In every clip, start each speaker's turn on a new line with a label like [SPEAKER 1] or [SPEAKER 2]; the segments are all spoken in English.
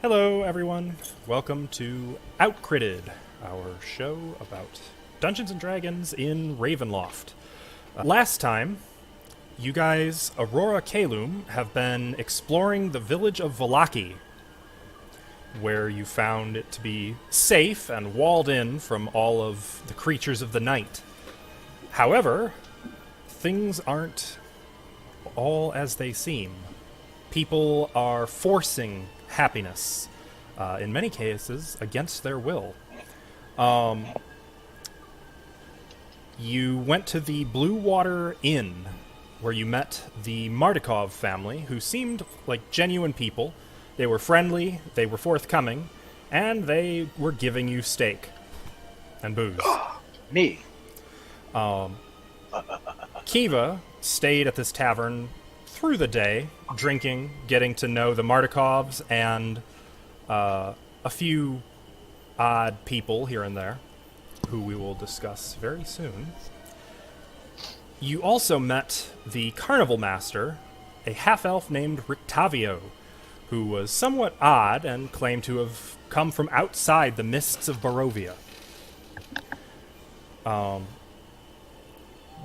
[SPEAKER 1] Hello, everyone. Welcome to Outcritted, our show about Dungeons and Dragons in Ravenloft. Last time, you guys, Aurora Caelum, have been exploring the village of Vallaki, where you found it to be safe and walled in from all of the creatures of the night. However, things aren't all as they seem. People are forcing happiness, in many cases, against their will. You went to the Blue Water Inn, where you met the Mardikov family, who seemed like genuine people. They were friendly, they were forthcoming, and they were giving you steak and booze.
[SPEAKER 2] Me.
[SPEAKER 1] Kivaa stayed at this tavern through the day, drinking, getting to know the Mardikovs and a few odd people here and there, who we will discuss very soon. You also met the Carnival Master, a half-elf named Rictavio, who was somewhat odd and claimed to have come from outside the mists of Barovia.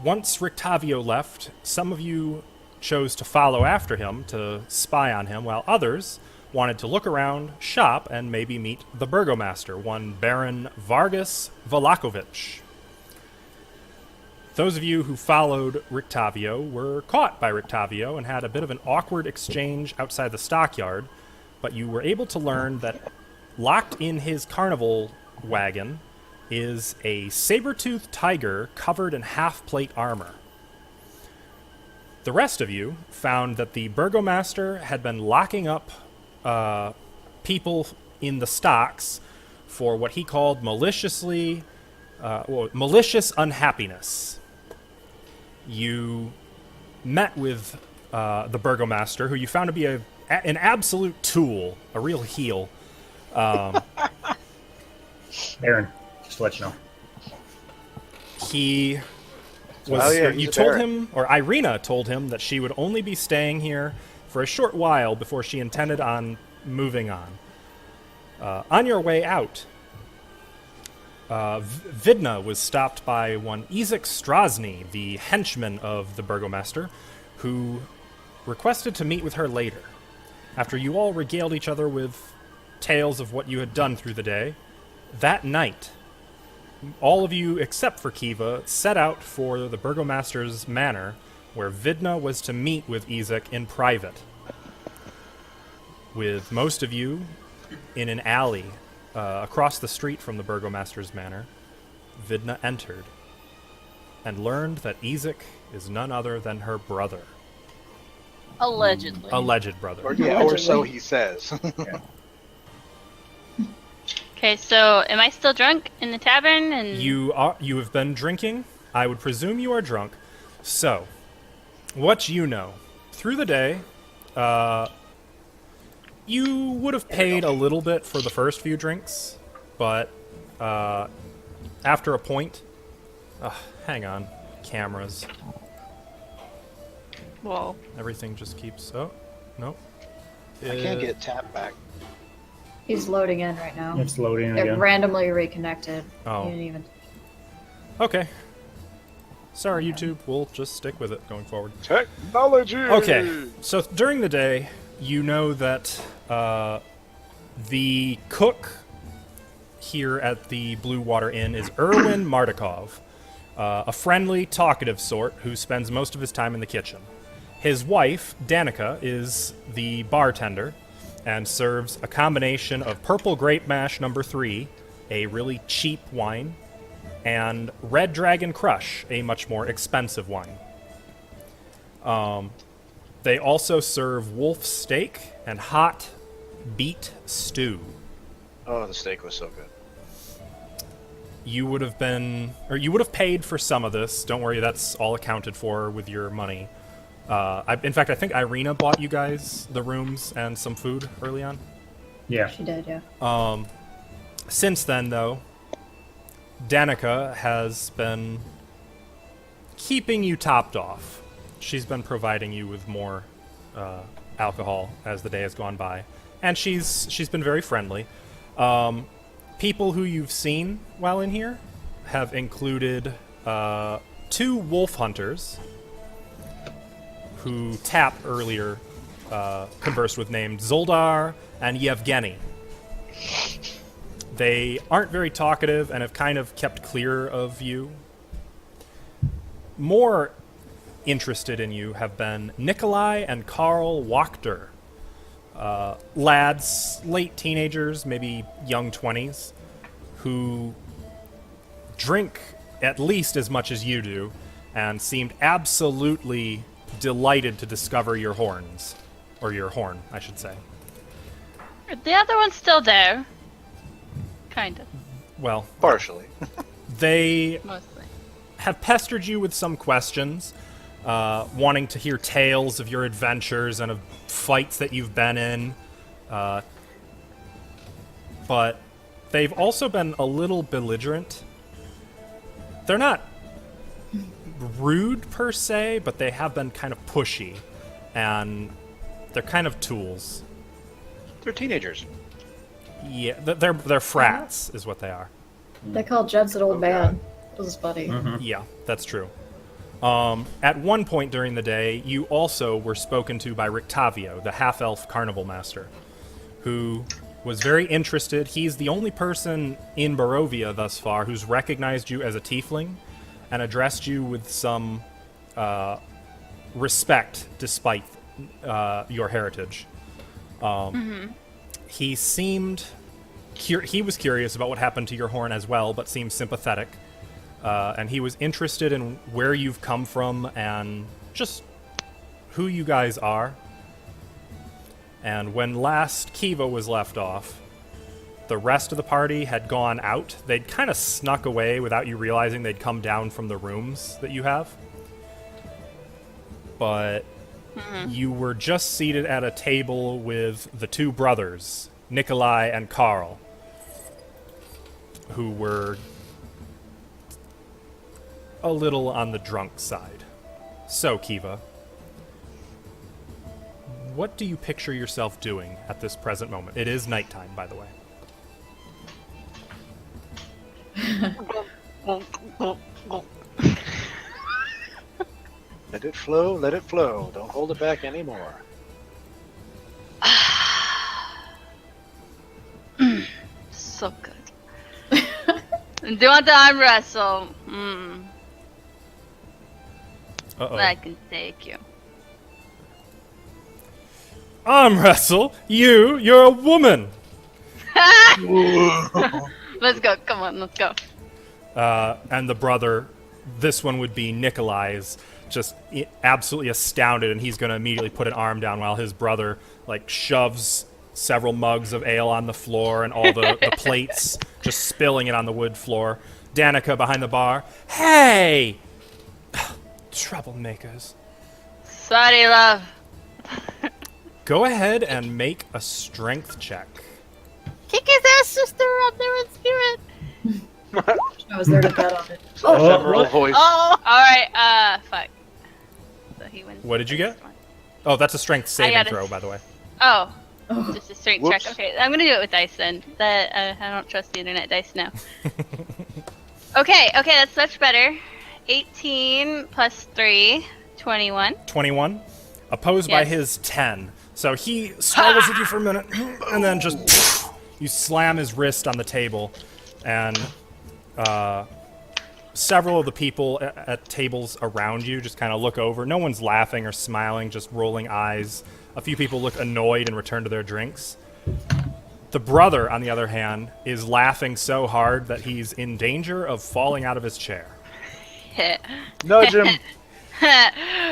[SPEAKER 1] Once Rictavio left, some of you chose to follow after him to spy on him, while others wanted to look around, shop, and maybe meet the Burgomaster, one Baron Vargas Valakovich. Those of you who followed Rictavio were caught by Rictavio and had a bit of an awkward exchange outside the stockyard, but you were able to learn that locked in his carnival wagon is a saber-toothed tiger covered in half-plate armor. The rest of you found that the Burgomaster had been locking up people in the stocks for what he called malicious unhappiness. You met with the Burgomaster, who you found to be an absolute tool, a real heel.
[SPEAKER 3] Aaron, just to let you know.
[SPEAKER 1] He was.
[SPEAKER 2] Oh, yeah,
[SPEAKER 1] you told him, or Irina told him, that she would only be staying here for a short while before she intended on moving on. On your way out, Vidna was stopped by one Izek Strahd, the henchman of the Burgomaster, who requested to meet with her later. After you all regaled each other with tales of what you had done through the day, that night, all of you except for Kivaa set out for the Burgomaster's manor, where Vidna was to meet with Izek in private. With most of you in an alley across the street from the Burgomaster's manor, Vidna entered and learned that Izek is none other than her brother.
[SPEAKER 4] Allegedly.
[SPEAKER 1] Alleged brother.
[SPEAKER 2] Or so he says.
[SPEAKER 3] Yeah.
[SPEAKER 4] Okay, so am I still drunk in the tavern? And
[SPEAKER 1] You have been drinking. I would presume you are drunk. So, what you know. Through the day, you would have paid a little bit for the first few drinks, but after a point... hang on. Cameras.
[SPEAKER 4] Whoa.
[SPEAKER 1] Everything just keeps... Oh, no.
[SPEAKER 2] I can't get tap back.
[SPEAKER 5] He's loading in right now.
[SPEAKER 3] It's loading
[SPEAKER 5] They're
[SPEAKER 3] again.
[SPEAKER 5] randomly reconnected.
[SPEAKER 1] Oh.
[SPEAKER 5] You didn't even...
[SPEAKER 1] Okay. Sorry, YouTube. We'll just stick with it going forward.
[SPEAKER 2] Technology!
[SPEAKER 1] Okay, so during the day, you know that the cook here at the Blue Water Inn is Erwin Mardikov, a friendly, talkative sort who spends most of his time in the kitchen. His wife, Danica, is the bartender and serves a combination of Purple Grape Mash No. 3, a really cheap wine, and Red Dragon Crush, a much more expensive wine. They also serve wolf steak and hot beet stew.
[SPEAKER 2] Oh, the steak was so good.
[SPEAKER 1] You would have paid for some of this. Don't worry, that's all accounted for with your money. In fact, I think Irina bought you guys the rooms and some food early on.
[SPEAKER 3] Yeah.
[SPEAKER 5] She did, yeah.
[SPEAKER 1] Since then, though, Danica has been keeping you topped off. She's been providing you with more alcohol as the day has gone by. and she's been very friendly. People who you've seen while in here have included 2 wolf hunters who Tap earlier conversed with, named Zoldar and Yevgeny. They aren't very talkative and have kind of kept clear of you. More interested in you have been Nikolai and Karl Wachter. Lads, late teenagers, maybe young 20s, who drink at least as much as you do and seemed absolutely delighted to discover your horns. Or your horn, I should say.
[SPEAKER 4] The other one's still there. Kind of.
[SPEAKER 1] Well,
[SPEAKER 2] Partially.
[SPEAKER 1] they
[SPEAKER 4] Mostly.
[SPEAKER 1] have pestered you with some questions, wanting to hear tales of your adventures and of fights that you've been in. But they've also been a little belligerent. They're not rude per se, but they have been kind of pushy, and they're kind of tools.
[SPEAKER 2] They're teenagers.
[SPEAKER 1] Yeah, they're frats, is what they are.
[SPEAKER 5] They call Jensen old
[SPEAKER 2] Oh,
[SPEAKER 5] man.
[SPEAKER 2] God.
[SPEAKER 5] This is funny.
[SPEAKER 1] Yeah, that's true. At one point during the day, you also were spoken to by Rictavio, the half-elf carnival master, who was very interested. He's the only person in Barovia thus far who's recognized you as a tiefling and addressed you with some respect despite your heritage. He seemed... he was curious about what happened to your horn as well, but seemed sympathetic. And he was interested in where you've come from and just who you guys are. And when last Kivaa was left off, the rest of the party had gone out. They'd kind of snuck away without you realizing they'd come down from the rooms that you have. But you were just seated at a table with the 2 brothers, Nikolai and Karl, who were a little on the drunk side. So, Kivaa, what do you picture yourself doing at this present moment? It is nighttime, by the way.
[SPEAKER 2] Let it flow, let it flow. Don't hold it back anymore.
[SPEAKER 4] So good. Do you want the arm wrestle?
[SPEAKER 1] Uh-oh.
[SPEAKER 4] I can take you.
[SPEAKER 1] Arm wrestle? You're a woman!
[SPEAKER 4] Let's go. Come on, let's go.
[SPEAKER 1] And the brother, this one would be Nikolai's, just absolutely astounded, and he's going to immediately put an arm down while his brother, shoves several mugs of ale on the floor and all the plates, just spilling it on the wood floor. Danica behind the bar. Hey! Troublemakers.
[SPEAKER 4] Sorry, love.
[SPEAKER 1] Go ahead and make a strength check.
[SPEAKER 4] Kick his ass, sister, up there in spirit.
[SPEAKER 5] I was there to bet on it.
[SPEAKER 2] Ephemeral voice.
[SPEAKER 4] Oh! Alright, fuck. So he wins.
[SPEAKER 1] What did you get?
[SPEAKER 4] this one.
[SPEAKER 1] Oh, that's a strength saving
[SPEAKER 4] got a
[SPEAKER 1] throw, by the way.
[SPEAKER 4] Oh.
[SPEAKER 5] Oh.
[SPEAKER 4] Just a straight
[SPEAKER 2] Whoops.
[SPEAKER 4] check. Okay, I'm gonna do it with dice then. I don't trust the internet dice now. Okay, that's much better. 18 plus 3, 21.
[SPEAKER 1] 21. Opposed by
[SPEAKER 4] Yes.
[SPEAKER 1] his 10. So he struggles with you for a minute, and then just you slam his wrist on the table, and several of the people at tables around you just kind of look over. No one's laughing or smiling, just rolling eyes. A few people look annoyed and return to their drinks. The brother, on the other hand, is laughing so hard that he's in danger of falling out of his chair.
[SPEAKER 2] Nudge him.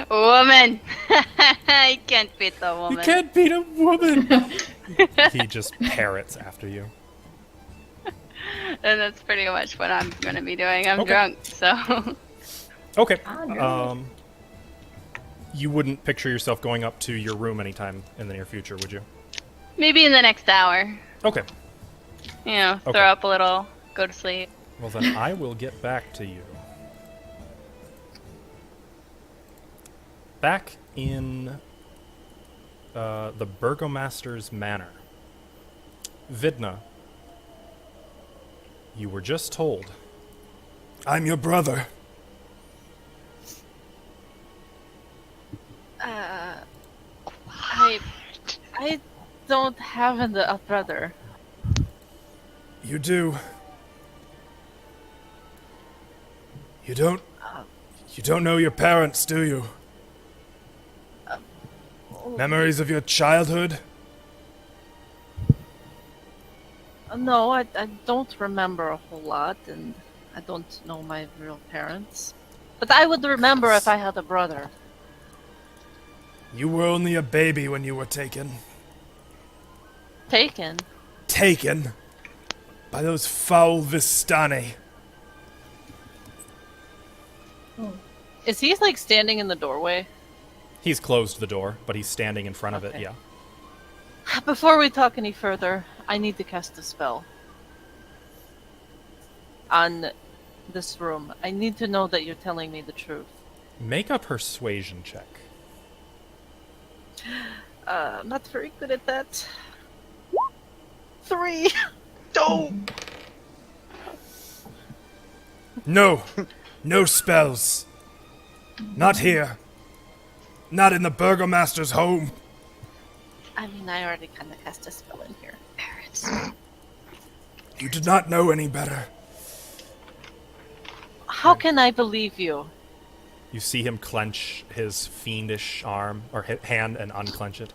[SPEAKER 4] Woman! I can't beat the woman.
[SPEAKER 1] You can't beat a woman! He just parrots after you.
[SPEAKER 4] And that's pretty much what I'm gonna be doing. I'm
[SPEAKER 1] Okay.
[SPEAKER 4] drunk, so.
[SPEAKER 1] Okay.
[SPEAKER 5] Ah,
[SPEAKER 1] You wouldn't picture yourself going up to your room anytime in the near future, would you?
[SPEAKER 4] Maybe in the next hour.
[SPEAKER 1] Okay.
[SPEAKER 4] You know,
[SPEAKER 1] Okay.
[SPEAKER 4] throw up a little, go to sleep.
[SPEAKER 1] Well, then I will get back to you. Back in the Burgomaster's Manor. Vidna, you were just told. I'm your brother.
[SPEAKER 6] I don't have a brother.
[SPEAKER 1] You do. You don't know your parents, do you? Memories of your childhood?
[SPEAKER 6] No, I don't remember a whole lot, and I don't know my real parents. But I would remember if I had a brother.
[SPEAKER 1] You were only a baby when you were taken.
[SPEAKER 6] Taken?
[SPEAKER 1] Taken? By those foul Vistani.
[SPEAKER 6] Is he, like, standing in the doorway?
[SPEAKER 1] He's closed the door, but he's standing in front of it,
[SPEAKER 6] Okay.
[SPEAKER 1] yeah.
[SPEAKER 6] Before we talk any further, I need to cast a spell. On this room. I need to know that you're telling me the truth.
[SPEAKER 1] Make a persuasion check.
[SPEAKER 6] I'm not very good at that. 3!
[SPEAKER 2] Don't!
[SPEAKER 1] No! No spells! Not here. Not in the Burgomaster's home.
[SPEAKER 6] I mean, I already kind of cast a spell in here. Parents.
[SPEAKER 1] You did not know any better.
[SPEAKER 6] How can I believe you?
[SPEAKER 1] You see him clench his fiendish arm or hand and unclench it.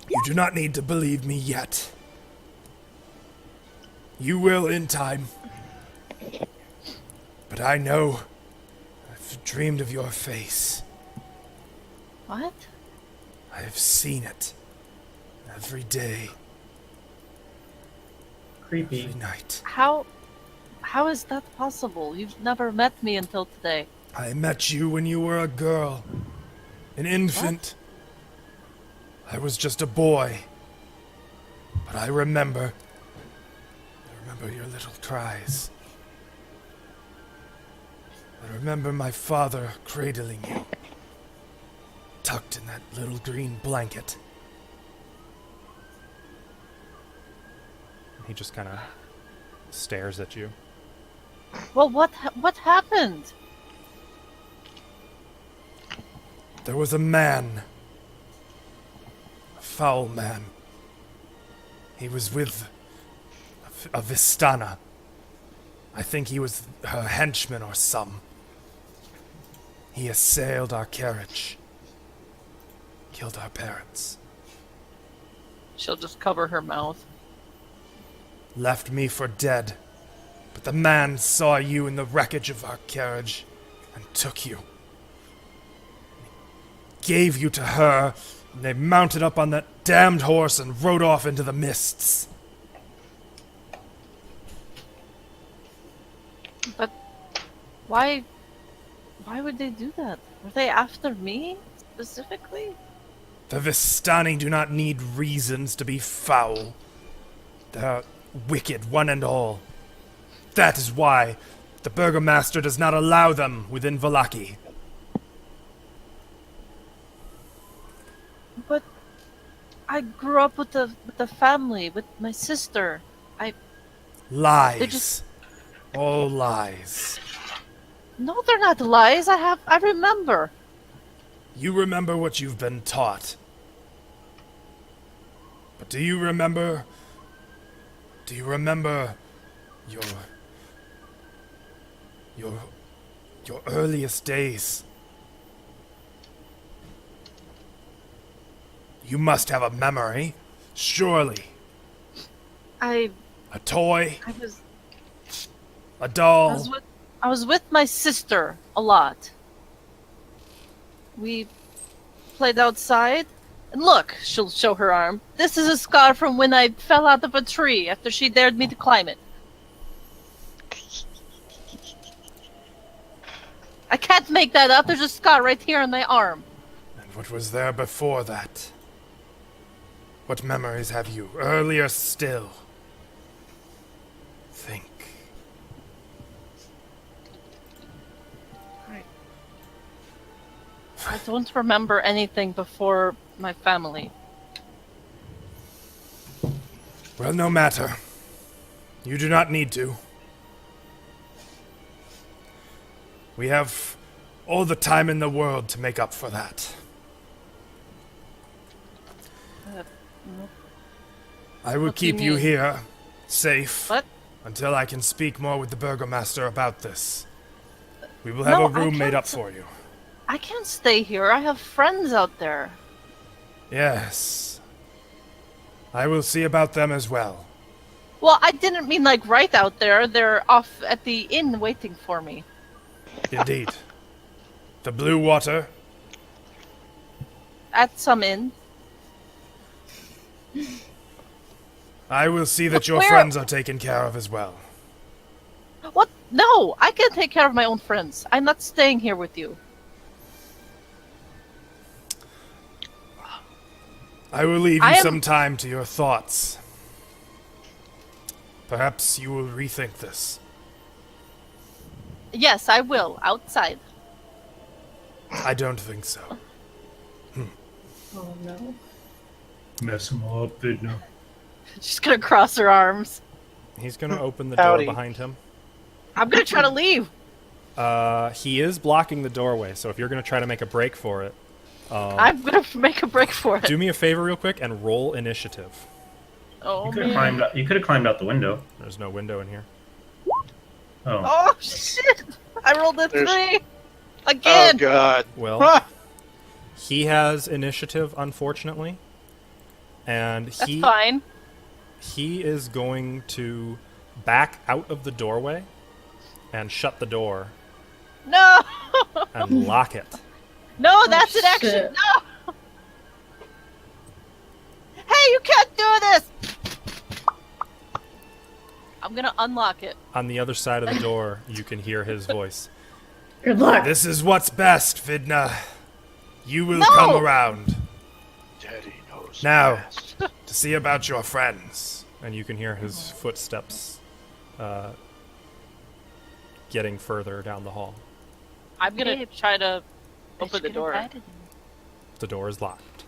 [SPEAKER 1] You do not need to believe me yet. You will in time. But I know. I've dreamed of your face.
[SPEAKER 6] What?
[SPEAKER 1] I have seen it. Every day,
[SPEAKER 3] Creepy.
[SPEAKER 1] every night.
[SPEAKER 6] How is that possible? You've never met me until today.
[SPEAKER 1] I met you when you were a girl. An infant. I was just a boy. But I remember. I remember your little cries. I remember my father cradling you. Tucked in that little green blanket. He just kind of stares at you.
[SPEAKER 6] Well, what happened?
[SPEAKER 1] There was a man. A foul man. He was with a Vistana. I think he was her henchman or some. He assailed our carriage. Killed our parents.
[SPEAKER 6] She'll just cover her mouth.
[SPEAKER 1] Left me for dead. But the man saw you in the wreckage of our carriage and took you. Gave you to her, and they mounted up on that damned horse and rode off into the mists.
[SPEAKER 6] But why would they do that? Were they after me specifically?
[SPEAKER 1] The Vistani do not need reasons to be foul. They're wicked, one and all. That is why the Burgomaster does not allow them within Vallaki.
[SPEAKER 6] But I grew up with the family, with my sister.
[SPEAKER 1] Lies.
[SPEAKER 6] They're just-
[SPEAKER 1] All lies.
[SPEAKER 6] No, they're not lies. I remember.
[SPEAKER 1] You remember what you've been taught. But do you remember your earliest days? You must have a memory, surely.
[SPEAKER 6] I
[SPEAKER 1] A toy,
[SPEAKER 6] was
[SPEAKER 1] a doll.
[SPEAKER 6] I was with my sister a lot. We played outside. And look, she'll show her arm. This is a scar from when I fell out of a tree after she dared me to climb it. I can't make that up. There's a scar right here on my arm.
[SPEAKER 1] And what was there before that? What memories have you? Earlier still. Think.
[SPEAKER 6] I don't remember anything before my family.
[SPEAKER 1] Well, no matter. You do not need to. We have all the time in the world to make up for that. I will
[SPEAKER 6] What do you
[SPEAKER 1] keep you
[SPEAKER 6] mean?
[SPEAKER 1] here, safe,
[SPEAKER 6] What?
[SPEAKER 1] until I can speak more with the Burgomaster about this. We will have
[SPEAKER 6] No,
[SPEAKER 1] a room
[SPEAKER 6] I
[SPEAKER 1] made
[SPEAKER 6] can't
[SPEAKER 1] up
[SPEAKER 6] s-
[SPEAKER 1] for you.
[SPEAKER 6] I can't stay here. I have friends out there.
[SPEAKER 1] Yes. I will see about them as well.
[SPEAKER 6] Well, I didn't mean like right out there. They're off at the inn waiting for me.
[SPEAKER 1] Indeed. The blue water.
[SPEAKER 6] At some inn.
[SPEAKER 1] I will see that
[SPEAKER 6] But
[SPEAKER 1] your
[SPEAKER 6] where-
[SPEAKER 1] friends are taken care of as well.
[SPEAKER 6] What? No, I can take care of my own friends. I'm not staying here with you.
[SPEAKER 1] I will leave
[SPEAKER 6] I
[SPEAKER 1] you
[SPEAKER 6] am-
[SPEAKER 1] some time to your thoughts. Perhaps you will rethink this.
[SPEAKER 6] Yes, I will. Outside.
[SPEAKER 1] I don't think so.
[SPEAKER 5] Oh no.
[SPEAKER 3] Mess him up, Vidna.
[SPEAKER 6] She's gonna cross her arms.
[SPEAKER 1] He's going to open the
[SPEAKER 2] Howdy.
[SPEAKER 1] door behind him.
[SPEAKER 6] I'm gonna try to leave.
[SPEAKER 1] He is blocking the doorway, so if you're going to try to make a break for it,
[SPEAKER 6] I'm gonna make a break for it.
[SPEAKER 1] do me a favor real quick and roll initiative.
[SPEAKER 6] Oh
[SPEAKER 3] You could have
[SPEAKER 6] man.
[SPEAKER 3] climbed up. You could have climbed out the window.
[SPEAKER 1] There's no window in here.
[SPEAKER 3] Oh.
[SPEAKER 6] Oh shit! I rolled a
[SPEAKER 2] There's-
[SPEAKER 6] 3
[SPEAKER 2] Oh
[SPEAKER 6] again.
[SPEAKER 2] God.
[SPEAKER 1] Well, he has initiative, unfortunately, and
[SPEAKER 6] That's fine.
[SPEAKER 1] he is going to back out of the doorway and shut the door
[SPEAKER 6] No,
[SPEAKER 1] and lock it.
[SPEAKER 6] no, that's an action.
[SPEAKER 5] shit.
[SPEAKER 6] No. Hey, you can't do this. I'm gonna unlock it.
[SPEAKER 1] On the other side of the door, you can hear his voice.
[SPEAKER 5] Good luck.
[SPEAKER 1] This is what's best, Vidna. You will
[SPEAKER 6] No!
[SPEAKER 1] come around
[SPEAKER 2] Daddy knows
[SPEAKER 1] Now.
[SPEAKER 2] best.
[SPEAKER 1] to see about your friends. And you can hear his footsteps getting further down the hall.
[SPEAKER 6] I'm gonna
[SPEAKER 4] Babe,
[SPEAKER 6] try to
[SPEAKER 4] I
[SPEAKER 6] open the
[SPEAKER 4] should've
[SPEAKER 6] door.
[SPEAKER 4] invited him.
[SPEAKER 1] The door is locked.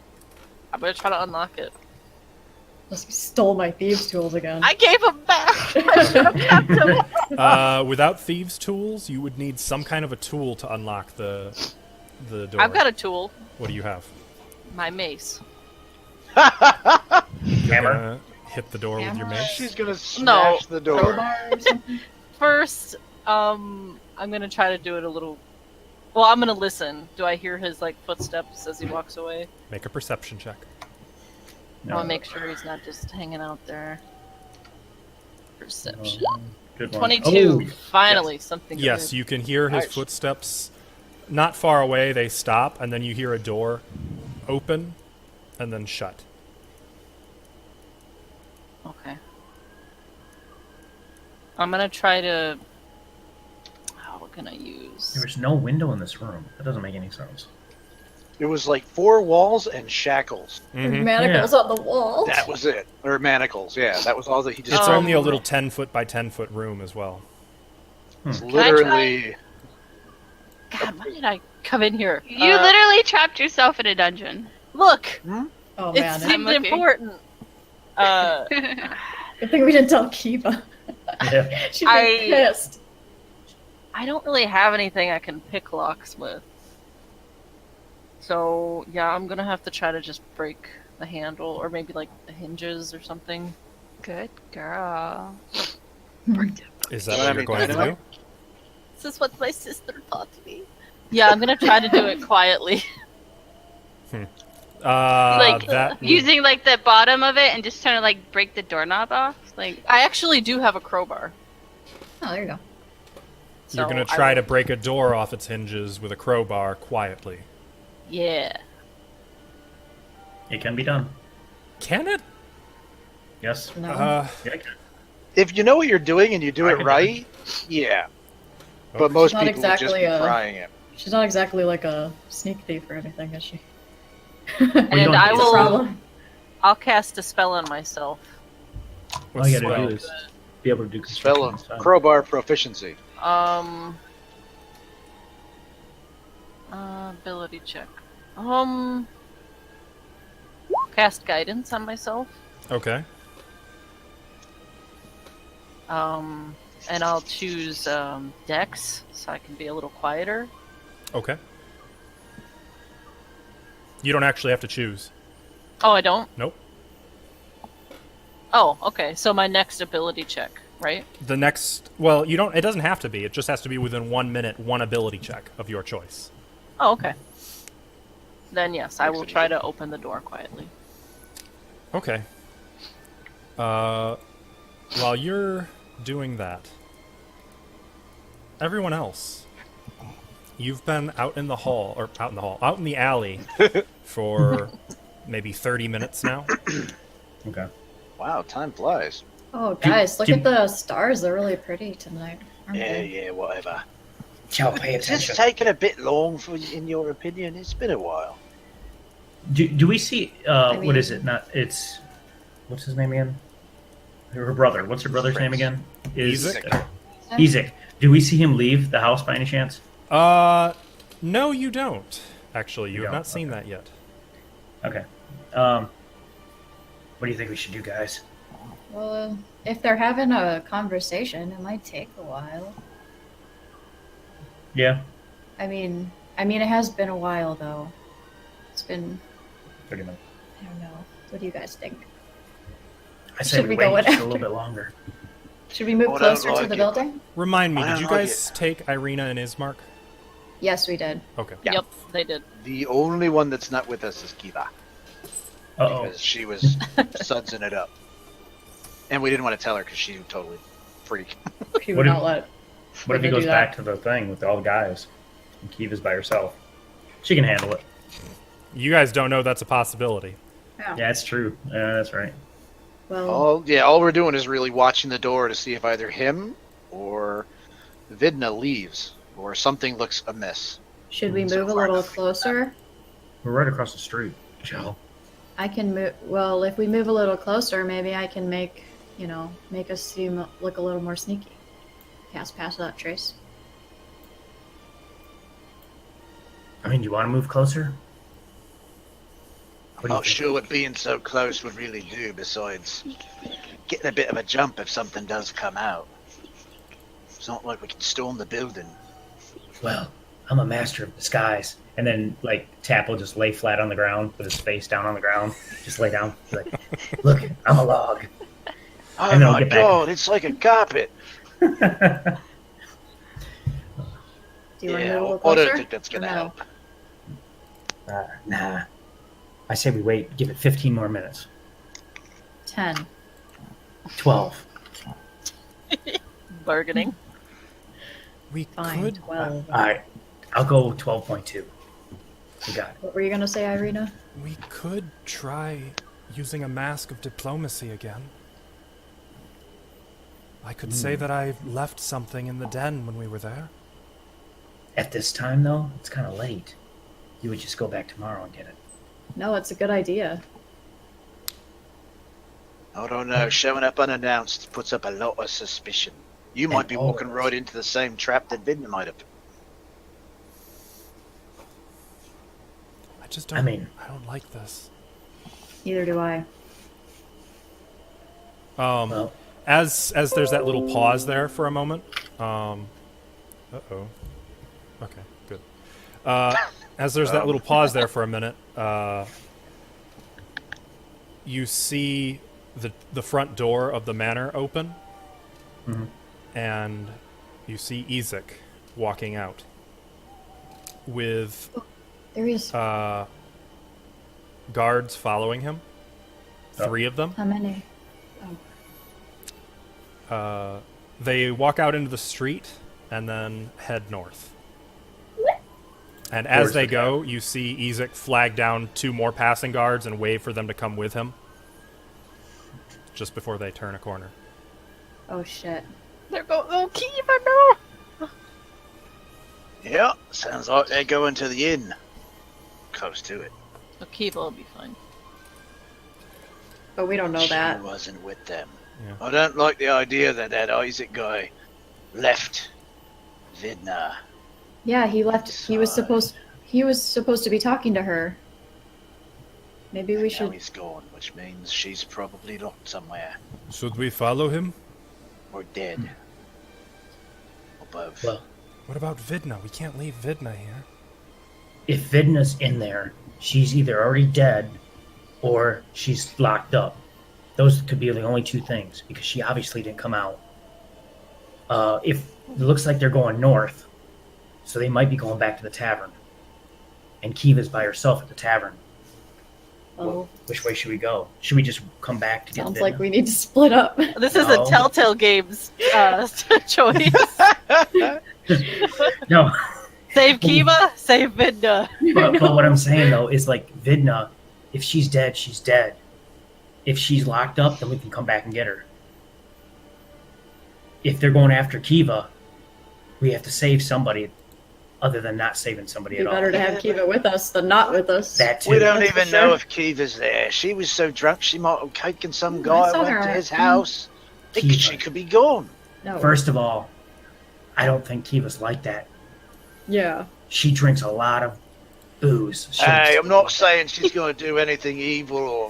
[SPEAKER 6] I'm gonna try to unlock it.
[SPEAKER 5] Unless we stole my thieves' tools again.
[SPEAKER 6] I gave him back. I should have kept him.
[SPEAKER 1] Without thieves' tools, you would need some kind of a tool to unlock the door.
[SPEAKER 6] I've got a tool.
[SPEAKER 1] What do you have?
[SPEAKER 6] My mace.
[SPEAKER 1] You're
[SPEAKER 3] Hammer.
[SPEAKER 1] gonna hit the door with your mace.
[SPEAKER 2] She's gonna smash the door.
[SPEAKER 5] Crowbar or something?
[SPEAKER 6] First, I'm gonna try to do it a little. Well, I'm gonna listen. Do I hear his like footsteps as he walks away?
[SPEAKER 1] Make a perception check.
[SPEAKER 6] I want to make sure he's not just hanging out there. Perception.
[SPEAKER 3] Good one.
[SPEAKER 6] 22.
[SPEAKER 3] Oh,
[SPEAKER 6] Finally, something.
[SPEAKER 1] Yes,
[SPEAKER 6] good.
[SPEAKER 1] you can hear his
[SPEAKER 2] Nice.
[SPEAKER 1] footsteps. Not far away, they stop, and then you hear a door open and then shut.
[SPEAKER 6] Okay. I'm gonna try to. Oh, what can I use?
[SPEAKER 3] There was no window in this room. That doesn't make any sense.
[SPEAKER 2] It was like 4 walls and shackles.
[SPEAKER 1] Mhm.
[SPEAKER 5] Manacles on the wall.
[SPEAKER 2] That was it. Or manacles. Yeah, that was all that he just.
[SPEAKER 1] It's
[SPEAKER 6] Um,
[SPEAKER 1] only a little 10-foot by 10-foot room as well.
[SPEAKER 2] It's
[SPEAKER 6] Can I
[SPEAKER 2] literally.
[SPEAKER 6] God, why did I come in here?
[SPEAKER 4] You literally trapped yourself in a dungeon.
[SPEAKER 6] Look.
[SPEAKER 5] Oh
[SPEAKER 6] It
[SPEAKER 5] man.
[SPEAKER 6] seemed
[SPEAKER 4] looking.
[SPEAKER 6] important.
[SPEAKER 5] Good thing we didn't tell Kivaa.
[SPEAKER 3] Yeah.
[SPEAKER 5] She'd be pissed.
[SPEAKER 6] I don't really have anything I can pick locks with. So, yeah, I'm gonna have to try to just break the handle, or maybe like the hinges or something.
[SPEAKER 4] Good girl.
[SPEAKER 1] Is that
[SPEAKER 2] Well,
[SPEAKER 1] what
[SPEAKER 2] I
[SPEAKER 1] you're
[SPEAKER 2] mean,
[SPEAKER 1] going to do?
[SPEAKER 2] dynamite?
[SPEAKER 6] This is what my sister taught me. Yeah, I'm gonna try to do it quietly.
[SPEAKER 4] Like
[SPEAKER 1] that would-
[SPEAKER 4] using like the bottom of it and just trying to like break the doorknob off. Like
[SPEAKER 6] I actually do have a crowbar.
[SPEAKER 5] Oh, there you go.
[SPEAKER 1] you're
[SPEAKER 6] so
[SPEAKER 1] going to
[SPEAKER 6] I
[SPEAKER 1] try
[SPEAKER 6] will-
[SPEAKER 1] to break a door off its hinges with a crowbar quietly.
[SPEAKER 6] Yeah.
[SPEAKER 3] It can be done.
[SPEAKER 1] Can it?
[SPEAKER 3] Yes.
[SPEAKER 5] No.
[SPEAKER 3] Yeah, it can.
[SPEAKER 2] If you know what you're doing and you do
[SPEAKER 3] I
[SPEAKER 2] it
[SPEAKER 3] can-
[SPEAKER 2] right, yeah.
[SPEAKER 1] Oh.
[SPEAKER 2] But most
[SPEAKER 5] Not
[SPEAKER 2] people would just
[SPEAKER 5] exactly
[SPEAKER 2] be
[SPEAKER 5] a-
[SPEAKER 2] trying it.
[SPEAKER 5] She's not exactly like a sneak thief or anything, is she?
[SPEAKER 3] you
[SPEAKER 6] And
[SPEAKER 3] don't
[SPEAKER 6] I
[SPEAKER 3] need
[SPEAKER 6] will.
[SPEAKER 5] Problem.
[SPEAKER 6] I'll cast a spell on myself.
[SPEAKER 3] All you
[SPEAKER 1] What's
[SPEAKER 3] gotta
[SPEAKER 1] spell?
[SPEAKER 3] do is be able to do
[SPEAKER 2] Spell
[SPEAKER 3] construction
[SPEAKER 2] of
[SPEAKER 3] inside.
[SPEAKER 2] crowbar proficiency.
[SPEAKER 6] Ability check. Cast guidance on myself.
[SPEAKER 1] Okay.
[SPEAKER 6] And I'll choose Dex so I can be a little quieter.
[SPEAKER 1] Okay. You don't actually have to choose.
[SPEAKER 6] Oh, I don't?
[SPEAKER 1] Nope.
[SPEAKER 6] Oh, okay. So my next ability check, right?
[SPEAKER 1] The next, well, you don't. It doesn't have to be. It just has to be within 1 minute, one ability check of your choice.
[SPEAKER 6] Oh, okay. Then yes, I
[SPEAKER 2] Makes
[SPEAKER 6] will
[SPEAKER 2] it
[SPEAKER 6] try
[SPEAKER 2] easy.
[SPEAKER 6] to open the door quietly.
[SPEAKER 1] Okay. While you're doing that, everyone else, you've been out in the alley for maybe 30 minutes now.
[SPEAKER 3] Okay.
[SPEAKER 2] Wow, time flies.
[SPEAKER 5] Oh, guys, look
[SPEAKER 3] do-
[SPEAKER 5] at the stars. They're really pretty tonight, aren't
[SPEAKER 2] Yeah,
[SPEAKER 5] they?
[SPEAKER 2] yeah, whatever.
[SPEAKER 3] Chel, pay
[SPEAKER 2] Is this taking a bit long, in your opinion? It's been a while.
[SPEAKER 3] Do we see?
[SPEAKER 5] I
[SPEAKER 3] What is
[SPEAKER 5] mean-
[SPEAKER 3] it? Not it's. What's his name again? Her brother. What's her brother's name again?
[SPEAKER 1] Ezek?
[SPEAKER 3] Ezek. Do we see him leave the house by any chance?
[SPEAKER 1] No, you don't. Actually, you
[SPEAKER 3] You
[SPEAKER 1] have
[SPEAKER 3] don't?
[SPEAKER 1] not seen
[SPEAKER 3] Okay.
[SPEAKER 1] that yet.
[SPEAKER 3] Okay. What do you think we should do, guys?
[SPEAKER 5] Well, if they're having a conversation, it might take a while.
[SPEAKER 3] Yeah.
[SPEAKER 5] I mean, it has been a while though. It's been,
[SPEAKER 3] 30 minutes.
[SPEAKER 5] I don't know. What do you guys think?
[SPEAKER 3] I say
[SPEAKER 5] Should
[SPEAKER 3] we
[SPEAKER 5] we go
[SPEAKER 3] wait
[SPEAKER 5] in
[SPEAKER 3] just a little
[SPEAKER 5] after?
[SPEAKER 3] bit longer.
[SPEAKER 5] Should we move
[SPEAKER 2] Oh, I don't
[SPEAKER 5] closer to
[SPEAKER 2] like
[SPEAKER 5] the
[SPEAKER 2] it.
[SPEAKER 5] building?
[SPEAKER 1] Remind me,
[SPEAKER 2] I
[SPEAKER 1] did
[SPEAKER 2] don't
[SPEAKER 1] you
[SPEAKER 2] like
[SPEAKER 1] guys take Irina and Ismark?
[SPEAKER 5] Yes, we did.
[SPEAKER 1] Okay.
[SPEAKER 2] Yeah.
[SPEAKER 6] Yep, they did.
[SPEAKER 2] The only one that's not with us is Kivaa,
[SPEAKER 3] Uh-oh.
[SPEAKER 2] because she was sudsing it up. And we didn't want to tell her because she would totally freak.
[SPEAKER 5] She
[SPEAKER 3] What
[SPEAKER 5] would
[SPEAKER 3] if-
[SPEAKER 5] not let.
[SPEAKER 3] What if he
[SPEAKER 5] Would they
[SPEAKER 3] goes
[SPEAKER 5] do
[SPEAKER 3] back
[SPEAKER 5] that?
[SPEAKER 3] to the thing with all the guys? And Kiva's by herself. She can handle it.
[SPEAKER 1] You guys don't know that's a possibility.
[SPEAKER 5] Yeah.
[SPEAKER 3] Yeah, it's true. Yeah, that's right.
[SPEAKER 5] Well,
[SPEAKER 2] All we're doing is really watching the door to see if either him or Vidna leaves, or something looks amiss.
[SPEAKER 5] should we
[SPEAKER 2] so
[SPEAKER 5] move a
[SPEAKER 2] far
[SPEAKER 5] little
[SPEAKER 2] nothing.
[SPEAKER 5] closer?
[SPEAKER 3] We're right across the street, Chel.
[SPEAKER 5] I can move. Well, if we move a little closer, maybe I can make us look a little more sneaky. Cast pass without trace.
[SPEAKER 3] I mean, do you want to move closer?
[SPEAKER 2] I'm not sure what being so close would really do, besides getting a bit of a jump if something does come out. It's not like we can storm the building.
[SPEAKER 3] Well, I'm a master of disguise. And then, like, Tap will just lay flat on the ground with his face down on the ground. Just lay down. Be like, look, I'm a log.
[SPEAKER 2] Oh
[SPEAKER 3] And then I'll
[SPEAKER 2] my
[SPEAKER 3] get back.
[SPEAKER 2] god, it's like a carpet.
[SPEAKER 5] Do you want to move a
[SPEAKER 2] Yeah,
[SPEAKER 5] little
[SPEAKER 2] I
[SPEAKER 5] closer?
[SPEAKER 2] don't think that's
[SPEAKER 5] Or
[SPEAKER 2] gonna
[SPEAKER 5] no?
[SPEAKER 2] help.
[SPEAKER 3] Nah. I say we wait. Give it 15 more minutes.
[SPEAKER 5] 10.
[SPEAKER 3] 12.
[SPEAKER 6] Bargaining.
[SPEAKER 1] We
[SPEAKER 5] Fine.
[SPEAKER 1] could.
[SPEAKER 5] 12.
[SPEAKER 3] All right. I'll go 12.2. We got it.
[SPEAKER 5] What were you gonna say, Irina?
[SPEAKER 1] We could try using a mask of diplomacy again. I could say that I left something in the den when we were there.
[SPEAKER 3] At this time, though, it's kind of late. You would just go back tomorrow and get it.
[SPEAKER 5] No, it's a good idea.
[SPEAKER 2] I don't know, showing up unannounced puts up a lot of suspicion. You might be walking
[SPEAKER 3] always.
[SPEAKER 2] right into the same trap that Vidna might have.
[SPEAKER 1] I just don't.
[SPEAKER 3] I mean-
[SPEAKER 1] I don't like this.
[SPEAKER 5] Neither do I.
[SPEAKER 3] Well,
[SPEAKER 1] As there's that little pause there for a moment. Uh-oh. Okay, good. As there's that little pause there for a minute, you see the front door of the manor open,
[SPEAKER 3] Mhm.
[SPEAKER 1] and you see Ezek walking out with
[SPEAKER 5] There is.
[SPEAKER 1] guards following him.
[SPEAKER 3] Oh.
[SPEAKER 1] 3 of them.
[SPEAKER 5] How many?
[SPEAKER 1] They walk out into the street and then head north. And as
[SPEAKER 3] Towards
[SPEAKER 1] they
[SPEAKER 3] the
[SPEAKER 1] go, you see Ezek flag down 2 more passing guards and wave for them to come with him. Just before they turn a corner.
[SPEAKER 5] Oh shit.
[SPEAKER 6] They're going. Oh, Kiva, no!
[SPEAKER 2] Yeah, sounds like they're going to the inn. Close to it.
[SPEAKER 6] Oh, Kiva will be fine.
[SPEAKER 5] But we don't know
[SPEAKER 2] She
[SPEAKER 5] that.
[SPEAKER 2] wasn't with them.
[SPEAKER 1] Yeah.
[SPEAKER 2] I don't like the idea that Isaac guy left Vidna.
[SPEAKER 5] Yeah, he left. He was supposed to be talking to her. Maybe we
[SPEAKER 2] Now
[SPEAKER 5] should.
[SPEAKER 2] he's gone, which means she's probably locked somewhere.
[SPEAKER 1] Should we follow him?
[SPEAKER 2] or dead. Or both.
[SPEAKER 3] Well,
[SPEAKER 1] What about Vidna? We can't leave Vidna here.
[SPEAKER 3] if Vidna's in there, she's either already dead or she's locked up. Those could be the only two things, because she obviously didn't come out. If it looks like they're going north, so they might be going back to the tavern. And Kiva's by herself at the tavern.
[SPEAKER 5] Oh,
[SPEAKER 3] Which way should we go? Should we just come back to get
[SPEAKER 5] sounds
[SPEAKER 3] Vidna?
[SPEAKER 5] like we need to split up.
[SPEAKER 6] This is
[SPEAKER 3] No.
[SPEAKER 6] a Telltale Games choice.
[SPEAKER 3] No,
[SPEAKER 6] Save Kivaa, save Vidna.
[SPEAKER 3] but what I'm saying though is like Vidna, if she's dead, she's dead. If she's locked up, then we can come back and get her. If they're going after Kivaa, we have to save somebody other than not saving somebody
[SPEAKER 5] Be
[SPEAKER 3] at all.
[SPEAKER 5] better to have Kiva with us than not with us.
[SPEAKER 3] That too.
[SPEAKER 2] We don't
[SPEAKER 5] That's for
[SPEAKER 2] even know
[SPEAKER 5] sure.
[SPEAKER 2] if Kiva's there. She was so drunk she might have taken some
[SPEAKER 5] I
[SPEAKER 2] guy
[SPEAKER 5] saw
[SPEAKER 2] went
[SPEAKER 5] her
[SPEAKER 2] to
[SPEAKER 5] at-
[SPEAKER 2] his house.
[SPEAKER 3] Kiva.
[SPEAKER 2] She could be gone.
[SPEAKER 5] No.
[SPEAKER 3] First of all, I don't think Kiva's like that.
[SPEAKER 5] Yeah.
[SPEAKER 3] She drinks a lot of booze.
[SPEAKER 2] Hey, I'm not saying she's going to do anything evil or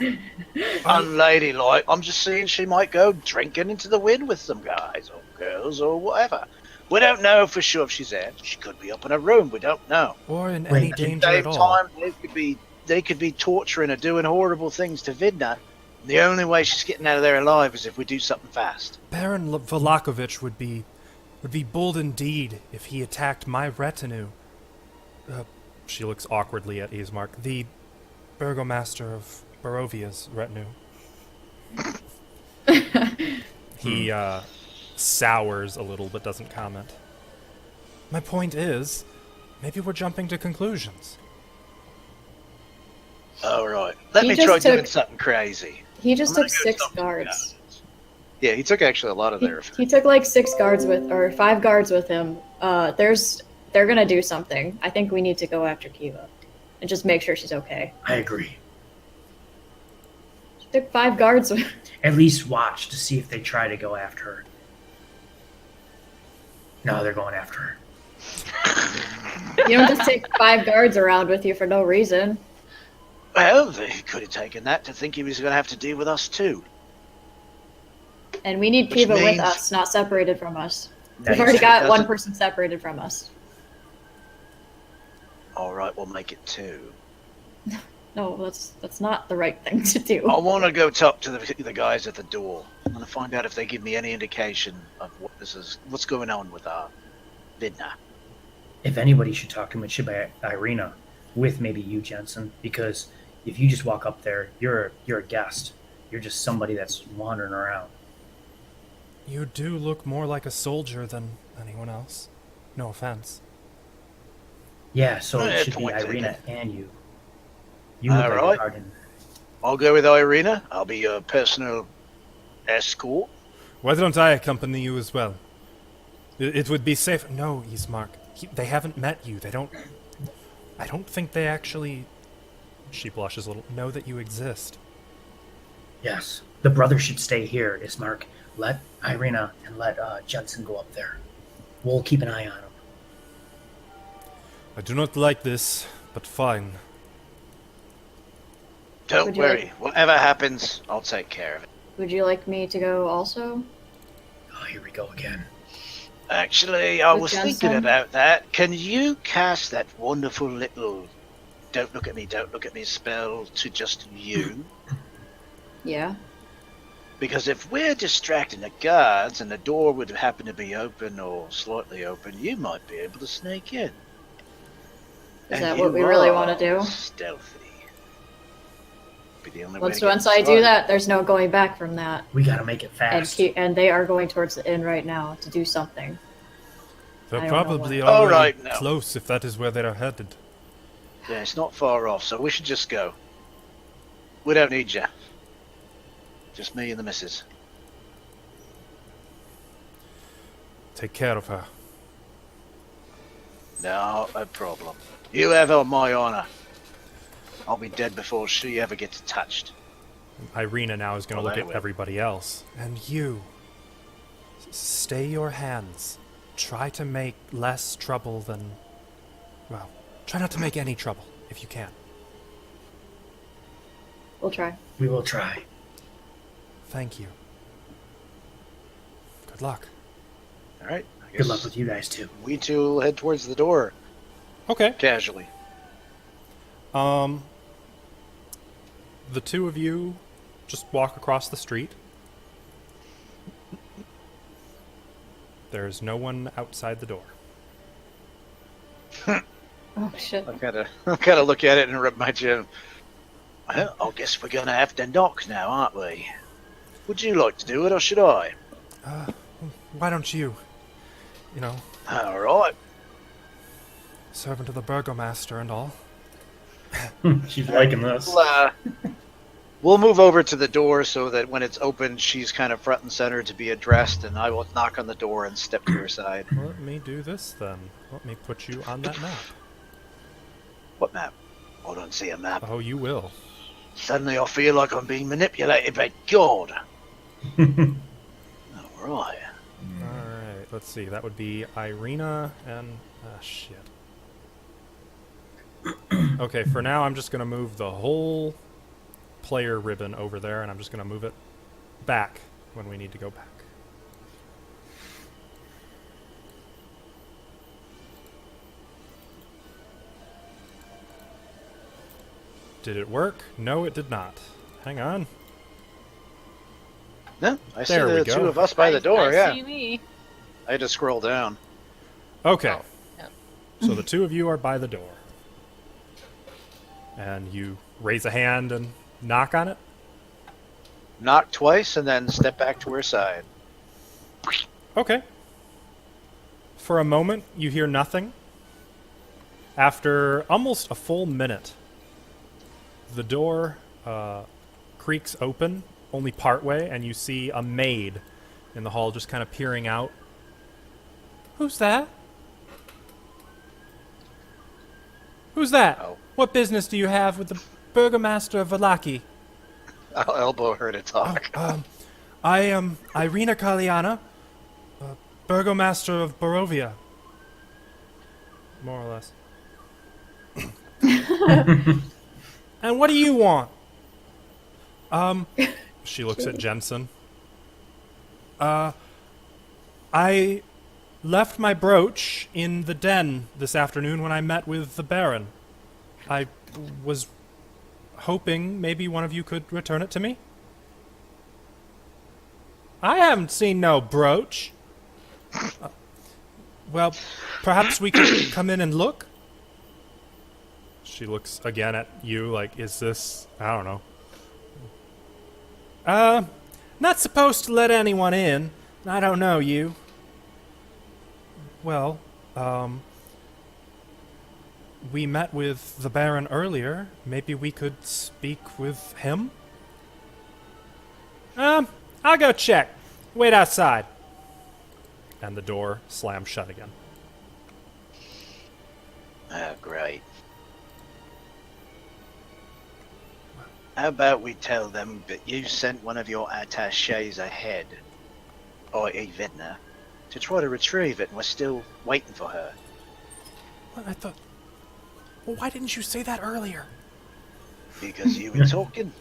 [SPEAKER 2] unladylike. I'm just saying she might go drinking into the wind with some guys or girls or whatever. We don't know for sure if she's there. She could be up in her room. We don't know.
[SPEAKER 1] Or in
[SPEAKER 3] Wait,
[SPEAKER 1] any
[SPEAKER 3] at the
[SPEAKER 1] danger
[SPEAKER 2] Same
[SPEAKER 1] at all.
[SPEAKER 2] time, they could be torturing her, doing horrible things to Vidna. The only way she's getting out of there alive is if we do something fast.
[SPEAKER 1] Baron Vallaki would be bold indeed if he attacked my retinue. She looks awkwardly at Ismark, the burgomaster of Barovia's retinue. He sours a little but doesn't comment. My point is, maybe we're jumping to conclusions.
[SPEAKER 2] All right. Let
[SPEAKER 5] He
[SPEAKER 2] me
[SPEAKER 5] just
[SPEAKER 2] try doing
[SPEAKER 5] took-
[SPEAKER 2] something crazy.
[SPEAKER 5] He just
[SPEAKER 2] I'm
[SPEAKER 5] took
[SPEAKER 2] gonna go
[SPEAKER 5] 6
[SPEAKER 2] something
[SPEAKER 5] guards.
[SPEAKER 2] Yeah, he took actually a lot of
[SPEAKER 5] He,
[SPEAKER 2] their.
[SPEAKER 5] he took like 6 guards or 5 guards with him. They're gonna do something. I think we need to go after Kiva and just make sure she's okay.
[SPEAKER 3] I agree.
[SPEAKER 5] He took 5 guards.
[SPEAKER 3] At least watch to see if they try to go after her. No, they're going after her.
[SPEAKER 5] You don't just take 5 guards around with you for no reason.
[SPEAKER 2] Well, they could have taken that to think he was going to have to deal with us too.
[SPEAKER 5] And we need
[SPEAKER 2] Which
[SPEAKER 5] Kiva with
[SPEAKER 2] means-
[SPEAKER 5] us, not separated from us.
[SPEAKER 3] Now
[SPEAKER 5] We've
[SPEAKER 3] you
[SPEAKER 5] already
[SPEAKER 3] said
[SPEAKER 5] got
[SPEAKER 2] it
[SPEAKER 5] one
[SPEAKER 2] doesn't-
[SPEAKER 5] person separated from us.
[SPEAKER 2] All right, we'll make it 2.
[SPEAKER 5] No, that's not the right thing to do.
[SPEAKER 2] I want to go talk to the guys at the door. I'm going to find out if they give me any indication of what's going on with our Vidna.
[SPEAKER 3] If anybody should talk to him, it should be Irina, with maybe you, Jensen, because if you just walk up there, you're a guest. You're just somebody that's wandering around.
[SPEAKER 1] You do look more like a soldier than anyone else. No offense.
[SPEAKER 3] Yeah, so
[SPEAKER 2] Yeah,
[SPEAKER 3] it should be
[SPEAKER 2] point
[SPEAKER 3] Irina
[SPEAKER 2] taken.
[SPEAKER 3] and you. You look like
[SPEAKER 2] Alright.
[SPEAKER 3] a garden.
[SPEAKER 2] I'll go with Irina. I'll be your personal escort.
[SPEAKER 1] Why don't I accompany you as well? It would be safe. No, Ismark. They haven't met you. They don't. I don't think they actually. She blushes a little. Know that you exist.
[SPEAKER 3] Yes. The brother should stay here, Ismark. Let Irina and let Jensen go up there. We'll keep an eye on him.
[SPEAKER 1] I do not like this, but fine.
[SPEAKER 2] Don't
[SPEAKER 5] Would you
[SPEAKER 2] worry. Whatever happens, I'll take care of it.
[SPEAKER 5] Would you like me to go also?
[SPEAKER 3] Oh, here we go again.
[SPEAKER 2] Actually, I
[SPEAKER 5] With
[SPEAKER 2] was
[SPEAKER 5] Jensen?
[SPEAKER 2] thinking about that. Can you cast that wonderful little don't look at me spell to just you?
[SPEAKER 5] Yeah.
[SPEAKER 2] Because if we're distracting the guards and the door would happen to be open or slightly open, you might be able to sneak in.
[SPEAKER 5] Is
[SPEAKER 2] And
[SPEAKER 5] that what
[SPEAKER 2] you
[SPEAKER 5] we really
[SPEAKER 2] are
[SPEAKER 5] want to do?
[SPEAKER 2] Stealthy. Be the only way
[SPEAKER 5] Once
[SPEAKER 2] to get
[SPEAKER 5] I do
[SPEAKER 2] inside.
[SPEAKER 5] that, there's no going back from that.
[SPEAKER 3] We gotta make it
[SPEAKER 5] And
[SPEAKER 3] fast.
[SPEAKER 5] and they are going towards the inn right now to do something. I
[SPEAKER 1] They're
[SPEAKER 5] don't know
[SPEAKER 1] probably
[SPEAKER 5] what-
[SPEAKER 2] All
[SPEAKER 1] already
[SPEAKER 2] right, now.
[SPEAKER 1] close if that is where they're headed.
[SPEAKER 2] Yeah, it's not far off, so we should just go. We don't need you. Just me and the missus.
[SPEAKER 1] Take care of her.
[SPEAKER 2] No problem. You have on my honor. I'll be dead before she ever gets touched.
[SPEAKER 1] Irina now is going to
[SPEAKER 2] Well,
[SPEAKER 1] look
[SPEAKER 2] anyway.
[SPEAKER 1] at everybody else. And you. Stay your hands. Try to make less trouble than. Well, try not to make any trouble, if you can.
[SPEAKER 5] We'll try.
[SPEAKER 3] We will try.
[SPEAKER 1] Thank you. Good luck.
[SPEAKER 2] All right. I
[SPEAKER 3] Good luck
[SPEAKER 2] guess
[SPEAKER 3] with you guys too.
[SPEAKER 2] we two will head towards the door
[SPEAKER 1] Okay.
[SPEAKER 2] casually.
[SPEAKER 1] The two of you just walk across the street. There's no one outside the door.
[SPEAKER 5] Oh shit.
[SPEAKER 2] I kind of look at it and rub my chin. Well, I guess we're gonna have to knock now, aren't we? Would you like to do it, or should I?
[SPEAKER 1] Why don't you? You know,
[SPEAKER 2] All right.
[SPEAKER 1] servant of the burgomaster and all.
[SPEAKER 3] She's liking this.
[SPEAKER 2] We'll move over to the door so that when it's open, she's kind of front and center to be addressed, and I will knock on the door and step to her side.
[SPEAKER 1] Let me do this then. Let me put you on that map.
[SPEAKER 2] What map? I don't see a map.
[SPEAKER 1] Oh, you will.
[SPEAKER 2] Suddenly I feel like I'm being manipulated by God. All right.
[SPEAKER 1] Alright, let's see. That would be Irina and... shit. Okay, for now I'm just going to move the whole player ribbon over there, and I'm just going to move it back when we need to go back. Did it work? No, it did not. Hang on.
[SPEAKER 2] No, I see
[SPEAKER 1] There we
[SPEAKER 2] the
[SPEAKER 1] go.
[SPEAKER 2] two of us by the door,
[SPEAKER 6] I
[SPEAKER 2] yeah.
[SPEAKER 6] see me.
[SPEAKER 2] I had to scroll down.
[SPEAKER 1] Okay.
[SPEAKER 6] Oh, yeah.
[SPEAKER 1] So the two of you are by the door. And you raise a hand and knock on it?
[SPEAKER 2] Knock twice and then step back to her side.
[SPEAKER 1] Okay. For a moment, you hear nothing. After almost a full minute, the door creaks open, only partway, and you see a maid in the hall just kind of peering out. Who's that? Who's that?
[SPEAKER 2] Oh.
[SPEAKER 1] What business do you have with the burgomaster of Vallaki?
[SPEAKER 2] I'll elbow her to talk.
[SPEAKER 1] I am Aurora Caelum, burgomaster of Barovia. More or less. And what do you want? She looks at Jensen. I left my brooch in the den this afternoon when I met with the Baron. I was hoping maybe one of you could return it to me. I haven't seen no brooch. Well, perhaps we could come in and look? She looks again at you like, is this... I don't know. Not supposed to let anyone in. I don't know you. Well, we met with the Baron earlier. Maybe we could speak with him? I'll go check. Wait outside. And the door slams shut again.
[SPEAKER 2] Oh, great. How about we tell them that you sent one of your attachés ahead, i.e. Vidna, to try to retrieve it, and we're still waiting for her.
[SPEAKER 1] What? I thought... Well, why didn't you say that earlier?
[SPEAKER 2] Because you were talking.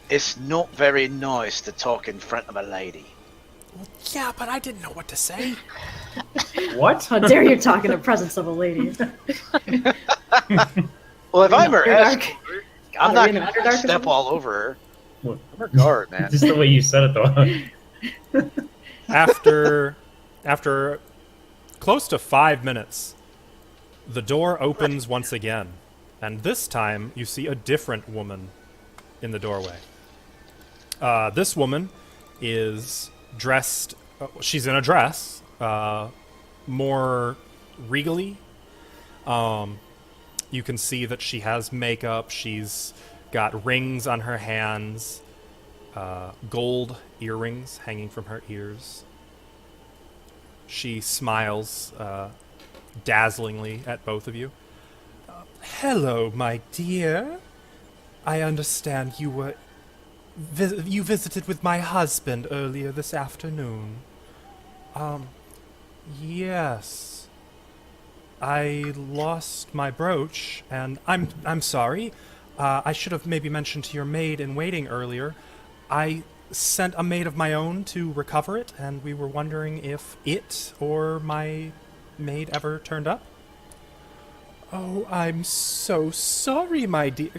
[SPEAKER 2] It's not very nice to talk in front of a lady.
[SPEAKER 1] Well, yeah, but I didn't know what to say.
[SPEAKER 3] What?
[SPEAKER 5] How dare you talk in the presence of a lady?
[SPEAKER 2] Well, if I'm her
[SPEAKER 5] Underdark.
[SPEAKER 2] escort, I'm not
[SPEAKER 5] Arena
[SPEAKER 2] going
[SPEAKER 5] Underdark
[SPEAKER 2] to
[SPEAKER 5] or
[SPEAKER 2] step
[SPEAKER 5] something?
[SPEAKER 2] all over her.
[SPEAKER 3] What?
[SPEAKER 2] I'm her guard, man.
[SPEAKER 3] Just the way you said it, though.
[SPEAKER 1] After close to 5 minutes, the door opens once again, and this time you see a different woman in the doorway. This woman is dressed... she's in a dress, more regally. You can see that she has makeup. She's got rings on her hands, gold earrings hanging from her ears. She smiles dazzlingly at both of you. Hello, my dear. I understand you were... you visited with my husband earlier this afternoon. Yes. I lost my brooch, and I'm sorry. I should have maybe mentioned to your maid in waiting earlier. I sent a maid of my own to recover it, and we were wondering if it or my maid ever turned up. Oh, I'm so sorry, my dear.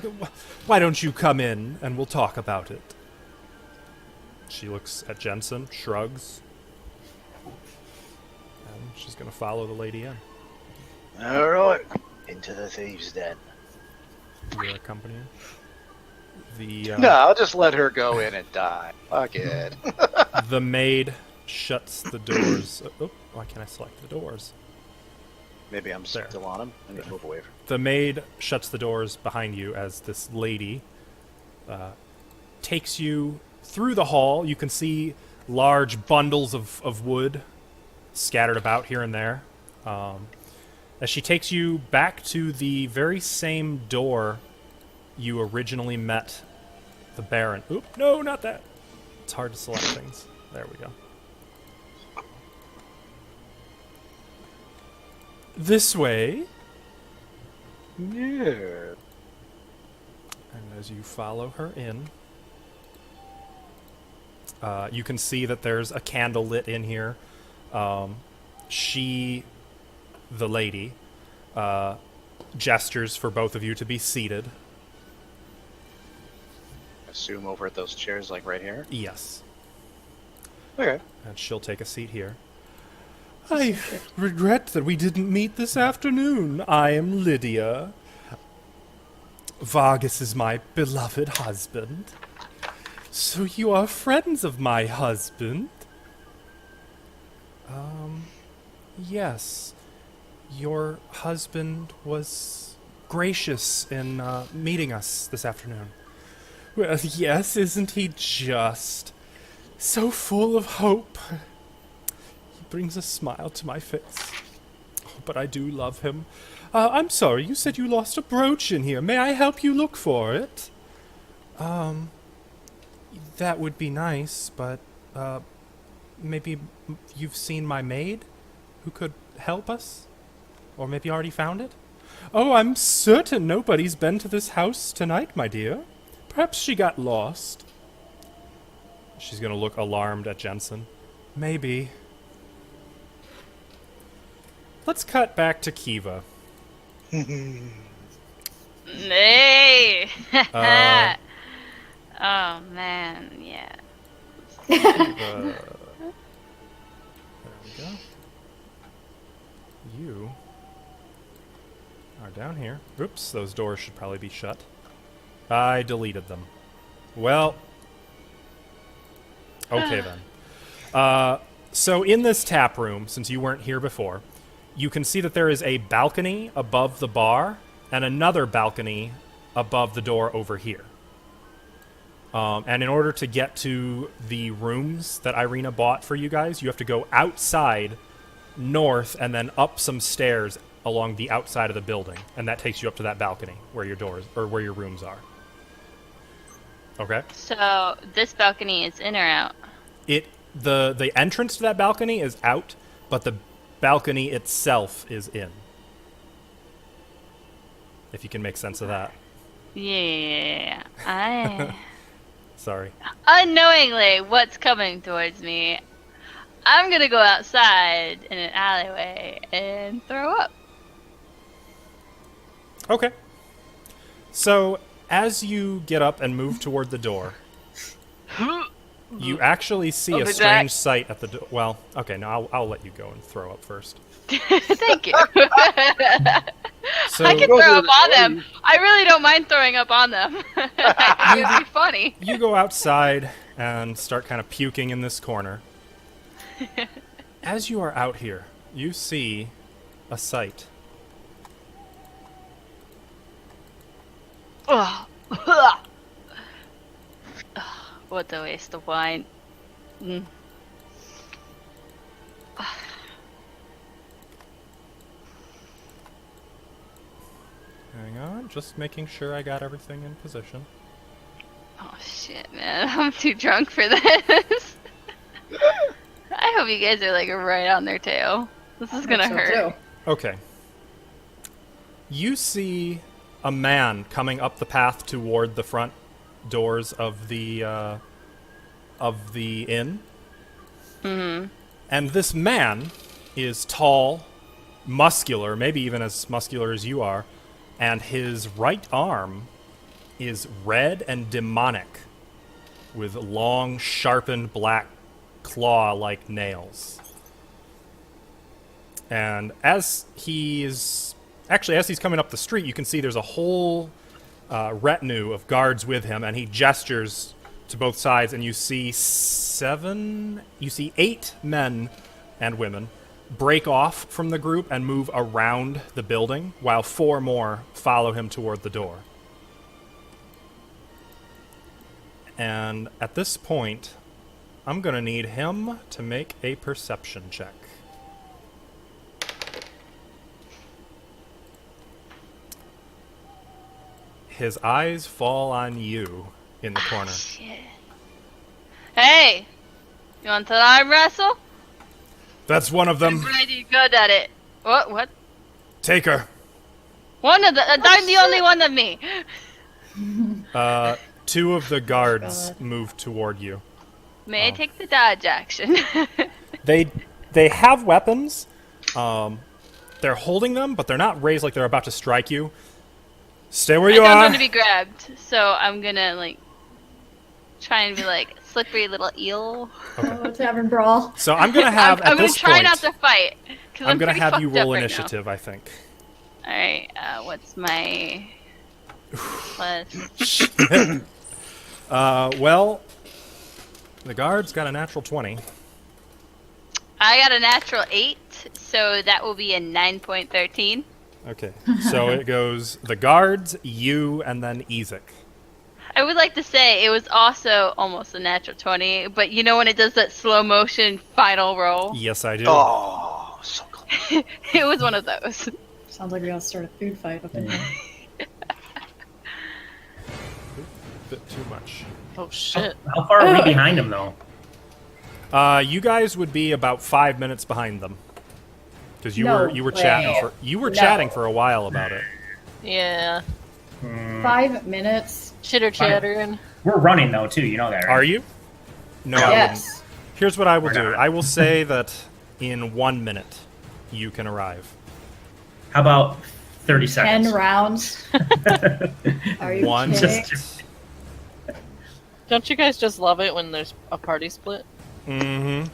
[SPEAKER 1] Why don't you come in and we'll talk about it? She looks at Jensen, shrugs, and she's going to follow the lady in.
[SPEAKER 2] All right, into the thieves' den.
[SPEAKER 1] You're accompanying.
[SPEAKER 2] No, I'll just let her go in and die. Fuck it.
[SPEAKER 1] The maid shuts the doors. Oh, why can't I select the doors?
[SPEAKER 2] Maybe I'm
[SPEAKER 1] There.
[SPEAKER 2] still on him. I need to move away from
[SPEAKER 1] The maid shuts the doors behind you as this lady takes you through the hall. You can see large bundles of wood scattered about here and there. As she takes you back to the very same door you originally met the Baron. Oop, no, not that. It's hard to select things. There we go. This way.
[SPEAKER 2] Yeah.
[SPEAKER 1] And as you follow her in, you can see that there's a candle lit in here. She, the lady, gestures for both of you to be seated.
[SPEAKER 2] Assume over at those chairs, like right here.
[SPEAKER 1] Yes.
[SPEAKER 2] Okay.
[SPEAKER 1] And she'll take a seat here. I regret that we didn't meet this afternoon. I am Lydia. Vargas is my beloved husband. So you are friends of my husband? Yes. Your husband was gracious in meeting us this afternoon. Well, yes, isn't he just so full of hope? He brings a smile to my face. Oh, but I do love him. I'm sorry, you said you lost a brooch in here. May I help you look for it? That would be nice, but, maybe you've seen my maid who could help us? Or maybe already found it? Oh, I'm certain nobody's been to this house tonight, my dear. Perhaps she got lost. She's gonna look alarmed at Jensen. Maybe. Let's cut back to Kivaa.
[SPEAKER 4] Nay.
[SPEAKER 1] Uh,
[SPEAKER 4] Oh man, yeah.
[SPEAKER 1] There we go. You are down here. Oops, those doors should probably be shut. I deleted them. Well, okay then. So in this tap room, since you weren't here before, you can see that there is a balcony above the bar and another balcony above the door over here. And in order to get to the rooms that Irina bought for you guys, you have to go outside, north, and then up some stairs along the outside of the building, and that takes you up to that balcony where your doors or where your rooms are. Okay.
[SPEAKER 4] So this balcony is in or out?
[SPEAKER 1] The entrance to that balcony is out, but the balcony itself is in. If you can make sense of that.
[SPEAKER 4] Yeah. I
[SPEAKER 1] Sorry.
[SPEAKER 4] unknowingly, what's coming towards me? I'm gonna go outside in an alleyway and throw up.
[SPEAKER 1] Okay. So, as you get up and move toward the door, you actually see
[SPEAKER 4] I'll
[SPEAKER 1] a
[SPEAKER 4] be
[SPEAKER 1] strange
[SPEAKER 4] back.
[SPEAKER 1] sight at the door. Well, okay, no, I'll let you go and throw up first.
[SPEAKER 4] Thank you.
[SPEAKER 1] So,
[SPEAKER 4] I can throw up on them. I really don't mind throwing up on them. It would be funny.
[SPEAKER 1] you go outside and start kind of puking in this corner. As you are out here, you see a sight.
[SPEAKER 4] Ugh. What a waste of wine. Mm.
[SPEAKER 1] Hang on, just making sure I got everything in position.
[SPEAKER 4] Oh shit, man. I'm too drunk for this. I hope you guys are like right on their tail. This is gonna hurt.
[SPEAKER 1] Okay. You see a man coming up the path toward the front doors of the of the inn.
[SPEAKER 4] Mm-hmm.
[SPEAKER 1] And this man is tall, muscular, maybe even as muscular as you are, and his right arm is red and demonic, with long, sharpened black claw-like nails. And as he's coming up the street, you can see there's a whole retinue of guards with him, and he gestures to both sides, and you see 8 men and women break off from the group and move around the building, while 4 more follow him toward the door. And at this point, I'm going to need him to make a perception check. His eyes fall on you in the corner.
[SPEAKER 4] Shit. Hey! You want to arm wrestle?
[SPEAKER 1] That's one of them.
[SPEAKER 4] I'm pretty good at it. What?
[SPEAKER 1] Take her.
[SPEAKER 4] One of the... I'm the only one of me!
[SPEAKER 1] 2 of the guards move toward you.
[SPEAKER 4] May I take the dodge action?
[SPEAKER 1] They have weapons. They're holding them, but they're not raised like they're about to strike you. Stay where you
[SPEAKER 4] I don't
[SPEAKER 1] are.
[SPEAKER 4] want to be grabbed, so I'm gonna, like, try and be like, slippery little eel.
[SPEAKER 5] Oh, tavern brawl.
[SPEAKER 1] So I'm going to have,
[SPEAKER 4] I'm
[SPEAKER 1] at
[SPEAKER 4] gonna
[SPEAKER 1] this
[SPEAKER 4] try
[SPEAKER 1] point,
[SPEAKER 4] not to fight.
[SPEAKER 1] I'm going to
[SPEAKER 4] pretty
[SPEAKER 1] have you
[SPEAKER 4] fucked up
[SPEAKER 1] roll
[SPEAKER 4] right
[SPEAKER 1] initiative, I think.
[SPEAKER 4] Now. Alright, what's my... plus...
[SPEAKER 1] Well, the guards got a natural 20.
[SPEAKER 4] I got a natural 8, so that will be a 9.13.
[SPEAKER 1] Okay, so it goes the guards, you, and then Ezek.
[SPEAKER 4] I would like to say it was also almost a natural 20, but you know when it does that slow motion final roll?
[SPEAKER 1] Yes, I do.
[SPEAKER 2] Oh, so close.
[SPEAKER 4] It was one of those.
[SPEAKER 5] Sounds like we gotta start a food fight up in here.
[SPEAKER 1] Bit too much.
[SPEAKER 6] Oh shit.
[SPEAKER 3] How far are we behind him, though?
[SPEAKER 1] You guys would be about 5 minutes behind them, because you
[SPEAKER 5] No
[SPEAKER 1] were
[SPEAKER 5] way.
[SPEAKER 1] chatting for a while about it.
[SPEAKER 6] Yeah.
[SPEAKER 5] 5 minutes.
[SPEAKER 6] Chitter chattering.
[SPEAKER 3] We're running, though, too. You know that, right?
[SPEAKER 1] Are you? No, I wouldn't.
[SPEAKER 5] Yes.
[SPEAKER 1] Here's what I will
[SPEAKER 3] We're
[SPEAKER 1] do.
[SPEAKER 3] not.
[SPEAKER 1] I will say that in 1 minute you can arrive.
[SPEAKER 3] How about 30 seconds?
[SPEAKER 5] 10 rounds. Are you
[SPEAKER 1] 1
[SPEAKER 5] kidding?
[SPEAKER 1] minute.
[SPEAKER 6] Don't you guys just love it when there's a party split?
[SPEAKER 1] Mm-hmm.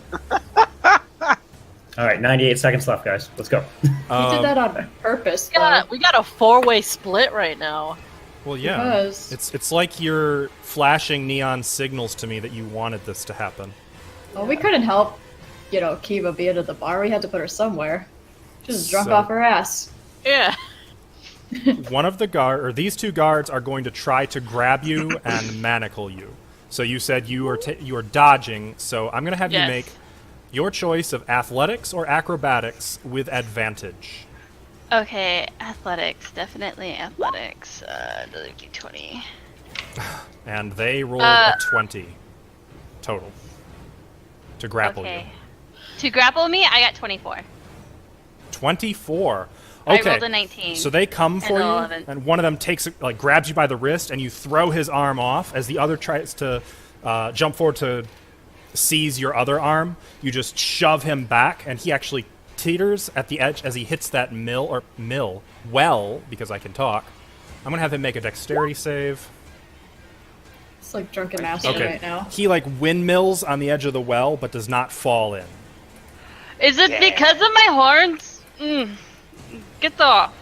[SPEAKER 3] All right, 98 seconds left, guys. Let's go.
[SPEAKER 5] You did that on purpose, though.
[SPEAKER 6] We got a 4-way split right now.
[SPEAKER 1] Well, yeah.
[SPEAKER 5] Because-
[SPEAKER 1] It's like you're flashing neon signals to me that you wanted this to happen.
[SPEAKER 5] Well, we couldn't help, Kivaa being at the bar. We had to put her somewhere. She was drunk
[SPEAKER 1] So-
[SPEAKER 5] off her ass.
[SPEAKER 6] Yeah.
[SPEAKER 1] One of the these 2 guards are going to try to grab you and manacle you. So you said you are dodging. So I'm going to have you
[SPEAKER 6] Yes.
[SPEAKER 1] make your choice of athletics or acrobatics with advantage.
[SPEAKER 4] Okay, athletics. Definitely athletics. Another D20.
[SPEAKER 1] And they rolled a 20 total to grapple
[SPEAKER 4] Okay.
[SPEAKER 1] you.
[SPEAKER 4] To grapple me, I got 24.
[SPEAKER 1] 24.
[SPEAKER 4] I
[SPEAKER 1] Okay.
[SPEAKER 4] rolled a 19.
[SPEAKER 1] So they come for
[SPEAKER 4] And
[SPEAKER 1] you,
[SPEAKER 4] 11.
[SPEAKER 1] and one of them grabs you by the wrist, and you throw his arm off. As the other tries to jump forward to seize your other arm, you just shove him back, and he actually teeters at the edge as he hits that well, because I can talk. I'm gonna have him make a dexterity save.
[SPEAKER 5] It's like drunken master
[SPEAKER 1] Okay.
[SPEAKER 5] right now.
[SPEAKER 1] He windmills on the edge of the well, but does not fall in.
[SPEAKER 4] Is it because of my horns? Get off.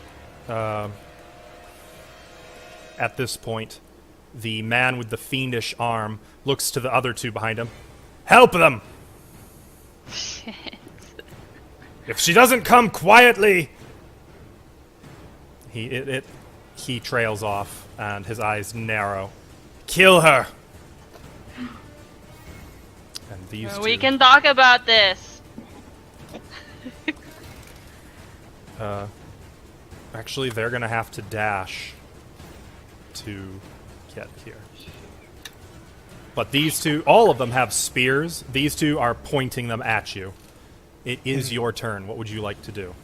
[SPEAKER 1] At this point, the man with the fiendish arm looks to the other 2 behind him. Help them! If she doesn't come quietly, he trails off, and his eyes narrow. Kill her. And these
[SPEAKER 4] We
[SPEAKER 1] 2,
[SPEAKER 4] can talk about this.
[SPEAKER 1] actually, they're gonna have to dash to get here. But these 2, all of them have spears. These 2 are pointing them at you. It is your turn. What would you like to do?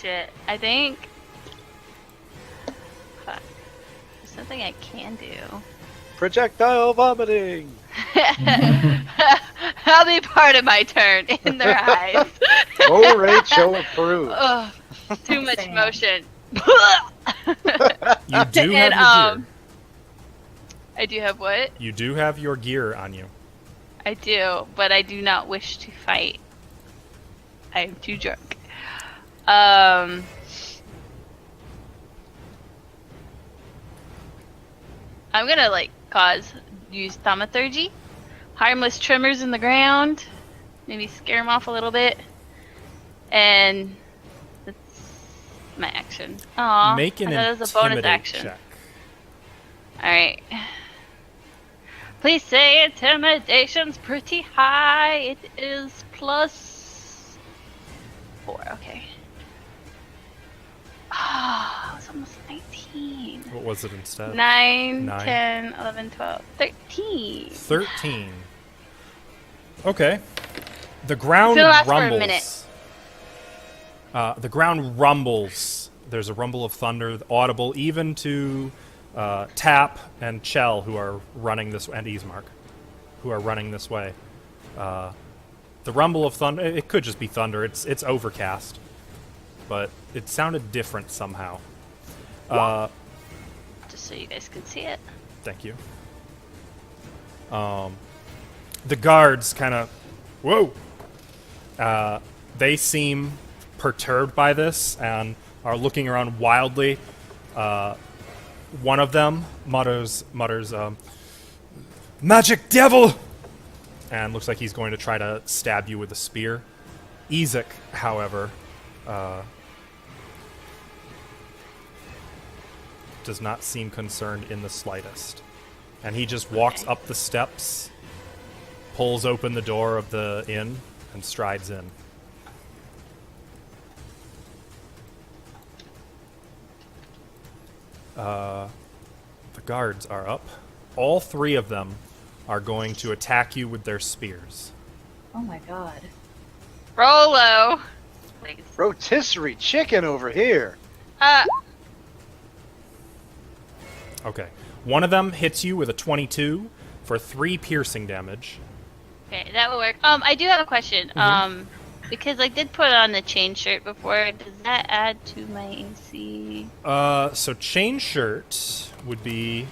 [SPEAKER 4] shit. I think. Fuck. There's something I can do.
[SPEAKER 2] Projectile vomiting.
[SPEAKER 4] That'll be part of my turn in their eyes.
[SPEAKER 2] Oh, Rachel approved.
[SPEAKER 4] Ugh, too much
[SPEAKER 5] Same.
[SPEAKER 4] motion.
[SPEAKER 1] You do have
[SPEAKER 4] And,
[SPEAKER 1] your gear.
[SPEAKER 4] I do have what?
[SPEAKER 1] You do have your gear on you.
[SPEAKER 4] I do, but I do not wish to fight. I am too drunk. I'm gonna use thaumaturgy, harmless tremors in the ground, maybe scare them off a little bit, and that's my action. Aw,
[SPEAKER 1] Make an
[SPEAKER 4] I thought it was a bonus
[SPEAKER 1] intimidate
[SPEAKER 4] action.
[SPEAKER 1] check.
[SPEAKER 4] All right. Please say intimidation's pretty high. It is +4. Okay. Ah, it was almost 19.
[SPEAKER 1] What was it instead?
[SPEAKER 4] 9,
[SPEAKER 1] 9.
[SPEAKER 4] 10, 11, 12, 13.
[SPEAKER 1] 13. Okay. The ground
[SPEAKER 4] It's gonna last
[SPEAKER 1] rumbles.
[SPEAKER 4] for a minute.
[SPEAKER 1] The ground rumbles. There's a rumble of thunder, audible even to Tap and Chel, who are running this, and Ismark, who are running this way. The rumble of thunder. It could just be thunder. It's overcast, but it sounded different somehow.
[SPEAKER 4] Just so you guys can see it.
[SPEAKER 1] Thank you. The guards kind of, whoa. They seem perturbed by this and are looking around wildly. One of them mutters, "Magic devil!" and looks like he's going to try to stab you with a spear. Ezek, however, does not seem concerned in the slightest. And he just walks up the steps, pulls open the door of the inn, and strides in. The guards are up. All 3 of them are going to attack you with their spears.
[SPEAKER 5] Oh my god.
[SPEAKER 4] Rolo. Please.
[SPEAKER 2] Rotisserie chicken over here.
[SPEAKER 1] Okay. One of them hits you with a 22 for 3 piercing damage.
[SPEAKER 4] Okay, that will work. I do have a question. Because I did put on the chain shirt before. Does that add to my AC?
[SPEAKER 1] So chain shirt would be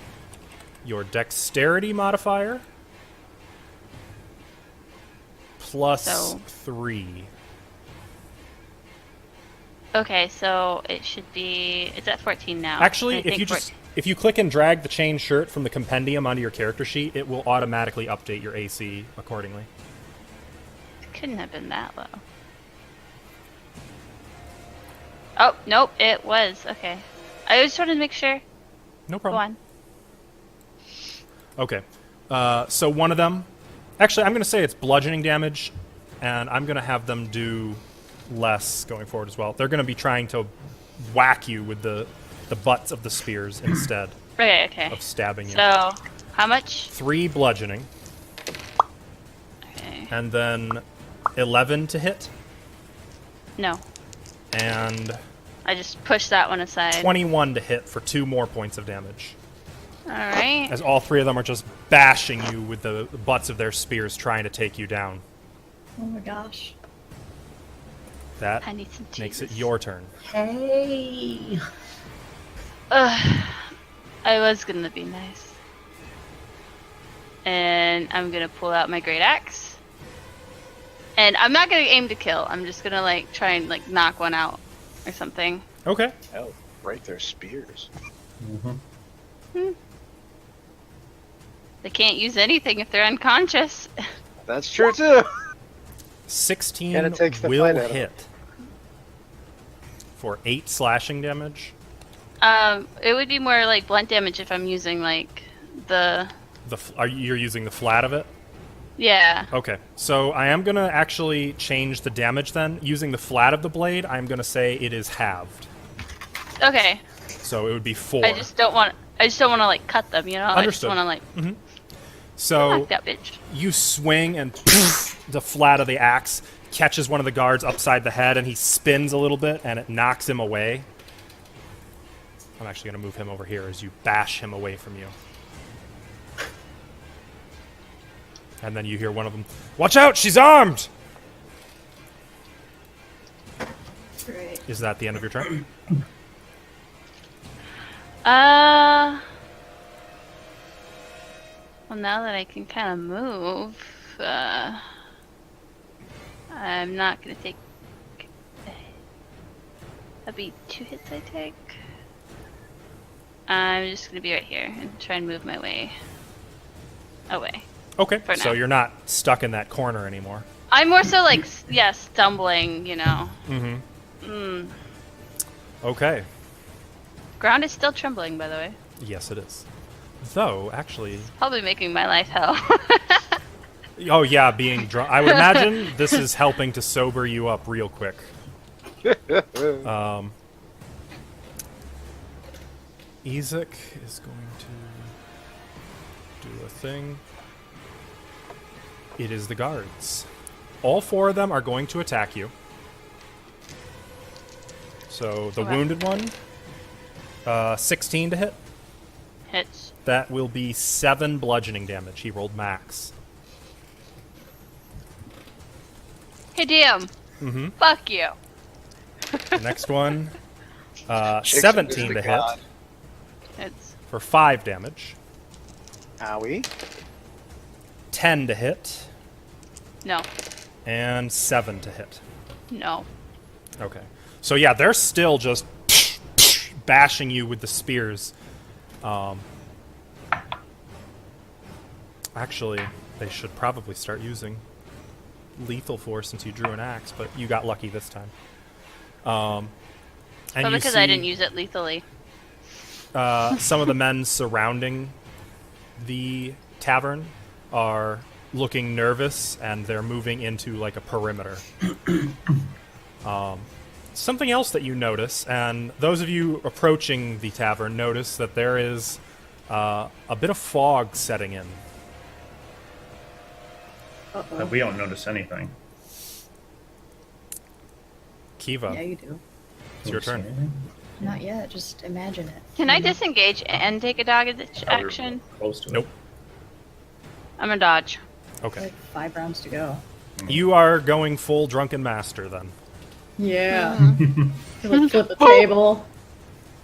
[SPEAKER 1] your dexterity modifier plus
[SPEAKER 4] So-
[SPEAKER 1] 3.
[SPEAKER 4] Okay, so it should be. It's at 14 now.
[SPEAKER 1] Actually,
[SPEAKER 4] I
[SPEAKER 1] if
[SPEAKER 4] think
[SPEAKER 1] you if you click and drag the chain shirt from the compendium onto your character sheet, it will automatically update your AC accordingly.
[SPEAKER 4] It couldn't have been that low. Oh, nope, it was. Okay. I was trying to make sure.
[SPEAKER 1] No
[SPEAKER 4] Go
[SPEAKER 1] problem.
[SPEAKER 4] on.
[SPEAKER 1] Okay. So one of them... Actually, I'm going to say it's bludgeoning damage, and I'm going to have them do less going forward as well. They're going to be trying to whack you with the butts of the spears instead
[SPEAKER 4] Okay.
[SPEAKER 1] of stabbing you.
[SPEAKER 4] So, how much?
[SPEAKER 1] 3 bludgeoning,
[SPEAKER 4] Okay.
[SPEAKER 1] and then 11 to hit,
[SPEAKER 4] No.
[SPEAKER 1] and
[SPEAKER 4] I just pushed that one aside.
[SPEAKER 1] 21 to hit for 2 more points of damage.
[SPEAKER 4] Alright.
[SPEAKER 1] As all 3 of them are just bashing you with the butts of their spears, trying to take you down.
[SPEAKER 5] Oh my gosh.
[SPEAKER 1] That
[SPEAKER 4] I need some
[SPEAKER 1] makes it
[SPEAKER 4] Jesus.
[SPEAKER 1] your turn.
[SPEAKER 3] Hey.
[SPEAKER 4] Ugh. I was gonna be nice. And I'm gonna pull out my great axe. And I'm not gonna aim to kill. I'm just gonna try and knock one out or something.
[SPEAKER 1] Okay.
[SPEAKER 2] Hell, break their spears.
[SPEAKER 4] They can't use anything if they're unconscious.
[SPEAKER 2] That's true too.
[SPEAKER 1] 16
[SPEAKER 2] And it takes the
[SPEAKER 1] will
[SPEAKER 2] fight out of
[SPEAKER 1] hit for 8 slashing damage.
[SPEAKER 4] It would be more blunt damage if I'm using the.
[SPEAKER 1] You're using the flat of it?
[SPEAKER 4] Yeah.
[SPEAKER 1] Okay, so I am going to actually change the damage then. Using the flat of the blade, I'm going to say it is halved.
[SPEAKER 4] Okay.
[SPEAKER 1] So it would be 4.
[SPEAKER 4] I just don't want to cut them, you know.
[SPEAKER 1] Understood.
[SPEAKER 4] I just want to
[SPEAKER 1] So
[SPEAKER 4] knock that bitch.
[SPEAKER 1] you swing and the flat of the axe catches one of the guards upside the head, and he spins a little bit, and it knocks him away. I'm actually going to move him over here as you bash him away from you. And then you hear one of them, "Watch out, she's armed!"
[SPEAKER 5] Great.
[SPEAKER 1] Is that the end of your turn?
[SPEAKER 4] Well, now that I can kind of move, I'm not gonna take. That'd be 2 hits I take. I'm just gonna be right here and try and move my way away.
[SPEAKER 1] Okay,
[SPEAKER 4] For
[SPEAKER 1] so
[SPEAKER 4] now.
[SPEAKER 1] you're not stuck in that corner anymore.
[SPEAKER 4] I'm more so like, yeah, stumbling, you know.
[SPEAKER 1] Mm-hmm. Okay.
[SPEAKER 4] Ground is still trembling, by the way.
[SPEAKER 1] Yes, it is. Though, actually...
[SPEAKER 4] Probably making my life hell.
[SPEAKER 1] Oh, yeah, being drunk. I would imagine this is helping to sober you up real quick. Ezek is going to do a thing. It is the guards. All 4 of them are going to attack you. So, the
[SPEAKER 4] Okay.
[SPEAKER 1] wounded one, 16 to hit.
[SPEAKER 4] Hits.
[SPEAKER 1] That will be 7 bludgeoning damage. He rolled max.
[SPEAKER 4] Hey, DM.
[SPEAKER 1] Mm-hmm.
[SPEAKER 4] Fuck you.
[SPEAKER 1] The next one,
[SPEAKER 2] Chicks
[SPEAKER 1] 17
[SPEAKER 2] is
[SPEAKER 1] to
[SPEAKER 2] the
[SPEAKER 1] hit
[SPEAKER 2] god.
[SPEAKER 4] Hits.
[SPEAKER 1] for 5 damage.
[SPEAKER 2] Owie.
[SPEAKER 1] 10 to hit,
[SPEAKER 4] No.
[SPEAKER 1] and 7 to hit.
[SPEAKER 4] No.
[SPEAKER 1] Okay. So yeah, they're still just bashing you with the spears. Actually, they should probably start using lethal force since you drew an axe, but you got lucky this time. And
[SPEAKER 4] But
[SPEAKER 1] you
[SPEAKER 4] because I
[SPEAKER 1] see,
[SPEAKER 4] didn't use it lethally.
[SPEAKER 1] some of the men surrounding the tavern are looking nervous, and they're moving into like a perimeter. Something else that you notice, and those of you approaching the tavern notice that there is a bit of fog setting in.
[SPEAKER 3] But we don't notice anything.
[SPEAKER 1] Kiva,
[SPEAKER 5] Yeah, you do.
[SPEAKER 1] it's your
[SPEAKER 3] Don't see
[SPEAKER 1] turn.
[SPEAKER 3] anything.
[SPEAKER 5] Not yet. Just imagine it.
[SPEAKER 4] Can I disengage and take a dodge action?
[SPEAKER 3] Close to it.
[SPEAKER 1] Nope.
[SPEAKER 4] I'm gonna dodge.
[SPEAKER 1] Okay.
[SPEAKER 5] Like 5 rounds to go.
[SPEAKER 1] You are going full drunken master then.
[SPEAKER 5] Yeah. Like flip the table.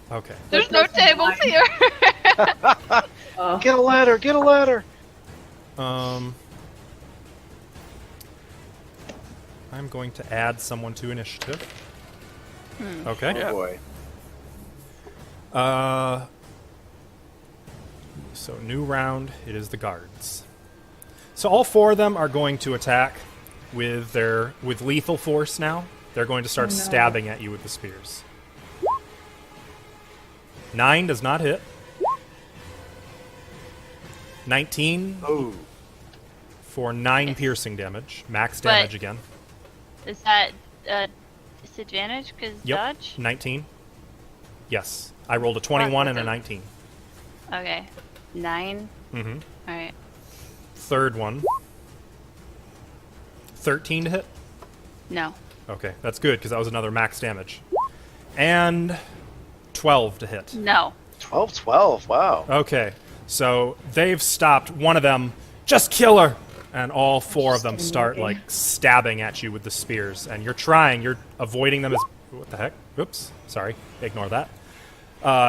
[SPEAKER 1] Okay.
[SPEAKER 4] There's no tables here.
[SPEAKER 5] Oh,
[SPEAKER 2] Get a ladder, get a ladder.
[SPEAKER 1] I'm going to add someone to initiative. Okay.
[SPEAKER 2] Oh boy.
[SPEAKER 1] So new round, it is the guards. So all 4 of them are going to attack with lethal force now. They're going to start
[SPEAKER 5] Oh, no.
[SPEAKER 1] stabbing at you with the spears. 9 does not hit. 19
[SPEAKER 2] Oh.
[SPEAKER 1] for 9 piercing damage. Max
[SPEAKER 4] But-
[SPEAKER 1] damage again.
[SPEAKER 4] Is that disadvantage? Because
[SPEAKER 1] Yep.
[SPEAKER 4] dodge?
[SPEAKER 1] 19. Yes. I rolled a 21 and a
[SPEAKER 4] okay.
[SPEAKER 1] 19.
[SPEAKER 4] Okay. 9.
[SPEAKER 1] Mm-hmm.
[SPEAKER 4] Alright.
[SPEAKER 1] Third one. 13 to hit.
[SPEAKER 4] No.
[SPEAKER 1] Okay, that's good, because that was another max damage. And 12 to hit.
[SPEAKER 4] No.
[SPEAKER 2] 12, wow.
[SPEAKER 1] Okay, so they've stopped. One of them, just kill her! And all 4 of them
[SPEAKER 5] Just
[SPEAKER 1] start,
[SPEAKER 5] moving.
[SPEAKER 1] like, stabbing at you with the spears. And you're avoiding them as... What the heck? Oops, sorry. Ignore that.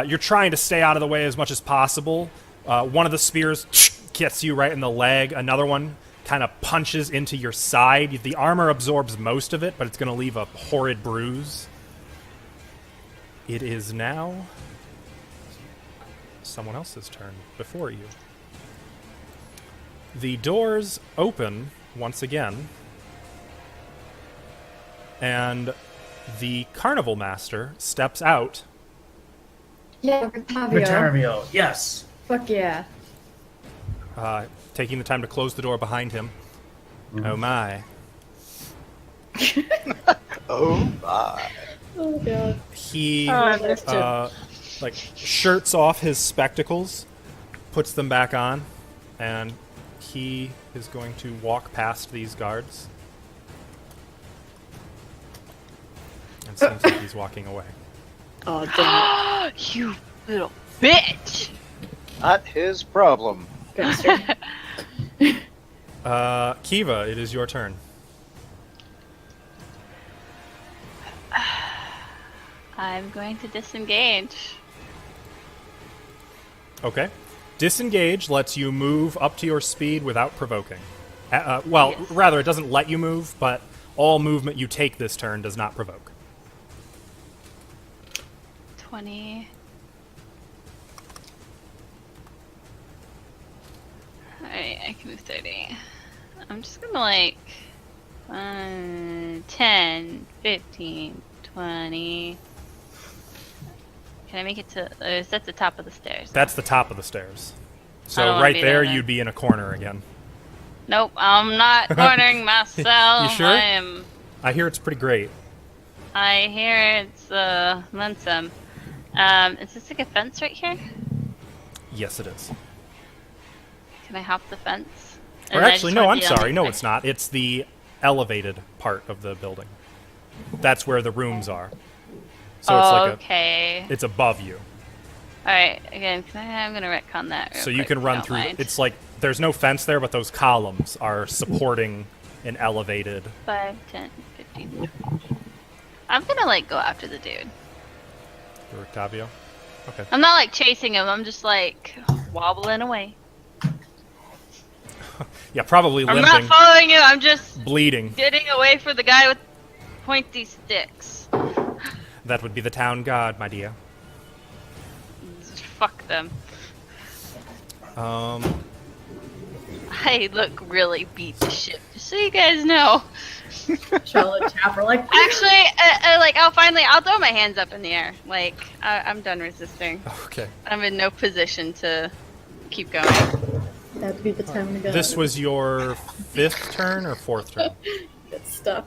[SPEAKER 1] You're trying to stay out of the way as much as possible. One of the spears gets you right in the leg. Another one kind of punches into your side. The armor absorbs most of it, but it's going to leave a horrid bruise. It is now someone else's turn before you. The doors open once again, and the carnival master steps out.
[SPEAKER 5] yeah, Rictavio.
[SPEAKER 3] Rictavio, yes.
[SPEAKER 5] Fuck yeah.
[SPEAKER 1] Taking the time to close the door behind him. Oh my.
[SPEAKER 2] Oh my.
[SPEAKER 5] Oh god.
[SPEAKER 1] He
[SPEAKER 6] I missed it.
[SPEAKER 1] like shirts off his spectacles, puts them back on, and he is going to walk past these guards. and seems like he's walking away.
[SPEAKER 5] Oh, damn
[SPEAKER 4] You little bitch!
[SPEAKER 2] Not his problem.
[SPEAKER 5] it. Bastard.
[SPEAKER 1] Kivaa, it is your turn.
[SPEAKER 4] I'm going to disengage.
[SPEAKER 1] Okay. Disengage lets you move up to your speed without provoking. Well,
[SPEAKER 4] Yes.
[SPEAKER 1] rather, it doesn't let you move, but all movement you take this turn does not provoke.
[SPEAKER 4] 20. Alright, I can move 30. I'm just gonna like 10, 15, 20. Can I make it to? Is that the top of the stairs?
[SPEAKER 1] That's the top of the stairs.
[SPEAKER 4] I
[SPEAKER 1] So
[SPEAKER 4] don't wanna
[SPEAKER 1] right
[SPEAKER 4] be
[SPEAKER 1] there,
[SPEAKER 4] there then.
[SPEAKER 1] you'd be in a corner again.
[SPEAKER 4] Nope, I'm not cornering myself.
[SPEAKER 1] You sure? I hear it's pretty great.
[SPEAKER 4] I hear it's lonesome. Is this like a fence right here?
[SPEAKER 1] Yes, it is.
[SPEAKER 4] Can I hop the fence?
[SPEAKER 1] Or
[SPEAKER 4] And I
[SPEAKER 1] actually,
[SPEAKER 4] just
[SPEAKER 1] no,
[SPEAKER 4] wanna
[SPEAKER 1] I'm
[SPEAKER 4] be on
[SPEAKER 1] sorry.
[SPEAKER 4] the
[SPEAKER 1] No,
[SPEAKER 4] side.
[SPEAKER 1] it's not. It's the elevated part of the building. That's where the rooms are. So it's like
[SPEAKER 4] okay.
[SPEAKER 1] it's above you.
[SPEAKER 4] Alright, again, I'm gonna retcon that. Real
[SPEAKER 1] So you
[SPEAKER 4] quick,
[SPEAKER 1] can
[SPEAKER 4] if
[SPEAKER 1] run
[SPEAKER 4] don't
[SPEAKER 1] through.
[SPEAKER 4] mind.
[SPEAKER 1] It's like there's no fence there, but those columns are supporting an elevated.
[SPEAKER 4] 5, 10, 15. I'm gonna like go after the dude.
[SPEAKER 1] For Octavio. Okay.
[SPEAKER 4] I'm not like chasing him, I'm just like wobbling away.
[SPEAKER 1] Yeah, probably
[SPEAKER 4] I'm
[SPEAKER 1] limping,
[SPEAKER 4] not following him, I'm just
[SPEAKER 1] bleeding.
[SPEAKER 4] getting away from the guy with pointy sticks.
[SPEAKER 1] That would be the town guard, my dear.
[SPEAKER 4] Just fuck them.
[SPEAKER 1] Um,
[SPEAKER 4] I look really beat to shit, just so you guys know.
[SPEAKER 5] Chel and Tap are like,
[SPEAKER 4] Actually, I'll throw my hands up in the air. Like, I'm done resisting.
[SPEAKER 1] okay.
[SPEAKER 4] I'm in no position to keep going.
[SPEAKER 5] that'd be the time to go.
[SPEAKER 1] This was your 5th turn or 4th turn?
[SPEAKER 5] Good stuff.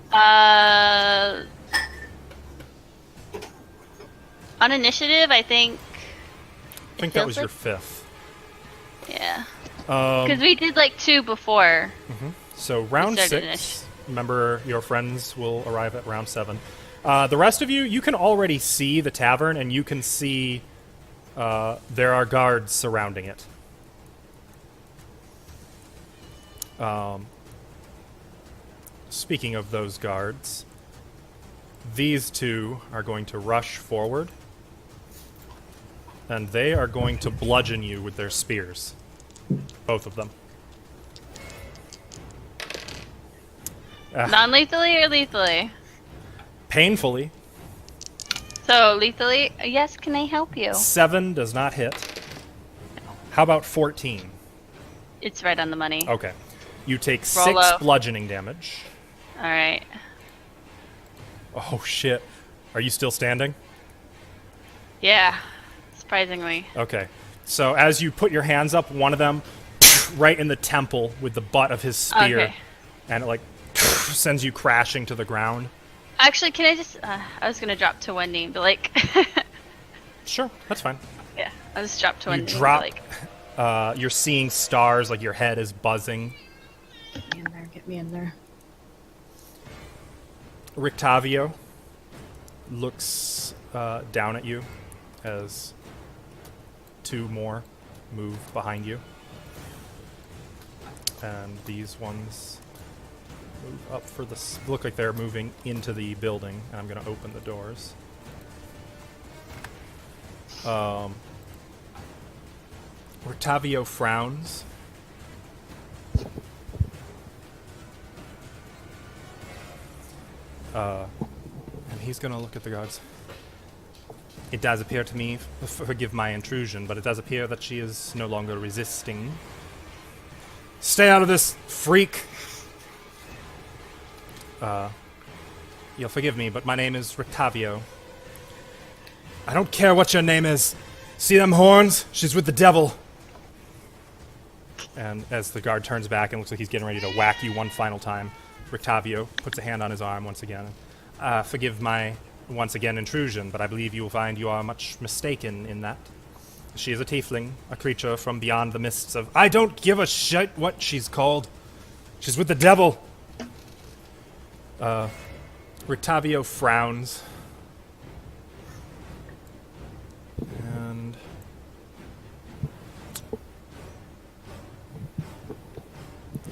[SPEAKER 4] On initiative, I think.
[SPEAKER 1] I think that was your 5th.
[SPEAKER 4] Yeah. Because we did like 2 before.
[SPEAKER 1] So round
[SPEAKER 4] started
[SPEAKER 1] 6, remember your friends will arrive at round 7. The rest of you, you can already see the tavern, and you can see there are guards surrounding it. Speaking of those guards, these two are going to rush forward, and they are going to bludgeon you with their spears. Both of them.
[SPEAKER 4] Non-lethally or lethally?
[SPEAKER 1] Painfully.
[SPEAKER 4] So, lethally, yes, can I help you?
[SPEAKER 1] 7 does not hit. How about 14?
[SPEAKER 4] It's right on the money.
[SPEAKER 1] Okay. You take
[SPEAKER 4] Roll
[SPEAKER 1] 6
[SPEAKER 4] low.
[SPEAKER 1] bludgeoning damage.
[SPEAKER 4] Alright.
[SPEAKER 1] Oh, shit. Are you still standing?
[SPEAKER 4] Yeah, surprisingly.
[SPEAKER 1] Okay. So as you put your hands up, one of them right in the temple with the butt of his spear.
[SPEAKER 4] Okay.
[SPEAKER 1] And it, like, sends you crashing to the ground.
[SPEAKER 4] Actually, can I just... I was gonna drop to one knee, but like...
[SPEAKER 1] Sure, that's fine.
[SPEAKER 4] yeah, I'll just drop to one
[SPEAKER 1] You
[SPEAKER 4] knee.
[SPEAKER 1] drop.
[SPEAKER 4] Like,
[SPEAKER 1] You're seeing stars, like your head is buzzing.
[SPEAKER 5] Get me in there. Get me in there.
[SPEAKER 1] Rictavio looks down at you as 2 more move behind you. And these ones move up for the... look like they're moving into the building, and I'm going to open the doors. Rictavio frowns. And he's gonna look at the guards. It does appear to me, forgive my intrusion, but it does appear that she is no longer resisting. Stay out of this, freak! You'll forgive me, but my name is Rictavio. I don't care what your name is. See them horns? She's with the devil. And as the guard turns back and looks like he's getting ready to whack you one final time, Rictavio puts a hand on his arm once again. Forgive my, once again, intrusion, but I believe you will find you are much mistaken in that. She is a tiefling, a creature from beyond the mists of... I don't give a shit what she's called. She's with the devil. Rictavio frowns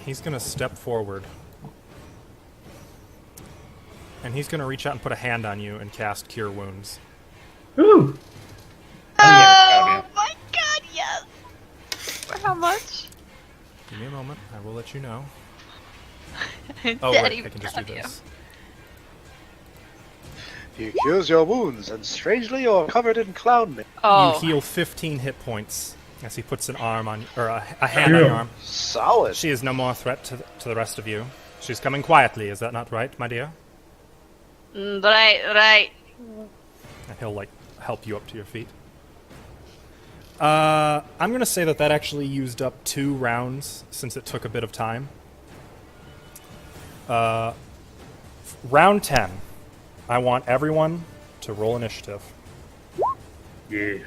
[SPEAKER 1] he's going to step forward. And he's going to reach out and put a hand on you and cast Cure Wounds.
[SPEAKER 3] Ooh!
[SPEAKER 4] Oh my god, yes! For how much?
[SPEAKER 1] Give me a moment. I will let you know.
[SPEAKER 4] Daddy,
[SPEAKER 1] Oh, right. I can just do
[SPEAKER 4] love you.
[SPEAKER 1] this.
[SPEAKER 2] He cures your wounds, and strangely you're covered in clown meat.
[SPEAKER 4] Oh,
[SPEAKER 1] You heal 15 hit points as he puts an arm on, or a hand on your arm.
[SPEAKER 2] Solid.
[SPEAKER 1] She is no more threat to the rest of you. She's coming quietly. Is that not right, my dear?
[SPEAKER 4] right.
[SPEAKER 1] And he'll like help you up to your feet. I'm gonna say that actually used up 2 rounds since it took a bit of time. Round 10. I want everyone to roll initiative.
[SPEAKER 3] Yeah.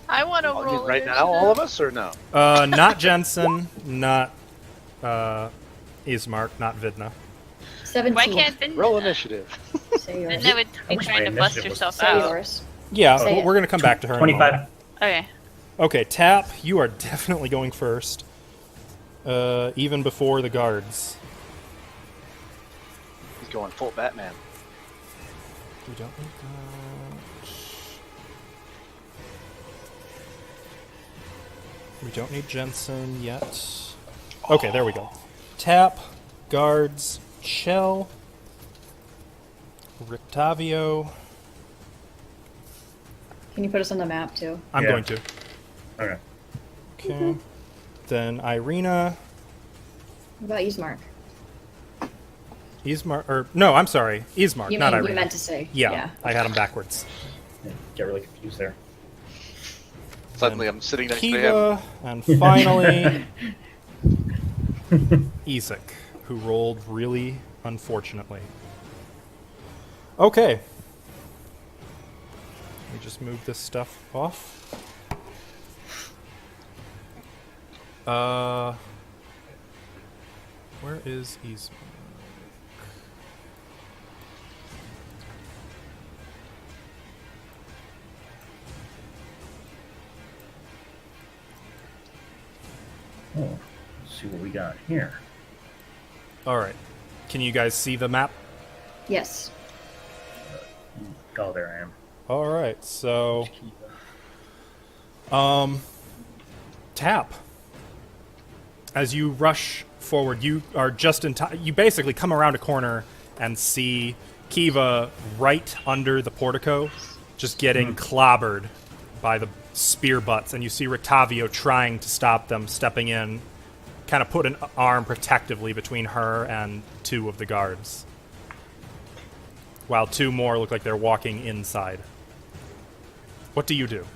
[SPEAKER 6] I want to
[SPEAKER 2] All
[SPEAKER 6] roll
[SPEAKER 2] right
[SPEAKER 6] it.
[SPEAKER 2] now, all of us, or no?
[SPEAKER 1] Not Jensen, not Ismark, not Vidna.
[SPEAKER 5] 17.
[SPEAKER 4] Why can't Vidna?
[SPEAKER 2] Roll initiative.
[SPEAKER 5] Say yours.
[SPEAKER 4] Vidna would
[SPEAKER 3] I
[SPEAKER 4] be
[SPEAKER 3] wish
[SPEAKER 4] trying
[SPEAKER 3] my
[SPEAKER 4] to bust
[SPEAKER 3] initiative was
[SPEAKER 4] herself
[SPEAKER 5] Say
[SPEAKER 4] out.
[SPEAKER 5] yours.
[SPEAKER 1] Yeah,
[SPEAKER 5] Say
[SPEAKER 1] we're
[SPEAKER 5] it.
[SPEAKER 1] gonna come back to her. in a
[SPEAKER 3] 25.
[SPEAKER 1] moment.
[SPEAKER 4] Okay.
[SPEAKER 1] Okay, Tap, you are definitely going first. Even before the guards.
[SPEAKER 2] He's going full Batman.
[SPEAKER 1] We don't need that. We don't need Jensen yet. Okay, there we go. Tap, guards, Chel, Rictavio.
[SPEAKER 5] Can you put us on the map too?
[SPEAKER 1] I'm
[SPEAKER 3] Yeah.
[SPEAKER 1] going to.
[SPEAKER 3] Okay.
[SPEAKER 1] Okay. Then Irina,
[SPEAKER 5] What about Ismark?
[SPEAKER 1] Ismark, or no, I'm sorry, Ismark,
[SPEAKER 5] You
[SPEAKER 1] not
[SPEAKER 5] mean
[SPEAKER 1] Irina.
[SPEAKER 5] you meant to say?
[SPEAKER 1] Yeah, I had them backwards.
[SPEAKER 3] Yeah, get really confused there.
[SPEAKER 2] Suddenly I'm sitting next to him.
[SPEAKER 1] Kiva, and finally, Ezek, who rolled really unfortunately. Okay. Let me just move this stuff off. Where is Ezek?
[SPEAKER 3] Oh, let's see what we got here.
[SPEAKER 1] All right. Can you guys see the map?
[SPEAKER 5] Yes.
[SPEAKER 3] Oh, there I am.
[SPEAKER 1] All right. So, Tap. As you rush forward, you are just in time. You basically come around a corner and see Kivaa right under the portico, just getting clobbered by the spear butts, and you see Rictavio trying to stop them, stepping in, kind of put an arm protectively between her and 2 of the guards, while 2 more look like they're walking inside. What do you do?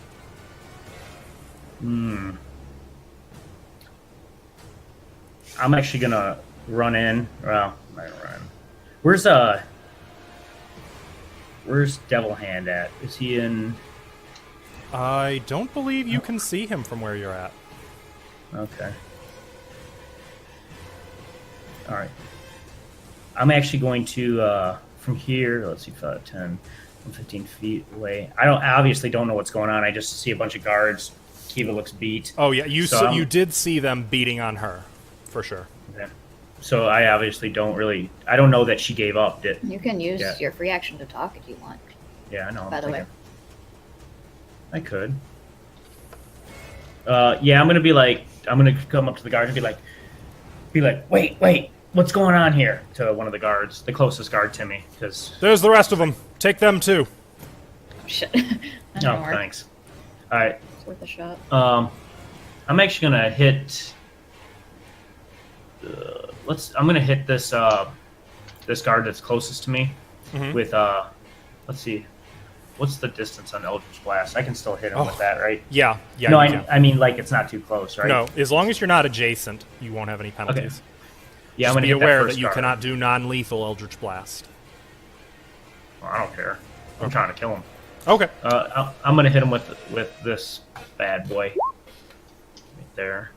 [SPEAKER 3] I'm actually gonna run in. Well, I run. Where's Devil Hand at? Is he in?
[SPEAKER 1] I don't believe you can see him from where you're at.
[SPEAKER 3] Okay. All right. I'm actually going to from here. Let's see, 5, 10, 15 feet away. I obviously don't know what's going on. I just see a bunch of guards. Kiva looks beat.
[SPEAKER 1] Oh yeah, you
[SPEAKER 3] So,
[SPEAKER 1] you did see them beating on her, for sure.
[SPEAKER 3] Okay. So I obviously don't really. I don't know that she gave up.
[SPEAKER 5] You can use
[SPEAKER 3] Yeah.
[SPEAKER 5] your free action to talk if you want.
[SPEAKER 3] Yeah, I know.
[SPEAKER 5] By the way.
[SPEAKER 3] I could. Yeah, I'm gonna come up to the guard and be like, wait, what's going on here? To one of the guards, the closest guard to me, because.
[SPEAKER 1] There's the rest of them. Take them too.
[SPEAKER 5] Shit.
[SPEAKER 3] Oh, thanks. All right.
[SPEAKER 5] It's worth a shot.
[SPEAKER 3] I'm actually gonna hit. I'm gonna hit this this guard that's closest to me
[SPEAKER 1] Mhm.
[SPEAKER 3] with let's see, what's the distance on Eldritch Blast? I can still hit him with that, right?
[SPEAKER 1] Yeah.
[SPEAKER 3] No,
[SPEAKER 1] you can.
[SPEAKER 3] I mean like it's not too close, right?
[SPEAKER 1] No, as long as you're not adjacent, you won't have any penalties.
[SPEAKER 3] Yeah,
[SPEAKER 1] Just
[SPEAKER 3] I'm gonna
[SPEAKER 1] be
[SPEAKER 3] hit
[SPEAKER 1] aware
[SPEAKER 3] first
[SPEAKER 1] that you
[SPEAKER 3] guard.
[SPEAKER 1] cannot do non-lethal Eldritch Blast.
[SPEAKER 3] Well, I don't care. I'm trying to kill him.
[SPEAKER 1] Okay.
[SPEAKER 3] I'm gonna hit him with this bad boy right there.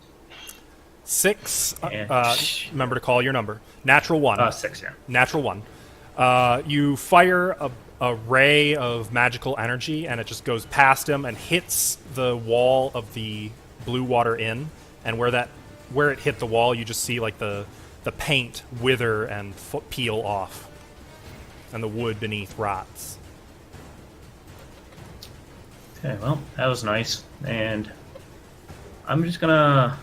[SPEAKER 1] 6.
[SPEAKER 3] Yeah.
[SPEAKER 1] Remember to call your number. Natural 1.
[SPEAKER 3] 6, yeah.
[SPEAKER 1] Natural 1. You fire a ray of magical energy, and it just goes past him and hits the wall of the Blue Water Inn. And where that where it hit the wall, you just see like the paint wither and peel off, and the wood beneath rots.
[SPEAKER 3] Okay, well, that was nice. And I'm just gonna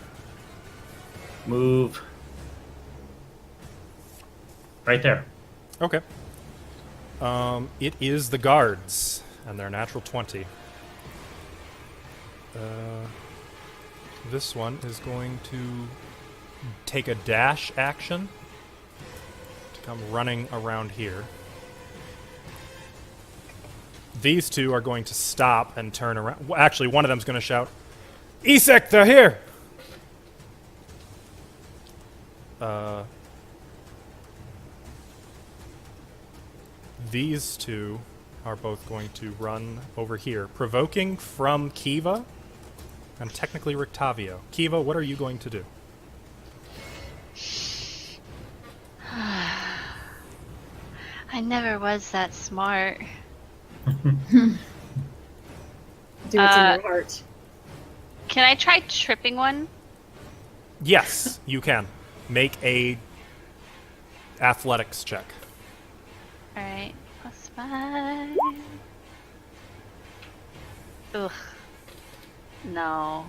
[SPEAKER 3] move right there.
[SPEAKER 1] Okay. It is the guards, and they're natural 20. This one is going to take a dash action to come running around here. These two are going to stop and turn around. Well, actually, one of them's going to shout, "Isek, they're here!" These two are both going to run over here, provoking from Kivaa and technically Rictavio. Kivaa, what are you going to do?
[SPEAKER 4] I never was that smart.
[SPEAKER 5] Do what's in your heart.
[SPEAKER 4] Can I try tripping one?
[SPEAKER 1] Yes, you can. Make a athletics check.
[SPEAKER 4] Alright, +5. Ugh. No.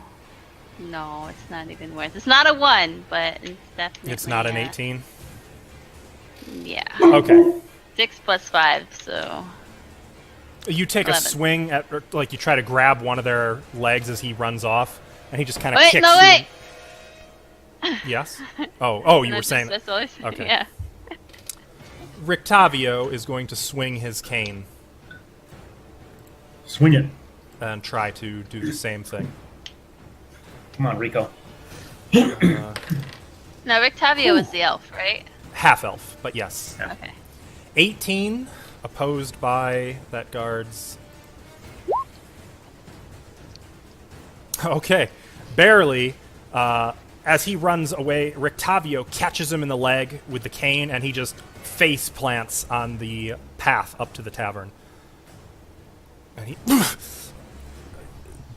[SPEAKER 4] No, it's not even worth. It's not a 1, but it's definitely.
[SPEAKER 1] It's not an 18?
[SPEAKER 4] Yeah.
[SPEAKER 1] Okay.
[SPEAKER 4] 6 + 5, so.
[SPEAKER 1] You take
[SPEAKER 4] 11.
[SPEAKER 1] a swing at, or, like, you try to grab one of their legs as he runs off, and he just kind of
[SPEAKER 4] Wait,
[SPEAKER 1] kicks
[SPEAKER 4] no,
[SPEAKER 1] you.
[SPEAKER 4] wait!
[SPEAKER 1] Yes? Oh, you
[SPEAKER 4] No,
[SPEAKER 1] were saying
[SPEAKER 4] just
[SPEAKER 1] that.
[SPEAKER 4] this one.
[SPEAKER 1] Okay.
[SPEAKER 4] Yeah.
[SPEAKER 1] Rictavio is going to swing his cane
[SPEAKER 3] Swing it.
[SPEAKER 1] and try to do the same thing.
[SPEAKER 3] Come on, Rico.
[SPEAKER 4] No, Rictavio was the elf, right?
[SPEAKER 1] Half elf, but yes.
[SPEAKER 4] Okay.
[SPEAKER 1] 18, opposed by that guard's. Okay, barely. As he runs away, Rictavio catches him in the leg with the cane, and he just face plants on the path up to the tavern. And he.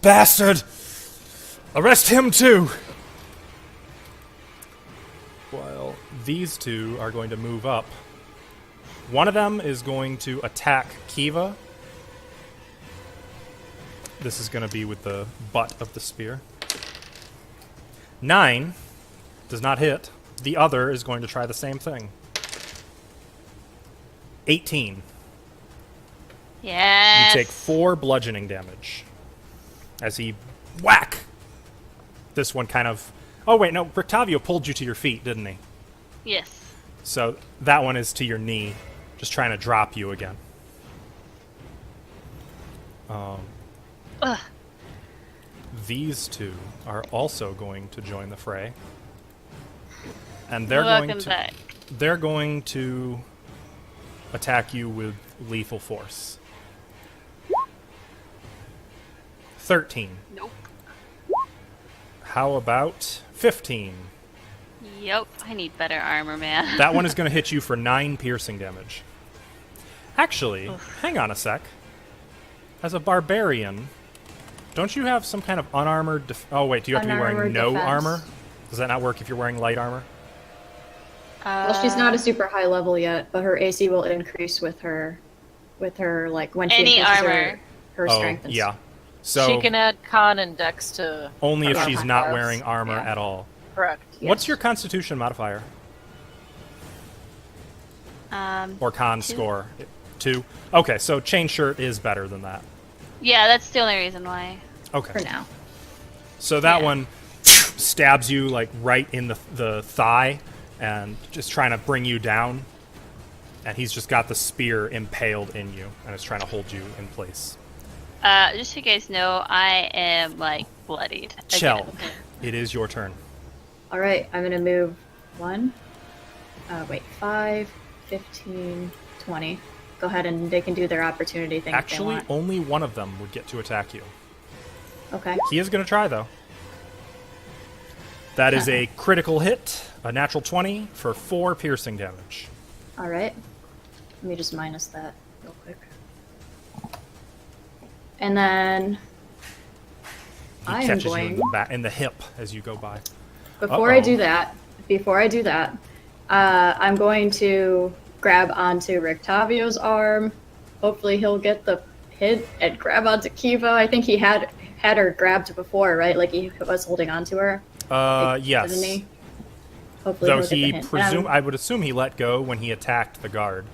[SPEAKER 1] Bastard! Arrest him too! While these two are going to move up. One of them is going to attack Kivaa. This is going to be with the butt of the spear. 9 does not hit. The other is going to try the same thing. 18.
[SPEAKER 4] Yes.
[SPEAKER 1] You take 4 bludgeoning damage as he whack. This one kind of. Oh wait, no. Rictavio pulled you to your feet, didn't he?
[SPEAKER 4] Yes.
[SPEAKER 1] So that one is to your knee, just trying to drop you again.
[SPEAKER 4] Ugh.
[SPEAKER 1] These two are also going to join the fray, and they're
[SPEAKER 4] Welcome
[SPEAKER 1] going to
[SPEAKER 4] back.
[SPEAKER 1] they're going to attack you with lethal force. 13.
[SPEAKER 4] Nope.
[SPEAKER 1] How about 15?
[SPEAKER 4] Yep. I need better armor, man.
[SPEAKER 1] That one is going to hit you for 9 piercing damage. Actually, hang on a sec. As a barbarian, don't you have some kind of unarmored... oh, wait, do you have to be wearing
[SPEAKER 5] Unarmored
[SPEAKER 1] no
[SPEAKER 5] defense.
[SPEAKER 1] armor? Does that not work if you're wearing light armor?
[SPEAKER 5] Well, she's not a super high level yet, but her AC will increase with her like when she
[SPEAKER 4] Any
[SPEAKER 5] increases
[SPEAKER 4] armor.
[SPEAKER 5] her
[SPEAKER 1] Oh,
[SPEAKER 5] strength. And
[SPEAKER 1] yeah. So
[SPEAKER 6] She can add con and dex to.
[SPEAKER 1] only if
[SPEAKER 5] Yeah.
[SPEAKER 1] she's not
[SPEAKER 6] Yes.
[SPEAKER 1] wearing armor
[SPEAKER 6] Yeah.
[SPEAKER 1] at all.
[SPEAKER 6] Correct.
[SPEAKER 1] What's your constitution modifier? Or con
[SPEAKER 4] 2.
[SPEAKER 1] score? 2? Okay, so chain shirt is better than that.
[SPEAKER 4] Yeah, that's the only reason why.
[SPEAKER 1] Okay.
[SPEAKER 5] for now.
[SPEAKER 1] So that
[SPEAKER 4] Yeah.
[SPEAKER 1] one stabs you like right in the thigh and just trying to bring you down. And he's just got the spear impaled in you and is trying to hold you in place.
[SPEAKER 4] Just so you guys know, I am like bloodied.
[SPEAKER 1] Chel,
[SPEAKER 4] Again.
[SPEAKER 1] it is your turn.
[SPEAKER 5] All right, I'm gonna move 5, 15, 20. Go ahead and they can do their opportunity thing
[SPEAKER 1] Actually,
[SPEAKER 5] if they
[SPEAKER 1] only one of them would get to attack you.
[SPEAKER 5] want. Okay.
[SPEAKER 1] He is going to try, though. That is a critical hit, a natural 20 for 4 piercing damage.
[SPEAKER 5] All right. Let me just minus that real quick. And then
[SPEAKER 1] He
[SPEAKER 5] I am
[SPEAKER 1] catches
[SPEAKER 5] going
[SPEAKER 1] you in the hip as you go by.
[SPEAKER 5] before I do that, I'm going to grab onto Rictavio's arm. Hopefully he'll get the hit and grab onto Kivaa. I think he had her grabbed before, right? Like he was holding onto her.
[SPEAKER 1] Yes.
[SPEAKER 5] Didn't he? Hopefully
[SPEAKER 1] Though
[SPEAKER 5] he'll
[SPEAKER 1] he
[SPEAKER 5] get the hint.
[SPEAKER 1] I would assume he let go when he attacked the guard.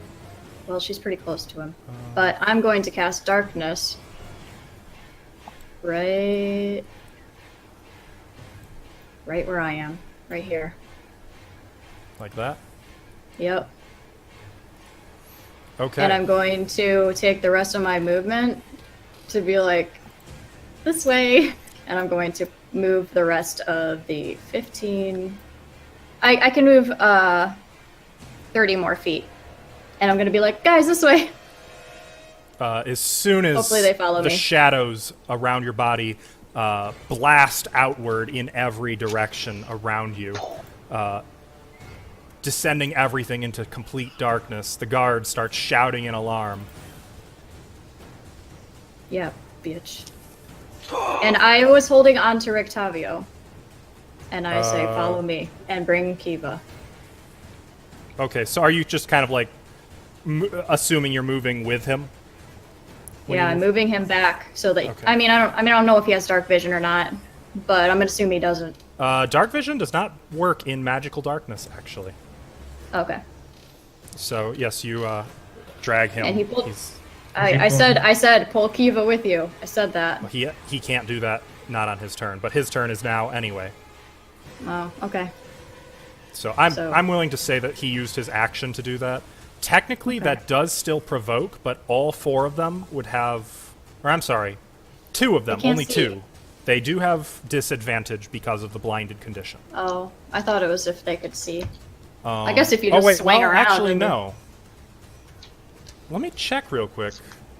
[SPEAKER 5] Well, she's pretty close to him. But I'm going to cast Darkness. Right where I am. Right here.
[SPEAKER 1] Like that?
[SPEAKER 5] Yep.
[SPEAKER 1] Okay.
[SPEAKER 5] And I'm going to take the rest of my movement to be like, this way. And I'm going to move the rest of the 15... I can move 30 more feet. And I'm going to be like, guys, this way.
[SPEAKER 1] As soon as
[SPEAKER 5] Hopefully they follow
[SPEAKER 1] the
[SPEAKER 5] me.
[SPEAKER 1] shadows around your body blast outward in every direction around you, descending everything into complete darkness, the guard starts shouting in alarm.
[SPEAKER 5] Yeah, bitch. And I was holding on to Rictavio. And I say, follow me, and bring Kivaa.
[SPEAKER 1] Okay, so are you just kind of like assuming you're moving with him?
[SPEAKER 5] Yeah, I'm moving him back so that
[SPEAKER 1] Okay.
[SPEAKER 5] I don't know if he has dark vision or not, but I'm gonna assume he doesn't.
[SPEAKER 1] Dark vision does not work in magical darkness, actually.
[SPEAKER 5] Okay.
[SPEAKER 1] So yes, you drag him.
[SPEAKER 5] And he pulled-
[SPEAKER 1] He's-
[SPEAKER 5] I said pull Kivaa with you. I said that.
[SPEAKER 1] he can't do that, not on his turn, but his turn is now anyway.
[SPEAKER 5] Oh, okay.
[SPEAKER 1] So I'm willing to say that he used his action to do that. Technically, that does still provoke, but all four of them would have, or I'm sorry, two of them,
[SPEAKER 5] can't
[SPEAKER 1] only
[SPEAKER 5] see.
[SPEAKER 1] two. They do have disadvantage because of the blinded condition.
[SPEAKER 5] Oh, I thought it was if they could see. I guess if you just
[SPEAKER 1] wait,
[SPEAKER 5] swing
[SPEAKER 1] well,
[SPEAKER 5] around.
[SPEAKER 1] actually,
[SPEAKER 5] and-
[SPEAKER 1] no. Let me check real quick.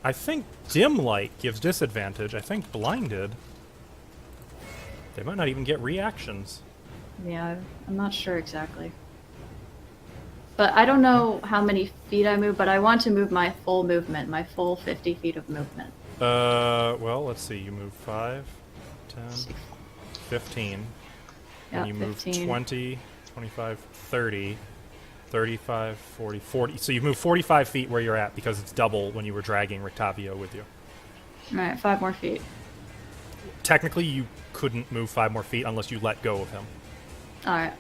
[SPEAKER 1] I think dim light gives disadvantage. I think blinded. They might not even get reactions.
[SPEAKER 5] Yeah, I'm not sure exactly. But I don't know how many feet I move, but I want to move my full movement, my full 50 feet of movement.
[SPEAKER 1] Well, let's see. You move 5, 10, 15.
[SPEAKER 5] Yeah,
[SPEAKER 1] And you move
[SPEAKER 5] 15.
[SPEAKER 1] 20, 25, 30, 35, 40, 40. So you move 45 feet where you're at because it's double when you were dragging Rictavio with you.
[SPEAKER 5] Alright, 5 more feet.
[SPEAKER 1] Technically, you couldn't move 5 more feet unless you let go of him.
[SPEAKER 5] Alright.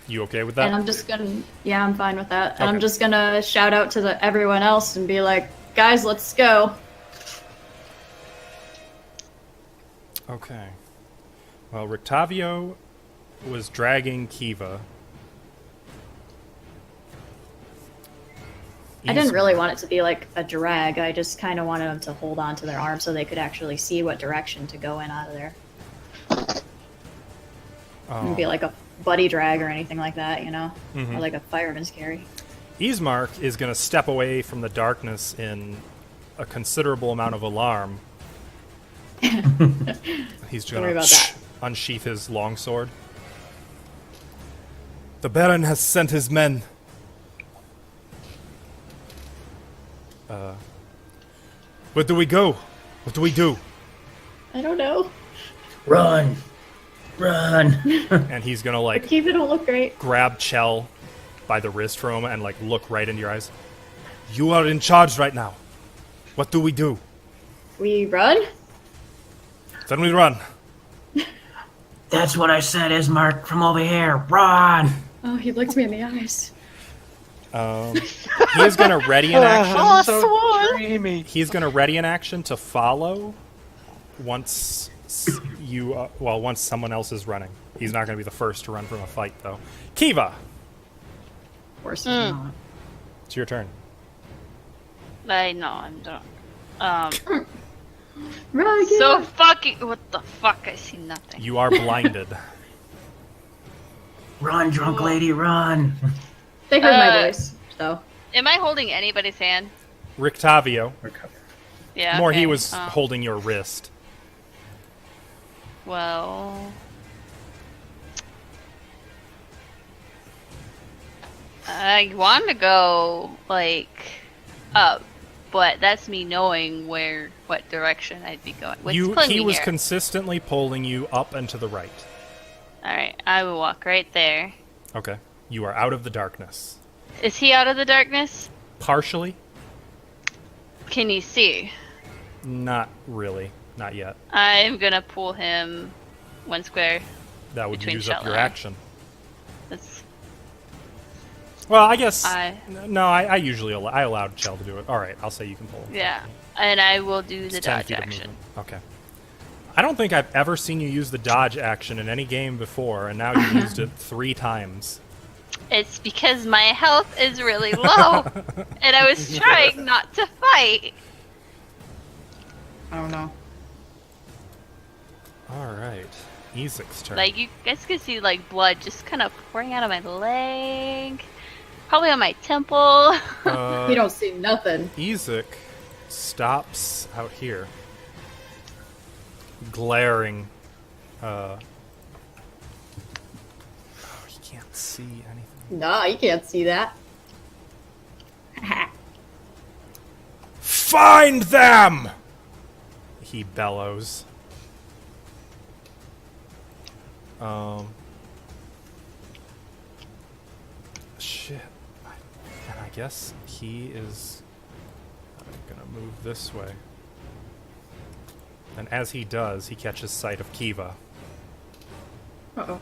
[SPEAKER 1] You okay with that?
[SPEAKER 5] And I'm just gonna, yeah, I'm fine with that. And
[SPEAKER 1] Okay.
[SPEAKER 5] I'm just gonna shout out to everyone else and be like, guys, let's go.
[SPEAKER 1] Okay. Well, Rictavio was dragging Kivaa.
[SPEAKER 5] I didn't really want it to be like a drag. I just kind of wanted them to hold on to their arm so they could actually see what direction to go in out of there. It'd be like a buddy drag or anything like that, you know? Or like a fireman's carry.
[SPEAKER 1] Ismark is going to step away from the darkness in a considerable amount of alarm. He's
[SPEAKER 5] Don't
[SPEAKER 1] going
[SPEAKER 5] worry about
[SPEAKER 1] to
[SPEAKER 5] that.
[SPEAKER 1] unsheath his longsword. The Baron has sent his men. Where do we go? What do we do?
[SPEAKER 5] I don't know.
[SPEAKER 3] Run! Run!
[SPEAKER 1] And he's going to like
[SPEAKER 5] Kiva don't look great.
[SPEAKER 1] grab Chel by the wrist from him and like look right into your eyes. You are in charge right now. What do we do?
[SPEAKER 5] We run?
[SPEAKER 1] Then we run.
[SPEAKER 3] That's what I said, Ismark, from over here. Run!
[SPEAKER 5] Oh, he looked me in the eyes.
[SPEAKER 1] He is going to ready an action.
[SPEAKER 2] So dreamy.
[SPEAKER 1] He's going to ready an action to follow once once someone else is running. He's not going to be the first to run from a fight, though. Kivaa,
[SPEAKER 5] Of course he's not.
[SPEAKER 1] it's your turn.
[SPEAKER 4] I know, I'm drunk.
[SPEAKER 5] Run,
[SPEAKER 4] So
[SPEAKER 5] Kiva!
[SPEAKER 4] fucking. What the fuck? I see nothing.
[SPEAKER 1] You are blinded.
[SPEAKER 3] Run, drunk lady, run!
[SPEAKER 5] They heard my
[SPEAKER 4] Uh,
[SPEAKER 5] voice, so.
[SPEAKER 4] Am I holding anybody's hand?
[SPEAKER 1] Rictavio.
[SPEAKER 4] Yeah.
[SPEAKER 1] More,
[SPEAKER 4] okay.
[SPEAKER 1] he was
[SPEAKER 4] Oh,
[SPEAKER 1] holding your wrist.
[SPEAKER 4] Well. I want to go, like, up, but that's me knowing what direction I'd be going. What's pulling
[SPEAKER 1] He
[SPEAKER 4] me
[SPEAKER 1] was
[SPEAKER 4] here?
[SPEAKER 1] consistently pulling you up and to the right.
[SPEAKER 4] Alright, I will walk right there.
[SPEAKER 1] Okay. You are out of the darkness.
[SPEAKER 4] Is he out of the darkness?
[SPEAKER 1] Partially?
[SPEAKER 4] Can you see?
[SPEAKER 1] Not really. Not yet.
[SPEAKER 4] I'm gonna pull him 1 square.
[SPEAKER 1] That would
[SPEAKER 4] Between
[SPEAKER 1] use up
[SPEAKER 4] Chel
[SPEAKER 1] your
[SPEAKER 4] and I.
[SPEAKER 1] action.
[SPEAKER 4] That's
[SPEAKER 1] Well, I guess...
[SPEAKER 4] I
[SPEAKER 1] No, I usually I allowed Chel to do it. All right, I'll say you can pull him.
[SPEAKER 4] yeah. And I will do
[SPEAKER 1] It's
[SPEAKER 4] the
[SPEAKER 1] 10
[SPEAKER 4] dodge
[SPEAKER 1] feet of
[SPEAKER 4] action.
[SPEAKER 1] movement. Okay. I don't think I've ever seen you use the dodge action in any game before, and now you used it 3 times.
[SPEAKER 4] It's because my health is really low, and I was trying not to fight.
[SPEAKER 5] Oh no.
[SPEAKER 1] All right. Ezek's turn.
[SPEAKER 4] Like, you guys can see, like, blood just kind of pouring out of my leg. Probably on my temple.
[SPEAKER 5] You don't see nothing.
[SPEAKER 1] Ezek stops out here, glaring. Oh, he can't see anything.
[SPEAKER 5] Nah, you can't see that.
[SPEAKER 1] Find them! He bellows. Shit. And I guess he is gonna move this way. And as he does, he catches sight of Kivaa.
[SPEAKER 5] Uh-oh.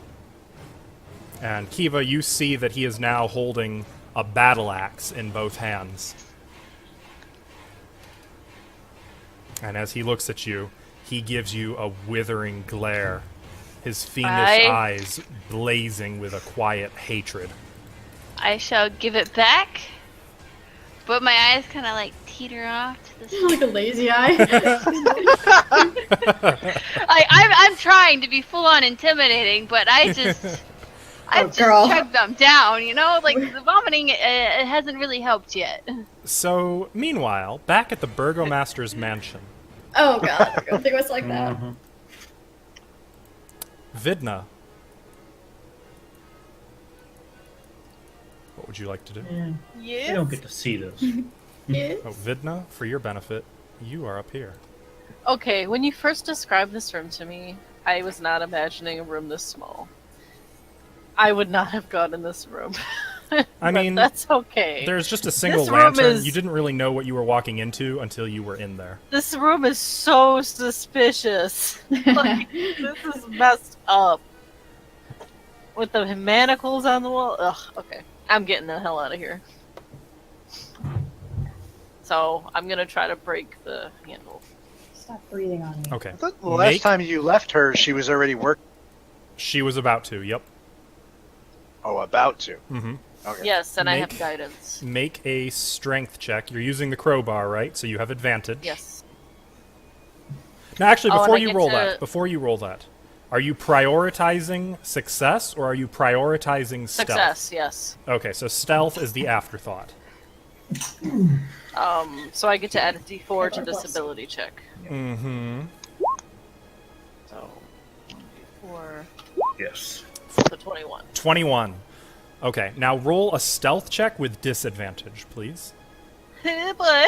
[SPEAKER 1] And Kivaa, you see that he is now holding a battle axe in both hands. And as he looks at you, he gives you a withering glare, his fiendish eyes blazing with a quiet hatred.
[SPEAKER 4] I shall give it back, but my eyes kind of like teeter off to the side.
[SPEAKER 5] Like a lazy eye.
[SPEAKER 4] I'm trying to be full on intimidating, but I just
[SPEAKER 5] girl.
[SPEAKER 4] chugged them down, you know? Like, the vomiting, it hasn't really helped yet.
[SPEAKER 1] So, meanwhile, back at the Burgomaster's mansion,
[SPEAKER 5] Oh god, I don't think it was like that.
[SPEAKER 1] Vidna, what would you like to do?
[SPEAKER 3] I don't get to see this.
[SPEAKER 5] Yes.
[SPEAKER 1] Oh, Vidna, for your benefit, you are up here.
[SPEAKER 6] Okay, when you first described this room to me, I was not imagining a room this small. I would not have gone in this room.
[SPEAKER 1] I
[SPEAKER 6] But
[SPEAKER 1] mean,
[SPEAKER 6] that's okay.
[SPEAKER 1] there's just a single
[SPEAKER 6] This room
[SPEAKER 1] lantern.
[SPEAKER 6] is-
[SPEAKER 1] You didn't really know what you were walking into until you were in there.
[SPEAKER 6] This room is so suspicious. Like, this is messed up. With the manacles on the wall. Ugh, okay. I'm getting the hell out of here. So, I'm gonna try to break the handle.
[SPEAKER 5] Stop breathing on me.
[SPEAKER 1] Okay.
[SPEAKER 2] I thought the last
[SPEAKER 1] Make-
[SPEAKER 2] time you left her, she was already working.
[SPEAKER 1] She was about to, yep.
[SPEAKER 2] Oh, about to.
[SPEAKER 1] Mm-hmm.
[SPEAKER 2] Okay.
[SPEAKER 6] Yes, and I
[SPEAKER 1] Make-
[SPEAKER 6] have guidance.
[SPEAKER 1] Make a strength check. You're using the crowbar, right? So you have advantage.
[SPEAKER 6] Yes.
[SPEAKER 1] Now, actually,
[SPEAKER 6] Oh, and
[SPEAKER 1] before
[SPEAKER 6] I
[SPEAKER 1] you
[SPEAKER 6] get
[SPEAKER 1] roll
[SPEAKER 6] to-
[SPEAKER 1] that, are you prioritizing success or are you prioritizing stealth?
[SPEAKER 6] Success, yes.
[SPEAKER 1] Okay, so stealth is the afterthought.
[SPEAKER 6] So I get to add a D4 to
[SPEAKER 5] Or
[SPEAKER 6] this
[SPEAKER 5] plus.
[SPEAKER 6] ability check.
[SPEAKER 1] Mm-hmm.
[SPEAKER 6] So, 1d4,
[SPEAKER 3] Yes.
[SPEAKER 6] so 21.
[SPEAKER 1] 21. Okay, now roll a stealth check with disadvantage, please.
[SPEAKER 6] Hey, boy.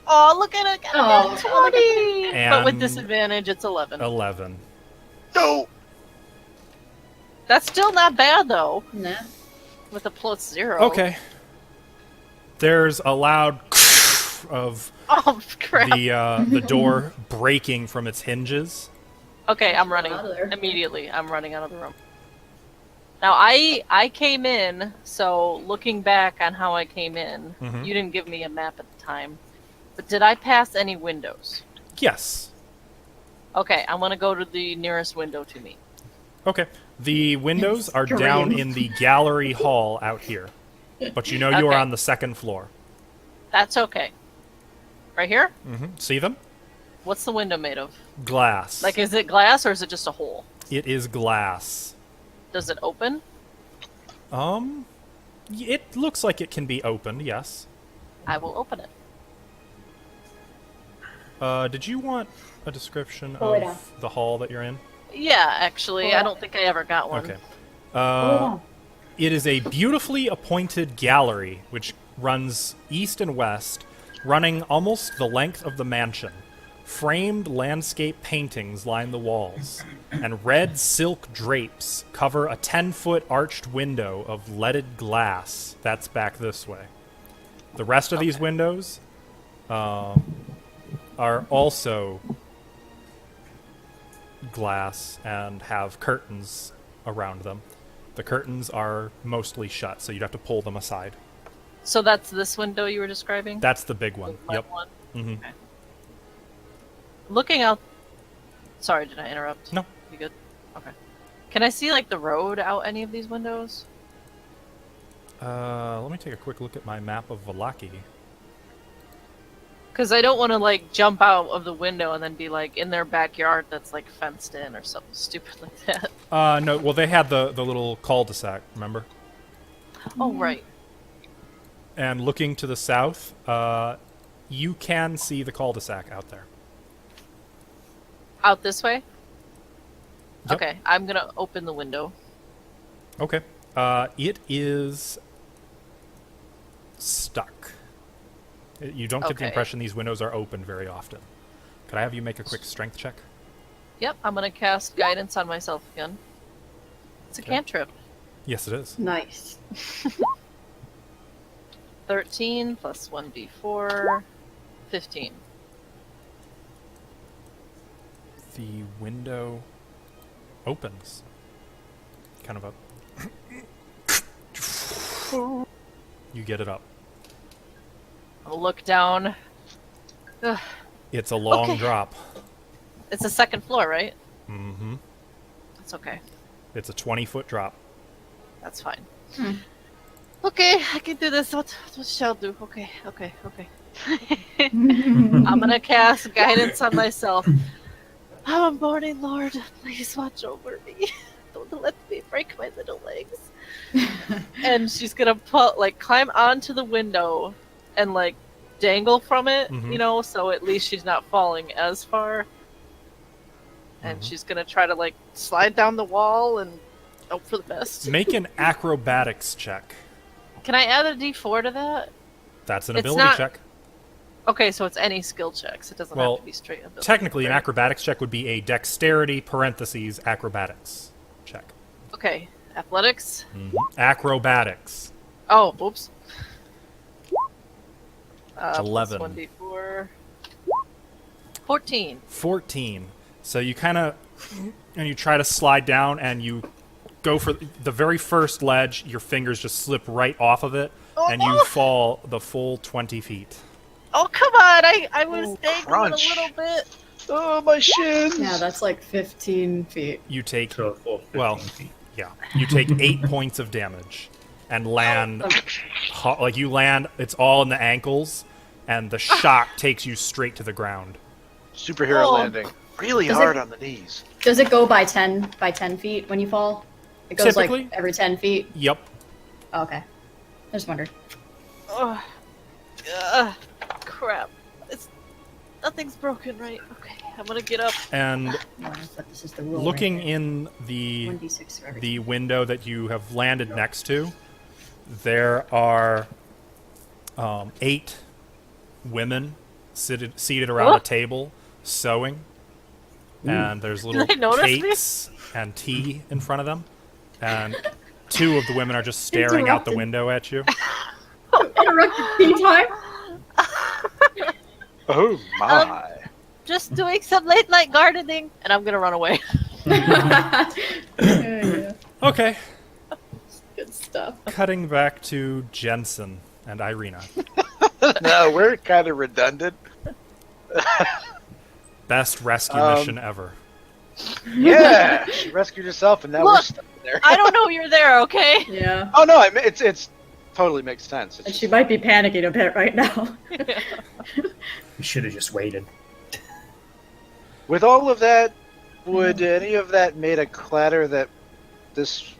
[SPEAKER 6] Oh, look at it.
[SPEAKER 5] Oh,
[SPEAKER 6] 20. But with
[SPEAKER 1] And-
[SPEAKER 6] disadvantage, it's 11.
[SPEAKER 1] 11.
[SPEAKER 2] No!
[SPEAKER 6] That's still not bad, though,
[SPEAKER 5] Nah.
[SPEAKER 6] with a +0.
[SPEAKER 1] Okay. There's a loud of
[SPEAKER 6] Oh, crap.
[SPEAKER 1] the door breaking from its hinges.
[SPEAKER 6] Okay, I'm running.
[SPEAKER 5] Out of there.
[SPEAKER 6] Immediately, I'm running out of the room. Now, I came in, so looking back on how I came in,
[SPEAKER 1] Mhm.
[SPEAKER 6] you didn't give me a map at the time, but did I pass any windows?
[SPEAKER 1] Yes.
[SPEAKER 6] Okay, I'm gonna go to the nearest window to me.
[SPEAKER 1] Okay. The windows are down
[SPEAKER 5] Scream.
[SPEAKER 1] in the gallery hall out here. But you know you are
[SPEAKER 6] Okay.
[SPEAKER 1] on the second floor.
[SPEAKER 6] That's okay. Right here?
[SPEAKER 1] See them?
[SPEAKER 6] What's the window made of?
[SPEAKER 1] Glass.
[SPEAKER 6] Like, is it glass or is it just a hole?
[SPEAKER 1] It is glass.
[SPEAKER 6] Does it open?
[SPEAKER 1] It looks like it can be opened, yes.
[SPEAKER 6] I will open it.
[SPEAKER 1] Did you want a description
[SPEAKER 5] Pull it
[SPEAKER 1] of the hall that you're in?
[SPEAKER 6] Yeah, actually,
[SPEAKER 5] Pull
[SPEAKER 6] I
[SPEAKER 5] it
[SPEAKER 6] don't think I ever got one.
[SPEAKER 1] Okay.
[SPEAKER 5] Oh,
[SPEAKER 1] It is a beautifully appointed gallery which runs east and west, running almost the length of the mansion. Framed landscape paintings line the walls, and red silk drapes cover a 10-foot arched window of leaded glass that's back this way. The rest of these windows are also glass and have curtains around them. The curtains are mostly shut, so you'd have to pull them aside.
[SPEAKER 6] So that's this window you were describing?
[SPEAKER 1] That's the big one.
[SPEAKER 6] The
[SPEAKER 1] Yep.
[SPEAKER 6] one?
[SPEAKER 1] Mm-hmm.
[SPEAKER 6] Okay. Looking out... Sorry, did I interrupt?
[SPEAKER 1] No.
[SPEAKER 6] You good? Okay. Can I see, like, the road out any of these windows?
[SPEAKER 1] Let me take a quick look at my map of Vallaki.
[SPEAKER 6] Because I don't want to, like, jump out of the window and then be, like, in their backyard that's, like, fenced in or something stupid like that.
[SPEAKER 1] No, well, they had the little cul-de-sac, remember?
[SPEAKER 6] Oh, right.
[SPEAKER 1] And looking to the south, you can see the cul-de-sac out there.
[SPEAKER 6] Out this way?
[SPEAKER 1] Yep.
[SPEAKER 6] Okay, I'm gonna open the window.
[SPEAKER 1] Okay. It is stuck. You don't get the
[SPEAKER 6] Okay.
[SPEAKER 1] impression these windows are open very often. Could I have you make a quick strength check?
[SPEAKER 6] Yep, I'm gonna cast guidance on myself again. It's a
[SPEAKER 1] Okay.
[SPEAKER 6] cantrip.
[SPEAKER 1] Yes, it is.
[SPEAKER 5] Nice.
[SPEAKER 6] 13 plus 1d4, 15.
[SPEAKER 1] The window opens. Kind of a... You get it up.
[SPEAKER 6] I'll look down. Ugh.
[SPEAKER 1] It's a long
[SPEAKER 6] Okay.
[SPEAKER 1] drop.
[SPEAKER 6] It's the second floor, right?
[SPEAKER 1] Mm-hmm.
[SPEAKER 6] That's okay.
[SPEAKER 1] It's a 20-foot drop.
[SPEAKER 6] That's fine.
[SPEAKER 5] Hmm.
[SPEAKER 6] Okay, I can do this. What shall do? Okay. I'm gonna cast guidance on myself. Oh, morning, Lord, please watch over me. Don't let me break my little legs. And she's gonna climb onto the window and like dangle from it,
[SPEAKER 1] Mhm.
[SPEAKER 6] you know, so at least she's not falling as far. And
[SPEAKER 1] Mhm.
[SPEAKER 6] she's gonna try to like slide down the wall and hope for the best.
[SPEAKER 1] Make an acrobatics check.
[SPEAKER 6] Can I add a d4 to that?
[SPEAKER 1] That's an
[SPEAKER 6] It's
[SPEAKER 1] ability
[SPEAKER 6] not-
[SPEAKER 1] check.
[SPEAKER 6] Okay, so it's any skill checks. It doesn't
[SPEAKER 1] Well,
[SPEAKER 6] have to be straight ability.
[SPEAKER 1] Technically, an
[SPEAKER 6] right?
[SPEAKER 1] acrobatics check would be a dexterity parentheses acrobatics check.
[SPEAKER 6] Okay, athletics.
[SPEAKER 1] Acrobatics.
[SPEAKER 6] Oh, oops.
[SPEAKER 1] 11.
[SPEAKER 6] 1d4. 14.
[SPEAKER 1] 14. So you kind of, and you try to slide down, and you go for the very first ledge. Your fingers just slip right off of it, and you fall the full 20 feet.
[SPEAKER 6] Oh, come on! I was dangling
[SPEAKER 2] crunch.
[SPEAKER 6] a little bit.
[SPEAKER 2] Oh, my shins!
[SPEAKER 5] Yeah, that's like 15 feet.
[SPEAKER 1] You take,
[SPEAKER 3] So a full 15
[SPEAKER 1] well,
[SPEAKER 3] feet.
[SPEAKER 1] yeah, you take 8 points of damage, and land, like you land. It's all in the ankles, and the shock takes you straight to the ground.
[SPEAKER 2] Superhero
[SPEAKER 6] Oh.
[SPEAKER 2] landing. Really
[SPEAKER 5] Does
[SPEAKER 2] hard
[SPEAKER 5] it-
[SPEAKER 2] on the knees.
[SPEAKER 5] Does it go by 10 feet when you fall? It goes
[SPEAKER 1] Typically.
[SPEAKER 5] like every 10 feet?
[SPEAKER 1] Yep.
[SPEAKER 5] Oh, okay. I just wondered.
[SPEAKER 6] Oh, crap. Nothing's broken, right? Okay, I'm gonna get up.
[SPEAKER 1] And
[SPEAKER 5] But this is the rule.
[SPEAKER 1] looking
[SPEAKER 5] right there.
[SPEAKER 1] in the
[SPEAKER 5] 1d6 for every
[SPEAKER 1] the window that you have landed next to, there are 8 women seated around a
[SPEAKER 6] What?
[SPEAKER 1] table sewing, and there's little
[SPEAKER 6] they notice me?
[SPEAKER 1] cakes and tea in front of them, and 2 of the women are just staring out the
[SPEAKER 5] Interrupted.
[SPEAKER 1] window at you.
[SPEAKER 5] Interrupted tea time?
[SPEAKER 2] Oh, my.
[SPEAKER 6] Just doing some late night gardening, and I'm gonna run away.
[SPEAKER 5] Yeah,
[SPEAKER 1] Okay,
[SPEAKER 5] good stuff.
[SPEAKER 1] cutting back to Jensen and Irina.
[SPEAKER 2] No, we're kind of redundant.
[SPEAKER 1] Best rescue mission ever.
[SPEAKER 2] Yeah, she rescued herself, and now we're
[SPEAKER 6] Look,
[SPEAKER 2] stuck there.
[SPEAKER 6] I don't know you're there, okay?
[SPEAKER 5] Yeah.
[SPEAKER 2] Oh, no, it's totally makes sense. It's
[SPEAKER 5] And she
[SPEAKER 2] just-
[SPEAKER 5] might be panicking a bit right now.
[SPEAKER 3] We should have just waited.
[SPEAKER 2] With all of that, would any of that made a clatter that this...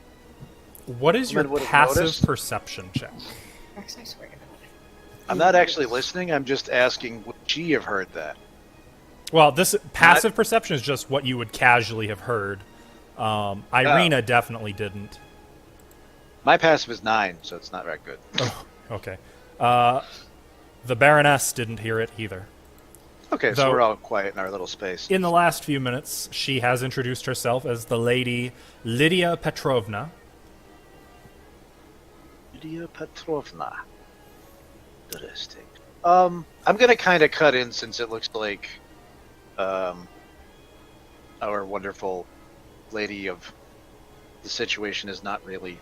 [SPEAKER 1] What is your
[SPEAKER 2] Women would have
[SPEAKER 1] passive
[SPEAKER 2] noticed.
[SPEAKER 1] perception check?
[SPEAKER 5] Rex, I swear to God.
[SPEAKER 2] I'm not actually listening, I'm just asking, would she have heard that?
[SPEAKER 1] Well, this passive perception is just what you would casually have heard. Irina definitely didn't.
[SPEAKER 2] My passive is 9, so it's not very good.
[SPEAKER 1] Okay. The Baroness didn't hear it either.
[SPEAKER 2] Okay, so
[SPEAKER 1] Though-
[SPEAKER 2] we're all quiet in our little space.
[SPEAKER 1] In the last few minutes, she has introduced herself as the Lady Lydia Petrovna.
[SPEAKER 2] Lydia Petrovna. Interesting. I'm gonna kind of cut in since it looks like our wonderful lady of the situation is not really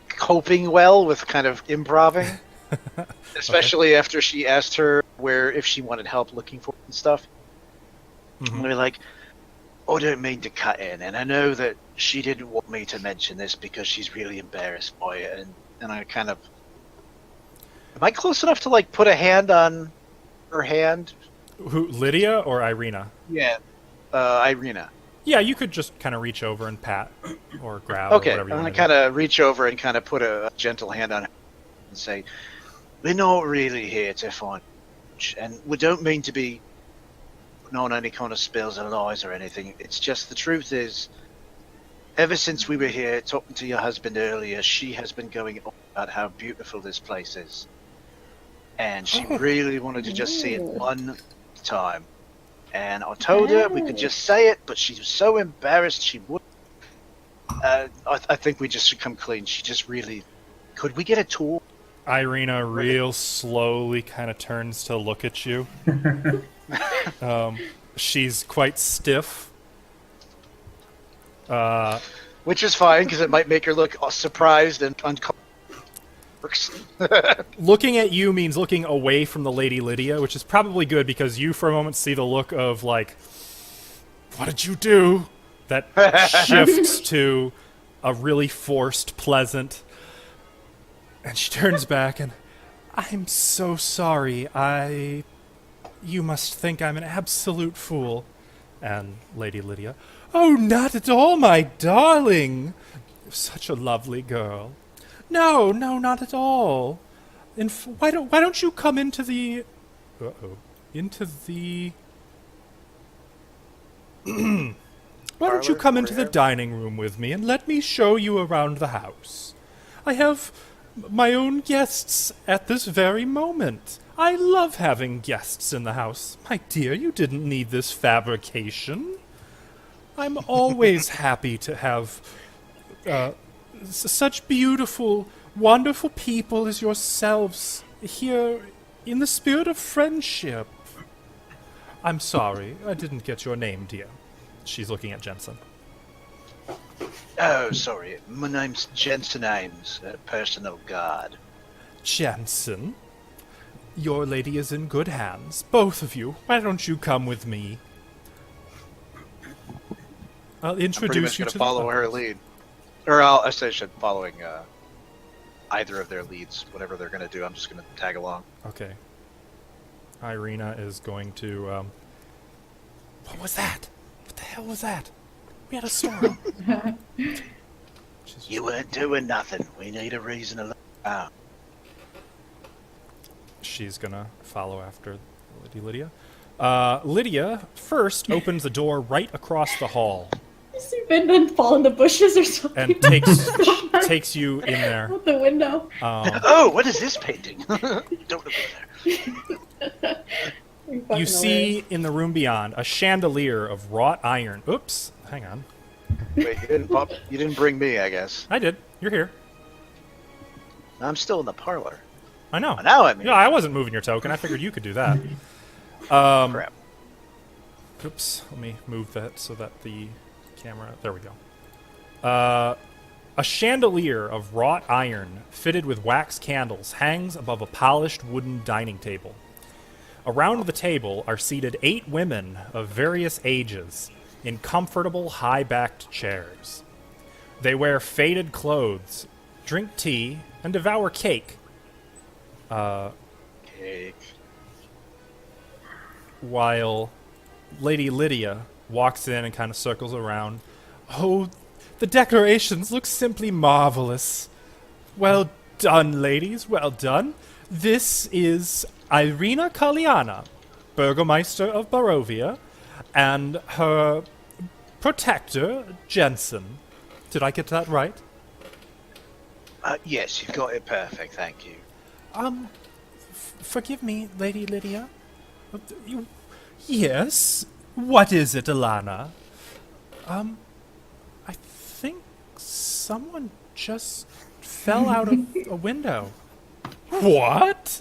[SPEAKER 2] coping well with kind of improving, especially after she asked her if she wanted help looking for it and stuff.
[SPEAKER 1] Mhm.
[SPEAKER 2] And we're like, I don't mean to cut in, and I know that she didn't want me to mention this because she's really embarrassed by it, and I kind of... Am I close enough to, like, put a hand on her hand?
[SPEAKER 1] Who, Lydia or Irina?
[SPEAKER 2] Yeah. Irina.
[SPEAKER 1] Yeah, you could just kind of reach over and pat or grab or
[SPEAKER 2] Okay,
[SPEAKER 1] whatever you
[SPEAKER 2] I'm
[SPEAKER 1] want
[SPEAKER 2] going
[SPEAKER 1] to
[SPEAKER 2] to kind of reach over and kind of put a gentle hand on her and say, we're not really here to find much, and we don't mean to be putting on any kind of spills and lies or anything. It's just the truth is, ever since we were here talking to your husband earlier, she has been going on about how beautiful this place is. And she really wanted to just see it one time. And I told her we could just say it, but she was so embarrassed she wouldn't. I think we just should come clean. She just really... Could we get a tour?
[SPEAKER 1] Irina real slowly kind of turns to look at you. She's quite stiff.
[SPEAKER 2] Which is fine, because it might make her look surprised and uncomfortable.
[SPEAKER 1] Looking at you means looking away from the Lady Lydia, which is probably good because you for a moment see the look of, like, what did you do? That shifts to a really forced, pleasant... And she turns back and, I'm so sorry, You must think I'm an absolute fool. And Lady Lydia, oh, not at all, my darling. You're such a lovely girl. No, not at all. Why don't you come into the... Into the... Why don't you come into the dining room with me and let me show you around the house? I have my own guests at this very moment. I love having guests in the house. My dear, you didn't need this fabrication. I'm always happy to have such beautiful, wonderful people as yourselves here in the spirit of friendship. I'm sorry, I didn't get your name, dear. She's looking at Jensen.
[SPEAKER 2] Oh, sorry. My name's Jensen Ames, a personal guard.
[SPEAKER 1] Jensen? Your lady is in good hands. Both of you. Why don't you come with me? I'll introduce you to
[SPEAKER 2] follow her lead. Or I say should following either of their leads, whatever they're going to do. I'm just going to tag along.
[SPEAKER 1] Okay. Irina is going to... What was that? What the hell was that? We had a storm.
[SPEAKER 2] You weren't doing nothing. We need a reason to look out.
[SPEAKER 1] She's gonna follow after Lady Lydia. Lydia first opens the door right across the hall
[SPEAKER 5] You see Vidna fall in the bushes or something.
[SPEAKER 1] and takes you in there.
[SPEAKER 5] Out the window.
[SPEAKER 2] Oh, what is this painting? Don't look in there.
[SPEAKER 1] You see in the room beyond a chandelier of wrought iron. Oops, hang on.
[SPEAKER 2] Wait, you didn't bring me, I guess.
[SPEAKER 1] I did. You're here.
[SPEAKER 2] I'm still in the parlor.
[SPEAKER 1] I know.
[SPEAKER 2] Now I'm here.
[SPEAKER 1] Yeah, I wasn't moving your token. I figured you could do that.
[SPEAKER 2] Crap.
[SPEAKER 1] Oops, let me move that so that the camera... There we go. A chandelier of wrought iron fitted with wax candles hangs above a polished wooden dining table. Around the table are seated 8 women of various ages in comfortable, high-backed chairs. They wear faded clothes, drink tea, and devour cake.
[SPEAKER 2] Cake.
[SPEAKER 1] While Lady Lydia walks in and kind of circles around. Oh, the decorations look simply marvelous. Well done, ladies, well done. This is Aurora Caelum, Burgomeister of Barovia, and her protector, Jensen. Did I get that right?
[SPEAKER 2] Yes, you've got it perfect, thank you.
[SPEAKER 1] Forgive me, Lady Lydia. Yes? What is it, Alana? I think someone just fell out of a window. What?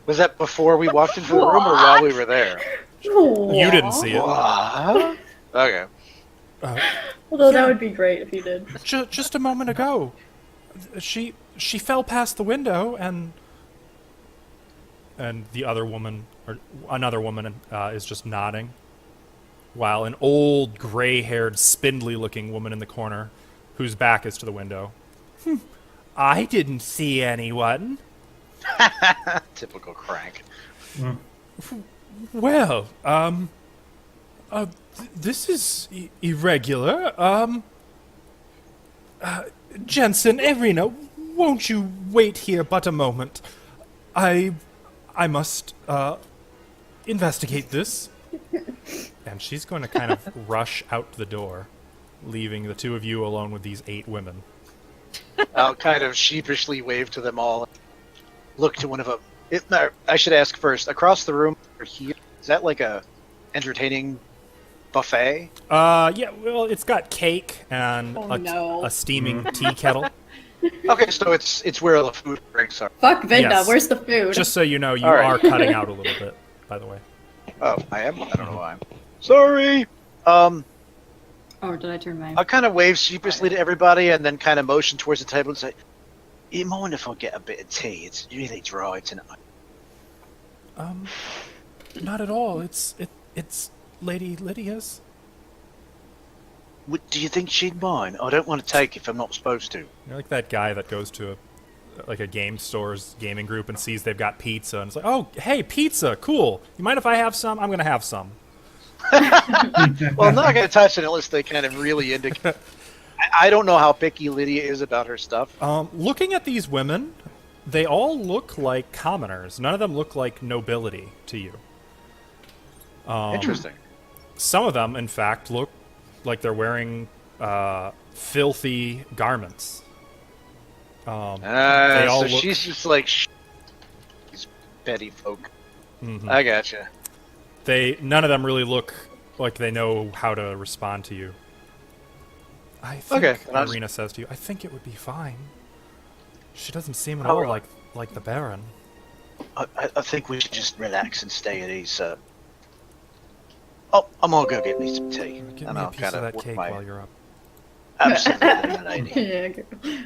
[SPEAKER 2] Was that before we walked into the room or while we were there?
[SPEAKER 1] You didn't see it.
[SPEAKER 2] What? Okay.
[SPEAKER 5] Although that would be great if you did.
[SPEAKER 1] Just a moment ago. She fell past the window and the other woman, or another woman, is just nodding, while an old, gray-haired, spindly-looking woman in the corner, whose back is to the window. I didn't see anyone.
[SPEAKER 2] Typical crank.
[SPEAKER 1] Well, this is irregular. Jensen, Irina, won't you wait here but a moment? I must, investigate this. And she's going to kind of rush out the door, leaving the two of you alone with these 8 women.
[SPEAKER 2] I'll kind of sheepishly wave to them all. Look to one of them. No, I should ask first. Across the room here, is that like a entertaining buffet?
[SPEAKER 1] Yeah, well, it's got cake and a steaming tea kettle.
[SPEAKER 2] Okay, so it's where all the food and drinks are.
[SPEAKER 5] Fuck Vidna,
[SPEAKER 1] Yes.
[SPEAKER 5] where's the food?
[SPEAKER 1] Just so you know, you
[SPEAKER 2] All right.
[SPEAKER 1] are cutting out a little bit, by the way.
[SPEAKER 2] Oh, I am? I don't know why. Sorry!
[SPEAKER 5] Oh, did I turn mine?
[SPEAKER 2] I'll kind of wave sheepishly to everybody and then kind of motion towards the table and say, you mind if I get a bit of tea? It's really dry tonight.
[SPEAKER 1] Not at all. It's Lady Lydia's.
[SPEAKER 2] Do you think she'd mind? I don't want to take if I'm not supposed to.
[SPEAKER 1] You're like that guy that goes to a game store's gaming group and sees they've got pizza and it's like, oh, hey, pizza, cool. You mind if I have some? I'm going to have some.
[SPEAKER 2] Well, I'm not going to touch it unless they kind of really indicate. I don't know how picky Lydia is about her stuff.
[SPEAKER 1] Looking at these women, they all look like commoners. None of them look like nobility to you.
[SPEAKER 2] Interesting.
[SPEAKER 1] Some of them, in fact, look like they're wearing filthy garments. They all
[SPEAKER 2] So
[SPEAKER 1] look...
[SPEAKER 2] she's just like these petty folk.
[SPEAKER 1] Mhm.
[SPEAKER 2] I gotcha.
[SPEAKER 1] None of them really look like they know how to respond to you. I think,
[SPEAKER 2] Okay, then I'll
[SPEAKER 1] Irina says to you, I think it would be fine. She doesn't seem at
[SPEAKER 2] Oh,
[SPEAKER 1] all
[SPEAKER 2] really?
[SPEAKER 1] like the Baron.
[SPEAKER 2] I think we should just relax and stay at ease. Oh, I'm gonna go get me some tea.
[SPEAKER 1] Get
[SPEAKER 2] and
[SPEAKER 1] me a
[SPEAKER 2] I'll
[SPEAKER 1] piece
[SPEAKER 2] kind
[SPEAKER 1] of
[SPEAKER 2] of
[SPEAKER 1] that
[SPEAKER 2] work
[SPEAKER 1] cake
[SPEAKER 2] my...
[SPEAKER 1] while you're up.
[SPEAKER 2] Absolutely, lady.
[SPEAKER 5] Yeah,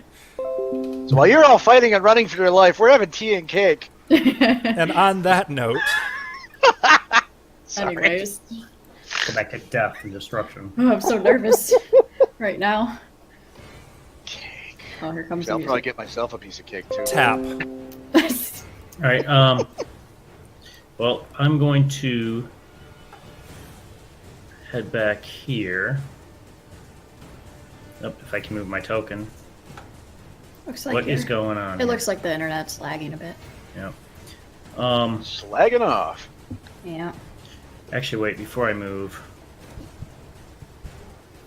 [SPEAKER 2] So while you're all fighting and running for your life, we're having tea and cake.
[SPEAKER 1] And on that note,
[SPEAKER 2] Sorry.
[SPEAKER 5] Anyways.
[SPEAKER 3] Go back to death and destruction.
[SPEAKER 5] Oh, I'm so nervous right now.
[SPEAKER 2] Cake.
[SPEAKER 5] Oh, here comes
[SPEAKER 2] I'll
[SPEAKER 5] the
[SPEAKER 2] probably
[SPEAKER 5] music.
[SPEAKER 2] get myself a piece of cake too.
[SPEAKER 1] tap.
[SPEAKER 3] All right. Well, I'm going to head back here. Oh, if I can move my token.
[SPEAKER 5] Looks like
[SPEAKER 3] What is
[SPEAKER 5] it
[SPEAKER 3] going on?
[SPEAKER 5] looks like the internet's lagging a bit.
[SPEAKER 3] Yeah.
[SPEAKER 2] Slagging off.
[SPEAKER 5] Yeah.
[SPEAKER 3] Actually, wait. Before I move.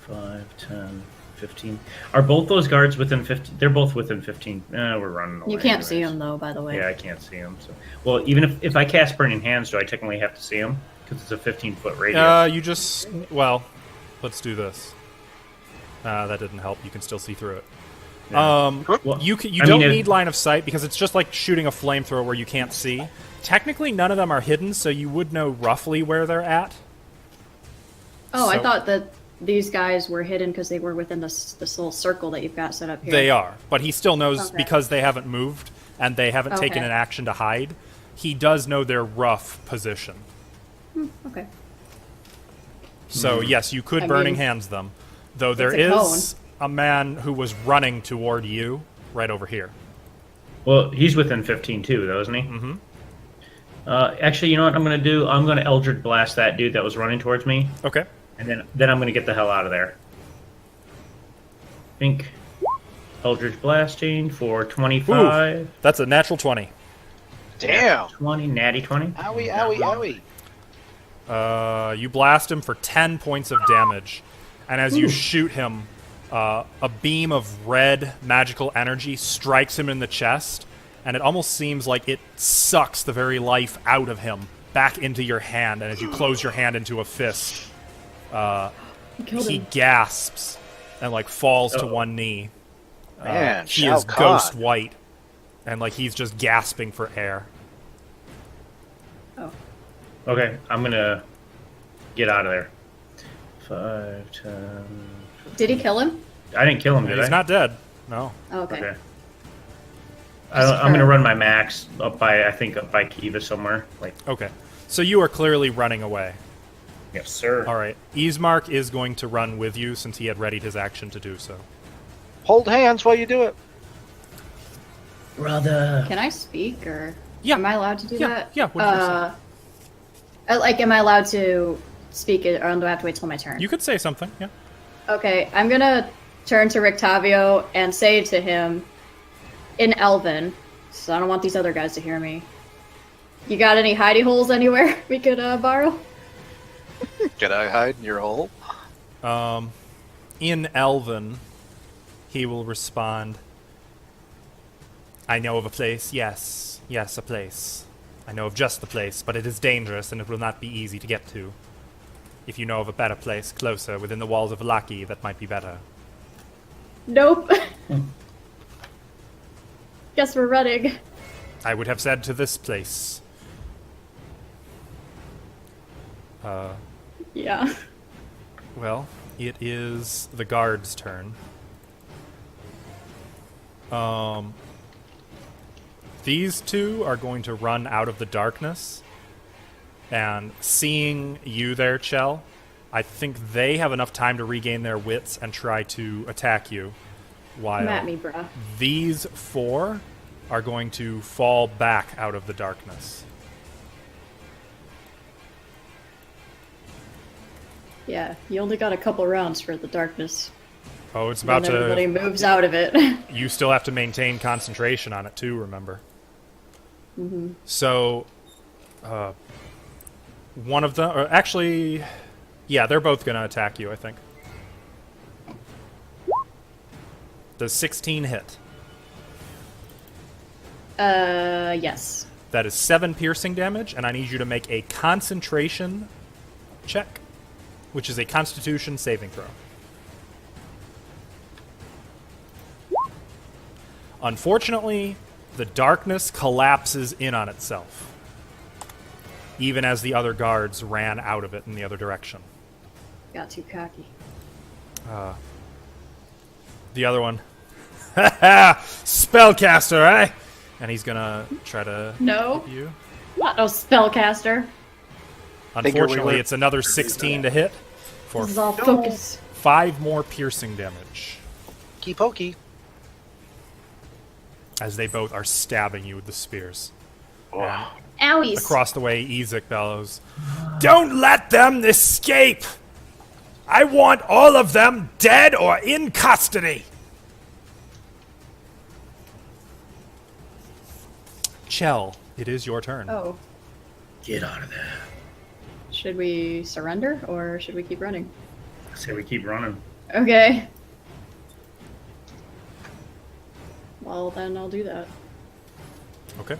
[SPEAKER 3] 5, 10, 15. Are both those guards within 15? They're both within 15. We're running away.
[SPEAKER 5] You can't see
[SPEAKER 3] anyways.
[SPEAKER 5] them though, by the way.
[SPEAKER 3] Yeah, I can't see them. So, well, even if I cast Burning Hands, do I technically have to see them? Because it's a 15-foot radius.
[SPEAKER 1] You just... Well, let's do this. That didn't help. You can still see through it.
[SPEAKER 3] Well,
[SPEAKER 1] You
[SPEAKER 3] I
[SPEAKER 1] don't
[SPEAKER 3] mean,
[SPEAKER 1] need line of sight because it's just like shooting a flamethrower where you can't see. Technically, none of them are hidden, so you would know roughly where they're at.
[SPEAKER 5] Oh, I
[SPEAKER 1] So-
[SPEAKER 5] thought that these guys were hidden because they were within this little circle that you've got set up here.
[SPEAKER 1] They are, but he still knows
[SPEAKER 5] Okay.
[SPEAKER 1] because they haven't moved and they haven't taken
[SPEAKER 5] Okay.
[SPEAKER 1] an action to hide. He does know their rough position.
[SPEAKER 5] Okay.
[SPEAKER 1] So yes, you could
[SPEAKER 5] I
[SPEAKER 1] burning
[SPEAKER 5] mean,
[SPEAKER 1] hands them, though there
[SPEAKER 5] it's a
[SPEAKER 1] is a man who was running toward you right over here.
[SPEAKER 3] Well, he's within 15 too, though, isn't he?
[SPEAKER 1] Mm-hmm.
[SPEAKER 3] Actually, you know what I'm going to do? I'm going to Eldritch Blast that dude that was running towards me,
[SPEAKER 1] Okay.
[SPEAKER 3] and then I'm going to get the hell out of there. Think Eldritch Blasting for 25.
[SPEAKER 1] That's a natural 20.
[SPEAKER 2] Damn.
[SPEAKER 3] 20, natty 20.
[SPEAKER 2] Owie, owie, owie.
[SPEAKER 1] You blast him for 10 points of damage, and as you shoot him, a beam of red magical energy strikes him in the chest, and it almost seems like it sucks the very life out of him back into your hand, and as you close your hand into a fist,
[SPEAKER 5] Killed
[SPEAKER 1] he
[SPEAKER 5] him.
[SPEAKER 1] gasps and like falls to one knee.
[SPEAKER 2] Man,
[SPEAKER 1] he
[SPEAKER 2] Shao
[SPEAKER 1] is ghost
[SPEAKER 2] Kahn.
[SPEAKER 1] white, and like he's just gasping for air.
[SPEAKER 5] Oh.
[SPEAKER 3] Okay, I'm gonna get out of there. 5, 10...
[SPEAKER 5] Did he kill him?
[SPEAKER 3] I didn't kill him, did
[SPEAKER 1] He's
[SPEAKER 3] I?
[SPEAKER 1] not dead. No.
[SPEAKER 5] Oh, okay.
[SPEAKER 3] Okay. I'm gonna run my max up by Kivaa somewhere. Like,
[SPEAKER 1] Okay. So you are clearly running away.
[SPEAKER 3] yes, sir.
[SPEAKER 1] All right. Ismark is going to run with you since he had readied his action to do so.
[SPEAKER 2] Hold hands while you do it.
[SPEAKER 3] Brother.
[SPEAKER 5] Can I speak, or
[SPEAKER 1] Yeah.
[SPEAKER 5] am I allowed to do
[SPEAKER 1] Yeah,
[SPEAKER 5] that?
[SPEAKER 1] yeah, what did you say?
[SPEAKER 5] Like, am I allowed to speak it, or do I have to wait till my turn?
[SPEAKER 1] You could say something. Yeah.
[SPEAKER 5] Okay, I'm gonna turn to Rictavio and say to him in Elven, so I don't want these other guys to hear me. You got any hidey holes anywhere we could borrow?
[SPEAKER 2] Can I hide in your hole?
[SPEAKER 1] In Elven, he will respond, I know of a place, yes. Yes, a place. I know of just the place, but it is dangerous and it will not be easy to get to. If you know of a better place, closer, within the walls of Vallaki, that might be better.
[SPEAKER 5] Nope. Guess we're running.
[SPEAKER 1] I would have said to this place.
[SPEAKER 5] Yeah.
[SPEAKER 1] Well, it is the guard's turn. These two are going to run out of the darkness, and seeing you there, Chel, I think they have enough time to regain their wits and try to attack you, while
[SPEAKER 5] Come at me, bruh.
[SPEAKER 1] these four are going to fall back out of the darkness.
[SPEAKER 5] Yeah, you only got a couple rounds for the darkness.
[SPEAKER 1] Oh, it's about
[SPEAKER 5] Then everybody
[SPEAKER 1] to...
[SPEAKER 5] moves out of it.
[SPEAKER 1] You still have to maintain concentration on it too, remember?
[SPEAKER 5] Mm-hmm.
[SPEAKER 1] So, one of them, or actually, yeah, they're both going to attack you, I think. Does 16 hit?
[SPEAKER 5] Yes.
[SPEAKER 1] That is 7 piercing damage, and I need you to make a concentration check, which is a Constitution saving throw. Unfortunately, the darkness collapses in on itself, even as the other guards ran out of it in the other direction.
[SPEAKER 5] Got too cocky.
[SPEAKER 1] The other one, spellcaster, eh? And he's gonna try to
[SPEAKER 5] No.
[SPEAKER 1] hit you.
[SPEAKER 5] Not no spellcaster.
[SPEAKER 1] Unfortunately, it's another 16 to hit for
[SPEAKER 5] This is all focus.
[SPEAKER 1] 5 more piercing damage,
[SPEAKER 2] Pokey pokey.
[SPEAKER 1] as they both are stabbing you with the spears.
[SPEAKER 2] Wow.
[SPEAKER 5] Owies.
[SPEAKER 1] Across the way, Ezek bellows, "Don't let them escape! I want all of them dead or in custody!" Chel, it is your turn.
[SPEAKER 5] Oh.
[SPEAKER 3] Get out of there.
[SPEAKER 5] Should we surrender, or should we keep running?
[SPEAKER 3] I say we keep running.
[SPEAKER 5] Okay. Well, then I'll do that.
[SPEAKER 1] Okay.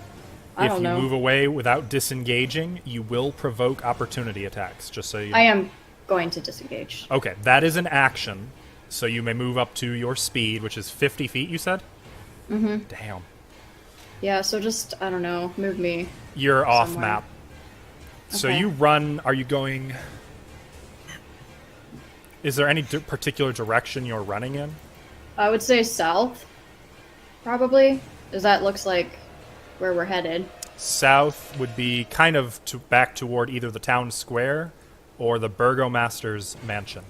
[SPEAKER 5] I
[SPEAKER 1] If
[SPEAKER 5] don't
[SPEAKER 1] you
[SPEAKER 5] know.
[SPEAKER 1] move away without disengaging, you will provoke opportunity attacks, just so you
[SPEAKER 5] I am going to disengage.
[SPEAKER 1] Okay, that is an action, so you may move up to your speed, which is 50 feet, you said?
[SPEAKER 5] Mm-hmm.
[SPEAKER 1] Damn.
[SPEAKER 5] Yeah, so just, I don't know, move me.
[SPEAKER 1] You're off
[SPEAKER 5] Somewhere.
[SPEAKER 1] map. So
[SPEAKER 5] Okay.
[SPEAKER 1] you run, are you going... Is there any particular direction you're running in?
[SPEAKER 5] I would say south, probably, as that looks like where we're headed.
[SPEAKER 1] South would be kind of back toward either the town square or the burgomaster's mansion.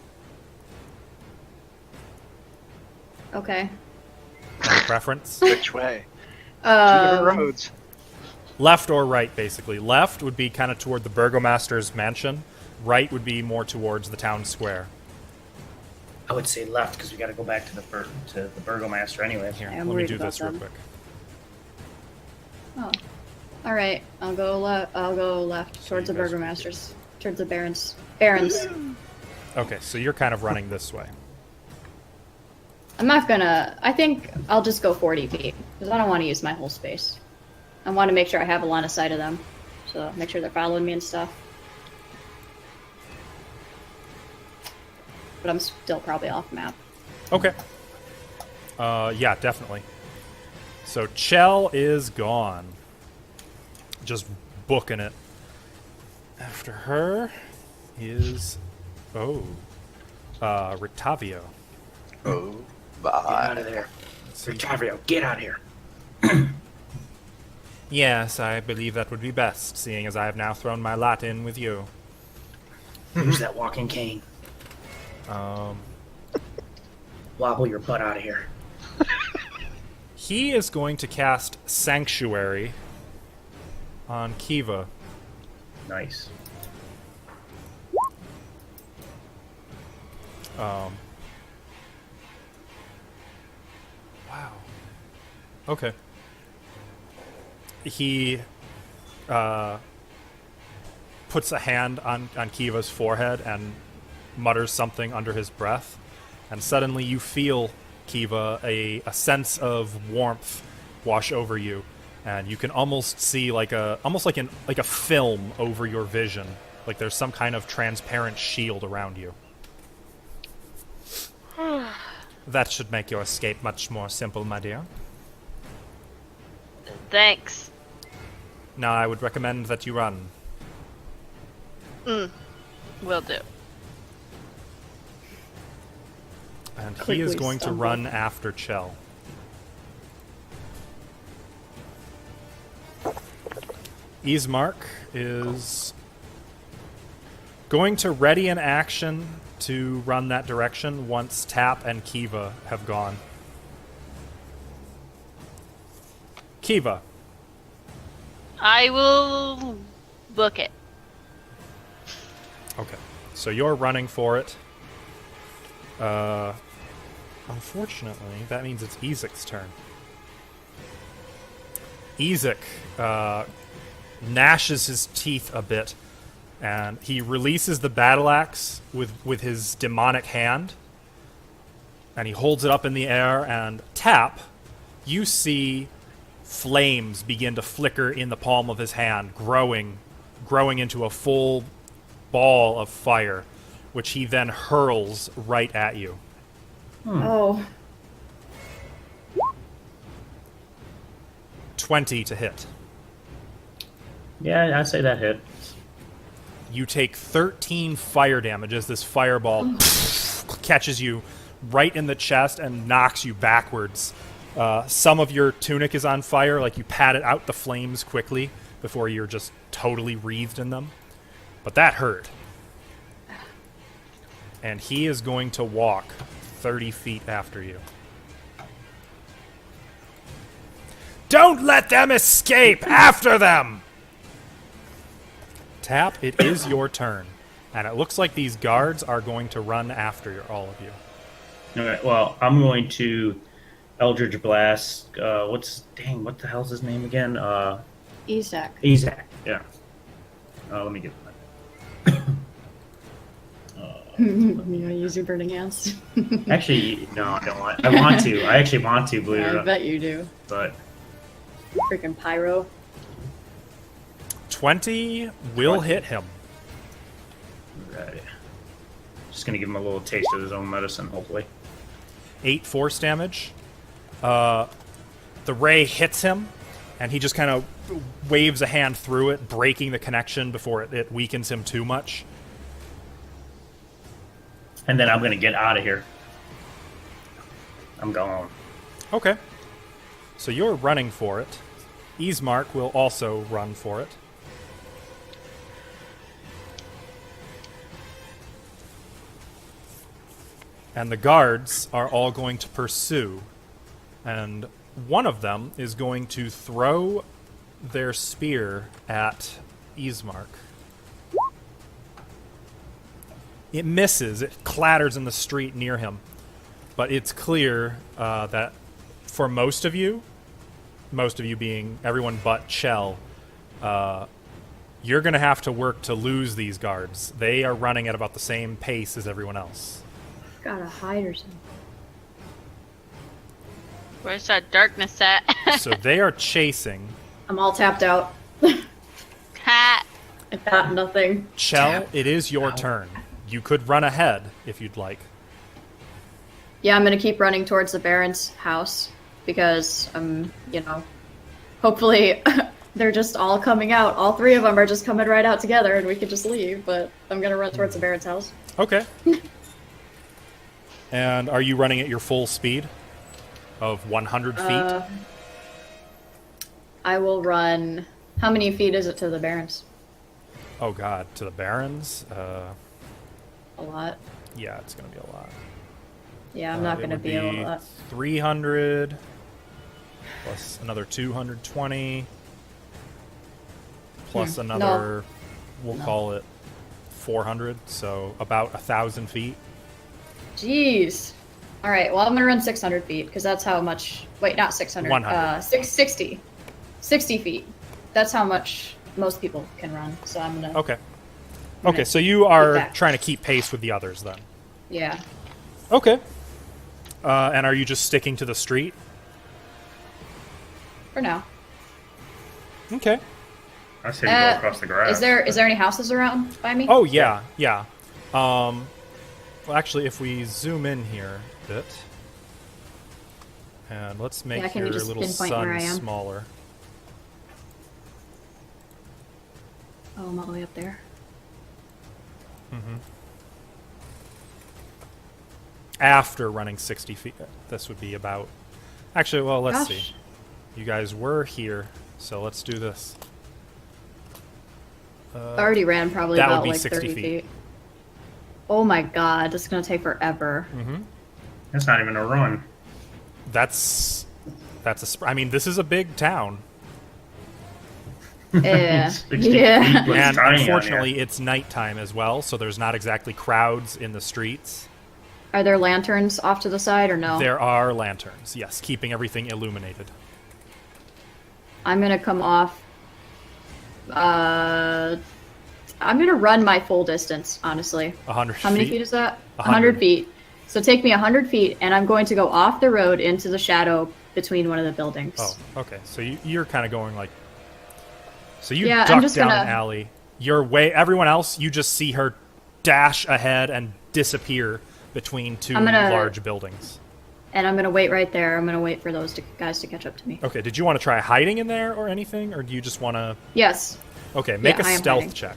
[SPEAKER 5] Okay.
[SPEAKER 1] Any preference?
[SPEAKER 2] Which way? Two different
[SPEAKER 5] Um,
[SPEAKER 2] roads.
[SPEAKER 1] Left or right, basically. Left would be kind of toward the burgomaster's mansion. Right would be more towards the town square.
[SPEAKER 3] I would say left because we got to go back to the burgomaster anyway.
[SPEAKER 1] Here,
[SPEAKER 5] I'm
[SPEAKER 1] let me
[SPEAKER 5] worried
[SPEAKER 1] do
[SPEAKER 5] about
[SPEAKER 1] this real
[SPEAKER 5] them.
[SPEAKER 1] quick.
[SPEAKER 5] Oh. All right. I'll go left. I'll go left towards the
[SPEAKER 1] you guys are
[SPEAKER 5] burgomasters, towards the barons. Barons.
[SPEAKER 1] Okay, so you're kind of running this way.
[SPEAKER 5] I'm not gonna. I think I'll just go 40 feet because I don't want to use my whole space. I want to make sure I have a line of sight of them. So make sure they're following me and stuff. But I'm still probably off map.
[SPEAKER 1] Okay. Yeah, definitely. So Chel is gone. Just booking it. After her is Rictavio.
[SPEAKER 2] Oh,
[SPEAKER 3] Get out
[SPEAKER 2] bye.
[SPEAKER 3] of there. Rictavio, get out of here.
[SPEAKER 1] Yes, I believe that would be best, seeing as I have now thrown my lot in with you.
[SPEAKER 3] Use that walking cane. Wobble your butt out of here.
[SPEAKER 1] He is going to cast Sanctuary on Kivaa.
[SPEAKER 3] Nice.
[SPEAKER 1] Wow. Okay. He puts a hand on Kivaa's forehead and mutters something under his breath, and suddenly you feel, Kivaa, a sense of warmth wash over you, and you can almost see like a film over your vision, like there's some kind of transparent shield around you. That should make your escape much more simple, my dear.
[SPEAKER 4] Thanks.
[SPEAKER 1] Now, I would recommend that you run.
[SPEAKER 4] Will do.
[SPEAKER 1] And he
[SPEAKER 5] Quickly
[SPEAKER 1] is going to
[SPEAKER 5] stumble.
[SPEAKER 1] run after Chel. Ismark is going to ready an action to run that direction once Tap and Kivaa have gone. Kivaa.
[SPEAKER 4] I will book it.
[SPEAKER 1] Okay. So you're running for it. Unfortunately, that means it's Ezek's turn. Ezek gnashes his teeth a bit, and he releases the battle axe with his demonic hand, and he holds it up in the air, and Tap, you see flames begin to flicker in the palm of his hand, growing into a full ball of fire, which he then hurls right at you.
[SPEAKER 5] Oh.
[SPEAKER 1] 20 to hit.
[SPEAKER 3] Yeah, I'd say that hit.
[SPEAKER 1] You take 13 fire damage as this fireball catches you right in the chest and knocks you backwards. Some of your tunic is on fire, like you patted out the flames quickly before you're just totally wreathed in them. But that hurt. And he is going to walk 30 feet after you. Don't let them escape! After them! Tap, it is your turn. And it looks like these guards are going to run after all of you.
[SPEAKER 3] Okay, well, I'm going to Eldritch Blast. What the hell's his name again?
[SPEAKER 5] Ezek.
[SPEAKER 3] Ezek, yeah. Let me get that.
[SPEAKER 5] You know, use your burning hands.
[SPEAKER 3] Actually, no, I don't want. I want to. I actually want to, believe it or
[SPEAKER 5] I
[SPEAKER 3] not.
[SPEAKER 5] bet you do.
[SPEAKER 3] But
[SPEAKER 5] Freaking pyro.
[SPEAKER 1] 20 will hit him.
[SPEAKER 3] right. Just gonna give him a little taste of his own medicine, hopefully.
[SPEAKER 1] 8 force damage. The ray hits him, and he just kind of waves a hand through it, breaking the connection before it weakens him too much.
[SPEAKER 3] And then I'm gonna get out of here. I'm gone.
[SPEAKER 1] Okay. So you're running for it. Ismark will also run for it. And the guards are all going to pursue. And one of them is going to throw their spear at Ismark. It misses. It clatters in the street near him. But it's clear that for most of you being everyone but Chel, you're going to have to work to lose these guards. They are running at about the same pace as everyone else.
[SPEAKER 5] Gotta hide or something.
[SPEAKER 4] Where's that darkness at?
[SPEAKER 1] So they are chasing.
[SPEAKER 5] I'm all tapped out.
[SPEAKER 4] Ha!
[SPEAKER 5] got nothing.
[SPEAKER 1] Chel, it is your turn. You could run ahead if you'd like.
[SPEAKER 5] Yeah, I'm gonna keep running towards the Baron's house because hopefully they're just all coming out. All three of them are just coming right out together, and we could just leave. But I'm gonna run towards the Baron's house.
[SPEAKER 1] Okay. And are you running at your full speed of 100 feet?
[SPEAKER 5] I will run. How many feet is it to the Baron's?
[SPEAKER 1] Oh God, to the Barrens?
[SPEAKER 5] A lot.
[SPEAKER 1] Yeah, it's gonna be a lot.
[SPEAKER 5] Yeah, I'm not
[SPEAKER 1] It
[SPEAKER 5] gonna
[SPEAKER 1] would
[SPEAKER 5] be able to.
[SPEAKER 1] 300 plus another 220 plus another. We'll call it 400, so about 1,000 feet.
[SPEAKER 5] Jeez. All right. Well, I'm gonna run 600 feet because that's how much. Wait, not 600.
[SPEAKER 1] 100.
[SPEAKER 5] 60 feet. That's how much most people can run. So I'm gonna.
[SPEAKER 1] Okay.
[SPEAKER 5] I'm
[SPEAKER 1] Okay,
[SPEAKER 5] gonna
[SPEAKER 1] so you are
[SPEAKER 5] back.
[SPEAKER 1] trying to keep pace with the others then.
[SPEAKER 5] Yeah.
[SPEAKER 1] Okay. And are you just sticking to the street?
[SPEAKER 5] For now.
[SPEAKER 1] Okay.
[SPEAKER 7] I say you go across the grass.
[SPEAKER 5] Is there any houses around by me?
[SPEAKER 1] Oh yeah, yeah. Well, actually, if we zoom in here a bit, and let's make
[SPEAKER 5] can you
[SPEAKER 1] your
[SPEAKER 5] just
[SPEAKER 1] little
[SPEAKER 5] pinpoint where I
[SPEAKER 1] sun
[SPEAKER 5] am?
[SPEAKER 1] smaller.
[SPEAKER 5] Oh, I'm all the way up there.
[SPEAKER 1] After running 60 feet, this would be about. Actually, well, let's
[SPEAKER 5] Gosh.
[SPEAKER 1] see. You guys were here, so let's do this.
[SPEAKER 5] I already ran probably
[SPEAKER 1] that would
[SPEAKER 5] about
[SPEAKER 1] be
[SPEAKER 5] like
[SPEAKER 1] 60
[SPEAKER 5] 30
[SPEAKER 1] feet.
[SPEAKER 5] feet. Oh my god, this is gonna take forever.
[SPEAKER 7] That's not even a run.
[SPEAKER 1] That's I mean, this is a big town,
[SPEAKER 5] Yeah.
[SPEAKER 7] 60
[SPEAKER 5] Yeah.
[SPEAKER 7] feet was
[SPEAKER 1] and
[SPEAKER 7] tiny on
[SPEAKER 1] unfortunately,
[SPEAKER 7] here.
[SPEAKER 1] it's nighttime as well, so there's not exactly crowds in the streets.
[SPEAKER 5] Are there lanterns off to the side or no?
[SPEAKER 1] There are lanterns, yes, keeping everything illuminated.
[SPEAKER 5] I'm gonna come off. I'm gonna run my full distance, honestly.
[SPEAKER 1] 100
[SPEAKER 5] How many feet is that?
[SPEAKER 1] 100.
[SPEAKER 5] 100 feet. So take me 100 feet, and I'm going to go off the road into the shadow between one of the buildings.
[SPEAKER 1] Oh, okay. So you're kind of going like. So you
[SPEAKER 5] Yeah, I'm
[SPEAKER 1] duck
[SPEAKER 5] just
[SPEAKER 1] down
[SPEAKER 5] gonna-
[SPEAKER 1] an alley. Your way. Everyone else, you just see her dash ahead and disappear between two
[SPEAKER 5] I'm gonna-
[SPEAKER 1] large buildings.
[SPEAKER 5] And I'm gonna wait right there. I'm gonna wait for those guys to catch up to me.
[SPEAKER 1] Okay. Did you want to try hiding in there or anything, or do you just want to?
[SPEAKER 5] Yes.
[SPEAKER 1] Okay. Make
[SPEAKER 5] Yeah,
[SPEAKER 1] a
[SPEAKER 5] I am
[SPEAKER 1] stealth
[SPEAKER 5] hiding.
[SPEAKER 1] check.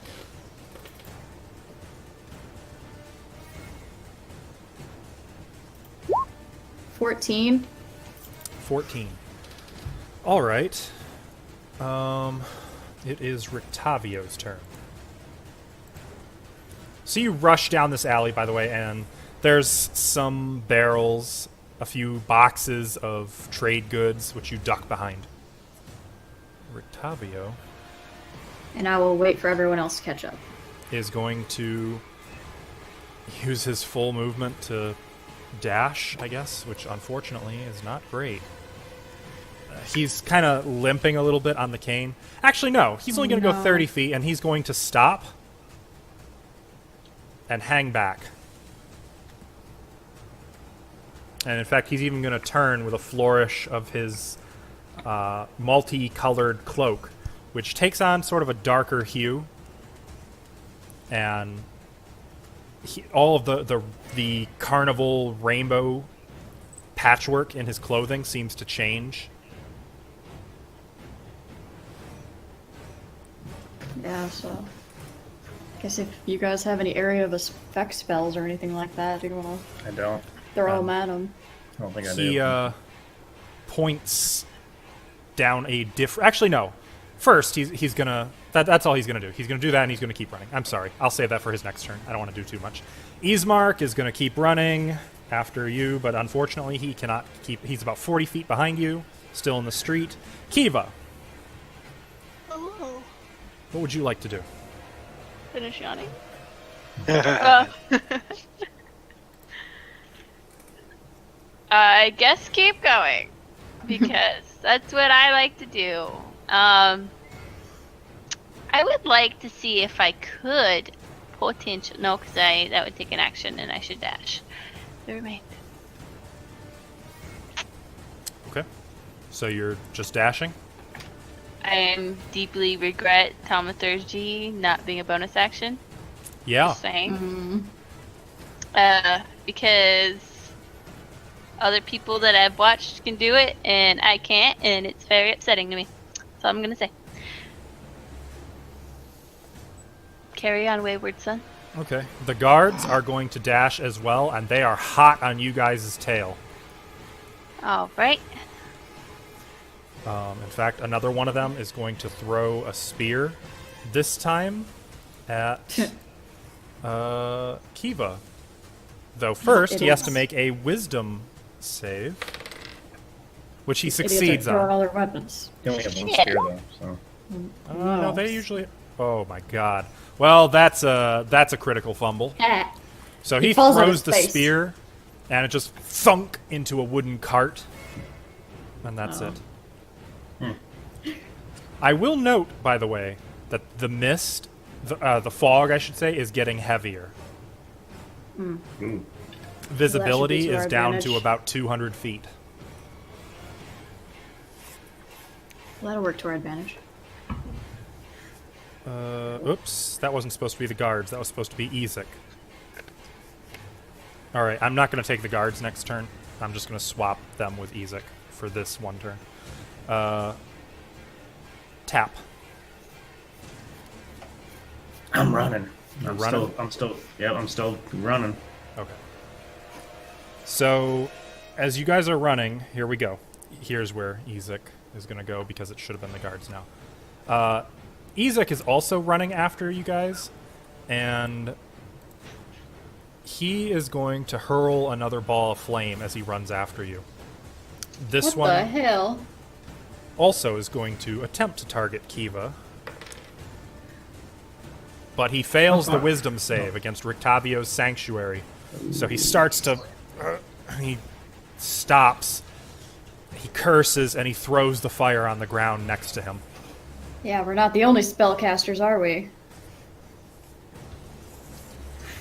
[SPEAKER 5] 14.
[SPEAKER 1] 14. All right. It is Rictavio's turn. So you rush down this alley, by the way, and there's some barrels, a few boxes of trade goods, which you duck behind. Rictavio
[SPEAKER 5] And I will wait for everyone else to catch up.
[SPEAKER 1] is going to use his full movement to dash, I guess, which unfortunately is not great. He's kind of limping a little bit on the cane. Actually, no. He's only going to go 30 feet, and he's going to stop and hang back. And in fact, he's even going to turn with a flourish of his multicolored cloak, which takes on sort of a darker hue. And all of the carnival rainbow patchwork in his clothing seems to change.
[SPEAKER 5] Yeah, so. I guess if you guys have any area of effect spells or anything like that, you want to
[SPEAKER 7] I don't.
[SPEAKER 5] throw them at him.
[SPEAKER 7] I don't think I
[SPEAKER 1] He
[SPEAKER 7] do.
[SPEAKER 1] points down a different. Actually, no. First, he's gonna. That's all he's gonna do. He's gonna do that, and he's gonna keep running. I'm sorry. I'll save that for his next turn. I don't want to do too much. Ismark is gonna keep running after you, but unfortunately, he cannot keep. He's about 40 feet behind you, still in the street. Kivaa,
[SPEAKER 4] Hello.
[SPEAKER 1] what would you like to do?
[SPEAKER 4] Finish yawning. I guess keep going because that's what I like to do. I would like to see if I could potential. No, because that would take an action and I should dash. Never mind.
[SPEAKER 1] Okay. So you're just dashing?
[SPEAKER 4] I deeply regret thaumaturgy not being a bonus action.
[SPEAKER 1] Yeah.
[SPEAKER 4] Just saying.
[SPEAKER 5] Mm.
[SPEAKER 4] Because other people that I've watched can do it, and I can't, and it's very upsetting to me. That's all I'm gonna say. Carry on, wayward son.
[SPEAKER 1] Okay. The guards are going to dash as well, and they are hot on you guys' tail.
[SPEAKER 4] All right.
[SPEAKER 1] In fact, another one of them is going to throw a spear, this time at Kivaa. Though first, he has to make a wisdom save, which he succeeds
[SPEAKER 5] Throw
[SPEAKER 1] on.
[SPEAKER 5] all their weapons.
[SPEAKER 7] They only have one spear though, so.
[SPEAKER 1] No, they usually. Oh my god. Well, that's a critical fumble. So he
[SPEAKER 5] falls on
[SPEAKER 1] throws
[SPEAKER 5] his
[SPEAKER 1] the
[SPEAKER 5] face.
[SPEAKER 1] spear, and it just thunk into a wooden cart, and that's it. I will note, by the way, that the mist, the fog, I should say, is getting heavier.
[SPEAKER 7] Ooh.
[SPEAKER 1] Visibility
[SPEAKER 5] to our
[SPEAKER 1] is down to
[SPEAKER 5] advantage.
[SPEAKER 1] about 200 feet.
[SPEAKER 5] Well, that'll work to our advantage.
[SPEAKER 1] Oops, that wasn't supposed to be the guards. That was supposed to be Ezek. All right, I'm not going to take the guards next turn. I'm just going to swap them with Ezek for this one turn. Tap.
[SPEAKER 7] I'm running.
[SPEAKER 1] You're
[SPEAKER 7] I'm
[SPEAKER 1] running?
[SPEAKER 7] I'm still running.
[SPEAKER 1] Okay. So, as you guys are running, here we go. Here's where Ezek is going to go because it should have been the guards now. Ezek is also running after you guys, and he is going to hurl another ball of flame as he runs after you. This
[SPEAKER 5] What
[SPEAKER 1] one
[SPEAKER 5] the hell?
[SPEAKER 1] also is going to attempt to target Kivaa, but he fails the wisdom save against Rictavio's sanctuary. So he starts to... he stops, he curses, and he throws the fire on the ground next to him.
[SPEAKER 5] Yeah, we're not the only spellcasters, are we?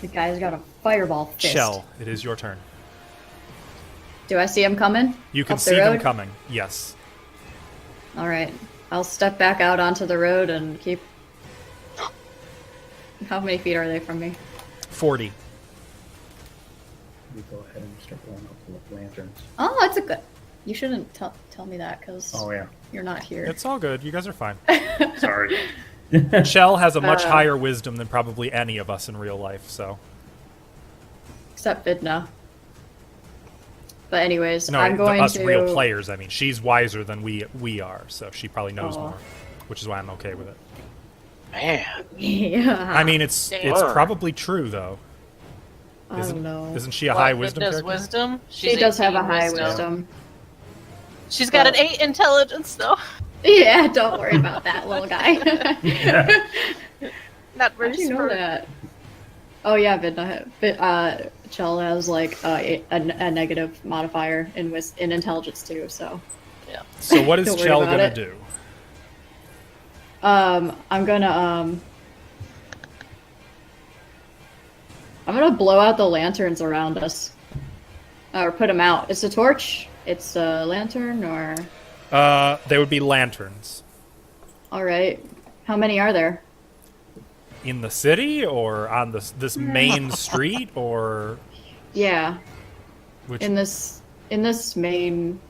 [SPEAKER 5] The guy's got a fireball fist.
[SPEAKER 1] Chel, it is your turn.
[SPEAKER 5] Do I see him coming?
[SPEAKER 1] You can
[SPEAKER 5] Up the
[SPEAKER 1] see them
[SPEAKER 5] road?
[SPEAKER 1] coming, yes.
[SPEAKER 5] All right. I'll step back out onto the road and keep... How many feet are they from me?
[SPEAKER 1] 40.
[SPEAKER 7] We go ahead and start going up with lanterns.
[SPEAKER 5] Oh, that's a good... You shouldn't tell me that, because
[SPEAKER 7] Oh yeah.
[SPEAKER 5] you're not here.
[SPEAKER 1] It's all good, you guys are fine.
[SPEAKER 7] Sorry.
[SPEAKER 1] Chel has a much higher wisdom than probably any of us in real life, so...
[SPEAKER 5] Except Vidna. But anyways,
[SPEAKER 1] No,
[SPEAKER 5] I'm going
[SPEAKER 1] us
[SPEAKER 5] to...
[SPEAKER 1] real players, I mean. She's wiser than we are, so she probably knows
[SPEAKER 5] Aw.
[SPEAKER 1] more. Which is why I'm okay with it.
[SPEAKER 2] Man,
[SPEAKER 5] Yeah.
[SPEAKER 1] I mean, it's
[SPEAKER 2] Damn.
[SPEAKER 1] probably true, though.
[SPEAKER 5] I don't know.
[SPEAKER 1] Isn't she a
[SPEAKER 6] What,
[SPEAKER 1] high
[SPEAKER 6] Vidna's
[SPEAKER 1] wisdom character?
[SPEAKER 6] wisdom?
[SPEAKER 5] She
[SPEAKER 6] She's
[SPEAKER 5] does have a
[SPEAKER 6] 18
[SPEAKER 5] high wisdom.
[SPEAKER 6] She's got an
[SPEAKER 5] But-
[SPEAKER 6] 8 intelligence, though.
[SPEAKER 5] Yeah, don't worry about that, little guy.
[SPEAKER 6] Not
[SPEAKER 5] How
[SPEAKER 6] very
[SPEAKER 5] do you know
[SPEAKER 6] smart.
[SPEAKER 5] that? Oh yeah, Vidna. Chel has like a negative modifier in intelligence too. So
[SPEAKER 1] So what is
[SPEAKER 5] Don't worry
[SPEAKER 1] Chel
[SPEAKER 5] about
[SPEAKER 1] gonna
[SPEAKER 5] it.
[SPEAKER 1] do?
[SPEAKER 5] I'm gonna blow out the lanterns around us, or put them out. It's a torch. It's a lantern, or
[SPEAKER 1] They would be lanterns.
[SPEAKER 5] all right. How many are there?
[SPEAKER 1] In the city, or on this main street, or
[SPEAKER 5] Yeah,
[SPEAKER 1] which
[SPEAKER 5] in this main.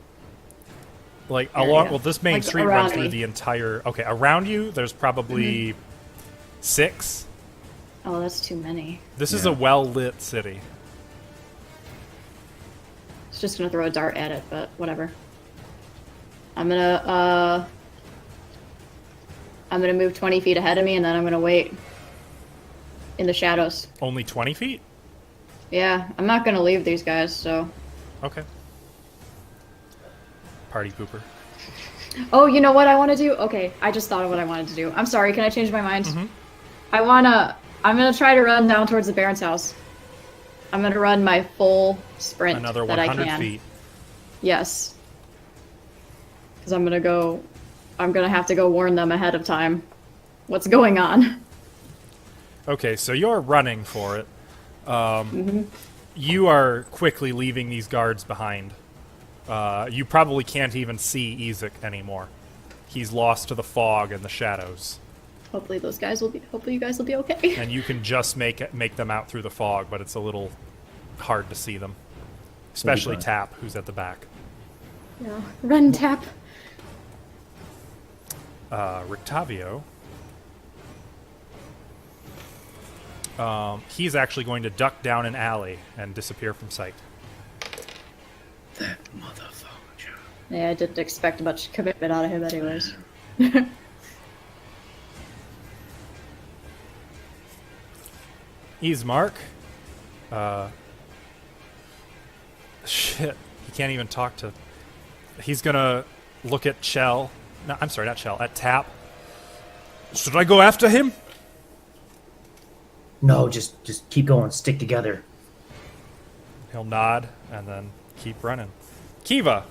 [SPEAKER 1] like
[SPEAKER 5] area.
[SPEAKER 1] along? Well, this main
[SPEAKER 5] Like,
[SPEAKER 1] street
[SPEAKER 5] around
[SPEAKER 1] runs through
[SPEAKER 5] me.
[SPEAKER 1] the entire. Okay, around you, there's probably 6.
[SPEAKER 5] Oh, that's too many.
[SPEAKER 1] This is
[SPEAKER 7] Yeah.
[SPEAKER 1] a well-lit city.
[SPEAKER 5] It's just gonna throw a dart at it, but whatever. I'm gonna move 20 feet ahead of me, and then I'm gonna wait in the shadows.
[SPEAKER 1] Only 20 feet.
[SPEAKER 5] Yeah, I'm not gonna leave these guys. So.
[SPEAKER 1] Okay. Party pooper.
[SPEAKER 5] Oh, you know what I want to do? Okay, I just thought of what I wanted to do. I'm sorry. Can I change my mind?
[SPEAKER 1] Mhm.
[SPEAKER 5] I'm gonna try to run down towards the Baron's house. I'm gonna run my full sprint
[SPEAKER 1] Another
[SPEAKER 5] that I
[SPEAKER 1] 100
[SPEAKER 5] can.
[SPEAKER 1] feet.
[SPEAKER 5] Yes. Because I'm gonna have to go warn them ahead of time what's going on.
[SPEAKER 1] Okay, so you're running for it. You are quickly leaving these guards behind. You probably can't even see Ezek anymore. he's lost to the fog and the shadows.
[SPEAKER 5] Hopefully you guys will be okay.
[SPEAKER 1] And you can just make them out through the fog, but it's a little hard to see them. Especially
[SPEAKER 7] fine.
[SPEAKER 1] Tap, who's at the back.
[SPEAKER 5] Yeah. Run, Tap.
[SPEAKER 1] Rictavio. He's actually going to duck down an alley and disappear from sight.
[SPEAKER 7] That motherfucker.
[SPEAKER 5] Yeah, I didn't expect much commitment out of him anyways.
[SPEAKER 1] Ismark. Shit. He can't even talk to... He's gonna look at Chel. No, I'm sorry, not Chel. At Tap. Should I go after him?
[SPEAKER 3] No, just keep going. Stick together.
[SPEAKER 1] He'll nod and then keep running. Kivaa.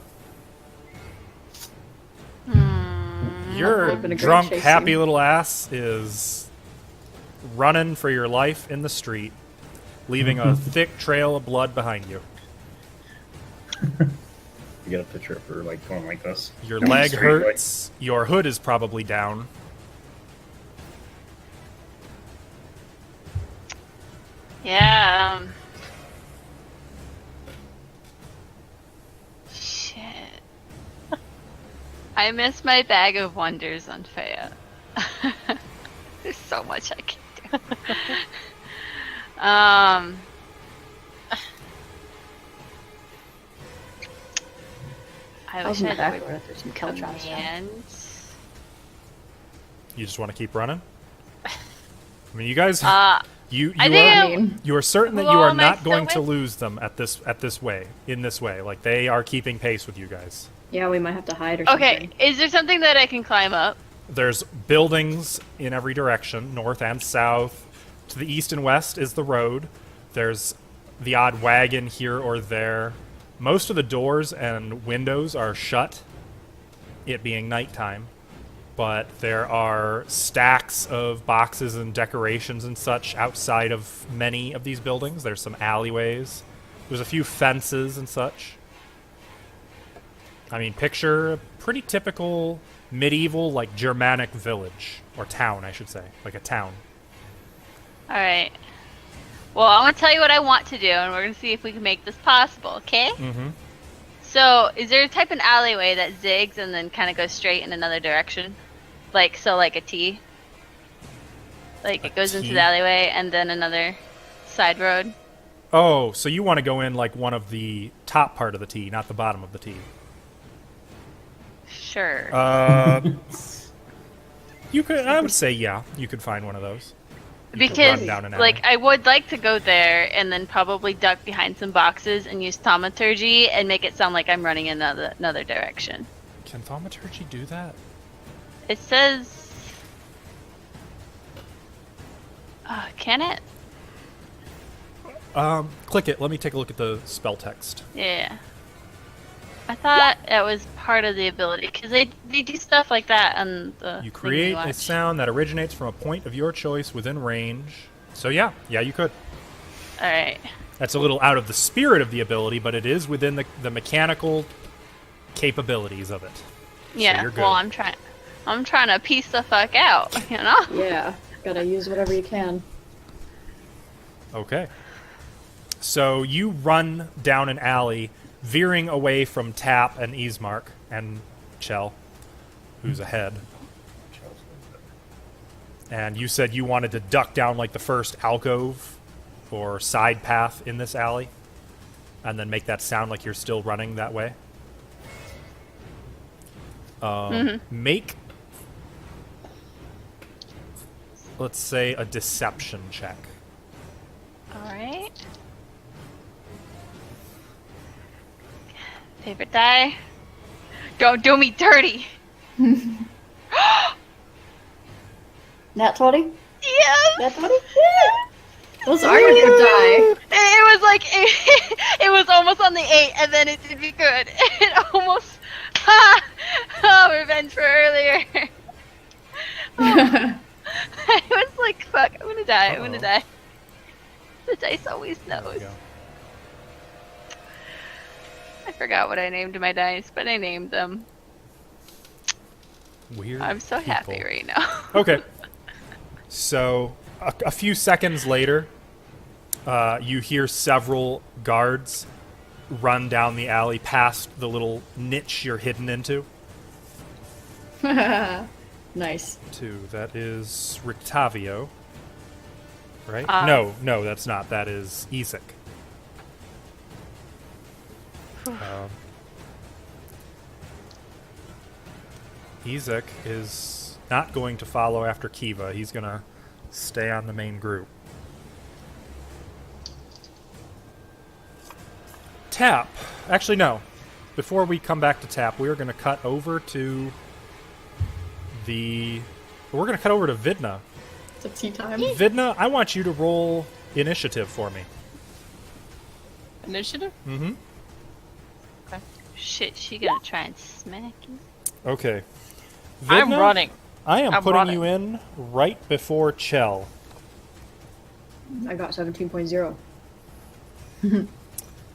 [SPEAKER 1] Your
[SPEAKER 5] Would've been a great
[SPEAKER 1] drunk,
[SPEAKER 5] chase
[SPEAKER 1] happy
[SPEAKER 5] scene.
[SPEAKER 1] little ass is running for your life in the street, leaving a thick trail of blood behind you.
[SPEAKER 7] You got a picture of her like going like this.
[SPEAKER 1] Your
[SPEAKER 7] Down the
[SPEAKER 1] leg
[SPEAKER 7] street, like-
[SPEAKER 1] hurts. Your hood is probably down.
[SPEAKER 4] Yeah. Shit. I miss my bag of wonders on Faya. There's so much I can do. I
[SPEAKER 5] I was
[SPEAKER 4] wish
[SPEAKER 5] in
[SPEAKER 4] I
[SPEAKER 5] the back
[SPEAKER 4] had
[SPEAKER 5] door. There's some kill traps down.
[SPEAKER 4] command.
[SPEAKER 1] You just want to keep running? I mean, you guys... You
[SPEAKER 4] I
[SPEAKER 1] are
[SPEAKER 4] think
[SPEAKER 1] you are certain that
[SPEAKER 4] Who
[SPEAKER 1] you are
[SPEAKER 4] am I
[SPEAKER 1] not
[SPEAKER 4] still
[SPEAKER 1] going to
[SPEAKER 4] with?
[SPEAKER 1] lose them in this way. Like they are keeping pace with you guys.
[SPEAKER 5] Yeah, we might have to hide or something.
[SPEAKER 4] Okay, is there something that I can climb up?
[SPEAKER 1] There's buildings in every direction, north and south. To the east and west is the road. There's the odd wagon here or there. Most of the doors and windows are shut, it being nighttime. But there are stacks of boxes and decorations and such outside of many of these buildings. There's some alleyways. There's a few fences and such. I mean, picture a pretty typical medieval, like, Germanic village. Or town, I should say. Like a town.
[SPEAKER 4] Alright. Well, I'm going to tell you what I want to do, and we're going to see if we can make this possible, okay?
[SPEAKER 1] Mm-hmm.
[SPEAKER 4] So, is there a type of alleyway that zigs and then kind of goes straight in another direction? Like a T? Like, it goes into
[SPEAKER 1] T?
[SPEAKER 4] the alleyway and then another side road?
[SPEAKER 1] Oh, so you want to go in, like, one of the top part of the T, not the bottom of the T.
[SPEAKER 4] Sure.
[SPEAKER 1] You could, I would say, yeah, you could find one of those. You could
[SPEAKER 4] Because,
[SPEAKER 1] run down an alley.
[SPEAKER 4] like, I would like to go there and then probably duck behind some boxes and use thaumaturgy and make it sound like I'm running in another direction.
[SPEAKER 1] Can thaumaturgy do that?
[SPEAKER 4] It says... can it?
[SPEAKER 1] Click it. Let me take a look at the spell text.
[SPEAKER 4] Yeah. I thought it was part of the ability, because they do stuff like that on the
[SPEAKER 1] You
[SPEAKER 4] thing
[SPEAKER 1] create a
[SPEAKER 4] watch.
[SPEAKER 1] sound that originates from a point of your choice within range. So yeah, you could.
[SPEAKER 4] Alright.
[SPEAKER 1] That's a little out of the spirit of the ability, but it is within the mechanical capabilities of it.
[SPEAKER 4] Yeah,
[SPEAKER 1] you're good.
[SPEAKER 4] well, I'm trying to piece the fuck out, you know?
[SPEAKER 5] Yeah, gotta use whatever you can.
[SPEAKER 1] Okay. So you run down an alley, veering away from Tap and Ismark and Chel, who's ahead. And you said you wanted to duck down like the first alcove or side path in this alley, and then make that sound like you're still running that way. Make, let's say, a deception check.
[SPEAKER 4] Alright. Favorite die. Don't do me dirty!
[SPEAKER 5] Nat 20?
[SPEAKER 4] Yes!
[SPEAKER 5] Nat 20? Those are your good die.
[SPEAKER 4] It was like, it was almost on the 8, and then it did me good. It almost, oh, revenge for earlier. I was like, fuck, I'm gonna die, I'm gonna die. The dice always
[SPEAKER 1] There we
[SPEAKER 4] knows.
[SPEAKER 1] go.
[SPEAKER 4] I forgot what I named my dice, but I named them.
[SPEAKER 1] Weird.
[SPEAKER 4] I'm so happy
[SPEAKER 1] people.
[SPEAKER 4] right now.
[SPEAKER 1] Okay. So, a few seconds later, you hear several guards run down the alley past the little niche you're hidden into.
[SPEAKER 5] Nice.
[SPEAKER 1] That is Rictavio. Right? No, that's not. That is Ezek. Ezek is not going to follow after Kivaa. He's going to stay on the main group. Tap. Actually, no. Before we come back to Tap, we are going to cut over to We're going to cut over to Vidna.
[SPEAKER 5] It's a tea time.
[SPEAKER 1] Vidna, I want you to roll initiative for me.
[SPEAKER 6] Initiative?
[SPEAKER 1] Mm-hmm.
[SPEAKER 4] Shit, she gonna try and smack you.
[SPEAKER 1] Okay.
[SPEAKER 6] I'm
[SPEAKER 1] Vidna,
[SPEAKER 6] running.
[SPEAKER 1] I am
[SPEAKER 6] I'm
[SPEAKER 1] putting
[SPEAKER 6] running.
[SPEAKER 1] you in right before Chel.
[SPEAKER 5] I got 17.0.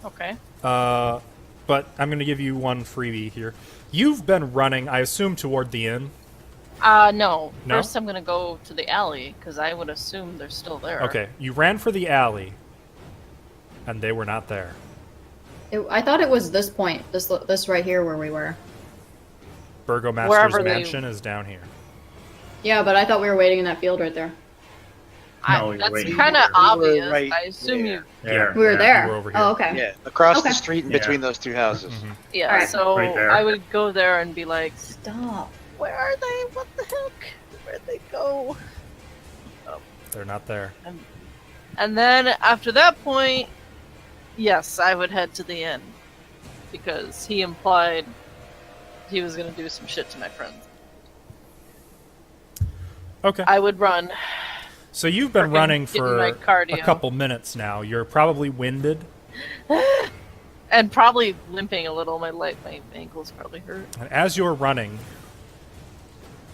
[SPEAKER 6] Okay.
[SPEAKER 1] But I'm going to give you one freebie here. You've been running, I assume, toward the inn.
[SPEAKER 6] No.
[SPEAKER 1] No?
[SPEAKER 6] First, I'm gonna go to the alley because I would assume they're still there.
[SPEAKER 1] Okay, you ran for the alley, and they were not there.
[SPEAKER 5] I thought it was this point, this right here where we were.
[SPEAKER 1] Burgomaster's
[SPEAKER 6] Wherever they-
[SPEAKER 1] mansion is down here.
[SPEAKER 5] Yeah, but I thought we were waiting in that field right there.
[SPEAKER 7] No, we were
[SPEAKER 6] That's
[SPEAKER 7] waiting.
[SPEAKER 6] kind of
[SPEAKER 2] We were
[SPEAKER 6] obvious.
[SPEAKER 2] right
[SPEAKER 6] I assume you.
[SPEAKER 7] There.
[SPEAKER 5] We were there.
[SPEAKER 1] we were over here.
[SPEAKER 5] Oh, okay.
[SPEAKER 2] Yeah, across
[SPEAKER 5] Okay.
[SPEAKER 2] the street in
[SPEAKER 7] Yeah.
[SPEAKER 2] between those two houses.
[SPEAKER 1] Mhm.
[SPEAKER 6] Yeah.
[SPEAKER 5] Alright.
[SPEAKER 6] So
[SPEAKER 7] Right there.
[SPEAKER 6] I would go there and be like,
[SPEAKER 5] Stop.
[SPEAKER 6] "Where are they? What the heck? Where'd they go?"
[SPEAKER 1] They're not there.
[SPEAKER 6] And then after that point, yes, I would head to the inn because he implied he was gonna do some shit to my friends.
[SPEAKER 1] Okay.
[SPEAKER 6] I would run.
[SPEAKER 1] So you've been
[SPEAKER 6] Frickin'
[SPEAKER 1] running
[SPEAKER 6] getting
[SPEAKER 1] for
[SPEAKER 6] my
[SPEAKER 1] a
[SPEAKER 6] cardio.
[SPEAKER 1] couple minutes now. You're probably winded.
[SPEAKER 6] And probably limping a little. My ankles probably hurt.
[SPEAKER 1] And as you're running,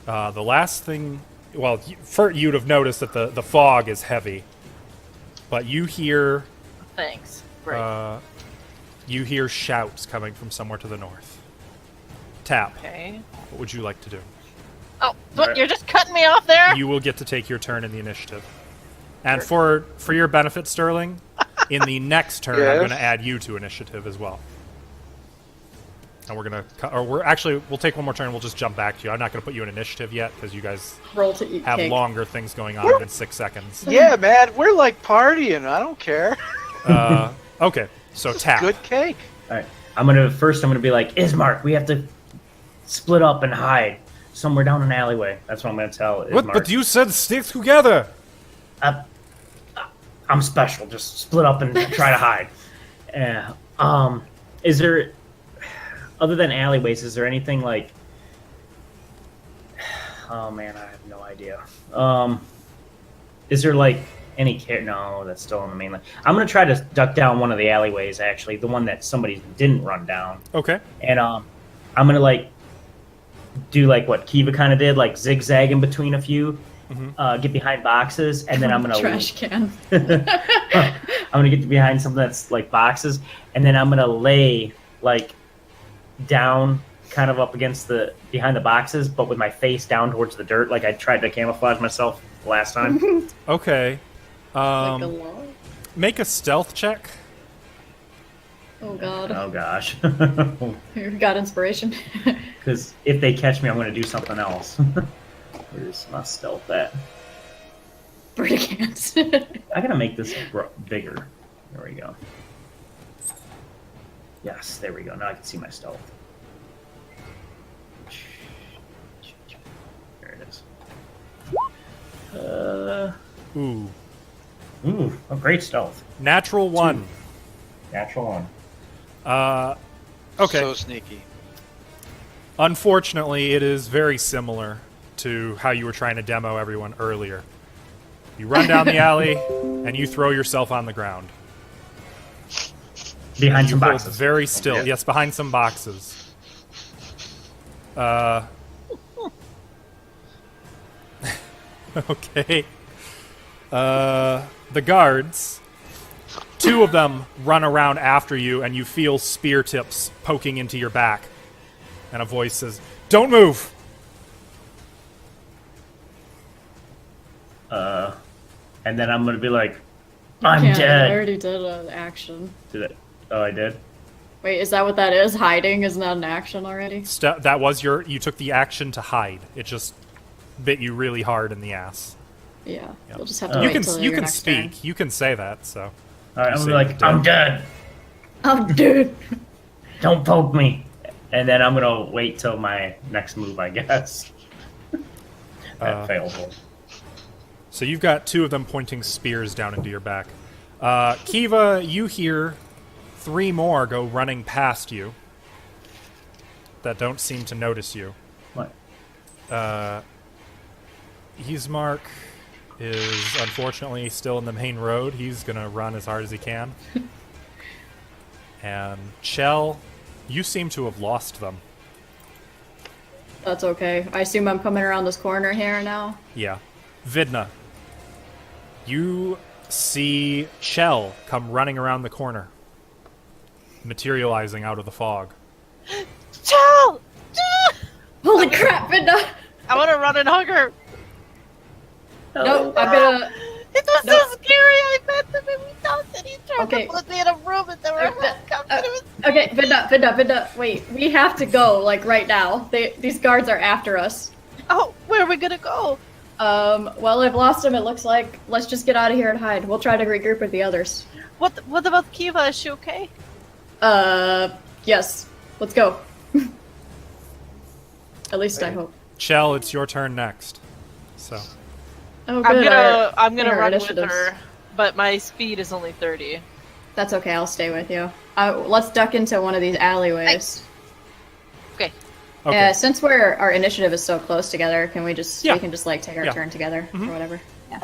[SPEAKER 1] the last thing... Well, you'd have noticed that the fog is heavy. But you hear...
[SPEAKER 6] Thanks. Great.
[SPEAKER 1] You hear shouts coming from somewhere to the north. Tap.
[SPEAKER 6] Okay.
[SPEAKER 1] What would you like to do?
[SPEAKER 6] Oh, what? You're just cutting me off there?
[SPEAKER 1] You will get to take your turn in the initiative. And for your benefit, Sterling, in the next turn, I'm
[SPEAKER 2] Yes?
[SPEAKER 1] going to add you to initiative as well. And we're going to... we'll take one more turn and we'll just jump back to you. I'm not going to put you in initiative yet, because you guys
[SPEAKER 5] Roll to eat
[SPEAKER 1] have
[SPEAKER 5] cake.
[SPEAKER 1] longer things going on in 6 seconds.
[SPEAKER 2] Yeah, man, we're like partying. I don't care.
[SPEAKER 1] Okay, so tap.
[SPEAKER 2] Good cake.
[SPEAKER 3] All right. I'm gonna be like, Ismark, we have to split up and hide somewhere down an alleyway. That's what I'm gonna tell Ismark.
[SPEAKER 1] What? But you said stick together.
[SPEAKER 3] I'm special. Just split up and try to hide. Is there, other than alleyways, is there anything like? Oh man, I have no idea. Is there like any care? No, that's still on the mainland. I'm gonna try to duck down one of the alleyways. Actually, the one that somebody didn't run down.
[SPEAKER 1] Okay.
[SPEAKER 3] And I'm gonna like do like what Kivaa kind of did, like zigzag in between a few, get behind boxes, and then I'm gonna
[SPEAKER 5] Trash can.
[SPEAKER 3] I'm gonna get behind something that's like boxes, and then I'm gonna lay like down, kind of up against behind the boxes, but with my face down towards the dirt, like I tried to camouflage myself last time.
[SPEAKER 1] Okay.
[SPEAKER 5] Like a log.
[SPEAKER 1] Make a stealth check.
[SPEAKER 5] Oh god.
[SPEAKER 3] Oh gosh,
[SPEAKER 5] You got inspiration.
[SPEAKER 3] because if they catch me, I'm gonna do something else. Where's my stealth at?
[SPEAKER 5] Birdie can't.
[SPEAKER 3] I gotta make this bigger. There we go. Yes, there we go. Now I can see my stealth. There it is.
[SPEAKER 1] Ooh.
[SPEAKER 3] Ooh, a great stealth.
[SPEAKER 1] Natural 1.
[SPEAKER 3] Natural one.
[SPEAKER 1] Okay.
[SPEAKER 2] So sneaky.
[SPEAKER 1] Unfortunately, it is very similar to how you were trying to demo everyone earlier. You run down the alley, and you throw yourself on the ground.
[SPEAKER 3] Behind
[SPEAKER 1] You
[SPEAKER 3] some
[SPEAKER 1] hold
[SPEAKER 3] boxes.
[SPEAKER 1] very still.
[SPEAKER 2] Yeah.
[SPEAKER 1] Yes, behind some boxes. Okay. The guards, 2 of them run around after you, and you feel spear tips poking into your back. And a voice says, "Don't move!"
[SPEAKER 3] and then I'm gonna be like, I'm
[SPEAKER 5] I
[SPEAKER 3] dead.
[SPEAKER 5] already did an action.
[SPEAKER 3] Did it? Oh, I did.
[SPEAKER 5] Wait, is that what that is? Hiding is not an action already?
[SPEAKER 1] That was you took the action to hide. It just bit you really hard in the ass.
[SPEAKER 5] Yeah,
[SPEAKER 1] Yep.
[SPEAKER 5] you'll just have to
[SPEAKER 1] You
[SPEAKER 5] wait
[SPEAKER 1] can
[SPEAKER 5] till
[SPEAKER 1] you
[SPEAKER 5] your
[SPEAKER 1] can
[SPEAKER 5] next
[SPEAKER 1] speak.
[SPEAKER 5] turn.
[SPEAKER 1] You can say that. So
[SPEAKER 3] All right, I'm
[SPEAKER 1] say
[SPEAKER 3] gonna be like,
[SPEAKER 1] you're
[SPEAKER 3] I'm dead.
[SPEAKER 5] I'm dead.
[SPEAKER 3] Don't poke me. And then I'm gonna wait till my next move, I guess. That failed.
[SPEAKER 1] So you've got two of them pointing spears down into your back. Kivaa, you hear 3 more go running past you that don't seem to notice you.
[SPEAKER 3] What?
[SPEAKER 1] Ismark is unfortunately still in the main road. He's going to run as hard as he can. And Chel, you seem to have lost them.
[SPEAKER 5] That's okay. I assume I'm coming around this corner here now.
[SPEAKER 1] Yeah. Vidna, you see Chel come running around the corner, materializing out of the fog.
[SPEAKER 6] Chel!
[SPEAKER 5] Holy crap, Vidna!
[SPEAKER 6] I want to run and hug her.
[SPEAKER 5] No, I'm gonna...
[SPEAKER 6] It was
[SPEAKER 5] Nope.
[SPEAKER 6] so scary. I met them and we talked and he tried
[SPEAKER 5] Okay.
[SPEAKER 6] to put me in a room and there were handcuffs and it was
[SPEAKER 5] Okay, Vidna, wait. We have to go, like, right now. These guards are after us.
[SPEAKER 6] Oh, where are we gonna go?
[SPEAKER 5] Well, I've lost him, it looks like. Let's just get out of here and hide. We'll try to regroup with the others.
[SPEAKER 6] What about Kivaa? Is she okay?
[SPEAKER 5] Yes. Let's go. At least I hope.
[SPEAKER 1] Chel, it's your turn next. So,
[SPEAKER 5] Oh, good.
[SPEAKER 6] I'm gonna
[SPEAKER 5] our
[SPEAKER 6] run with
[SPEAKER 5] initiatives.
[SPEAKER 6] her, but my speed is only 30.
[SPEAKER 5] That's okay, I'll stay with you. Let's duck into one of these alleyways.
[SPEAKER 6] Okay.
[SPEAKER 1] okay.
[SPEAKER 5] Since our initiative is so close together, can we just
[SPEAKER 1] Yeah.
[SPEAKER 5] we can just like take our
[SPEAKER 1] Yeah.
[SPEAKER 5] turn together or whatever? Yeah.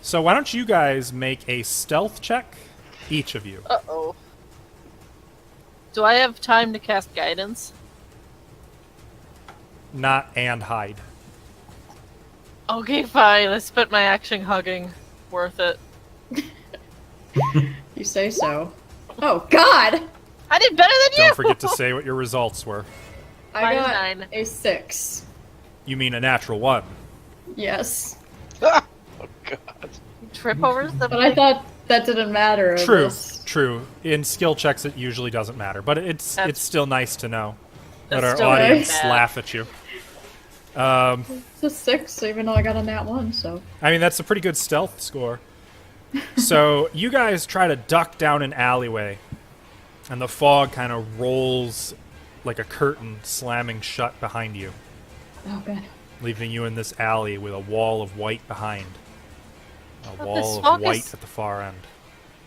[SPEAKER 1] So why don't you guys make a stealth check, each of you?
[SPEAKER 6] Uh-oh. Do I have time to cast guidance?
[SPEAKER 1] Not and hide.
[SPEAKER 6] Okay, fine. I spent my action hugging. Worth it.
[SPEAKER 5] You say so. Oh God!
[SPEAKER 6] I did better than you!
[SPEAKER 1] Don't forget to say what your results were.
[SPEAKER 5] I got
[SPEAKER 6] -9.
[SPEAKER 5] a 6.
[SPEAKER 1] You mean a natural 1.
[SPEAKER 5] Yes.
[SPEAKER 2] Oh God.
[SPEAKER 6] Trip over the
[SPEAKER 5] But I thought that didn't matter. in
[SPEAKER 1] True,
[SPEAKER 5] this.
[SPEAKER 1] true. In skill checks, it usually doesn't matter, but it's still nice to know that
[SPEAKER 6] That's
[SPEAKER 1] our
[SPEAKER 6] still
[SPEAKER 1] audience
[SPEAKER 6] bad.
[SPEAKER 1] laugh at you.
[SPEAKER 5] It's a 6, even though I got a nat 1, so.
[SPEAKER 1] I mean, that's a pretty good stealth score. So you guys try to duck down an alleyway, and the fog kind of rolls like a curtain slamming shut behind you,
[SPEAKER 5] Oh, good.
[SPEAKER 1] leaving you in this alley with a wall of white behind. A
[SPEAKER 6] But
[SPEAKER 1] wall
[SPEAKER 6] this
[SPEAKER 1] of
[SPEAKER 6] fog
[SPEAKER 1] white
[SPEAKER 6] is-
[SPEAKER 1] at the far end.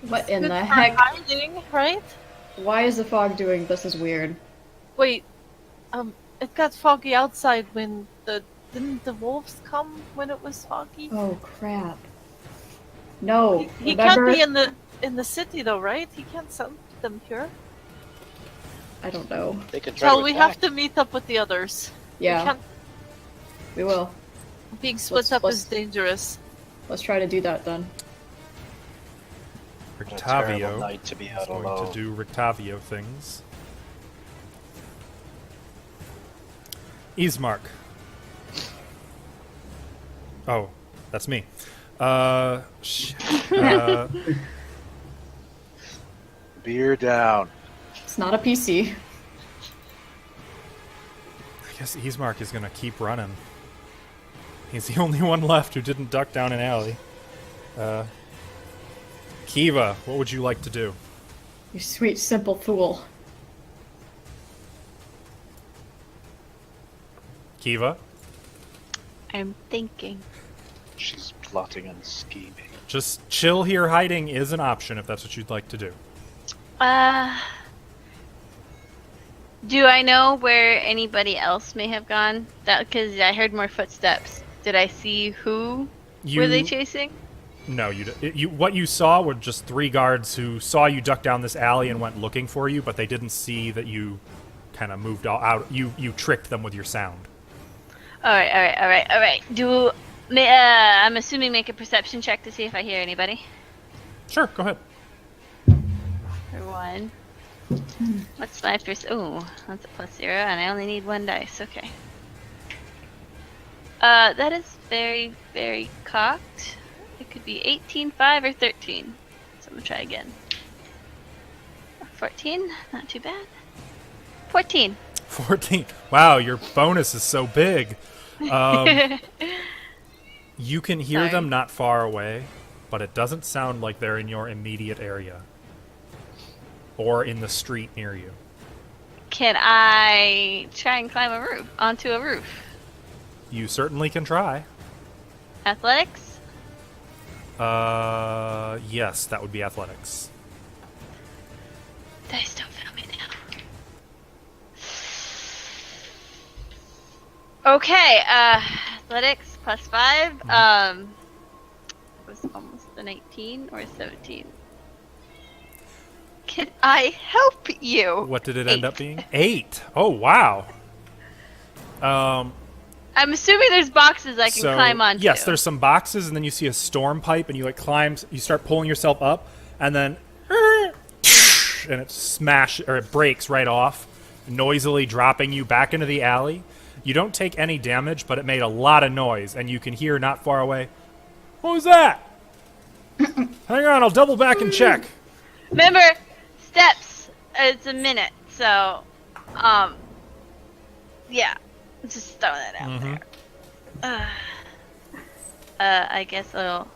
[SPEAKER 5] What in
[SPEAKER 6] Good
[SPEAKER 5] the
[SPEAKER 6] for
[SPEAKER 5] heck?
[SPEAKER 6] hiding, right?
[SPEAKER 5] Why is the fog doing this? Is weird.
[SPEAKER 6] Wait, it got foggy outside when didn't the wolves come when it was foggy?
[SPEAKER 5] Oh crap. No.
[SPEAKER 6] He
[SPEAKER 5] remember?
[SPEAKER 6] can't be in the city though, right? He can't send them here.
[SPEAKER 5] I don't know.
[SPEAKER 2] They could try
[SPEAKER 6] So
[SPEAKER 2] to
[SPEAKER 6] we
[SPEAKER 2] attack.
[SPEAKER 6] have to meet up with the others.
[SPEAKER 5] Yeah,
[SPEAKER 6] We can't,
[SPEAKER 5] we will.
[SPEAKER 6] being split up
[SPEAKER 5] let's-
[SPEAKER 6] is dangerous.
[SPEAKER 5] Let's try to do that then.
[SPEAKER 2] What a terrible
[SPEAKER 1] Rictavio
[SPEAKER 2] night to be
[SPEAKER 1] is
[SPEAKER 2] out
[SPEAKER 1] going
[SPEAKER 2] alone.
[SPEAKER 1] to do Rictavio things. Ismark. Oh, that's me. Shit.
[SPEAKER 2] Beer down.
[SPEAKER 5] It's not a PC.
[SPEAKER 1] I guess Ismark is gonna keep running. He's the only one left who didn't duck down an alley. Kivaa, what would you like to do?
[SPEAKER 5] You sweet, simple fool.
[SPEAKER 1] Kivaa,
[SPEAKER 4] I'm thinking.
[SPEAKER 2] She's plotting and scheming.
[SPEAKER 1] just chill here. Hiding is an option if that's what you'd like to do.
[SPEAKER 4] Do I know where anybody else may have gone? That because I heard more footsteps. Did I see who were they chasing?
[SPEAKER 1] No, what you saw were just 3 guards who saw you duck down this alley and went looking for you, but they didn't see that you kind of moved out. You tricked them with your sound.
[SPEAKER 4] All right. I'm assuming make a perception check to see if I hear anybody.
[SPEAKER 1] Sure, go ahead.
[SPEAKER 4] For 1. What's my first? Oh, that's a +0, and I only need 1 dice. Okay. That is very, very cocked. It could be 18, 5, or 13. So I'm gonna try again. 14, not too bad. 14.
[SPEAKER 1] 14. Wow, your bonus is so big. You can hear
[SPEAKER 4] Sorry.
[SPEAKER 1] them not far away, but it doesn't sound like they're in your immediate area. Or in the street near you.
[SPEAKER 4] Can I try and climb onto a roof?
[SPEAKER 1] You certainly can try.
[SPEAKER 4] Athletics?
[SPEAKER 1] Yes, that would be athletics.
[SPEAKER 4] Dice don't fail me now. Okay, athletics plus 5. Was almost an 18 or a 17. Can I help you?
[SPEAKER 1] What did it end up being? 8. Oh, wow.
[SPEAKER 4] I'm assuming there's boxes I can climb onto.
[SPEAKER 1] Yes, there's some boxes, and then you see a storm pipe, and you like climb. You start pulling yourself up, and then and it breaks right off, noisily dropping you back into the alley. You don't take any damage, but it made a lot of noise, and you can hear not far away. What was that? Hang on, I'll double back and check.
[SPEAKER 4] Remember, steps. It's a minute, so yeah. Just throw that out there. I guess I'll...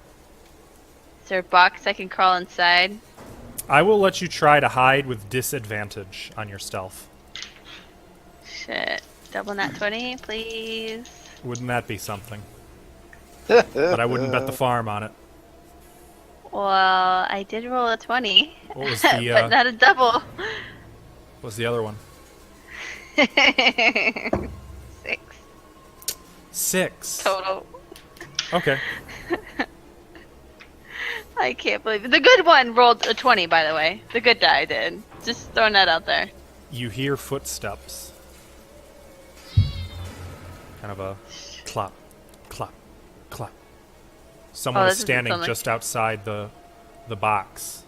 [SPEAKER 4] Is there a box I can crawl inside?
[SPEAKER 1] I will let you try to hide with disadvantage on your stealth.
[SPEAKER 4] Shit. Double nat 20, please.
[SPEAKER 1] Wouldn't that be something? But I wouldn't bet the farm on it.
[SPEAKER 4] Well, I did roll a 20.
[SPEAKER 1] What was the,
[SPEAKER 4] but not a double.
[SPEAKER 1] What was the other one?
[SPEAKER 4] 6
[SPEAKER 1] 6.
[SPEAKER 4] total.
[SPEAKER 1] Okay.
[SPEAKER 4] I can't believe it. The good one rolled a 20, by the way. The good die did. Just throwing that out there.
[SPEAKER 1] You hear footsteps. Kind of a clop, clop, clop. Someone
[SPEAKER 4] that
[SPEAKER 1] is
[SPEAKER 4] doesn't
[SPEAKER 1] standing
[SPEAKER 4] sound like-
[SPEAKER 1] just outside the box.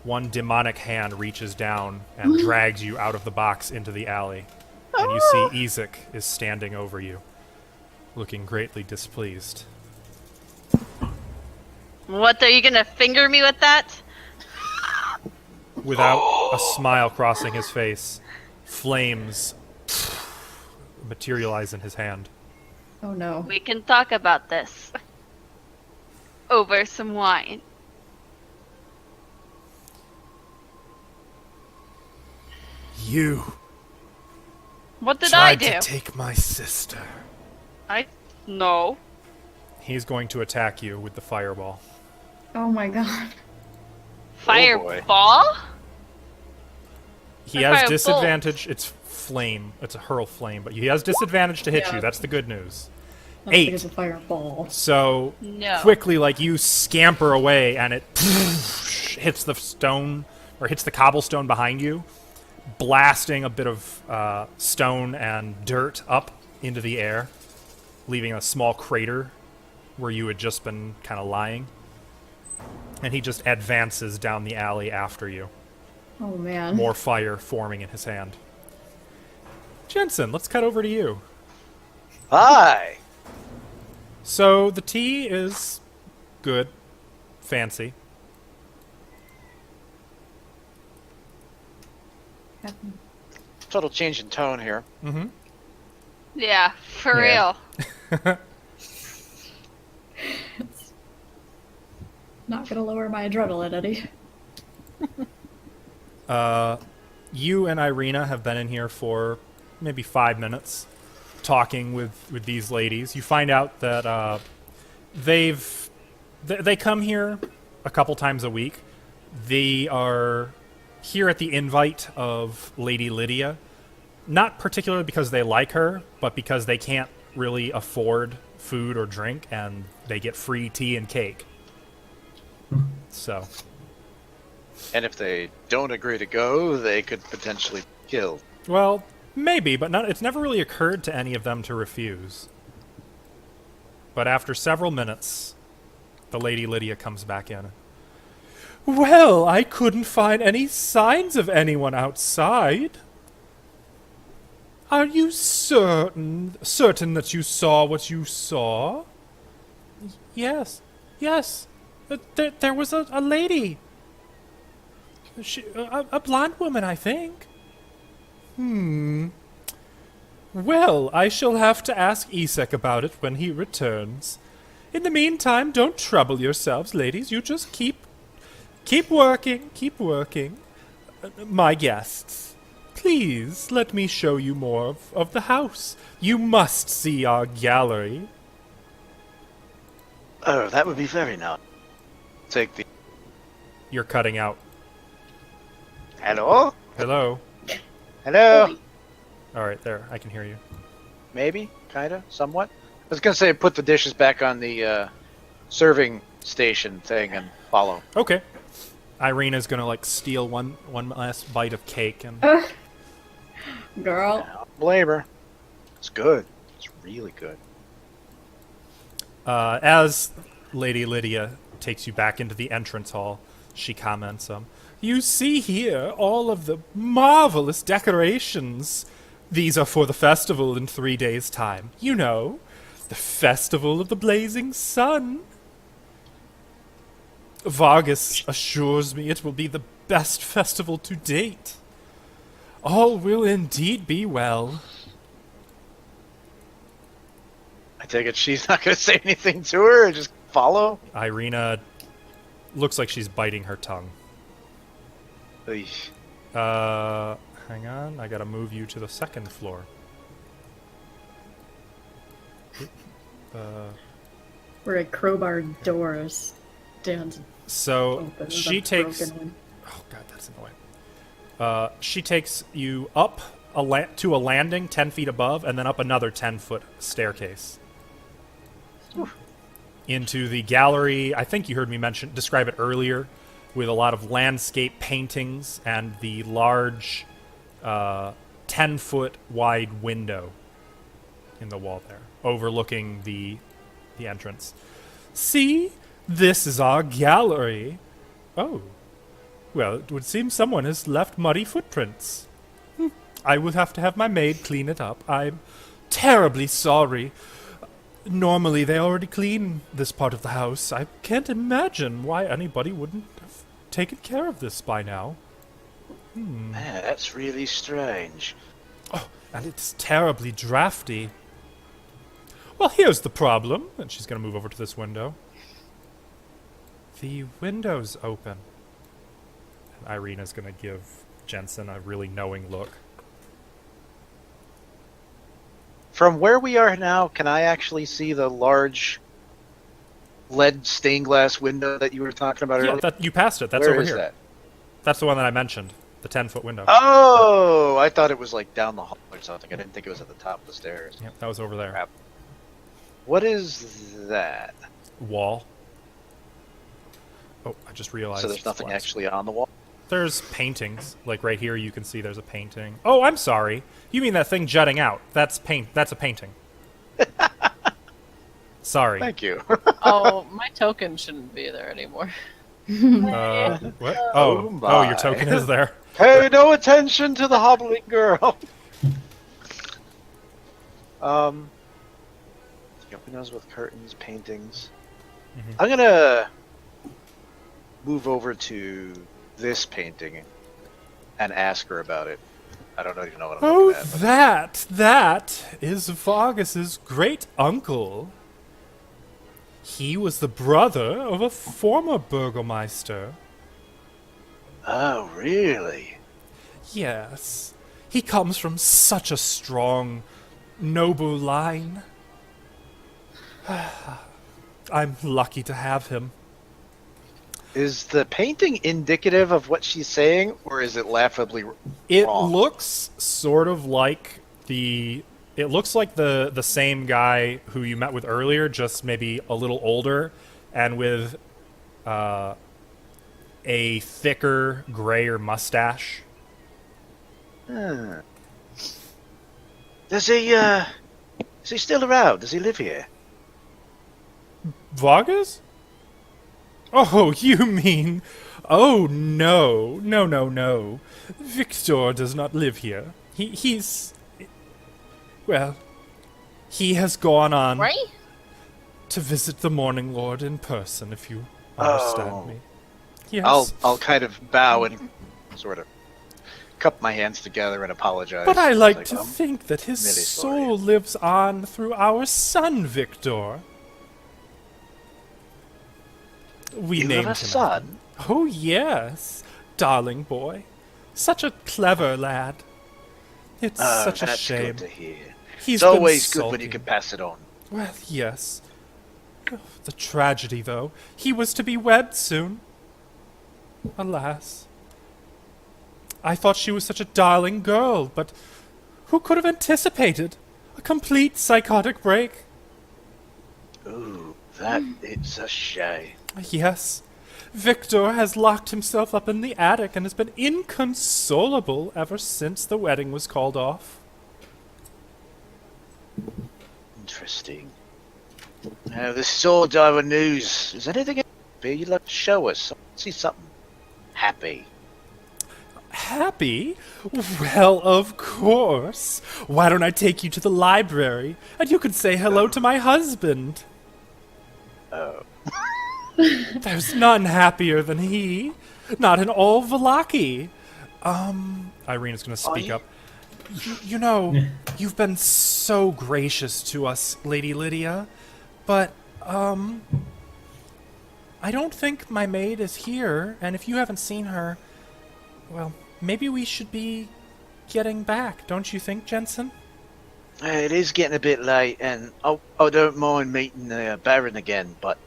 [SPEAKER 1] One demonic hand reaches down and drags you out of the box into the alley. And you see Ezek is standing over you, looking greatly displeased.
[SPEAKER 4] What, are you gonna finger me with that?
[SPEAKER 1] Without a smile crossing his face, flames materialize in his hand.
[SPEAKER 5] Oh no.
[SPEAKER 4] We can talk about this. Over some wine.
[SPEAKER 1] You
[SPEAKER 4] What did I
[SPEAKER 1] tried
[SPEAKER 4] do?
[SPEAKER 1] to take my sister.
[SPEAKER 4] No.
[SPEAKER 1] He's going to attack you with the fireball.
[SPEAKER 5] Oh my god.
[SPEAKER 4] Fireball?
[SPEAKER 1] He
[SPEAKER 4] Or
[SPEAKER 1] has
[SPEAKER 4] firebolt.
[SPEAKER 1] disadvantage. It's flame. It's a hurl flame, but he has disadvantage to hit
[SPEAKER 5] Yeah.
[SPEAKER 1] you. That's the good news.
[SPEAKER 5] That's
[SPEAKER 1] 8.
[SPEAKER 5] because of fireball.
[SPEAKER 1] So
[SPEAKER 4] No.
[SPEAKER 1] quickly, like you scamper away, and it hits the stone or hits the cobblestone behind you, blasting a bit of stone and dirt up into the air, leaving a small crater where you had just been kind of lying. And he just advances down the alley after you.
[SPEAKER 5] Oh man.
[SPEAKER 1] More fire forming in his hand. Jensen, let's cut over to you.
[SPEAKER 2] Hi.
[SPEAKER 1] So the tea is good, fancy.
[SPEAKER 2] Total change in tone here.
[SPEAKER 1] Mm-hmm.
[SPEAKER 4] Yeah, for
[SPEAKER 7] Yeah.
[SPEAKER 4] real.
[SPEAKER 5] Not gonna lower my adrenaline any.
[SPEAKER 1] You and Irina have been in here for maybe 5 minutes, talking with these ladies. You find out that they come here a couple times a week. They are here at the invite of Lady Lydia, not particularly because they like her, but because they can't really afford food or drink, and they get free tea and cake. So,
[SPEAKER 2] And if they don't agree to go, they could potentially be killed.
[SPEAKER 1] well, maybe, but it's never really occurred to any of them to refuse. But after several minutes, the Lady Lydia comes back in. Well, I couldn't find any signs of anyone outside. Are you certain that you saw what you saw? Yes. There was a lady. A blonde woman, I think. Well, I shall have to ask Isek about it when he returns. In the meantime, don't trouble yourselves, ladies. You just keep working. My guests, please let me show you more of the house. You must see our gallery.
[SPEAKER 2] Oh, that would be very nice. Take the...
[SPEAKER 1] You're cutting out.
[SPEAKER 2] Hello?
[SPEAKER 1] Hello?
[SPEAKER 2] Hello?
[SPEAKER 1] All right, there. I can hear you.
[SPEAKER 2] Maybe? Kinda? Somewhat? I was gonna say put the dishes back on the serving station thing and follow.
[SPEAKER 1] Okay. Irina's gonna, like, steal one last bite of cake and...
[SPEAKER 5] Girl.
[SPEAKER 2] I don't blame her. It's good. It's really good.
[SPEAKER 1] As Lady Lydia takes you back into the entrance hall, she comments, you see here all of the marvelous decorations. These are for the festival in 3 days' time. You know, the Festival of the Blazing Sun. Vargas assures me it will be the best festival to date. All will indeed be well.
[SPEAKER 2] I take it she's not gonna say anything to her or just follow?
[SPEAKER 1] Irina looks like she's biting her tongue.
[SPEAKER 2] Eesh.
[SPEAKER 1] Hang on, I gotta move you to the second floor.
[SPEAKER 5] Where a crowbar doors down to
[SPEAKER 1] So
[SPEAKER 5] open
[SPEAKER 1] she
[SPEAKER 5] the
[SPEAKER 1] takes...
[SPEAKER 5] broken one.
[SPEAKER 1] Oh god, that's annoying. She takes you up to a landing 10 feet above, and then up another 10-foot staircase. Into the gallery. I think you heard me describe it earlier, with a lot of landscape paintings and the large 10-foot wide window in the wall there, overlooking the entrance. See? This is our gallery. Oh. Well, it would seem someone has left muddy footprints. I will have to have my maid clean it up. I'm terribly sorry. Normally, they already clean this part of the house. I can't imagine why anybody wouldn't have taken care of this by now.
[SPEAKER 2] Man, that's really strange.
[SPEAKER 1] Oh, and it's terribly drafty. Well, here's the problem. And she's going to move over to this window. The window's open. And Irina's going to give Jensen a really knowing look.
[SPEAKER 2] From where we are now, can I actually see the large lead stained glass window that you were talking about
[SPEAKER 1] Yeah,
[SPEAKER 2] earlier?
[SPEAKER 1] you passed it. That's
[SPEAKER 2] Where
[SPEAKER 1] over
[SPEAKER 2] is
[SPEAKER 1] here.
[SPEAKER 2] that?
[SPEAKER 1] That's the one that I mentioned. The 10-foot window.
[SPEAKER 2] Oh, I thought it was like down the hall or something. I didn't think it was at the top of the stairs.
[SPEAKER 1] Yep, that was over there.
[SPEAKER 2] Crap. What is that?
[SPEAKER 1] Wall. Oh, I just realized.
[SPEAKER 2] So there's nothing
[SPEAKER 1] flies.
[SPEAKER 2] actually on the wall?
[SPEAKER 1] There's paintings. Like right here, you can see there's a painting. Oh, I'm sorry. You mean that thing jutting out? That's That's a painting. Sorry.
[SPEAKER 2] Thank you.
[SPEAKER 6] Oh, my token shouldn't be there anymore.
[SPEAKER 1] What?
[SPEAKER 2] Oh
[SPEAKER 1] Oh, your
[SPEAKER 2] my.
[SPEAKER 1] token is there.
[SPEAKER 2] Pay no attention to the hobbling girl. Windows with curtains, paintings.
[SPEAKER 1] Mhm.
[SPEAKER 2] I'm gonna move over to this painting and ask her about it. I don't even know what I'm
[SPEAKER 1] Oh,
[SPEAKER 2] looking at. But...
[SPEAKER 1] that is Vargas's great uncle. He was the brother of a former burgomeister.
[SPEAKER 2] Oh, really?
[SPEAKER 1] Yes. He comes from such a strong, noble line. I'm lucky to have him.
[SPEAKER 2] Is the painting indicative of what she's saying, or is it laughably
[SPEAKER 1] It
[SPEAKER 2] wrong?
[SPEAKER 1] looks sort of like it looks like the same guy who you met with earlier, just maybe a little older and with a thicker, grayer mustache.
[SPEAKER 2] Huh. Is he still around? Does he live here?
[SPEAKER 1] Vargas? Oh, you mean... Oh, no. No. Victor does not live here. He's... Well, he has gone on
[SPEAKER 6] Right?
[SPEAKER 1] to visit the Morning Lord in person, if you understand
[SPEAKER 2] Oh.
[SPEAKER 1] me. Yes.
[SPEAKER 2] I'll kind of bow and sort of cup my hands together and apologize.
[SPEAKER 1] But I like to
[SPEAKER 2] "I'm
[SPEAKER 1] think that his
[SPEAKER 2] really sorry."
[SPEAKER 1] soul lives on through our son, Victor. We
[SPEAKER 2] You
[SPEAKER 1] named
[SPEAKER 2] have
[SPEAKER 1] him
[SPEAKER 2] a
[SPEAKER 1] after
[SPEAKER 2] son?
[SPEAKER 1] him. Oh, yes. Darling boy. Such a clever lad. It's
[SPEAKER 2] Oh,
[SPEAKER 1] such a
[SPEAKER 2] that's
[SPEAKER 1] shame.
[SPEAKER 2] good to hear.
[SPEAKER 1] He's
[SPEAKER 2] It's
[SPEAKER 1] been
[SPEAKER 2] always good when you
[SPEAKER 1] sulking.
[SPEAKER 2] can pass it on.
[SPEAKER 1] Well, yes. Oh, the tragedy, though. He was to be wed soon. Alas. I thought she was such a darling girl, but who could have anticipated a complete psychotic break?
[SPEAKER 2] Ooh, that is a shame.
[SPEAKER 1] Yes. Victor has locked himself up in the attic and has been inconsolable ever since the wedding was called off.
[SPEAKER 2] Interesting. Now, this is all dire news. Is anything you'd like to show us? See something happy.
[SPEAKER 1] Happy? Well, of course. Why don't I take you to the library, and you can say hello to my husband?
[SPEAKER 2] Oh.
[SPEAKER 1] There's none happier than he. Not in all Vallaki. Irina's gonna speak
[SPEAKER 2] you-
[SPEAKER 1] up. You know, you've been so gracious to us, Lady Lydia, but, I don't think my maid is here, and if you haven't seen her, well, maybe we should be getting back, don't you think, Jensen?
[SPEAKER 2] It is getting a bit late, and I don't mind meeting the Baron again, but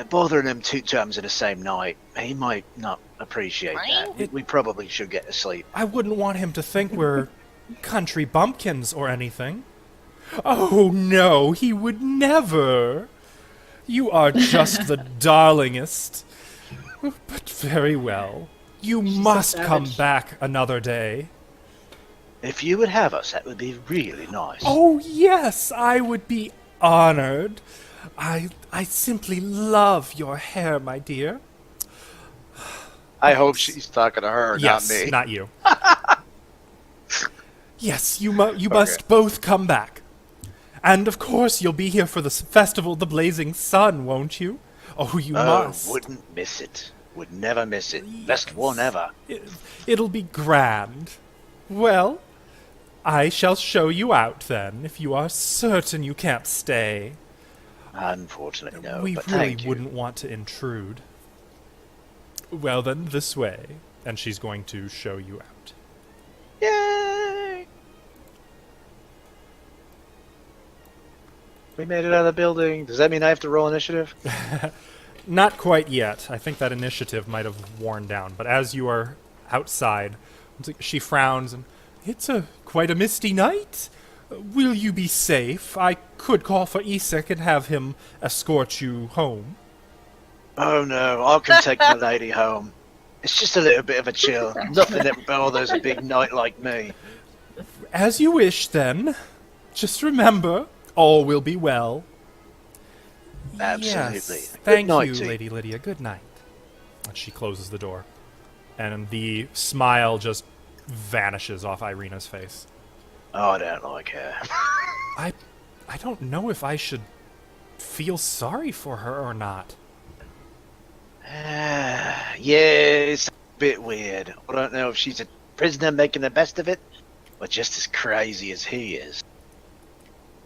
[SPEAKER 2] bothering him 2 times in the same night, he might not appreciate that.
[SPEAKER 6] Right?
[SPEAKER 2] We probably should get to sleep.
[SPEAKER 1] I wouldn't want him to think we're country bumpkins or anything. Oh, no, he would never. You are just the darlingest. But very well. You
[SPEAKER 5] She's so
[SPEAKER 1] must come
[SPEAKER 5] savage.
[SPEAKER 1] back another day.
[SPEAKER 2] If you would have us, that would be really nice.
[SPEAKER 1] Oh, yes, I would be honored. I simply love your hair, my dear.
[SPEAKER 2] I hope she's talking to her,
[SPEAKER 1] Yes,
[SPEAKER 2] not me.
[SPEAKER 1] not you. Yes, you must both come back. And of course, you'll be here for the festival of the Blazing Sun, won't you? Oh, you must.
[SPEAKER 2] Wouldn't miss it. Would never miss it. Best one ever.
[SPEAKER 1] It'll be grand. Well, I shall show you out then, if you are certain you can't stay.
[SPEAKER 2] Unfortunately, no.
[SPEAKER 1] We
[SPEAKER 2] but
[SPEAKER 1] really
[SPEAKER 2] thank you.
[SPEAKER 1] wouldn't want to intrude. Well then, this way. And she's going to show you out.
[SPEAKER 2] Yay! We made it out of the building. Does that mean I have to roll initiative?
[SPEAKER 1] Not quite yet. I think that initiative might have worn down. But as you are outside, she frowns and, it's quite a misty night. Will you be safe? I could call for Isak and have him escort you home.
[SPEAKER 2] Oh no, I can take my lady home. It's just a little bit of a chill. Nothing that bothers a big knight like me.
[SPEAKER 1] As you wish, then. Just remember, all will be well.
[SPEAKER 2] Absolutely.
[SPEAKER 1] Yes.
[SPEAKER 2] Good
[SPEAKER 1] Thank
[SPEAKER 2] night
[SPEAKER 1] you,
[SPEAKER 2] to you.
[SPEAKER 1] Lady Lydia. Good night. And she closes the door. And the smile just vanishes off Irina's face.
[SPEAKER 2] Oh, I don't like her.
[SPEAKER 1] I don't know if I should feel sorry for her or not.
[SPEAKER 2] Yeah, it's a bit weird. I don't know if she's a prisoner making the best of it, or just as crazy as he is.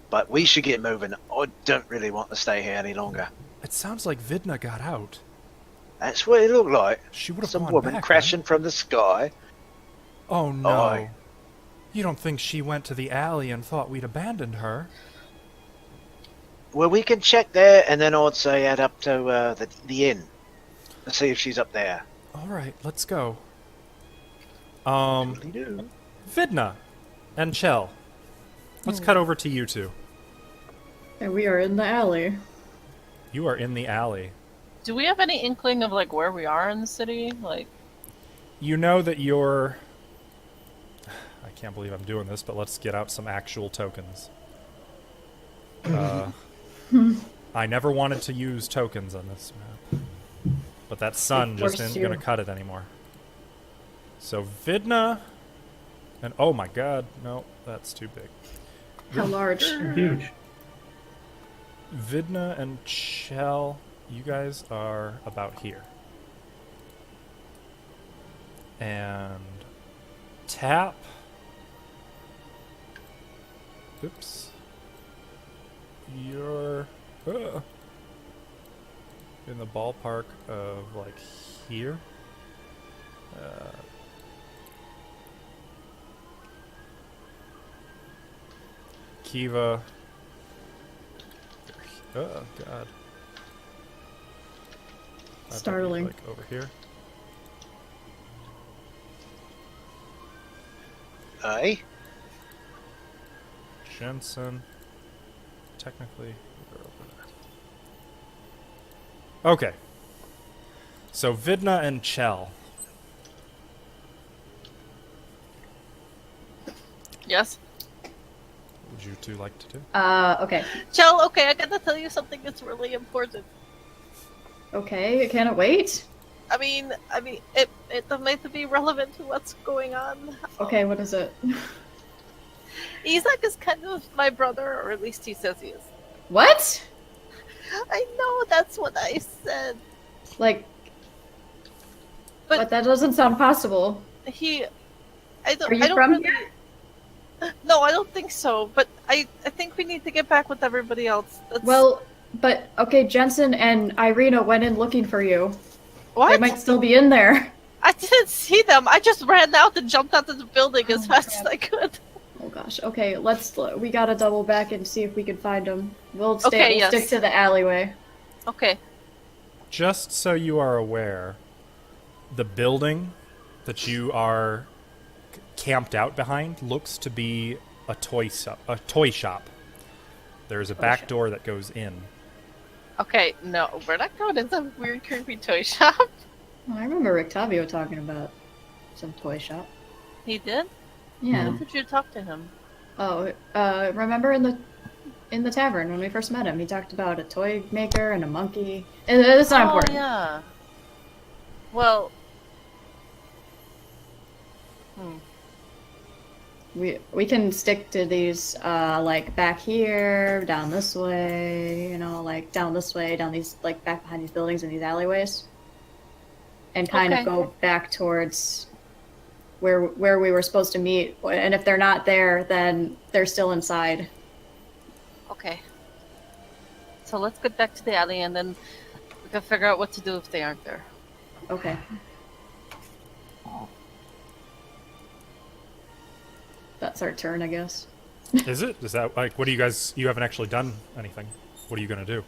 [SPEAKER 2] But we should get moving. I don't really want to stay here any longer.
[SPEAKER 1] It sounds like Vidna got out.
[SPEAKER 2] That's what it looked like.
[SPEAKER 1] She would have
[SPEAKER 2] Some
[SPEAKER 1] gone
[SPEAKER 2] woman
[SPEAKER 1] back,
[SPEAKER 2] crashing from the sky.
[SPEAKER 1] right? Oh no.
[SPEAKER 2] Aye.
[SPEAKER 1] You don't think she went to the alley and thought we'd abandoned her?
[SPEAKER 2] Well, we can check there, and then I'd say head up to the inn and see if she's up there.
[SPEAKER 1] Alright, let's go.
[SPEAKER 2] Do.
[SPEAKER 1] Vidna and Chel. Let's cut over to you two.
[SPEAKER 5] And we are in the alley.
[SPEAKER 1] You are in the alley.
[SPEAKER 6] Do we have any inkling of like where we are in the city? Like,
[SPEAKER 1] You know that you're... I can't believe I'm doing this, but let's get out some actual tokens. I never wanted to use tokens on this map. But that sun
[SPEAKER 5] They
[SPEAKER 1] just
[SPEAKER 5] forced
[SPEAKER 1] isn't going to
[SPEAKER 5] you.
[SPEAKER 1] cut it anymore. So Vidna... And oh my god, no. That's too big.
[SPEAKER 5] How large?
[SPEAKER 3] Huge.
[SPEAKER 1] Vidna and Chel, you guys are about here. And Tap. Oops. You're in the ballpark of like here. Kivaa. Oh god.
[SPEAKER 5] Startling.
[SPEAKER 1] Like over here.
[SPEAKER 2] Aye.
[SPEAKER 1] Jensen. Technically, you're over there. Okay. So Vidna and Chel.
[SPEAKER 6] Yes.
[SPEAKER 1] Would you two like to do?
[SPEAKER 5] Okay.
[SPEAKER 6] Chel, okay, I gotta tell you something that's really important.
[SPEAKER 5] Okay, can it wait?
[SPEAKER 6] I mean, it might be relevant to what's going on.
[SPEAKER 5] Okay, what is it?
[SPEAKER 6] Isaac is kind of my brother, or at least he says he is.
[SPEAKER 5] What?
[SPEAKER 6] I know, that's what I said.
[SPEAKER 5] Like,
[SPEAKER 6] But-
[SPEAKER 5] but that doesn't sound possible.
[SPEAKER 6] I don't,
[SPEAKER 5] Are you
[SPEAKER 6] I don't
[SPEAKER 5] from
[SPEAKER 6] really...
[SPEAKER 5] here?
[SPEAKER 6] No, I don't think so, but I think we need to get back with everybody else. That's...
[SPEAKER 5] Well, but okay, Jensen and Irina went in looking for you.
[SPEAKER 6] what?
[SPEAKER 5] They might still be in there.
[SPEAKER 6] I didn't see them. I just ran out and jumped out of the building as
[SPEAKER 5] Oh,
[SPEAKER 6] fast
[SPEAKER 5] crap.
[SPEAKER 6] as I could.
[SPEAKER 5] Oh gosh. Okay, we gotta double back and see if we can find them. We'll
[SPEAKER 6] Okay, yes.
[SPEAKER 5] stick to the alleyway.
[SPEAKER 6] Okay.
[SPEAKER 1] Just so you are aware, the building that you are camped out behind looks to be a toy shop. There's a back
[SPEAKER 5] shop.
[SPEAKER 1] door that goes in.
[SPEAKER 6] Okay, no, we're not going in some weird, creepy toy shop.
[SPEAKER 5] Oh, I remember Rictavio talking about some toy shop.
[SPEAKER 6] He did?
[SPEAKER 5] Yeah.
[SPEAKER 6] When did you talk to him?
[SPEAKER 5] Oh, remember in the tavern when we first met him, he talked about a toy maker and a monkey. It's not important.
[SPEAKER 6] Yeah. Well.
[SPEAKER 5] We can stick to these like back here, down this way, like down this way, down these like back behind these buildings and these alleyways. And kind
[SPEAKER 6] Okay.
[SPEAKER 5] of go back towards where we were supposed to meet. And if they're not there, then they're still inside.
[SPEAKER 6] Okay. So let's get back to the alley and then we can figure out what to do if they aren't there.
[SPEAKER 5] Okay. That's our turn, I guess.
[SPEAKER 1] Is it? Is that like, what do you guys, you haven't actually done anything. What are you going to do?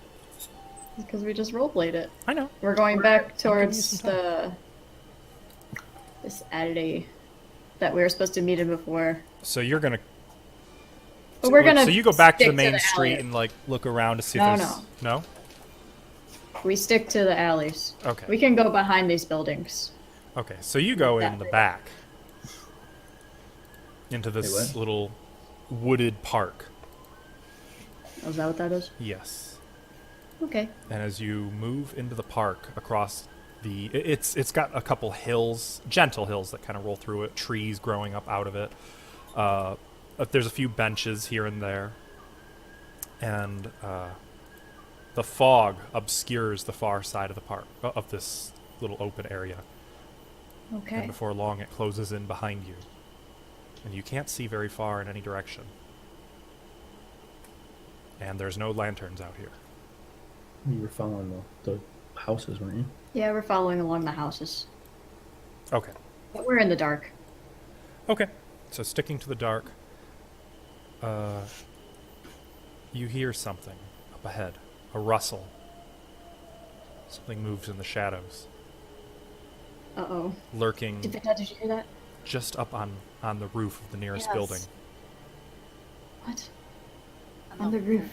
[SPEAKER 5] Because we just roleplayed it.
[SPEAKER 1] I know.
[SPEAKER 5] We're going back
[SPEAKER 1] give you
[SPEAKER 5] towards
[SPEAKER 1] some
[SPEAKER 5] this alley that we were supposed to meet in before.
[SPEAKER 1] So you're going to,
[SPEAKER 5] But we're gonna
[SPEAKER 1] so you go back to the
[SPEAKER 5] stick
[SPEAKER 1] main
[SPEAKER 5] alley.
[SPEAKER 1] street and like look around to see if
[SPEAKER 5] No,
[SPEAKER 1] there's, no?
[SPEAKER 5] We stick to the alleys.
[SPEAKER 1] Okay.
[SPEAKER 5] We can go behind these buildings.
[SPEAKER 1] Okay, so you go in
[SPEAKER 5] That
[SPEAKER 1] the
[SPEAKER 5] way.
[SPEAKER 1] back into
[SPEAKER 7] Wait,
[SPEAKER 1] this
[SPEAKER 7] what?
[SPEAKER 1] little wooded park.
[SPEAKER 5] Oh, is that what that is?
[SPEAKER 1] Yes.
[SPEAKER 5] Okay.
[SPEAKER 1] And as you move into the park across it's got a couple hills, gentle hills that kind of roll through it, trees growing up out of it. There's a few benches here and there. And the fog obscures the far side of the park, of this little open area.
[SPEAKER 5] Okay.
[SPEAKER 1] And before long it closes in behind you. And you can't see very far in any direction. And there's no lanterns out here.
[SPEAKER 7] You were following the houses, weren't you?
[SPEAKER 5] Yeah, we're following along the houses.
[SPEAKER 1] Okay.
[SPEAKER 5] But we're in the dark.
[SPEAKER 1] Okay. So sticking to the dark, you hear something up ahead. A rustle. Something moves in the shadows.
[SPEAKER 5] Uh-oh.
[SPEAKER 1] Lurking
[SPEAKER 5] Did you hear that?
[SPEAKER 1] just up on the roof of the nearest
[SPEAKER 6] Yes.
[SPEAKER 1] building.
[SPEAKER 5] What? On the roof.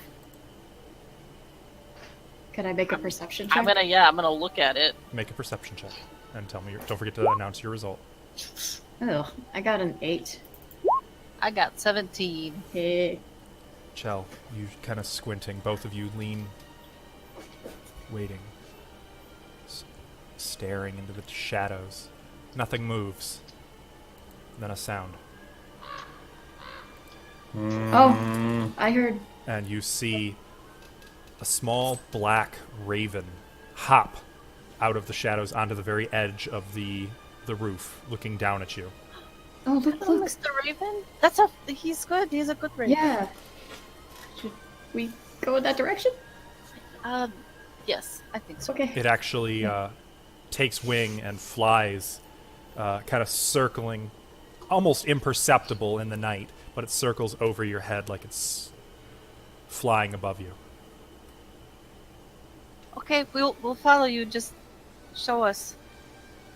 [SPEAKER 5] Could I make a perception check?
[SPEAKER 6] I'm gonna look at it.
[SPEAKER 1] Make a perception check. And tell me, don't forget to announce your result.
[SPEAKER 5] Oh, I got an 8.
[SPEAKER 6] I got 17.
[SPEAKER 5] Hey.
[SPEAKER 1] Chel, you kind of squinting. Both of you lean, waiting, staring into the shadows. Nothing moves. Then a sound.
[SPEAKER 5] Oh, I heard.
[SPEAKER 1] And you see a small black raven hop out of the shadows onto the very edge of the roof, looking down at you.
[SPEAKER 5] Oh, look,
[SPEAKER 6] Hello,
[SPEAKER 5] look.
[SPEAKER 6] Mr. Raven. He's good. He's a good raven.
[SPEAKER 5] Yeah. Should we go in that direction?
[SPEAKER 6] Yes, I think so.
[SPEAKER 5] Okay.
[SPEAKER 1] It actually takes wing and flies, kind of circling, almost imperceptible in the night, but it circles over your head like it's flying above you.
[SPEAKER 6] Okay, we'll follow you. Just show us,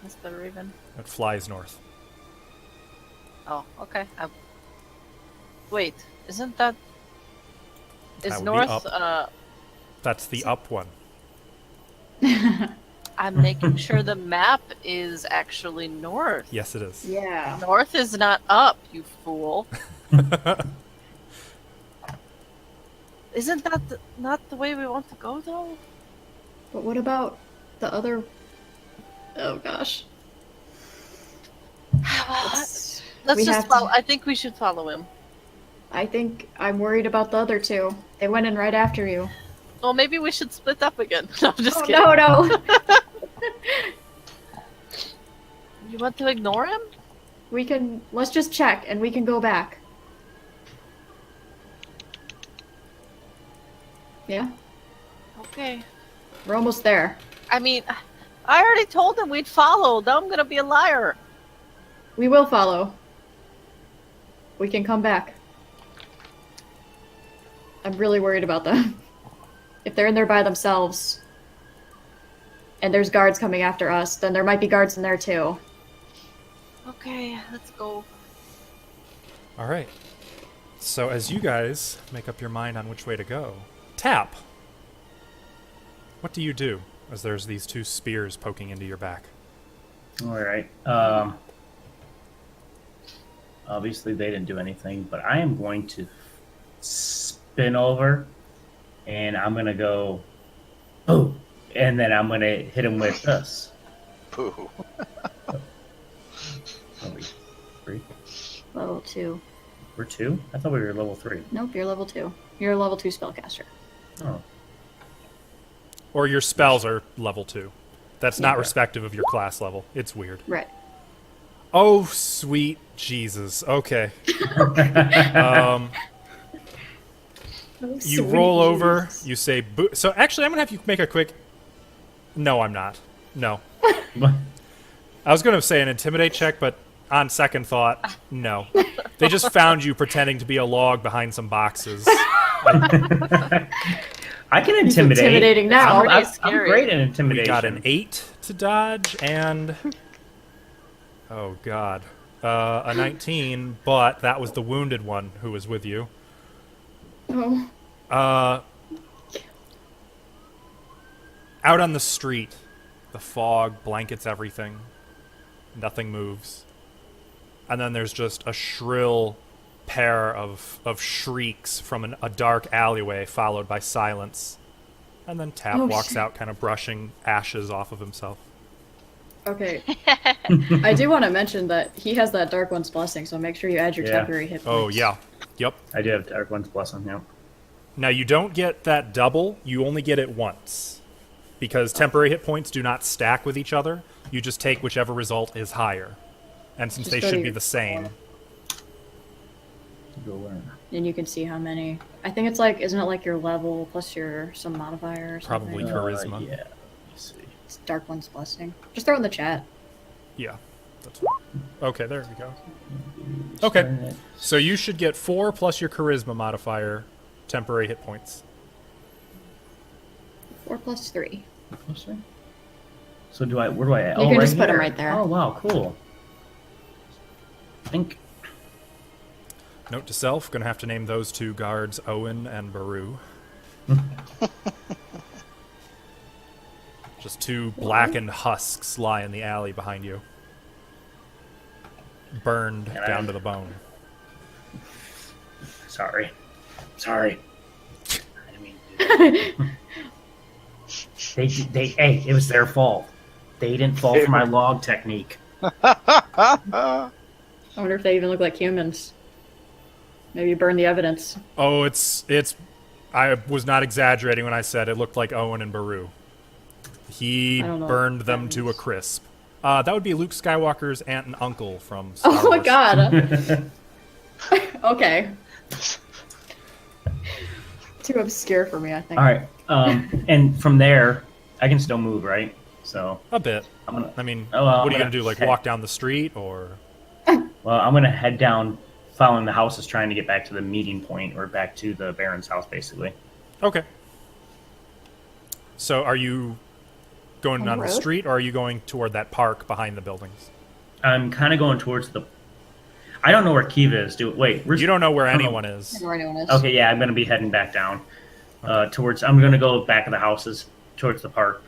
[SPEAKER 6] Mr. Raven.
[SPEAKER 1] It flies north.
[SPEAKER 6] Oh, okay. Wait, isn't that...
[SPEAKER 1] That
[SPEAKER 6] Is
[SPEAKER 1] would be
[SPEAKER 6] north,
[SPEAKER 1] up. That's the up one.
[SPEAKER 6] I'm making sure the map is actually north.
[SPEAKER 1] Yes, it is.
[SPEAKER 5] Yeah.
[SPEAKER 6] North is not up, you fool. Isn't that not the way we want to go, though?
[SPEAKER 5] But what about the other? Oh gosh.
[SPEAKER 6] Let's
[SPEAKER 5] We
[SPEAKER 6] just
[SPEAKER 5] have to-
[SPEAKER 6] follow. I think we should follow him.
[SPEAKER 5] I think I'm worried about the other two. They went in right after you.
[SPEAKER 6] Well, maybe we should split up again. No, I'm just
[SPEAKER 5] Oh,
[SPEAKER 6] kidding.
[SPEAKER 5] no.
[SPEAKER 6] You want to ignore him?
[SPEAKER 5] Let's just check and we can go back. Yeah,
[SPEAKER 6] Okay.
[SPEAKER 5] we're almost there.
[SPEAKER 6] I mean, I already told him we'd follow. Now I'm gonna be a liar.
[SPEAKER 5] We will follow. We can come back. I'm really worried about them. If they're in there by themselves, and there's guards coming after us, then there might be guards in there too.
[SPEAKER 6] Okay, let's go.
[SPEAKER 1] All right. So as you guys make up your mind on which way to go, Tap, what do you do as there's these two spears poking into your back?
[SPEAKER 3] All right. Obviously, they didn't do anything, but I am going to spin over, and I'm going to go, oh, and then I'm going to hit him with this.
[SPEAKER 2] Pooh.
[SPEAKER 3] Are we 3?
[SPEAKER 5] Level 2.
[SPEAKER 3] We're 2? I thought we were level 3.
[SPEAKER 5] Nope, you're level 2. You're a level 2 spellcaster.
[SPEAKER 3] Oh.
[SPEAKER 1] Or your spells are level 2. That's not
[SPEAKER 3] Yeah.
[SPEAKER 1] respective of your class level. It's weird.
[SPEAKER 5] Right.
[SPEAKER 1] Oh, sweet Jesus. Okay. You roll over, you say boo. So actually, I'm going to have you make a quick... No, I'm not. No.
[SPEAKER 3] What?
[SPEAKER 1] I was going to say an intimidate check, but on second thought, no. They just found you pretending to be a log behind some boxes.
[SPEAKER 3] I can intimidate.
[SPEAKER 5] intimidating now.
[SPEAKER 3] I'm
[SPEAKER 6] Scary.
[SPEAKER 3] great in
[SPEAKER 1] We
[SPEAKER 3] intimidation.
[SPEAKER 1] got an 8 to dodge, and... Oh, God. A 19, but that was the wounded one who was with you.
[SPEAKER 5] Oh.
[SPEAKER 1] Out on the street, the fog blankets everything. Nothing moves. And then there's just a shrill pair of shrieks from a dark alleyway, followed by silence. And then Tap
[SPEAKER 5] Oh,
[SPEAKER 1] walks
[SPEAKER 5] shit.
[SPEAKER 1] out, kind of brushing ashes off of himself.
[SPEAKER 5] Okay. I do want to mention that he has that Dark One's Blessing, so make sure you add your
[SPEAKER 3] Yeah.
[SPEAKER 5] temporary hit points.
[SPEAKER 1] Oh, yeah. Yep.
[SPEAKER 3] I do have Dark One's Blessing, yeah.
[SPEAKER 1] Now, you don't get that double. You only get it once. Because temporary hit points do not stack with each other. You just take whichever result is higher. And since
[SPEAKER 5] Just
[SPEAKER 1] they
[SPEAKER 5] go to
[SPEAKER 1] should be
[SPEAKER 5] your-
[SPEAKER 1] the same,
[SPEAKER 3] Go where?
[SPEAKER 5] And you can see how many. I think it's like, isn't it like your level plus your some modifier or something?
[SPEAKER 1] Probably. Charisma.
[SPEAKER 3] Yeah. Let me see.
[SPEAKER 5] It's Dark One's Blessing. Just throw it in the chat.
[SPEAKER 1] yeah. That's fine. Okay, there we go. Okay. So you should get 4 plus your charisma modifier temporary hit points.
[SPEAKER 5] 4 plus 3.
[SPEAKER 3] So do I? Where do I?
[SPEAKER 5] You can just put 'em
[SPEAKER 3] here.
[SPEAKER 5] right there.
[SPEAKER 3] Oh wow, cool. I think
[SPEAKER 1] Note to self, gonna have to name those two guards Owen and Baru. Just two blackened husks lie in the alley behind you. Burned
[SPEAKER 3] And
[SPEAKER 1] down to the bone.
[SPEAKER 3] Sorry. I didn't mean to do that. Hey, it was their fault. They didn't fall for my log technique.
[SPEAKER 5] I wonder if they even look like humans. Maybe burn the evidence.
[SPEAKER 1] Oh, it's. I was not exaggerating when I said it looked like Owen and Baru. He
[SPEAKER 5] I don't know
[SPEAKER 1] burned
[SPEAKER 5] what
[SPEAKER 1] them
[SPEAKER 5] that
[SPEAKER 1] to a
[SPEAKER 5] means.
[SPEAKER 1] crisp. That would be Luke Skywalker's aunt and uncle from Star
[SPEAKER 5] Oh my
[SPEAKER 1] Wars.
[SPEAKER 5] god. Okay. Too obscure for me, I think.
[SPEAKER 3] All right. And from there, I can still move, right? So
[SPEAKER 1] A bit.
[SPEAKER 3] I'm gonna.
[SPEAKER 1] I mean,
[SPEAKER 3] Oh, well,
[SPEAKER 1] what are you
[SPEAKER 3] I'm
[SPEAKER 1] gonna do? Like
[SPEAKER 3] head-
[SPEAKER 1] walk down the street, or?
[SPEAKER 3] Well, I'm gonna head down, following the houses, trying to get back to the meeting point or back to the Baron's house, basically.
[SPEAKER 1] Okay. So, are you going
[SPEAKER 5] On the
[SPEAKER 1] down the
[SPEAKER 5] road?
[SPEAKER 1] street, or are you going toward that park behind the buildings?
[SPEAKER 3] I'm kind of going towards the. I don't know where Kivaa is. Wait, where's
[SPEAKER 1] You don't know where
[SPEAKER 3] I don't know.
[SPEAKER 1] anyone is.
[SPEAKER 5] I know where anyone is.
[SPEAKER 3] Okay, yeah, I'm gonna be heading back down. Towards. I'm gonna go back of the houses towards the park.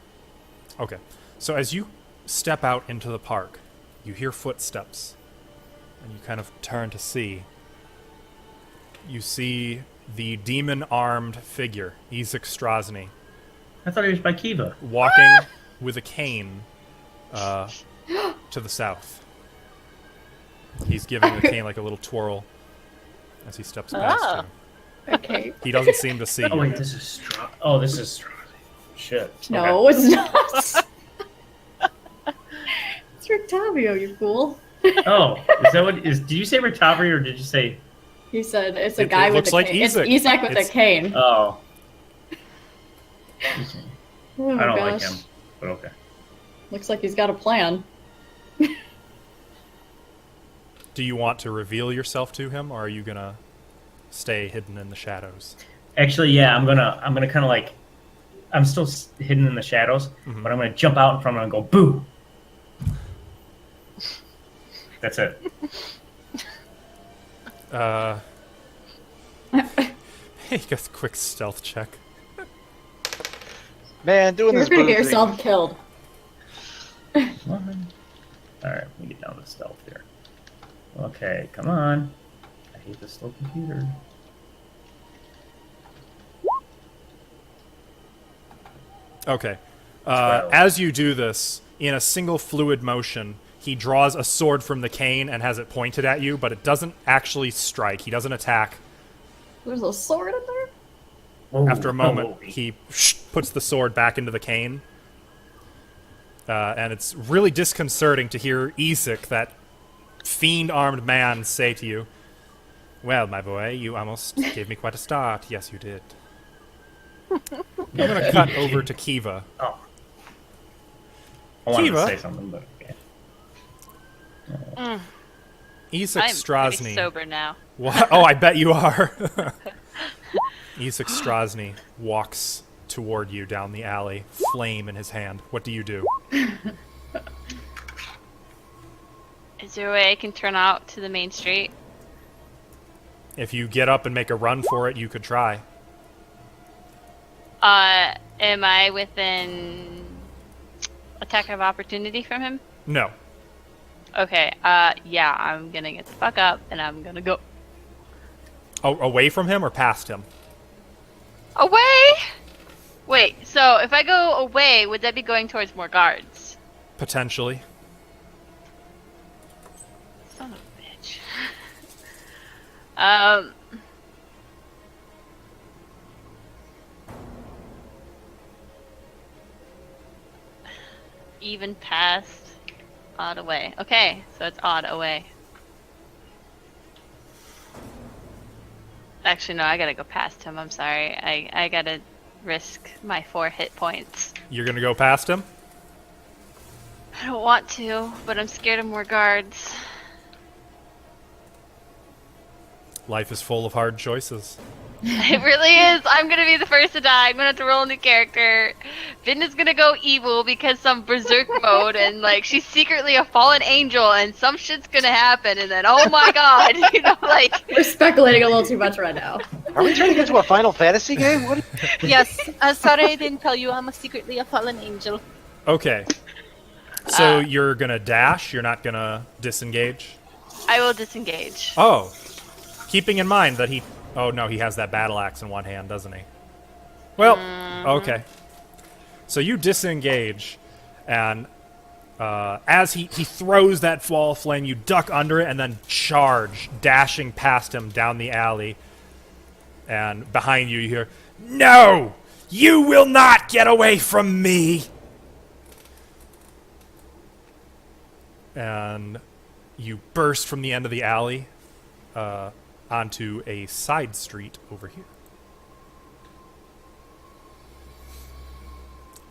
[SPEAKER 1] Okay. So as you step out into the park, you hear footsteps, and you kind of turn to see. You see the demon-armed figure, Isaac Strahd,
[SPEAKER 3] I thought he was by Kivaa.
[SPEAKER 1] walking with a cane to the south. He's giving the cane like a little twirl as he steps past
[SPEAKER 6] Ah.
[SPEAKER 5] Oh. Okay.
[SPEAKER 1] you. He doesn't seem to see
[SPEAKER 3] Oh
[SPEAKER 1] you.
[SPEAKER 3] wait, this is Strahd. Oh, this is Strahd. Shit.
[SPEAKER 5] No, it's not. It's Rictavio, you fool.
[SPEAKER 3] Okay. Oh, is that what is? Did you say Rictavio or did you say?
[SPEAKER 5] He said it's a
[SPEAKER 1] It
[SPEAKER 5] guy with
[SPEAKER 1] looks
[SPEAKER 5] a
[SPEAKER 1] like
[SPEAKER 5] cane.
[SPEAKER 1] Isaac.
[SPEAKER 5] It's Isaac with
[SPEAKER 1] It's-
[SPEAKER 5] a cane.
[SPEAKER 3] Oh,
[SPEAKER 5] Oh
[SPEAKER 3] I don't
[SPEAKER 5] gosh.
[SPEAKER 3] like him. But okay.
[SPEAKER 5] Looks like he's got a plan.
[SPEAKER 1] Do you want to reveal yourself to him, or are you gonna stay hidden in the shadows?
[SPEAKER 3] Actually, yeah, I'm gonna kind of like, I'm still hidden in the shadows,
[SPEAKER 1] Mhm.
[SPEAKER 3] but I'm gonna jump out in front of him and go boo. That's it.
[SPEAKER 1] Make a quick stealth check.
[SPEAKER 2] Man, doing
[SPEAKER 5] You're
[SPEAKER 2] this
[SPEAKER 5] gonna
[SPEAKER 2] blue
[SPEAKER 5] get
[SPEAKER 2] thing.
[SPEAKER 5] yourself killed.
[SPEAKER 3] One. All right, let me get down to stealth here. Okay, come on. I hate this slow computer.
[SPEAKER 1] Okay.
[SPEAKER 3] 12.
[SPEAKER 1] As you do this, in a single fluid motion, he draws a sword from the cane and has it pointed at you, but it doesn't actually strike. He doesn't attack.
[SPEAKER 5] There's a sword in there?
[SPEAKER 3] Whoa,
[SPEAKER 1] After a moment,
[SPEAKER 3] whoa.
[SPEAKER 1] he puts the sword back into the cane. And it's really disconcerting to hear Isaac, that fiend-armed man, say to you, "Well, my boy, you almost gave me quite a start. Yes, you did." I'm going to cut over to Kivaa.
[SPEAKER 3] Oh. I wanted
[SPEAKER 1] Kivaa?
[SPEAKER 3] to say something, but okay.
[SPEAKER 1] Isaac
[SPEAKER 4] I'm pretty
[SPEAKER 1] Strahd.
[SPEAKER 4] sober now.
[SPEAKER 1] What? Oh, I bet you are. Isaac Strahd walks toward you down the alley, flame in his hand. What do you do?
[SPEAKER 4] Is there a way I can turn out to the main street?
[SPEAKER 1] If you get up and make a run for it, you could try.
[SPEAKER 4] Am I within attack of opportunity from him?
[SPEAKER 1] No.
[SPEAKER 4] Okay, yeah, I'm gonna get the fuck up and I'm gonna go
[SPEAKER 1] Oh, away from him or past him?
[SPEAKER 4] away! Wait, so if I go away, would that be going towards more guards?
[SPEAKER 1] Potentially.
[SPEAKER 4] Son of a bitch. Um. Even past odd away. Okay, so it's odd away. Actually, no, I gotta go past him. I'm sorry. I gotta risk my 4 hit points.
[SPEAKER 1] You're going to go past him?
[SPEAKER 4] I don't want to, but I'm scared of more guards.
[SPEAKER 1] Life is full of hard choices.
[SPEAKER 4] It really is. I'm gonna be the first to die. I'm gonna have to roll a new character. Vidna's gonna go evil because some berserk mode, and like she's secretly a fallen angel, and some shit's gonna happen, and then oh my god, you know, like
[SPEAKER 5] We're speculating a little too much right now.
[SPEAKER 2] Are we trying to get to a Final Fantasy game? What?
[SPEAKER 6] Yes. Sorry I didn't tell you I'm secretly a fallen angel.
[SPEAKER 1] Okay. So you're going to dash? You're not going to disengage?
[SPEAKER 4] I will disengage.
[SPEAKER 1] Oh. Keeping in mind that he... Oh, no, he has that battle axe in one hand, doesn't he? Well, okay. So you disengage, and As he throws that ball of flame, you duck under it and then charge, dashing past him down the alley. And behind you, you hear, "No! You will not get away from me!" And you burst from the end of the alley onto a side street over here.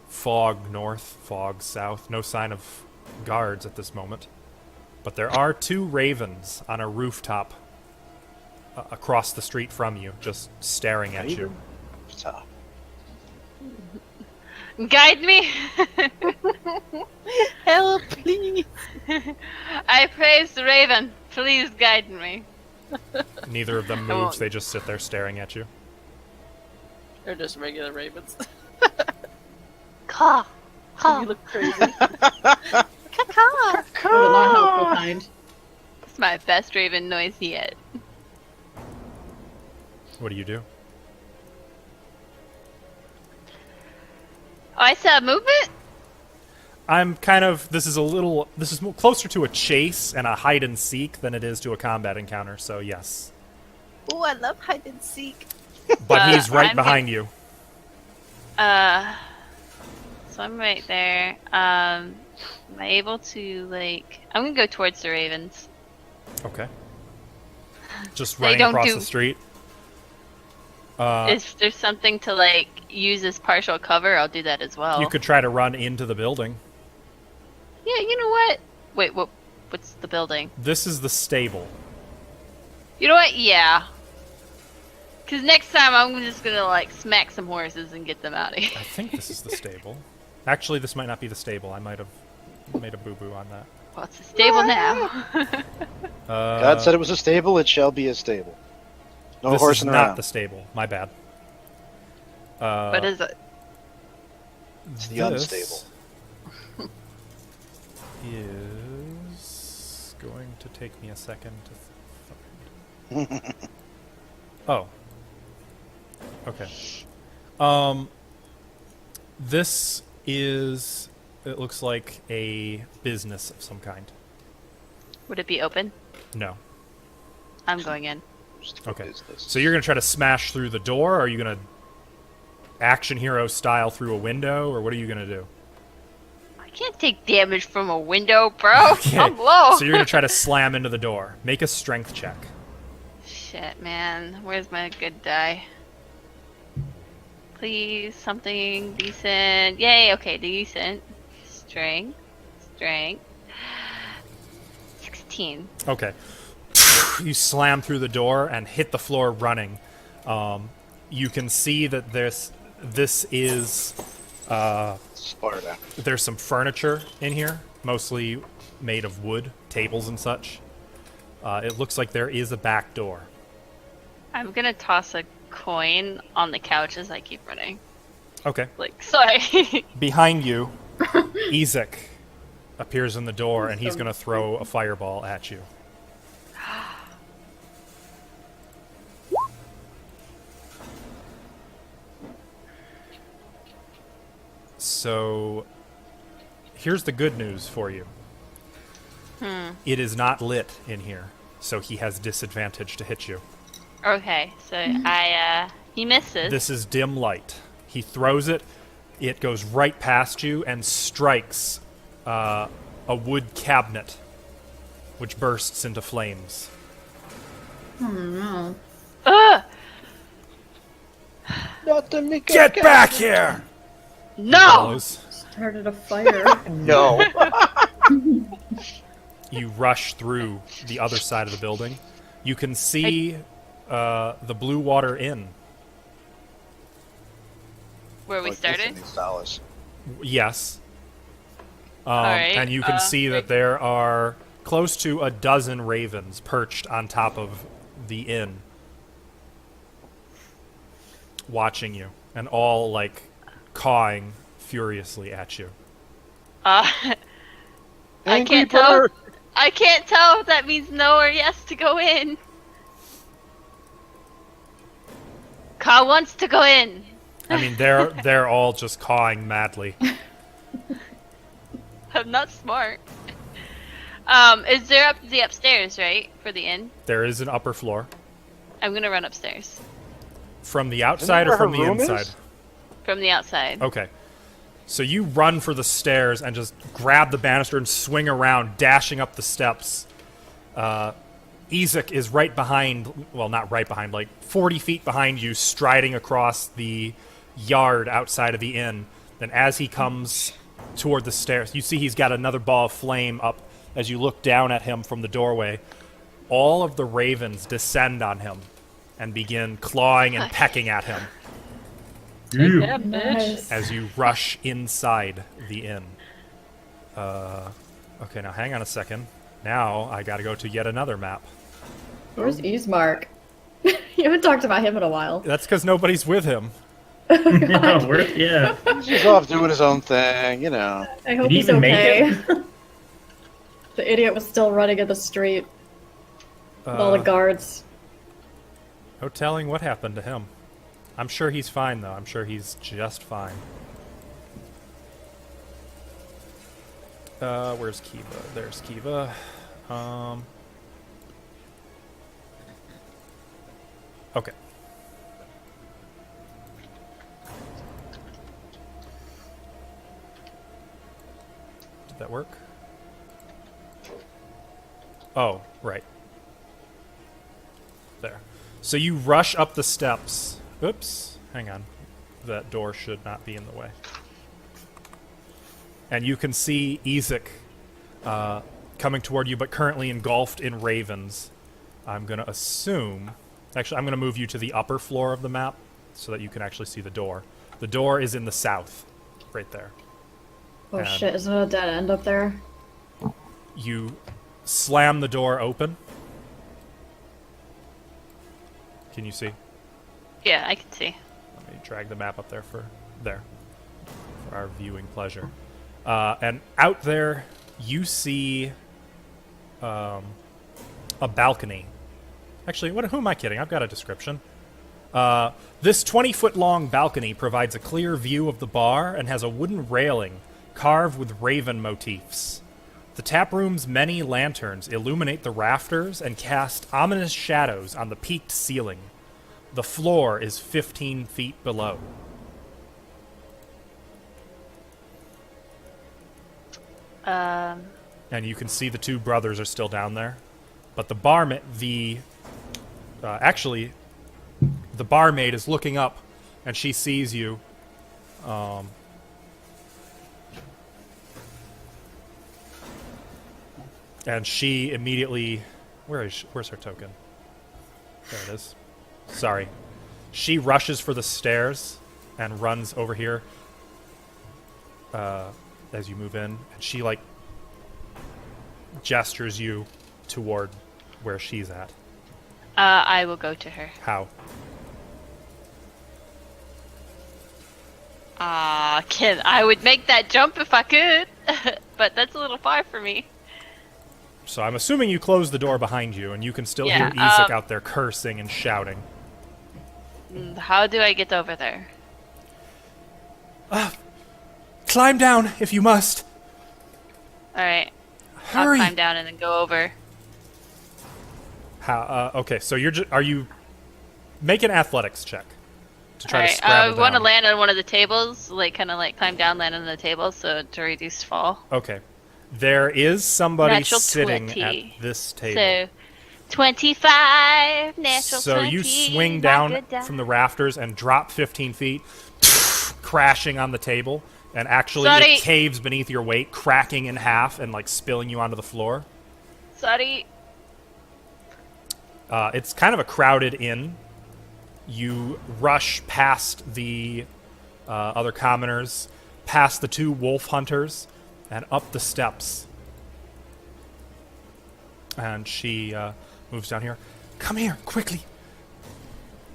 [SPEAKER 1] Fog north, fog south. No sign of guards at this moment. But there are 2 ravens on a rooftop across the street from you, just staring at you.
[SPEAKER 2] So,
[SPEAKER 4] Guide me.
[SPEAKER 6] Help, please.
[SPEAKER 4] I praise the raven. Please guide me.
[SPEAKER 1] Neither of them moves, they just sit there staring at you.
[SPEAKER 6] They're just regular ravens.
[SPEAKER 4] Caw.
[SPEAKER 6] You look crazy.
[SPEAKER 5] The not helpful kind.
[SPEAKER 4] It's my best raven noise yet.
[SPEAKER 1] What do you do?
[SPEAKER 4] Oh, I saw movement?
[SPEAKER 1] I'm kind of, this is closer to a chase and a hide and seek than it is to a combat encounter, so yes.
[SPEAKER 6] Oh, I love hide and seek.
[SPEAKER 1] But he's right
[SPEAKER 4] I'm
[SPEAKER 1] behind you.
[SPEAKER 4] So I'm right there. Am I able to, like... I'm gonna go towards the ravens.
[SPEAKER 1] Okay. Just
[SPEAKER 4] They
[SPEAKER 1] running
[SPEAKER 4] don't
[SPEAKER 1] across
[SPEAKER 4] do-
[SPEAKER 1] the street.
[SPEAKER 4] Is there something to, like, use as partial cover? I'll do that as well.
[SPEAKER 1] You could try to run into the building.
[SPEAKER 4] Yeah, you know what? Wait, what's the building?
[SPEAKER 1] This is the stable.
[SPEAKER 4] You know what? Yeah. Because next time I'm just gonna, like, smack some horses and get them out of here.
[SPEAKER 1] I think this is the stable. Actually, this might not be the stable. I might have made a boo-boo on that.
[SPEAKER 4] Well, it's a stable now.
[SPEAKER 2] God said it was a stable, it shall be a stable. No
[SPEAKER 1] this
[SPEAKER 2] horsing
[SPEAKER 1] is not
[SPEAKER 2] around.
[SPEAKER 1] the stable. My bad.
[SPEAKER 4] What is it?
[SPEAKER 2] It's the
[SPEAKER 1] This
[SPEAKER 2] unstable.
[SPEAKER 1] is going to take me a second to find. Oh. Okay. This is, it looks like a business of some kind.
[SPEAKER 4] Would it be open?
[SPEAKER 1] No.
[SPEAKER 4] I'm going in.
[SPEAKER 1] Okay.
[SPEAKER 2] Is this?
[SPEAKER 1] So you're going to try to smash through the door, or are you going to action hero style through a window, or what are you going to do?
[SPEAKER 4] I can't take damage from a window, bro.
[SPEAKER 1] Okay.
[SPEAKER 4] I'm low.
[SPEAKER 1] So you're going to try to slam into the door. Make a strength check.
[SPEAKER 4] Shit, man. Where's my good die? Please, something decent. Yay, okay, decent. Strength. 16.
[SPEAKER 1] Okay. You slam through the door and hit the floor running. You can see that this is
[SPEAKER 2] Sparta.
[SPEAKER 1] there's some furniture in here, mostly made of wood, tables and such. It looks like there is a back door.
[SPEAKER 4] I'm gonna toss a coin on the couch as I keep running.
[SPEAKER 1] Okay.
[SPEAKER 4] Like, sorry.
[SPEAKER 1] Behind you, Ezek appears in the door, and he's going to throw a fireball at you. So, here's the good news for you. It is not lit in here, so he has disadvantage to hit you.
[SPEAKER 4] Okay, so he misses.
[SPEAKER 1] This is dim light. He throws it, it goes right past you and strikes a wood cabinet, which bursts into flames.
[SPEAKER 5] Oh no.
[SPEAKER 4] Ugh!
[SPEAKER 1] Get back here!
[SPEAKER 4] No!
[SPEAKER 1] Follows.
[SPEAKER 5] Started a fire.
[SPEAKER 2] No.
[SPEAKER 1] You rush through the other side of the building. You can see the Blue Water Inn.
[SPEAKER 4] Where we started?
[SPEAKER 2] $50.
[SPEAKER 1] Yes.
[SPEAKER 4] Alright,
[SPEAKER 1] And you can see that there are close to a dozen ravens perched on top of the inn, watching you, and all, like, cawing furiously at you.
[SPEAKER 4] I
[SPEAKER 2] Angry
[SPEAKER 4] can't tell.
[SPEAKER 2] bird.
[SPEAKER 4] I can't tell if that means no or yes to go in. Ka wants to go in.
[SPEAKER 1] I mean, they're all just cawing madly.
[SPEAKER 4] I'm not smart. Is there the upstairs, right? For the inn?
[SPEAKER 1] There is an upper floor.
[SPEAKER 4] I'm gonna run upstairs.
[SPEAKER 1] From the outside or
[SPEAKER 2] where her
[SPEAKER 1] from the
[SPEAKER 2] room
[SPEAKER 1] inside?
[SPEAKER 2] is?
[SPEAKER 4] From the outside.
[SPEAKER 1] Okay. So you run for the stairs and just grab the banister and swing around, dashing up the steps. Ezek is right behind, well, not right behind, like 40 feet behind you, striding across the yard outside of the inn. Then as he comes toward the stairs, you see he's got another ball of flame up as you look down at him from the doorway. All of the ravens descend on him and begin clawing and pecking at him
[SPEAKER 6] Yeah, bitch.
[SPEAKER 5] Nice.
[SPEAKER 1] as you rush inside the inn. Okay, now hang on a second. Now I gotta go to yet another map.
[SPEAKER 5] Where's Ismark? You haven't talked about him in a while.
[SPEAKER 1] That's because nobody's with him.
[SPEAKER 3] No, yeah.
[SPEAKER 2] He's off doing his own thing, you know.
[SPEAKER 5] I hope
[SPEAKER 3] Did he
[SPEAKER 5] he's
[SPEAKER 3] even make
[SPEAKER 5] okay.
[SPEAKER 3] it?
[SPEAKER 5] The idiot was still running in the street with all the guards.
[SPEAKER 1] No telling what happened to him. I'm sure he's fine, though. I'm sure he's just fine. Where's Kivaa? There's Kivaa. Okay. Did that work? Oh, right. There. So you rush up the steps. Oops. Hang on. That door should not be in the way. And you can see Ezek coming toward you, but currently engulfed in ravens. I'm going to assume... Actually, I'm going to move you to the upper floor of the map so that you can actually see the door. The door is in the south, right there.
[SPEAKER 5] Oh
[SPEAKER 1] And
[SPEAKER 5] shit, isn't it a dead end up there?
[SPEAKER 1] you slam the door open. Can you see?
[SPEAKER 4] Yeah, I can see.
[SPEAKER 1] Let me drag the map up there for our viewing pleasure. And out there, you see a balcony. Actually, who am I kidding? I've got a description. This 20-foot-long balcony provides a clear view of the bar and has a wooden railing carved with raven motifs. The tap room's many lanterns illuminate the rafters and cast ominous shadows on the peaked ceiling. The floor is 15 feet below. And you can see the two brothers are still down there. But the barmaid, actually, the barmaid is looking up, and she sees you. And she immediately... Where's her token? There it is. Sorry. She rushes for the stairs and runs over here as you move in. And she, like, gestures you toward where she's at.
[SPEAKER 4] I will go to her.
[SPEAKER 1] How?
[SPEAKER 4] Kid, I would make that jump if I could, but that's a little far for me.
[SPEAKER 1] So I'm assuming you close the door behind you, and you can still hear Ezek out there cursing and shouting.
[SPEAKER 4] How do I get over there?
[SPEAKER 1] Climb down if you must.
[SPEAKER 4] Alright.
[SPEAKER 1] Hurry.
[SPEAKER 4] I'll climb down and then go over.
[SPEAKER 1] How? Okay, so are you make an athletics check to try to
[SPEAKER 4] Alright,
[SPEAKER 1] scrabble
[SPEAKER 4] I want to
[SPEAKER 1] down.
[SPEAKER 4] land on one of the tables, like kind of like climb down, land on the table, so to reduce fall.
[SPEAKER 1] Okay. There is somebody
[SPEAKER 4] Natural
[SPEAKER 1] sitting
[SPEAKER 4] 20.
[SPEAKER 1] at this table.
[SPEAKER 4] So, 25, natural
[SPEAKER 1] So
[SPEAKER 4] 20.
[SPEAKER 1] you swing
[SPEAKER 4] not
[SPEAKER 1] down
[SPEAKER 4] good die.
[SPEAKER 1] from the rafters and drop 15 feet, crashing on the table, and actually
[SPEAKER 4] Sorry.
[SPEAKER 1] it caves beneath your weight, cracking in half and like spilling you onto the floor.
[SPEAKER 4] Sorry.
[SPEAKER 1] It's kind of a crowded inn. You rush past the other commoners, past the two wolf hunters, and up the steps. And she moves down here. Come here, quickly.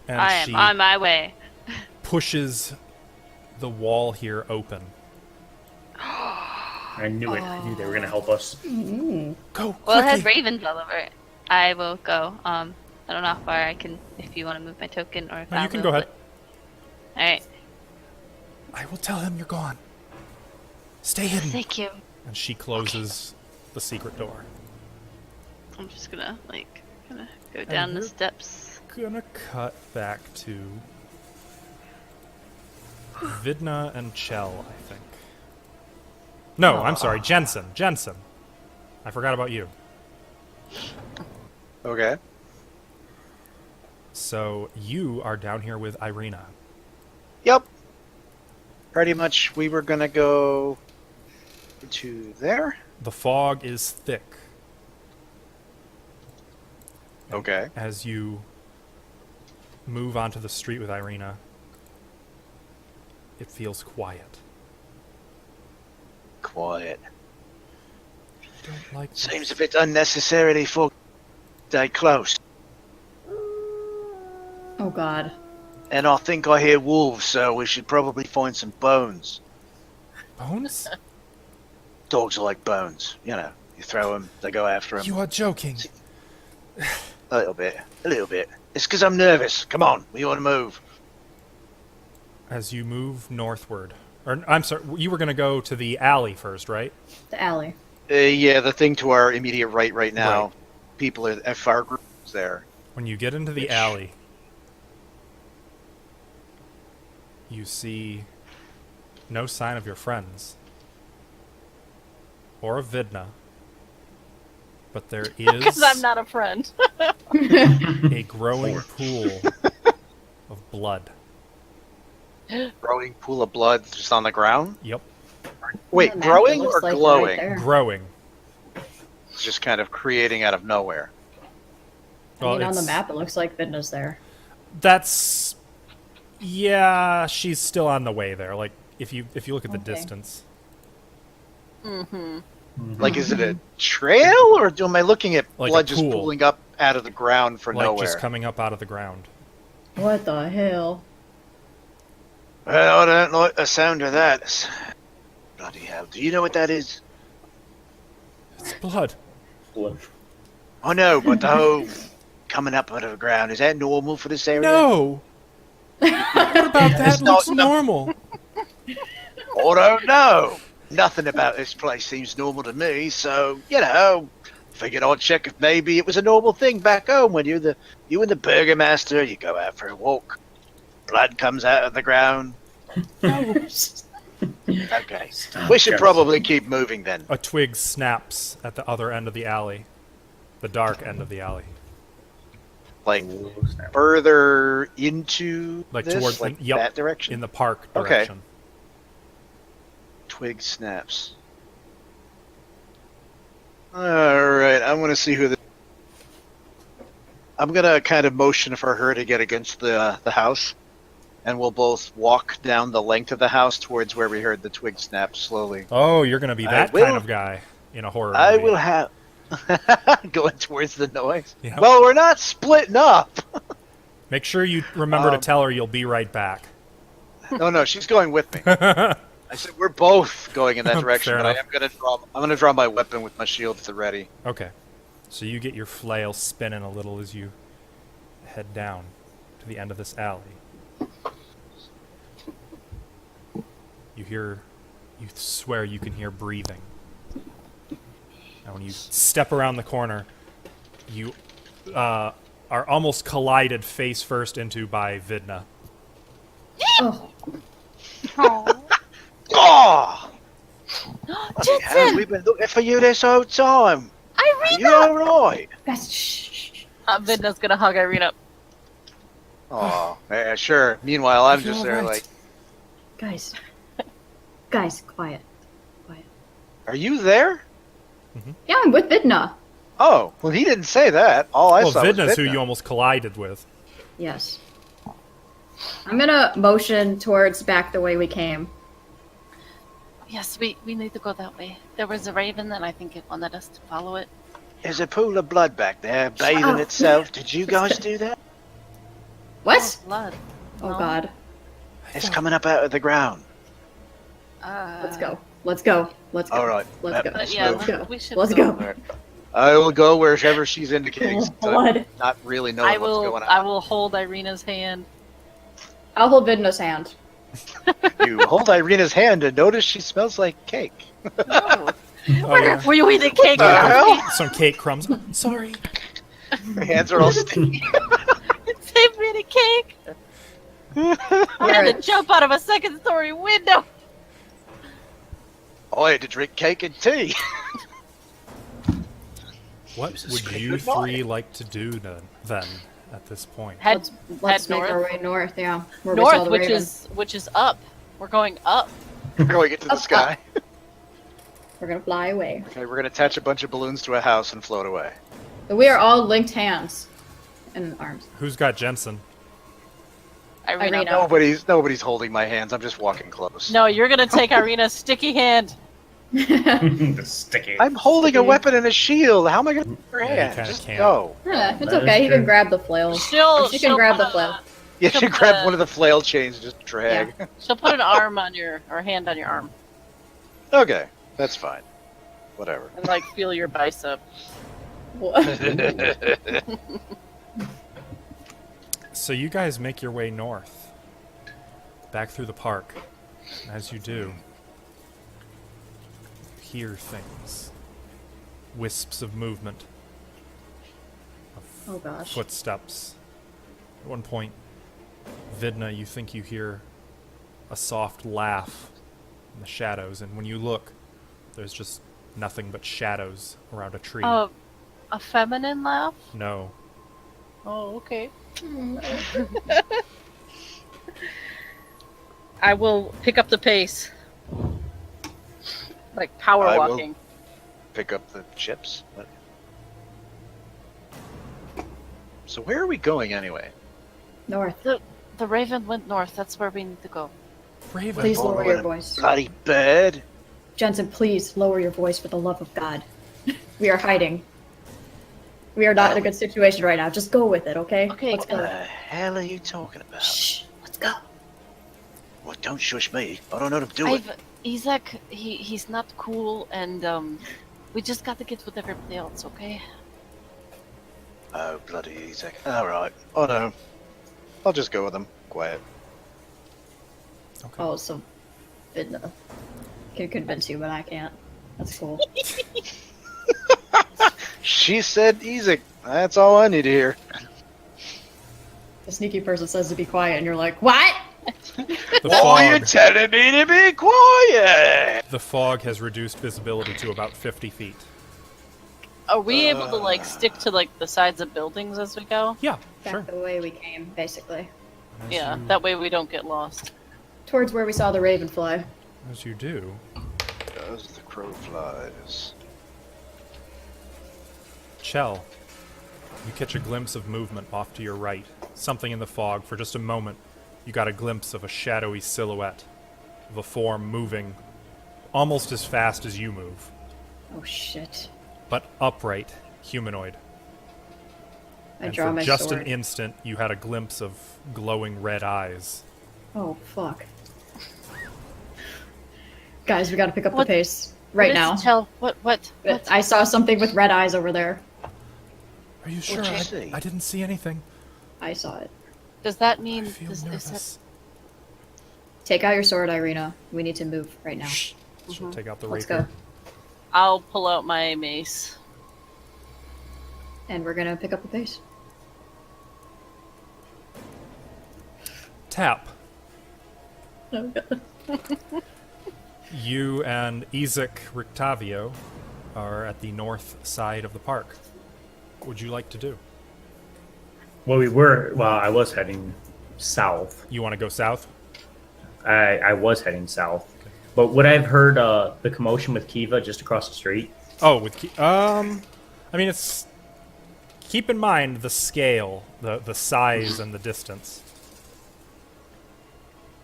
[SPEAKER 1] And
[SPEAKER 4] I am
[SPEAKER 1] she
[SPEAKER 4] on my way.
[SPEAKER 1] pushes the wall here open.
[SPEAKER 3] I knew it. I knew they were gonna help us.
[SPEAKER 1] Go,
[SPEAKER 4] Well, it
[SPEAKER 1] quickly.
[SPEAKER 4] has ravens all over it. I will go. I don't know how far I can, if you want to move my token or if
[SPEAKER 1] No,
[SPEAKER 4] I'll
[SPEAKER 1] you can
[SPEAKER 4] move
[SPEAKER 1] go ahead.
[SPEAKER 4] Alright.
[SPEAKER 1] I will tell him you're gone. Stay hidden.
[SPEAKER 4] Thank you.
[SPEAKER 1] And she closes the secret door.
[SPEAKER 4] I'm just gonna go down the
[SPEAKER 1] we're
[SPEAKER 4] steps.
[SPEAKER 1] Gonna cut back to Vidna and Chel, I think. No, I'm sorry, Jensen. I forgot about you.
[SPEAKER 2] Okay.
[SPEAKER 1] So you are down here with Irina.
[SPEAKER 2] Yep. Pretty much we were gonna go to there.
[SPEAKER 1] The fog is thick.
[SPEAKER 2] Okay.
[SPEAKER 1] As you move onto the street with Irina, it feels quiet.
[SPEAKER 2] Quiet.
[SPEAKER 1] Don't like this.
[SPEAKER 2] Seems a bit unnecessarily full. Stay close.
[SPEAKER 5] Oh god.
[SPEAKER 2] And I think I hear wolves, so we should probably find some bones.
[SPEAKER 1] Bones?
[SPEAKER 2] Dogs are like bones. You know, you throw them, they go after them.
[SPEAKER 1] You are joking.
[SPEAKER 2] A little bit. It's because I'm nervous. Come on, we want to move.
[SPEAKER 1] As you move northward. Or, I'm sorry, you were going to go to the alley first, right?
[SPEAKER 5] The alley.
[SPEAKER 2] Yeah, the thing to our immediate right now.
[SPEAKER 1] Right.
[SPEAKER 2] People are FR groups there.
[SPEAKER 1] When you get into the alley, you see no sign of your friends. Or of Vidna. But there
[SPEAKER 6] Because
[SPEAKER 1] is
[SPEAKER 6] I'm not a friend.
[SPEAKER 1] a growing pool of blood.
[SPEAKER 2] Growing pool of blood just on the ground?
[SPEAKER 1] Yep.
[SPEAKER 2] Wait,
[SPEAKER 5] On the map,
[SPEAKER 2] growing
[SPEAKER 5] it looks
[SPEAKER 2] or
[SPEAKER 5] like
[SPEAKER 2] glowing?
[SPEAKER 5] right there.
[SPEAKER 1] Growing.
[SPEAKER 2] It's just kind of creating out of nowhere.
[SPEAKER 5] I mean, on the
[SPEAKER 1] it's-
[SPEAKER 5] map, it looks like Vidna's there.
[SPEAKER 1] That's... Yeah, she's still on the way there. Like, if you look at the
[SPEAKER 5] Okay.
[SPEAKER 1] distance.
[SPEAKER 6] Mm-hmm.
[SPEAKER 2] Like, is it a trail, or am I looking at
[SPEAKER 1] Like a
[SPEAKER 2] blood just
[SPEAKER 1] pool.
[SPEAKER 2] pooling up out of the ground for
[SPEAKER 1] Like,
[SPEAKER 2] nowhere?
[SPEAKER 1] just coming up out of the ground.
[SPEAKER 5] What the hell?
[SPEAKER 2] Well, I don't like the sound of that. Bloody hell. Do you know what that is?
[SPEAKER 1] It's blood.
[SPEAKER 7] Blood.
[SPEAKER 2] I know, but the whole coming up out of the ground, is that normal for this area?
[SPEAKER 1] No! What about that
[SPEAKER 2] It's not-
[SPEAKER 1] looks normal?
[SPEAKER 2] I don't know. Nothing about this place seems normal to me, so, you know, figured I'd check if maybe it was a normal thing back home when you and the burgomaster, you go out for a walk. Blood comes out of the ground. Okay. We should probably keep moving then.
[SPEAKER 1] A twig snaps at the other end of the alley. The dark end of the alley.
[SPEAKER 2] Like,
[SPEAKER 7] Oh, snap.
[SPEAKER 2] further into
[SPEAKER 1] Like
[SPEAKER 2] this?
[SPEAKER 1] towards
[SPEAKER 2] like
[SPEAKER 1] yep,
[SPEAKER 2] that direction?
[SPEAKER 1] in the park
[SPEAKER 2] Okay.
[SPEAKER 1] direction.
[SPEAKER 2] Twig snaps. Alright, I want to see who I'm gonna kind of motion for her to get against the house, and we'll both walk down the length of the house towards where we heard the twig snap slowly.
[SPEAKER 1] Oh, you're gonna be
[SPEAKER 2] I
[SPEAKER 1] that
[SPEAKER 2] will-
[SPEAKER 1] kind of guy in a horror
[SPEAKER 2] I
[SPEAKER 1] movie.
[SPEAKER 2] will have going towards the noise.
[SPEAKER 1] Yep.
[SPEAKER 2] Well, we're not splitting up.
[SPEAKER 1] Make sure you remember to tell her you'll be right back.
[SPEAKER 2] No, she's going with me. I said we're both going in that direction,
[SPEAKER 1] Fair
[SPEAKER 2] but
[SPEAKER 1] enough.
[SPEAKER 2] I'm gonna draw my weapon with my shield at the ready.
[SPEAKER 1] Okay. So you get your flail spinning a little as you head down to the end of this alley. You swear you can hear breathing. And when you step around the corner, you are almost collided face first into by Vidna.
[SPEAKER 5] Oh,
[SPEAKER 6] Oh.
[SPEAKER 2] Oh! Bloody hell,
[SPEAKER 6] Jensen!
[SPEAKER 2] we've been looking for you this whole time. Are you
[SPEAKER 6] Irina!
[SPEAKER 2] alright?
[SPEAKER 5] guys, shh.
[SPEAKER 6] Vidna's gonna hug Irina.
[SPEAKER 2] Oh, yeah, sure. Meanwhile, I'm
[SPEAKER 1] You're
[SPEAKER 2] just there
[SPEAKER 1] alright.
[SPEAKER 2] like,
[SPEAKER 5] Guys, quiet.
[SPEAKER 2] are you there?
[SPEAKER 5] Yeah, I'm with Vidna.
[SPEAKER 2] Oh, well, he didn't say that. All I
[SPEAKER 1] Well,
[SPEAKER 2] saw was
[SPEAKER 1] Vidna's who
[SPEAKER 2] Vidna.
[SPEAKER 1] you almost collided with.
[SPEAKER 5] Yes. I'm gonna motion towards back the way we came.
[SPEAKER 6] Yes, we need to go that way. There was a raven, and I think it wanted us to follow it.
[SPEAKER 2] There's a pool of blood back there, bathing
[SPEAKER 5] up.
[SPEAKER 2] itself. Did you guys do that?
[SPEAKER 5] What?
[SPEAKER 6] Oh, blood.
[SPEAKER 5] Oh
[SPEAKER 6] No.
[SPEAKER 5] god.
[SPEAKER 2] It's coming up out of the ground.
[SPEAKER 5] Let's go. Let's go. Let's go.
[SPEAKER 2] All right.
[SPEAKER 5] Let's go.
[SPEAKER 2] Let's
[SPEAKER 6] Yeah,
[SPEAKER 2] move.
[SPEAKER 5] Let's go.
[SPEAKER 6] we should
[SPEAKER 5] Let's
[SPEAKER 6] go.
[SPEAKER 5] go.
[SPEAKER 2] I will go wherever she's indicating.
[SPEAKER 5] Oh,
[SPEAKER 2] so
[SPEAKER 5] blood.
[SPEAKER 2] not really knowing
[SPEAKER 6] I
[SPEAKER 2] what's
[SPEAKER 6] will.
[SPEAKER 2] going
[SPEAKER 6] I
[SPEAKER 2] on.
[SPEAKER 6] will hold Irina's hand.
[SPEAKER 5] I'll hold Vidna's hand.
[SPEAKER 2] You hold Irina's hand and notice she smells like cake.
[SPEAKER 6] No.
[SPEAKER 1] Oh, yeah.
[SPEAKER 6] Were you eating cake?
[SPEAKER 2] the hell?
[SPEAKER 1] Some cake crumbs. Sorry.
[SPEAKER 2] My hands are all sticky.
[SPEAKER 6] Save me the cake. I had to jump out of a second-story window.
[SPEAKER 2] Oh, I had to drink cake and tea.
[SPEAKER 1] What would you three like to do then at this point?
[SPEAKER 6] Head
[SPEAKER 5] Let's make
[SPEAKER 6] north.
[SPEAKER 5] our way north. Yeah, where we saw
[SPEAKER 6] North,
[SPEAKER 5] the
[SPEAKER 6] which
[SPEAKER 5] raven.
[SPEAKER 6] is up. We're going up.
[SPEAKER 2] We're going into the
[SPEAKER 5] Up,
[SPEAKER 2] sky.
[SPEAKER 5] We're gonna fly away.
[SPEAKER 2] Okay, we're gonna attach a bunch of balloons to a house and float away.
[SPEAKER 5] But we are all linked hands and arms.
[SPEAKER 1] Who's got Jensen?
[SPEAKER 6] Irina.
[SPEAKER 5] Irina.
[SPEAKER 2] Nobody's holding my hands. I'm just walking close.
[SPEAKER 6] No, you're gonna take Irina's sticky hand.
[SPEAKER 3] The sticky.
[SPEAKER 2] I'm holding a weapon and a shield. How am I gonna get your
[SPEAKER 1] Yeah, you
[SPEAKER 2] hand?
[SPEAKER 1] kinda
[SPEAKER 2] Just
[SPEAKER 1] can't.
[SPEAKER 2] go.
[SPEAKER 5] Yeah, it's
[SPEAKER 3] That
[SPEAKER 5] okay.
[SPEAKER 3] is
[SPEAKER 5] He can
[SPEAKER 3] true.
[SPEAKER 5] grab the flail.
[SPEAKER 6] She'll
[SPEAKER 5] She can grab the flail.
[SPEAKER 2] Yeah,
[SPEAKER 6] Come
[SPEAKER 2] she grabbed
[SPEAKER 6] on.
[SPEAKER 2] one of the flail chains and just drag.
[SPEAKER 6] She'll put an arm on your or hand on your arm
[SPEAKER 2] Okay, that's fine. Whatever.
[SPEAKER 6] and like feel your bicep.
[SPEAKER 1] So you guys make your way north, back through the park. As you do, you hear things, wisps of movement,
[SPEAKER 5] Oh gosh.
[SPEAKER 1] footsteps. At one point, Vidna, you think you hear a soft laugh in the shadows, and when you look, there's just nothing but shadows around a tree.
[SPEAKER 6] A feminine laugh?
[SPEAKER 1] No.
[SPEAKER 6] Oh, okay. I will pick up the pace. Like power
[SPEAKER 2] I will-
[SPEAKER 6] walking.
[SPEAKER 2] Pick up the chips. What? So where are we going anyway?
[SPEAKER 5] North.
[SPEAKER 6] The Raven went north. That's where we need to go.
[SPEAKER 1] Raven.
[SPEAKER 5] Please
[SPEAKER 2] Oh,
[SPEAKER 5] lower
[SPEAKER 2] what
[SPEAKER 5] your
[SPEAKER 2] a
[SPEAKER 5] voice.
[SPEAKER 2] Bloody bird.
[SPEAKER 5] Jensen, please lower your voice for the love of God. We are hiding. We are not in a good situation right now. Just go with it, okay?
[SPEAKER 6] Okay,
[SPEAKER 5] Let's
[SPEAKER 2] What
[SPEAKER 5] go.
[SPEAKER 2] the hell are you talking about?
[SPEAKER 5] Shh. Let's go.
[SPEAKER 2] Well, don't shush me. I don't know how to do it.
[SPEAKER 6] Isaac, he's not cool, and we just got to get with everybody else, okay?
[SPEAKER 2] Oh, bloody Isaac. Alright. Oh no. I'll just go with them. Quiet.
[SPEAKER 1] Okay.
[SPEAKER 5] Oh, so Vidna can convince you, but I can't. That's cool.
[SPEAKER 2] She said Isaac. That's all I need to hear.
[SPEAKER 5] The sneaky person says to be quiet, and you're like, what?
[SPEAKER 1] The
[SPEAKER 2] Oh, you're
[SPEAKER 1] fog,
[SPEAKER 2] telling me to be quiet!
[SPEAKER 1] the fog has reduced visibility to about 50 feet.
[SPEAKER 6] Are we able to like stick to like the sides of buildings as we go?
[SPEAKER 1] Yeah,
[SPEAKER 5] Back
[SPEAKER 1] sure.
[SPEAKER 5] the way we came, basically.
[SPEAKER 1] As
[SPEAKER 6] Yeah,
[SPEAKER 1] you-
[SPEAKER 6] that way we don't get lost.
[SPEAKER 5] Towards where we saw the raven fly.
[SPEAKER 1] As you do,
[SPEAKER 2] As the crow flies.
[SPEAKER 1] Chel, you catch a glimpse of movement off to your right. Something in the fog. For just a moment, you got a glimpse of a shadowy silhouette of a form moving almost as fast as you move,
[SPEAKER 5] Oh shit.
[SPEAKER 1] but upright, humanoid.
[SPEAKER 5] I
[SPEAKER 1] And
[SPEAKER 5] draw
[SPEAKER 1] for
[SPEAKER 5] my
[SPEAKER 1] just
[SPEAKER 5] sword.
[SPEAKER 1] an instant, you had a glimpse of glowing red eyes.
[SPEAKER 5] Oh fuck. Guys, we gotta pick up
[SPEAKER 6] What-
[SPEAKER 5] the pace. Right
[SPEAKER 6] What is
[SPEAKER 5] now.
[SPEAKER 6] it, Chel? What?
[SPEAKER 5] I saw something with red eyes over there.
[SPEAKER 1] Are you sure?
[SPEAKER 2] What'd you see?
[SPEAKER 1] I didn't see anything.
[SPEAKER 5] I saw it.
[SPEAKER 6] Does that
[SPEAKER 1] I
[SPEAKER 6] mean
[SPEAKER 1] feel
[SPEAKER 6] is that
[SPEAKER 1] nervous.
[SPEAKER 5] Take out your sword, Irina. We need to move right now.
[SPEAKER 1] Shh. She'll take out the
[SPEAKER 5] Let's
[SPEAKER 1] rapier.
[SPEAKER 5] go.
[SPEAKER 6] I'll pull out my mace.
[SPEAKER 5] And we're gonna pick up the pace.
[SPEAKER 1] Tap.
[SPEAKER 5] Oh god.
[SPEAKER 1] You and Isaac Rictavio are at the north side of the park. What would you like to do?
[SPEAKER 3] Well, I was heading south.
[SPEAKER 1] You want to go south?
[SPEAKER 3] I was heading south. But would I have heard the commotion with Kivaa just across the street?
[SPEAKER 1] Oh, with I mean, it's keep in mind the scale, the size, and the distance.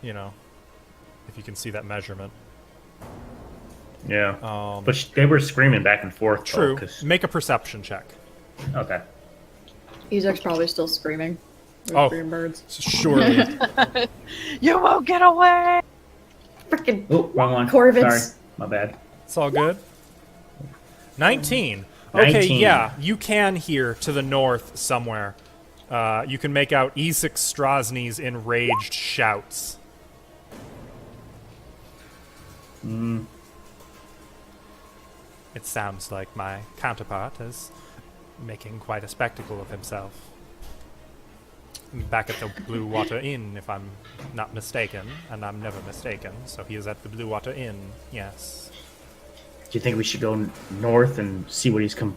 [SPEAKER 1] You know, if you can see that measurement.
[SPEAKER 3] Yeah. But they were screaming back and forth.
[SPEAKER 1] True.
[SPEAKER 3] Though, 'cause-
[SPEAKER 1] Make a perception check.
[SPEAKER 3] okay.
[SPEAKER 5] Isaac's probably still screaming. Those
[SPEAKER 1] Oh.
[SPEAKER 5] green birds.
[SPEAKER 1] Surely.
[SPEAKER 6] You won't get away!
[SPEAKER 5] Freaking
[SPEAKER 3] Oh, wrong one.
[SPEAKER 5] Corvids.
[SPEAKER 3] Sorry. My bad.
[SPEAKER 1] It's all good. 19. Okay,
[SPEAKER 3] 19.
[SPEAKER 1] yeah, you can hear to the north somewhere. You can make out Isaac Strahdsny's enraged shouts. It sounds like my counterpart is making quite a spectacle of himself. Back at the Blue Water Inn, if I'm not mistaken, and I'm never mistaken, so he is at the Blue Water Inn, yes.
[SPEAKER 3] Do you think we should go north and see what he's come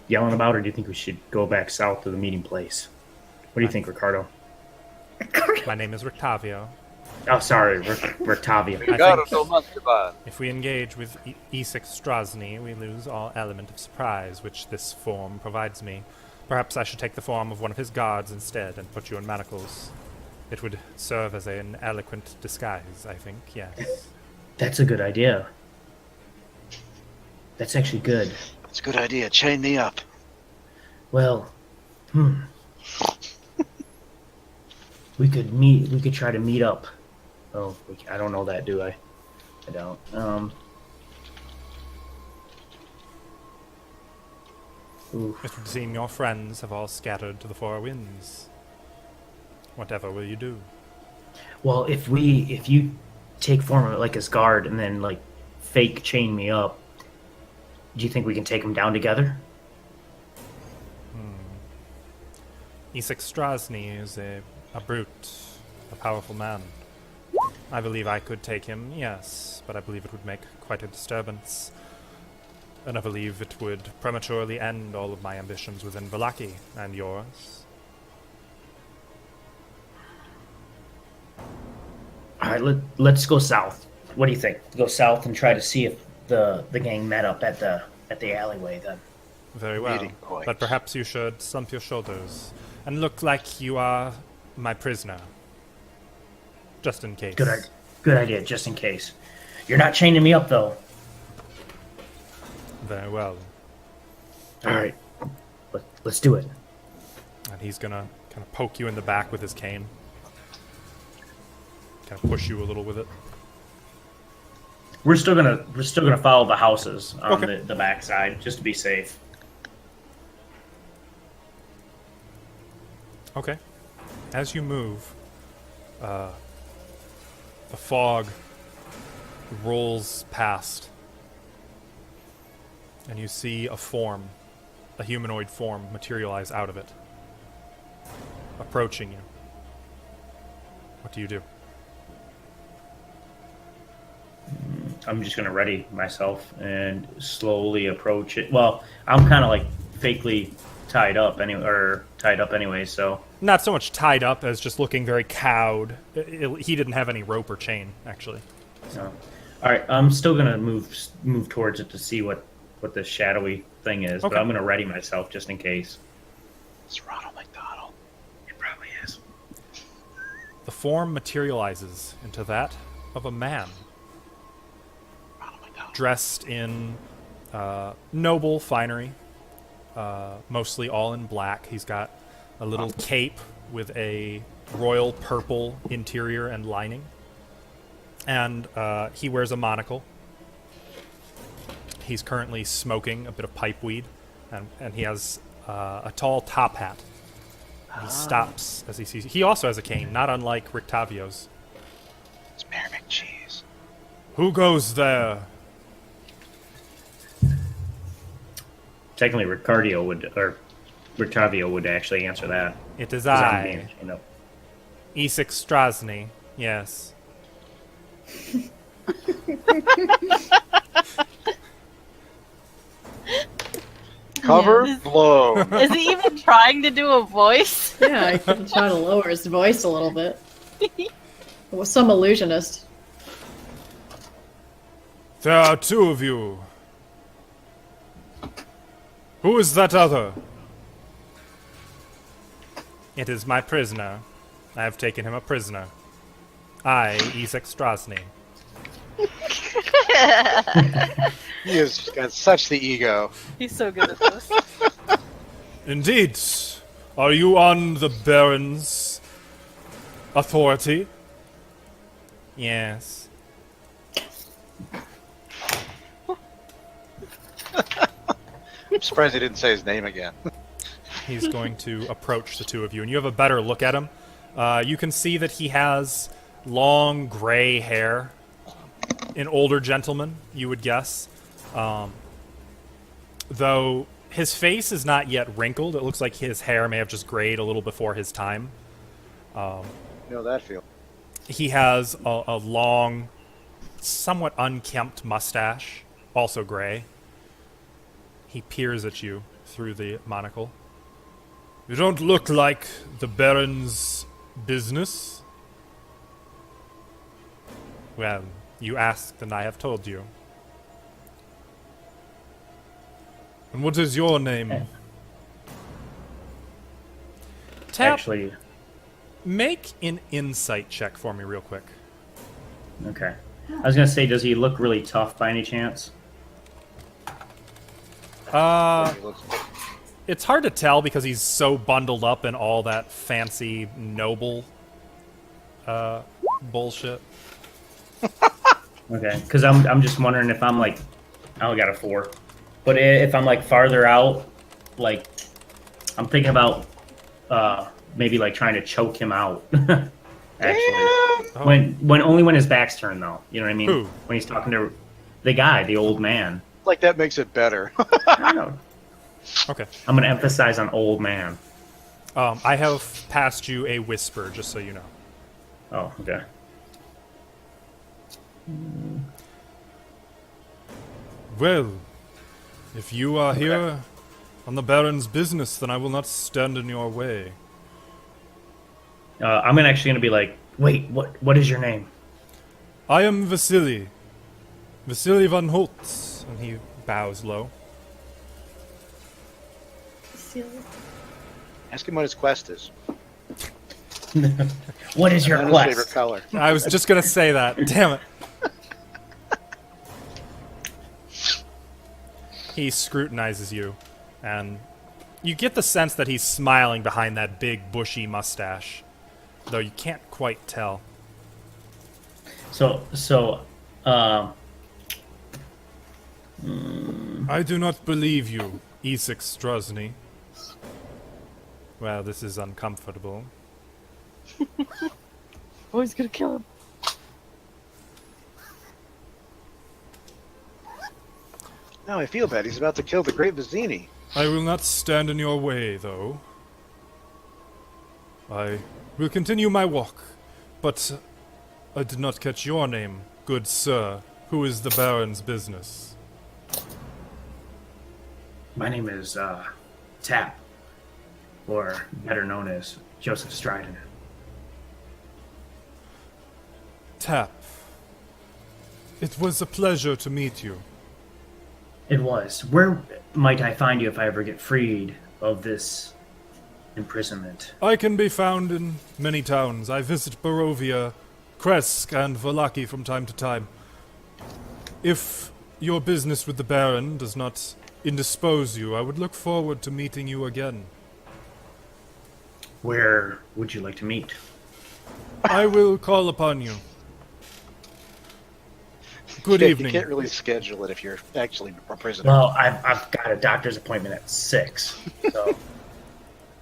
[SPEAKER 3] yelling about, or do you think we should go back south to the meeting place? What do you think, Ricardo?
[SPEAKER 1] My name is Rictavio.
[SPEAKER 3] Oh, sorry, Rictavio.
[SPEAKER 1] I think if we engage with Isaac Strasny, we lose all element of surprise, which this form provides me. Perhaps I should take the form of one of his guards instead and put you in manacles. It would serve as an eloquent disguise, I think, yes.
[SPEAKER 3] That's a good idea. That's actually good.
[SPEAKER 2] That's a good idea. Chain me up.
[SPEAKER 3] Well, we could try to meet up. Oh, I don't know that, do I? I don't. Oof.
[SPEAKER 1] It would seem your friends have all scattered to the four winds. Whatever will you do?
[SPEAKER 3] Well, if you take form of like his guard and then like fake chain me up, do you think we can take him down together?
[SPEAKER 1] Isaac Strasny is a brute, a powerful man. I believe I could take him, yes, but I believe it would make quite a disturbance. And I believe it would prematurely end all of my ambitions within Vallaki, and yours.
[SPEAKER 3] Alright, let's go south. What do you think? Go south and try to see if the gang met up at the alleyway then.
[SPEAKER 1] Very well,
[SPEAKER 2] Meeting point.
[SPEAKER 1] but perhaps you should slump your shoulders and look like you are my prisoner. Just in case.
[SPEAKER 3] Good idea, just in case. You're not chaining me up though.
[SPEAKER 1] Very well.
[SPEAKER 3] Alright. Let's do it.
[SPEAKER 1] And he's gonna kind of poke you in the back with his cane. Kind of push you a little with it.
[SPEAKER 3] We're still gonna follow the houses on
[SPEAKER 1] Okay.
[SPEAKER 3] the backside, just to be safe.
[SPEAKER 1] Okay. As you move, the fog rolls past, and you see a form, a humanoid form, materialize out of it, approaching you. What do you do?
[SPEAKER 3] I'm just gonna ready myself and slowly approach it. Well, I'm kind of like fakely tied up anyway, so
[SPEAKER 1] Not so much tied up as just looking very cowed. He didn't have any rope or chain, actually.
[SPEAKER 3] all right. I'm still gonna move towards it to see what this shadowy thing is,
[SPEAKER 1] Okay.
[SPEAKER 3] but I'm gonna ready myself just in case.
[SPEAKER 2] It's Ronald McDonald.
[SPEAKER 3] It probably is.
[SPEAKER 1] The form materializes into that of a man,
[SPEAKER 2] Ronald McDonald.
[SPEAKER 1] dressed in noble finery, mostly all in black. He's got a little cape with a royal purple interior and lining, and he wears a monocle. He's currently smoking a bit of pipe weed, and he has a tall top hat. He stops as he sees you. He also has a cane, not unlike Rictavio's.
[SPEAKER 2] It's Mary McCheese.
[SPEAKER 1] Who goes there?
[SPEAKER 3] Technically, Rictavio would actually answer that.
[SPEAKER 1] It is
[SPEAKER 3] 'cause I'm
[SPEAKER 1] I,
[SPEAKER 3] being,
[SPEAKER 1] Isaac Strasny. Yes.
[SPEAKER 2] Cover
[SPEAKER 6] Yeah.
[SPEAKER 2] blow.
[SPEAKER 6] Is he even trying to do a voice?
[SPEAKER 5] Yeah, I can try to lower his voice a little bit. With some illusionist.
[SPEAKER 1] There are two of you. Who is that other? It is my prisoner. I have taken him a prisoner. I, Isaac Strasny.
[SPEAKER 2] He has got such the ego.
[SPEAKER 6] He's so good at this.
[SPEAKER 1] Indeed. Are you on the Baron's authority? Yes.
[SPEAKER 2] I'm surprised he didn't say his name again.
[SPEAKER 1] He's going to approach the two of you, and you have a better look at him. You can see that he has long gray hair. An older gentleman, you would guess. though his face is not yet wrinkled. It looks like his hair may have just grayed a little before his time.
[SPEAKER 2] You know that feel.
[SPEAKER 1] He has a long, somewhat unkempt mustache, also gray. He peers at you through the monocle. You don't look like the Baron's business. Well, you asked and I have told you. And what is your name? Tap,
[SPEAKER 3] Actually,
[SPEAKER 1] make an insight check for me real quick.
[SPEAKER 3] okay. I was gonna say, does he look really tough by any chance?
[SPEAKER 1] It's hard to tell because he's so bundled up in all that fancy noble bullshit.
[SPEAKER 3] Okay, because I'm just wondering if I'm like, I only got a 4, but if I'm like farther out, like I'm thinking about maybe like trying to choke him out. Actually, when his back's turned though, you know what I mean?
[SPEAKER 1] Who?
[SPEAKER 3] When he's talking to the guy, the old man.
[SPEAKER 2] Like that makes it better.
[SPEAKER 3] I don't know.
[SPEAKER 1] Okay.
[SPEAKER 3] I'm gonna emphasize on old man.
[SPEAKER 1] I have passed you a whisper, just so you know.
[SPEAKER 3] Oh, okay.
[SPEAKER 1] Well, if you are here on the Baron's business, then I will not stand in your way.
[SPEAKER 3] I'm actually gonna be like, wait, what is your name?
[SPEAKER 1] I am Vasily. Vasily von Holtz. And he bows low.
[SPEAKER 2] Ask him what his quest is.
[SPEAKER 3] What is your
[SPEAKER 2] And his favorite
[SPEAKER 3] quest?
[SPEAKER 2] color.
[SPEAKER 1] I was just gonna say that. Damn it. He scrutinizes you, and you get the sense that he's smiling behind that big, bushy mustache, though you can't quite tell.
[SPEAKER 3] So,
[SPEAKER 1] I do not believe you, Isaac Strozny. Well, this is uncomfortable.
[SPEAKER 6] Oh, he's gonna kill him.
[SPEAKER 2] Now I feel bad. He's about to kill the great Vizini.
[SPEAKER 1] I will not stand in your way, though. I will continue my walk, but I did not catch your name, good sir. Who is the Baron's business?
[SPEAKER 3] my name is Tap, or better known as Joseph Strahd.
[SPEAKER 1] Tap. It was a pleasure to meet you.
[SPEAKER 3] It was. Where might I find you if I ever get freed of this imprisonment?
[SPEAKER 1] I can be found in many towns. I visit Barovia, Kresk, and Vallaki from time to time. If your business with the Baron does not indispose you, I would look forward to meeting you again.
[SPEAKER 3] Where would you like to meet?
[SPEAKER 1] I will call upon you. Good evening.
[SPEAKER 2] You can't really schedule it if you're actually a prisoner.
[SPEAKER 3] Well, I've got a doctor's appointment at 6, so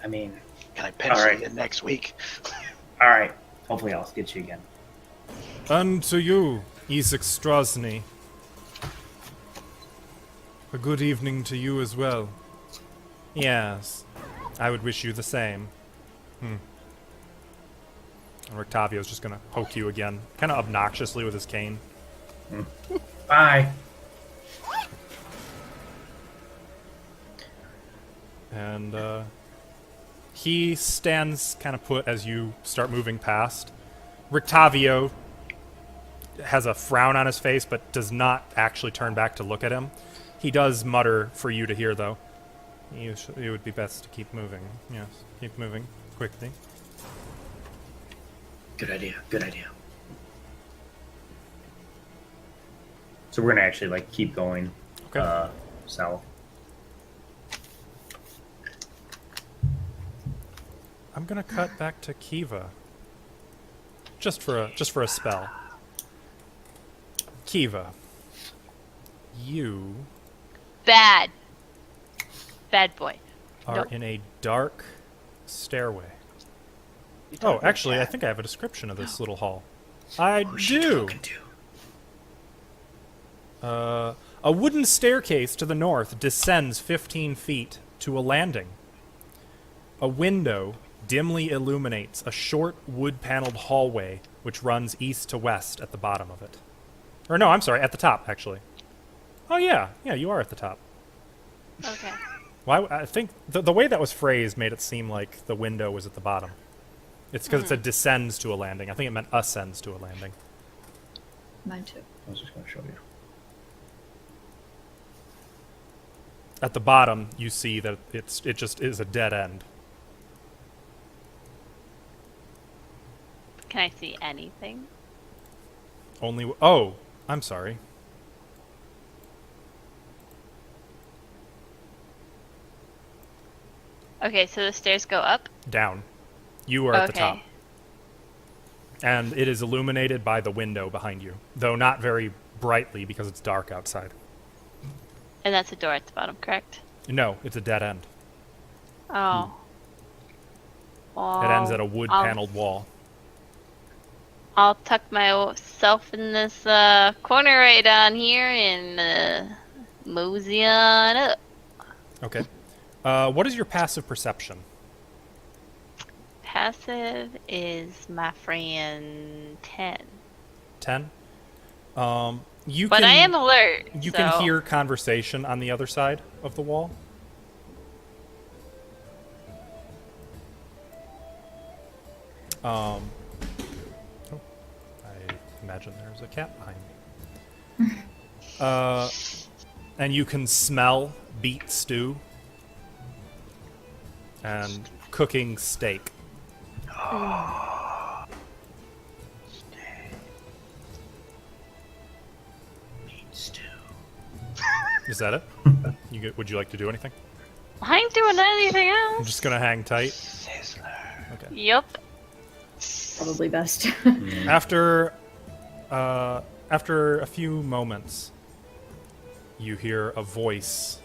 [SPEAKER 3] I mean,
[SPEAKER 2] Can I pencil
[SPEAKER 3] All right.
[SPEAKER 2] you in next week?
[SPEAKER 3] all right. Hopefully, I'll get you again.
[SPEAKER 1] And to you, Isaac Strozny. A good evening to you as well. Yes, I would wish you the same. And Rictavio's just gonna poke you again, kind of obnoxiously with his cane.
[SPEAKER 3] Bye.
[SPEAKER 1] And he stands kind of put as you start moving past. Rictavio has a frown on his face, but does not actually turn back to look at him. He does mutter for you to hear, though. It would be best to keep moving. Yes, keep moving quickly.
[SPEAKER 3] Good idea. Good idea. So we're gonna actually like keep going
[SPEAKER 1] Okay.
[SPEAKER 3] south.
[SPEAKER 1] I'm gonna cut back to Kivaa. Just for a spell. Kivaa, you
[SPEAKER 4] Bad. Bad boy.
[SPEAKER 1] are
[SPEAKER 4] Nope.
[SPEAKER 1] in a dark stairway.
[SPEAKER 2] You
[SPEAKER 1] Oh,
[SPEAKER 2] talking
[SPEAKER 1] actually, I
[SPEAKER 2] cat?
[SPEAKER 1] think I have a description of this little hall. I
[SPEAKER 3] Who's she
[SPEAKER 1] do.
[SPEAKER 3] talking to?
[SPEAKER 1] A wooden staircase to the north descends 15 feet to a landing. A window dimly illuminates a short wood-paneled hallway which runs east to west at the bottom of it. Or no, I'm sorry, at the top, actually. Oh yeah, you are at the top.
[SPEAKER 4] Okay.
[SPEAKER 1] Well, I think the way that was phrased made it seem like the window was at the bottom. It's because it said descends to a landing. I think it meant ascends to a landing.
[SPEAKER 5] Mine too.
[SPEAKER 7] I was just going to show you.
[SPEAKER 1] At the bottom, you see that it just is a dead end.
[SPEAKER 4] Can I see anything?
[SPEAKER 1] Only. Oh, I'm sorry.
[SPEAKER 4] Okay, so the stairs go up?
[SPEAKER 1] Down. You are at the
[SPEAKER 4] Okay.
[SPEAKER 1] top. And it is illuminated by the window behind you, though not very brightly because it's dark outside.
[SPEAKER 4] And that's a door at the bottom, correct?
[SPEAKER 1] No, it's a dead end.
[SPEAKER 4] Oh. Well,
[SPEAKER 1] It ends at a wood-paneled wall.
[SPEAKER 4] I'll tuck myself in this corner right down here and mosey on up.
[SPEAKER 1] Okay. What is your passive perception?
[SPEAKER 4] Passive is my friend 10.
[SPEAKER 1] 10? You
[SPEAKER 4] But
[SPEAKER 1] can,
[SPEAKER 4] I am alert.
[SPEAKER 1] You
[SPEAKER 4] so-
[SPEAKER 1] can hear conversation on the other side of the wall. Oh, I imagine there's a cat behind me. And you can smell beet stew and cooking steak. Is that it? Would you like to do anything?
[SPEAKER 4] I ain't doing anything
[SPEAKER 1] I'm
[SPEAKER 4] else.
[SPEAKER 1] just gonna hang tight. Okay.
[SPEAKER 4] Yep.
[SPEAKER 5] Probably best.
[SPEAKER 1] After a few moments, you hear a voice,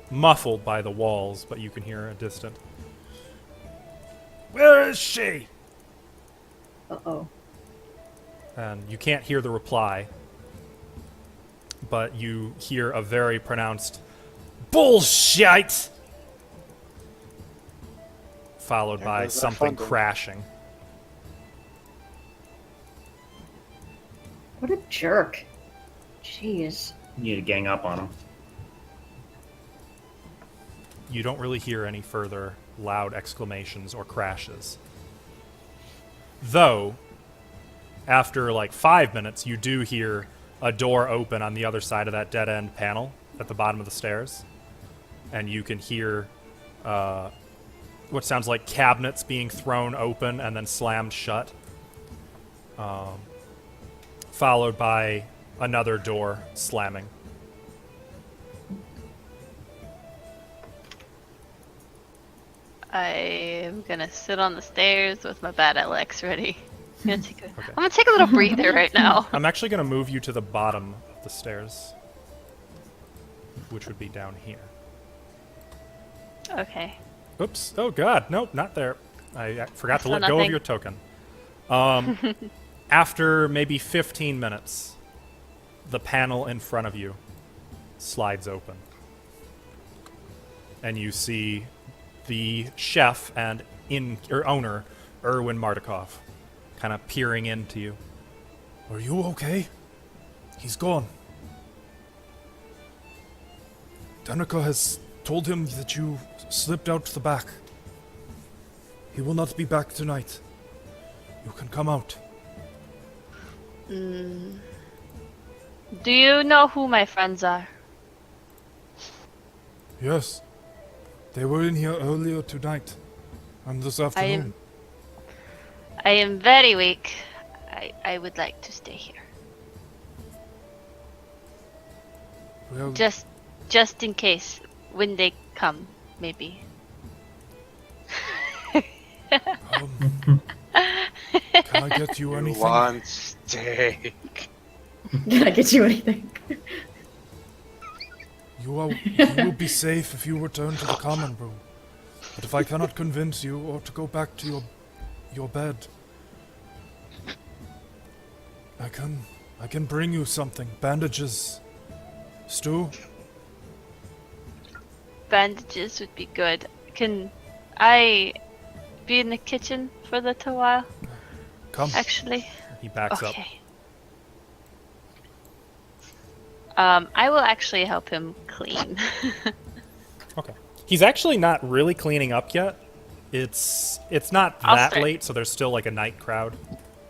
[SPEAKER 1] muffled by the walls, but you can hear a distant. Where is she?
[SPEAKER 5] Uh-oh.
[SPEAKER 1] And you can't hear the reply, but you hear a very pronounced bullshit, followed by
[SPEAKER 2] goes that
[SPEAKER 1] something
[SPEAKER 2] funding.
[SPEAKER 1] crashing.
[SPEAKER 5] What a jerk. Jeez.
[SPEAKER 3] You need to gang up on him.
[SPEAKER 1] You don't really hear any further loud exclamations or crashes. Though, after like 5 minutes, you do hear a door open on the other side of that dead-end panel at the bottom of the stairs. And you can hear what sounds like cabinets being thrown open and then slammed shut. Followed by another door slamming.
[SPEAKER 4] I'm gonna sit on the stairs with my battle axe ready. I'm gonna take a little breather right now.
[SPEAKER 1] I'm actually going to move you to the bottom of the stairs, which would be down here.
[SPEAKER 4] Okay.
[SPEAKER 1] Oops. Oh, God. Nope, not there. I forgot to
[SPEAKER 4] saw
[SPEAKER 1] let go of
[SPEAKER 4] nothing.
[SPEAKER 1] your token. After maybe 15 minutes, the panel in front of you slides open. And you see the chef and owner, Erwin Mardukov, kind of peering into you. Are you okay? He's gone. Danica has told him that you slipped out the back. He will not be back tonight. You can come out.
[SPEAKER 4] Do you know who my friends are?
[SPEAKER 1] Yes. They were in here earlier tonight. And this afternoon.
[SPEAKER 4] I am very weak. I would like to stay here.
[SPEAKER 1] Well,
[SPEAKER 4] Just in case when they come, maybe.
[SPEAKER 1] can I get you anything?
[SPEAKER 2] One steak.
[SPEAKER 5] Can I get you anything?
[SPEAKER 1] You will be safe if you return to the common room. But if I cannot convince you or to go back to your bed, I can bring you something. Bandages, Stu?
[SPEAKER 4] Bandages would be good. Can I be in the kitchen for a little while?
[SPEAKER 1] Come.
[SPEAKER 4] Actually.
[SPEAKER 1] He backs up.
[SPEAKER 4] Okay. I will actually help him clean.
[SPEAKER 1] Okay. He's actually not really cleaning up yet. It's not
[SPEAKER 4] I'll
[SPEAKER 1] that
[SPEAKER 4] start.
[SPEAKER 1] late, so there's still like a night crowd.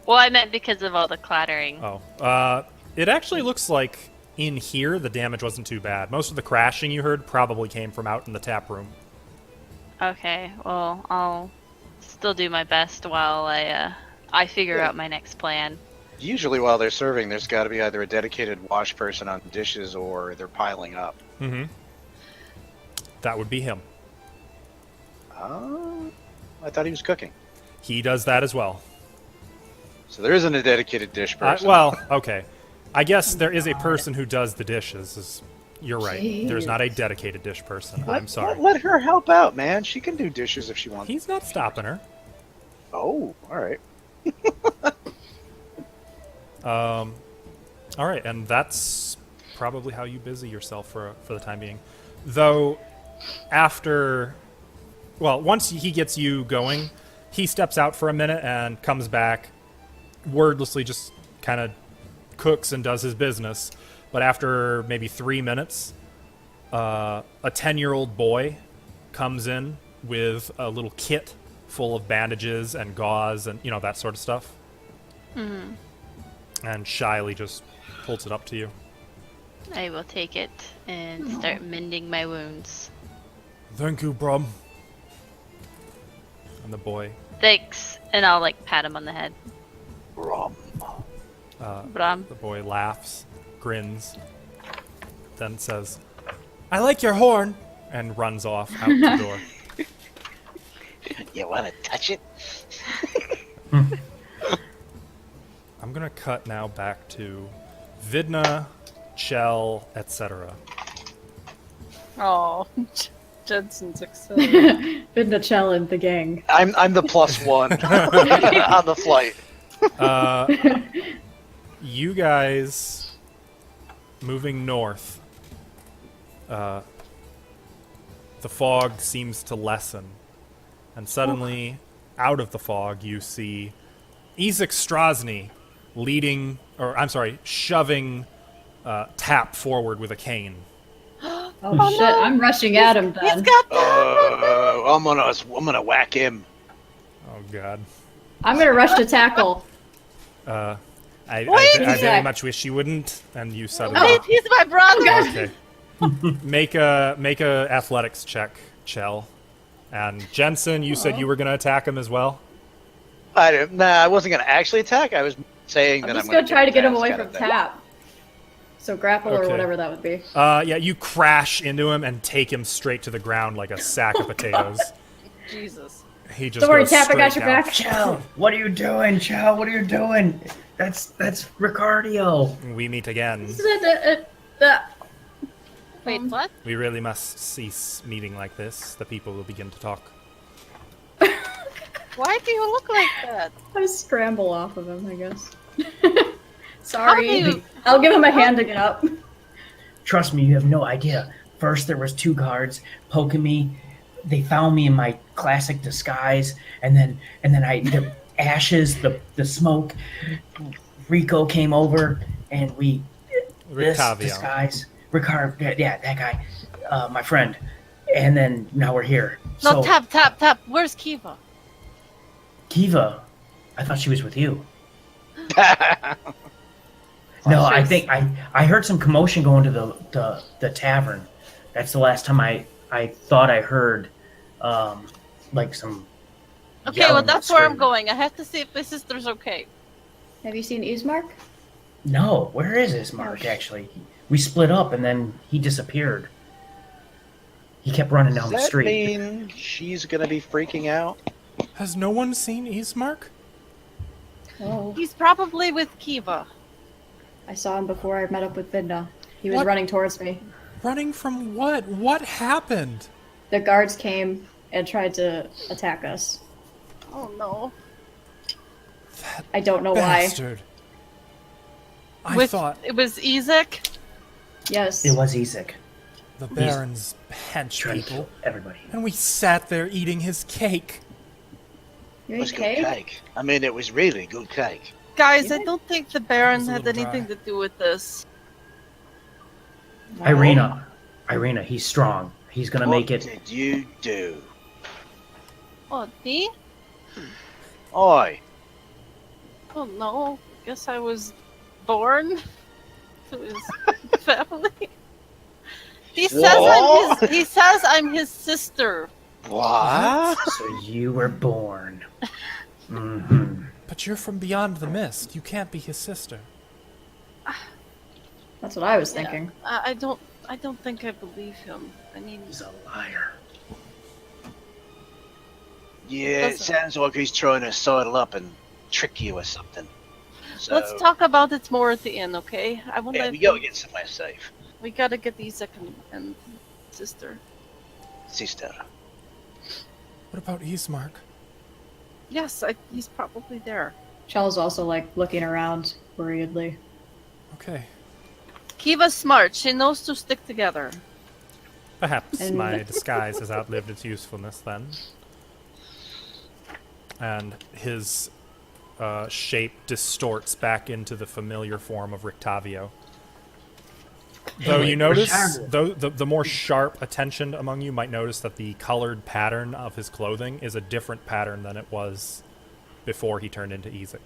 [SPEAKER 4] Well, I meant because of all the clattering.
[SPEAKER 1] Oh. It actually looks like in here the damage wasn't too bad. Most of the crashing you heard probably came from out in the tap room.
[SPEAKER 4] Okay, well, I'll still do my best while I figure out my next plan.
[SPEAKER 2] Usually while they're serving, there's got to be either a dedicated wash person on dishes or they're piling up.
[SPEAKER 1] Mm-hmm. That would be him.
[SPEAKER 2] Oh, I thought he was cooking.
[SPEAKER 1] He does that as well.
[SPEAKER 2] So there isn't a dedicated dish person.
[SPEAKER 1] Well, okay. I guess there is a person who does the dishes. You're right. There's not a dedicated dish person. I'm sorry.
[SPEAKER 2] Let her help out, man. She can do dishes if she wants.
[SPEAKER 1] He's not stopping her.
[SPEAKER 2] Oh, all right.
[SPEAKER 1] All right, and that's probably how you busy yourself for the time being. Though, once he gets you going, he steps out for a minute and comes back, wordlessly just kind of cooks and does his business. But after maybe 3 minutes, a 10-year-old boy comes in with a little kit full of bandages and gauze and, that sort of stuff.
[SPEAKER 4] Mm-hmm.
[SPEAKER 1] And shyly just pulls it up to you.
[SPEAKER 4] I will take it and start mending my wounds.
[SPEAKER 1] Thank you, Brum. And the boy,
[SPEAKER 4] Thanks, and I'll pat him on the head.
[SPEAKER 2] Rum.
[SPEAKER 4] Bram.
[SPEAKER 1] the boy laughs, grins, then says, "I like your horn," and runs off out the door.
[SPEAKER 2] You want to touch it?
[SPEAKER 1] I'm gonna cut now back to Vidna, Chel, etc.
[SPEAKER 6] Oh, Jensen's excited.
[SPEAKER 5] Vidna, Chel, and the gang.
[SPEAKER 2] I'm the +1 on the flight.
[SPEAKER 1] You guys moving north. The fog seems to lessen, and suddenly, out of the fog, you see Isaac Strahd shoving Tap forward with a cane.
[SPEAKER 5] Oh, shit!
[SPEAKER 6] no.
[SPEAKER 5] I'm rushing at him
[SPEAKER 6] He's
[SPEAKER 5] then.
[SPEAKER 6] got that.
[SPEAKER 2] I'm gonna whack him.
[SPEAKER 1] Oh God!
[SPEAKER 5] I'm gonna rush to tackle.
[SPEAKER 1] I
[SPEAKER 6] Wait,
[SPEAKER 1] very
[SPEAKER 5] Isaac.
[SPEAKER 1] much wish you wouldn't, and you suddenly.
[SPEAKER 6] Wait, he's my brother.
[SPEAKER 1] Okay. Make a athletics check, Chel. And Jensen, you said you were gonna attack him as well.
[SPEAKER 2] I wasn't gonna actually attack. I was saying
[SPEAKER 5] I'm
[SPEAKER 2] that
[SPEAKER 5] just
[SPEAKER 2] I'm
[SPEAKER 5] gonna try to get him
[SPEAKER 2] task
[SPEAKER 5] away
[SPEAKER 2] out
[SPEAKER 5] from
[SPEAKER 2] of that.
[SPEAKER 5] Tap. So grapple or
[SPEAKER 1] Okay.
[SPEAKER 5] whatever that would be.
[SPEAKER 1] Yeah, you crash into him and take him straight to the ground like a sack of potatoes.
[SPEAKER 6] Jesus.
[SPEAKER 1] He just
[SPEAKER 5] Don't worry,
[SPEAKER 1] goes
[SPEAKER 5] Tap, I got
[SPEAKER 1] straight
[SPEAKER 5] your
[SPEAKER 1] down.
[SPEAKER 5] back.
[SPEAKER 3] Chel, what are you doing? Chel, what are you doing? That's Ricardio.
[SPEAKER 1] We meet again.
[SPEAKER 6] Wait, what?
[SPEAKER 1] We really must cease meeting like this. The people will begin to talk.
[SPEAKER 6] Why do you look like that?
[SPEAKER 5] I scramble off of him, I guess.
[SPEAKER 6] How
[SPEAKER 5] Sorry.
[SPEAKER 6] do you-
[SPEAKER 5] I'll give him a hand to get up.
[SPEAKER 3] Trust me, you have no idea. First, there was 2 guards poking me. They found me in my classic disguise, and then the ashes, the smoke. Rico came over, and we this
[SPEAKER 1] Ricavio.
[SPEAKER 3] disguise. Ricard, yeah, that guy, my friend. And then now we're here.
[SPEAKER 6] No,
[SPEAKER 3] So
[SPEAKER 6] tap. Where's Kivaa?
[SPEAKER 3] Kivaa, I thought she was with you. No, I think I heard some commotion going to the tavern. That's the last time I thought I heard like some.
[SPEAKER 6] Okay, well
[SPEAKER 3] yelling
[SPEAKER 6] that's
[SPEAKER 3] and
[SPEAKER 6] where I'm
[SPEAKER 3] screaming.
[SPEAKER 6] going. I have to see if my sister's okay.
[SPEAKER 5] Have you seen Ismark?
[SPEAKER 3] No, where is this Mark? Actually, we split up and then he disappeared. He kept running down the
[SPEAKER 2] Does that
[SPEAKER 3] street.
[SPEAKER 2] mean she's gonna be freaking out?
[SPEAKER 1] Has no one seen Ismark?
[SPEAKER 5] Oh.
[SPEAKER 6] He's probably with Kivaa.
[SPEAKER 5] I saw him before I met up with Vidna. He was
[SPEAKER 1] What?
[SPEAKER 5] running towards me.
[SPEAKER 1] Running from what? What happened?
[SPEAKER 5] The guards came and tried to attack us.
[SPEAKER 6] Oh no.
[SPEAKER 5] I don't know why.
[SPEAKER 1] Bastard. I
[SPEAKER 6] With
[SPEAKER 1] thought
[SPEAKER 6] it was Isaac.
[SPEAKER 5] Yes.
[SPEAKER 3] It was Ezek.
[SPEAKER 1] The Baron's hench
[SPEAKER 3] Trying to
[SPEAKER 1] people.
[SPEAKER 3] kill everybody.
[SPEAKER 1] And we sat there eating his cake.
[SPEAKER 5] You
[SPEAKER 2] It was
[SPEAKER 5] ate
[SPEAKER 2] good
[SPEAKER 5] cake?
[SPEAKER 2] cake. I mean, it was really good cake.
[SPEAKER 6] Guys,
[SPEAKER 5] Yeah.
[SPEAKER 6] I don't think the Baron
[SPEAKER 1] It's a
[SPEAKER 6] had
[SPEAKER 1] little
[SPEAKER 6] anything
[SPEAKER 1] dry.
[SPEAKER 6] to do with this.
[SPEAKER 3] Irina, he's strong. He's gonna
[SPEAKER 2] What
[SPEAKER 3] make it.
[SPEAKER 2] did you do?
[SPEAKER 6] Oh, me?
[SPEAKER 2] Oi.
[SPEAKER 6] Oh no. Guess I was born to his family. He says I'm his sister.
[SPEAKER 2] What?
[SPEAKER 3] So you were born. Mm-hmm.
[SPEAKER 1] But you're from beyond the mist. You can't be his sister.
[SPEAKER 5] That's what I was
[SPEAKER 6] Yeah.
[SPEAKER 5] thinking.
[SPEAKER 6] I don't think I believe him. I mean,
[SPEAKER 3] He's a liar.
[SPEAKER 2] Yeah, it
[SPEAKER 6] Doesn't-
[SPEAKER 2] sounds like he's trying to sidle up and trick you or something. So,
[SPEAKER 6] let's talk about it more at the end, okay? I want
[SPEAKER 2] Yeah,
[SPEAKER 6] to.
[SPEAKER 2] we gotta get somewhere safe.
[SPEAKER 6] We gotta get Isaac and sister.
[SPEAKER 2] Sister.
[SPEAKER 1] What about Ismark?
[SPEAKER 6] Yes, he's probably there.
[SPEAKER 5] Chel's also like looking around worriedly.
[SPEAKER 1] Okay.
[SPEAKER 6] Kivaa's smart. She knows to stick together.
[SPEAKER 1] Perhaps
[SPEAKER 5] And-
[SPEAKER 1] my disguise has outlived its usefulness then. And his shape distorts back into the familiar form of Rictavio. Though you notice, though the more sharp attention among you might notice that the colored pattern of his clothing is a different pattern than it was before he turned into Ezek.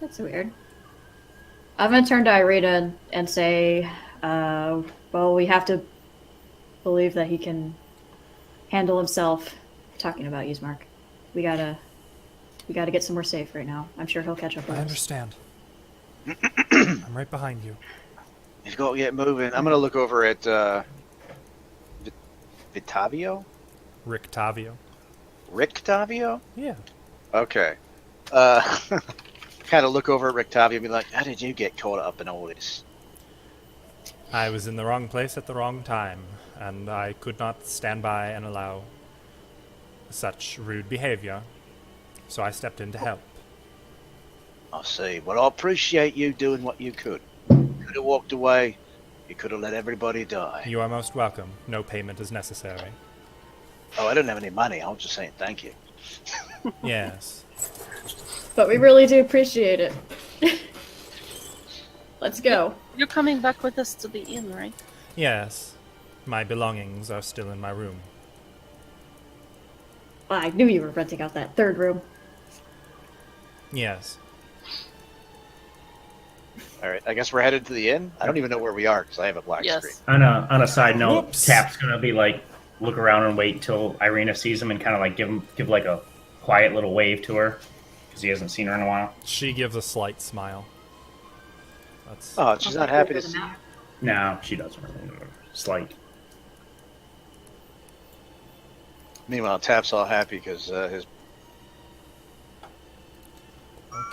[SPEAKER 5] That's weird. I'm gonna turn to Irina and say, well, we have to believe that he can handle himself. Talking about Ismark. We gotta get somewhere safe right now. I'm sure he'll catch up with
[SPEAKER 1] I
[SPEAKER 5] us.
[SPEAKER 1] understand. I'm right behind you.
[SPEAKER 2] He's got to get moving. I'm gonna look over at Vitavio?
[SPEAKER 1] Rictavio.
[SPEAKER 2] Rictavio?
[SPEAKER 1] Yeah.
[SPEAKER 2] Okay. Kind of look over at Rictavio and be like, how did you get caught up in all this?
[SPEAKER 1] I was in the wrong place at the wrong time, and I could not stand by and allow such rude behavior, so I stepped in to help.
[SPEAKER 2] I see. Well, I appreciate you doing what you could. You could have walked away. You could have let everybody die.
[SPEAKER 1] You are most welcome. No payment is necessary.
[SPEAKER 2] Oh, I don't have any money. I was just saying thank you.
[SPEAKER 1] Yes.
[SPEAKER 5] But we really do appreciate it. Let's go.
[SPEAKER 6] You're coming back with us to the inn, right?
[SPEAKER 1] Yes. My belongings are still in my room.
[SPEAKER 5] I knew you were renting out that third room.
[SPEAKER 1] Yes.
[SPEAKER 2] All right. I guess we're headed to the inn. I don't even know where we are because I have a black screen.
[SPEAKER 6] Yes.
[SPEAKER 3] On a side note,
[SPEAKER 1] Whoops.
[SPEAKER 3] Tap's gonna be like look around and wait till Irina sees him and kind of like give like a quiet little wave to her because he hasn't seen her in a while.
[SPEAKER 1] She gives a slight smile. That's
[SPEAKER 2] Oh, she's not happy to see you.
[SPEAKER 3] No, she doesn't really. Slight.
[SPEAKER 2] Meanwhile, Tap's all happy because his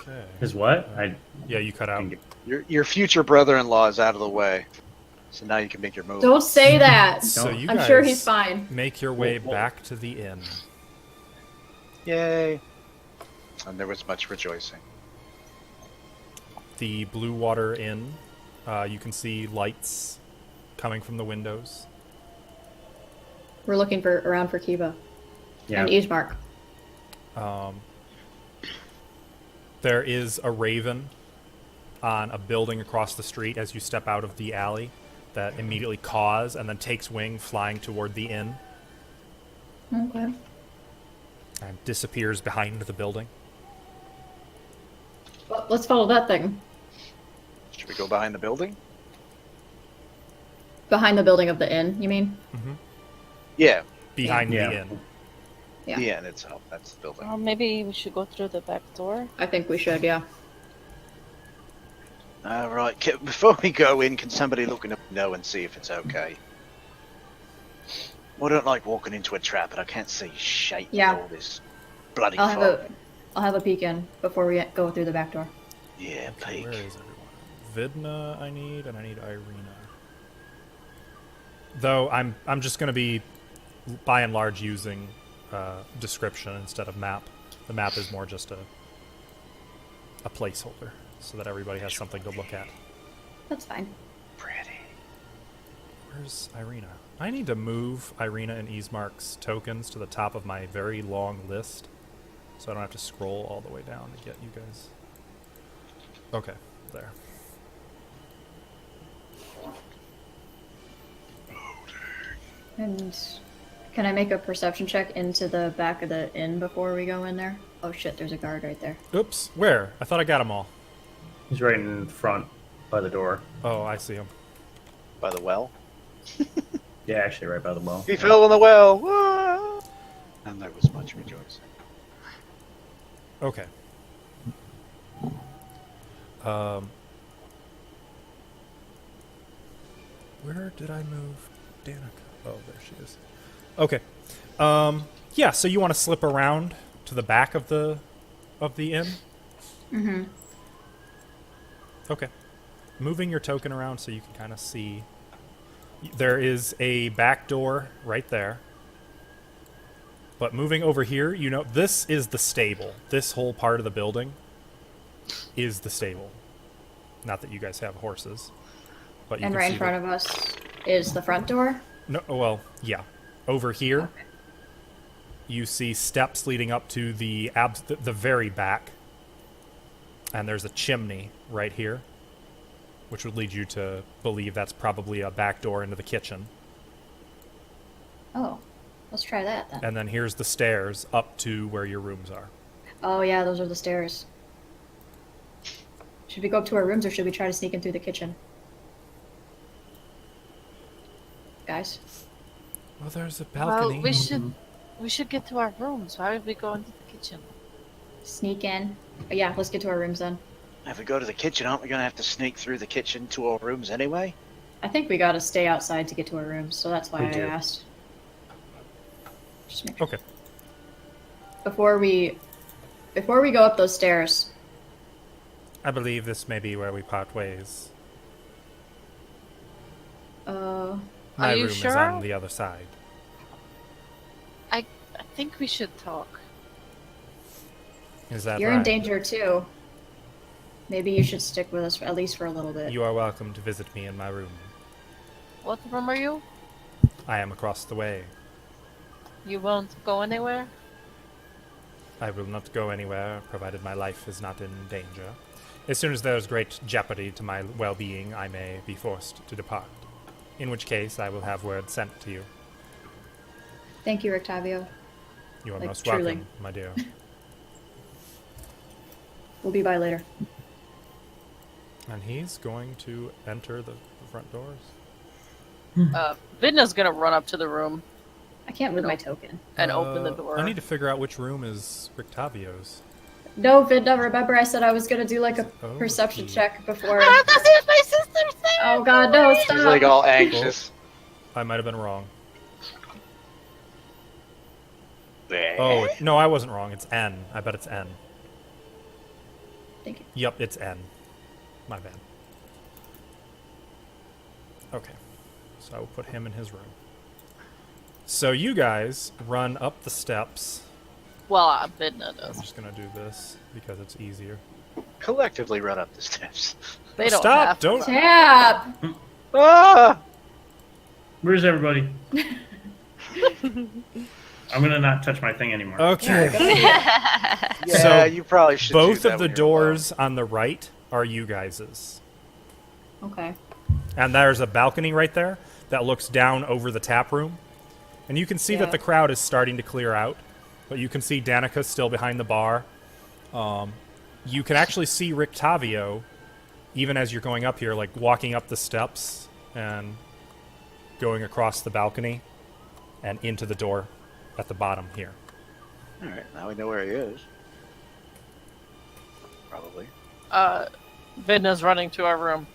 [SPEAKER 1] okay.
[SPEAKER 3] Is what? I
[SPEAKER 1] Yeah, you cut out.
[SPEAKER 3] can get,
[SPEAKER 2] your future brother-in-law is out of the way, so now you can make your move.
[SPEAKER 5] Don't say that.
[SPEAKER 1] So you
[SPEAKER 5] I'm
[SPEAKER 1] guys
[SPEAKER 5] sure he's fine.
[SPEAKER 1] make your way back to the inn.
[SPEAKER 2] Yay! And there was much rejoicing.
[SPEAKER 1] The Blue Water Inn. You can see lights coming from the windows.
[SPEAKER 5] We're looking around for Kivaa
[SPEAKER 3] yeah.
[SPEAKER 5] and Ismark.
[SPEAKER 1] There is a raven on a building across the street as you step out of the alley that immediately caws and then takes wing flying toward the inn
[SPEAKER 5] Okay.
[SPEAKER 1] and disappears behind the building.
[SPEAKER 5] Well, let's follow that thing.
[SPEAKER 2] Should we go behind the building?
[SPEAKER 5] Behind the building of the inn, you mean?
[SPEAKER 2] Yeah,
[SPEAKER 1] Behind
[SPEAKER 3] Yeah.
[SPEAKER 1] the inn.
[SPEAKER 5] Yeah.
[SPEAKER 2] the inn itself. That's the building.
[SPEAKER 6] Or maybe we should go through the back door.
[SPEAKER 5] I think we should, yeah.
[SPEAKER 2] All right. Before we go in, can somebody look in the window and see if it's okay? I don't like walking into a trap, but I can't see shape
[SPEAKER 5] Yeah.
[SPEAKER 2] with all this bloody
[SPEAKER 5] I'll
[SPEAKER 2] fog.
[SPEAKER 5] have a peek in before we go through the back door.
[SPEAKER 2] Yeah,
[SPEAKER 1] Okay,
[SPEAKER 2] peek.
[SPEAKER 1] where is everyone? Vidna I need, and I need Irina. Though I'm just going to be, by and large, using description instead of map. The map is more just a placeholder. so that everybody has something to look at.
[SPEAKER 5] That's fine.
[SPEAKER 2] Pretty.
[SPEAKER 1] Where's Irina? I need to move Irina and Ismark's tokens to the top of my very long list, so I don't have to scroll all the way down to get you guys. Okay, there.
[SPEAKER 5] And can I make a perception check into the back of the inn before we go in there? Oh shit, there's a guard right there.
[SPEAKER 1] Oops, where? I thought I got them all.
[SPEAKER 7] He's right in front by the door.
[SPEAKER 1] Oh, I see him.
[SPEAKER 2] By the well.
[SPEAKER 7] Yeah, actually, right by the well.
[SPEAKER 2] He fell in the well. Whoa! And there was much rejoicing.
[SPEAKER 1] Okay. Where did I move Danica? Oh, there she is. Okay. Yeah, so you want to slip around to the back of the inn?
[SPEAKER 5] Mm-hmm.
[SPEAKER 1] Okay. Moving your token around so you can kind of see. There is a back door right there. But moving over here, you know, this is the stable. This whole part of the building is the stable. Not that you guys have horses. But you
[SPEAKER 5] And
[SPEAKER 1] can
[SPEAKER 5] right
[SPEAKER 1] see
[SPEAKER 5] in front of us is the front door.
[SPEAKER 1] No, well, yeah. Over here,
[SPEAKER 5] Okay.
[SPEAKER 1] you see steps leading up to the very back. And there's a chimney right here, which would lead you to believe that's probably a back door into the kitchen.
[SPEAKER 5] Oh, let's try that then.
[SPEAKER 1] And then here's the stairs up to where your rooms are.
[SPEAKER 5] Oh yeah, those are the stairs. Should we go up to our rooms or should we try to sneak in through the kitchen? Guys?
[SPEAKER 1] Well, there's a
[SPEAKER 6] Well,
[SPEAKER 1] balcony.
[SPEAKER 6] we should get to our rooms. Why would we go into the kitchen?
[SPEAKER 5] Sneak in. Oh, yeah, let's get to our rooms then.
[SPEAKER 2] If we go to the kitchen, aren't we going to have to sneak through the kitchen to our rooms anyway?
[SPEAKER 5] I think we gotta stay outside to get to our rooms, so that's why
[SPEAKER 7] We
[SPEAKER 5] I
[SPEAKER 7] do.
[SPEAKER 5] asked. Just make sure.
[SPEAKER 1] Okay.
[SPEAKER 5] Before we go up those stairs,
[SPEAKER 1] I believe this may be where we part ways. My
[SPEAKER 6] Are you
[SPEAKER 1] room is
[SPEAKER 6] sure?
[SPEAKER 1] on the other side.
[SPEAKER 6] I think we should talk.
[SPEAKER 1] Is that
[SPEAKER 5] you're
[SPEAKER 1] right?
[SPEAKER 5] in danger too. Maybe you should stick with us at least for a little bit.
[SPEAKER 1] You are welcome to visit me in my room.
[SPEAKER 6] What room are you?
[SPEAKER 1] I am across the way.
[SPEAKER 6] You won't go anywhere?
[SPEAKER 1] I will not go anywhere, provided my life is not in danger. As soon as there is great jeopardy to my well-being, I may be forced to depart. In which case, I will have word sent to you.
[SPEAKER 5] Thank you, Octavio.
[SPEAKER 1] You are
[SPEAKER 5] Like,
[SPEAKER 1] most
[SPEAKER 5] truly.
[SPEAKER 1] welcome, my dear.
[SPEAKER 5] We'll be by later.
[SPEAKER 1] And he's going to enter the front doors.
[SPEAKER 6] Vidna's gonna run up to the room
[SPEAKER 5] I can't move my token.
[SPEAKER 6] and open the door.
[SPEAKER 1] I need to figure out which room is Rictavio's.
[SPEAKER 5] No, Vidna, remember I said I was gonna do like a
[SPEAKER 1] Oh,
[SPEAKER 5] perception
[SPEAKER 1] gee.
[SPEAKER 5] check before.
[SPEAKER 6] Ah, that's it, my sister's there!
[SPEAKER 5] Oh god, no, stop!
[SPEAKER 2] He's like all anxious.
[SPEAKER 1] I might have been wrong.
[SPEAKER 2] Eh?
[SPEAKER 1] Oh, no, I wasn't wrong. It's N. I bet it's N.
[SPEAKER 5] Thank you.
[SPEAKER 1] Yep, it's N. My bad. Okay. So I will put him in his room. So you guys run up the steps.
[SPEAKER 6] Well, Vidna
[SPEAKER 1] I'm
[SPEAKER 6] does.
[SPEAKER 1] just going to do this because it's easier.
[SPEAKER 2] Collectively run up the steps.
[SPEAKER 6] They don't
[SPEAKER 1] Stop!
[SPEAKER 6] have to.
[SPEAKER 1] Don't-
[SPEAKER 5] Tap!
[SPEAKER 2] Ah!
[SPEAKER 7] Where's everybody? I'm gonna not touch my thing anymore.
[SPEAKER 1] Okay.
[SPEAKER 2] Yeah,
[SPEAKER 1] So,
[SPEAKER 2] you probably should.
[SPEAKER 1] Both
[SPEAKER 2] do that
[SPEAKER 1] of the
[SPEAKER 2] when you're alone.
[SPEAKER 1] doors on the right are you guys's.
[SPEAKER 5] Okay.
[SPEAKER 1] And there's a balcony right there that looks down over the tap room. And you can see
[SPEAKER 5] Yeah.
[SPEAKER 1] that the crowd is starting to clear out. But you can see Danica still behind the bar. You can actually see Rictavio, even as you're going up here, like walking up the steps and going across the balcony and into the door at the bottom here.
[SPEAKER 2] All right, now we know where he is. Probably.
[SPEAKER 6] Vidna's running to our room.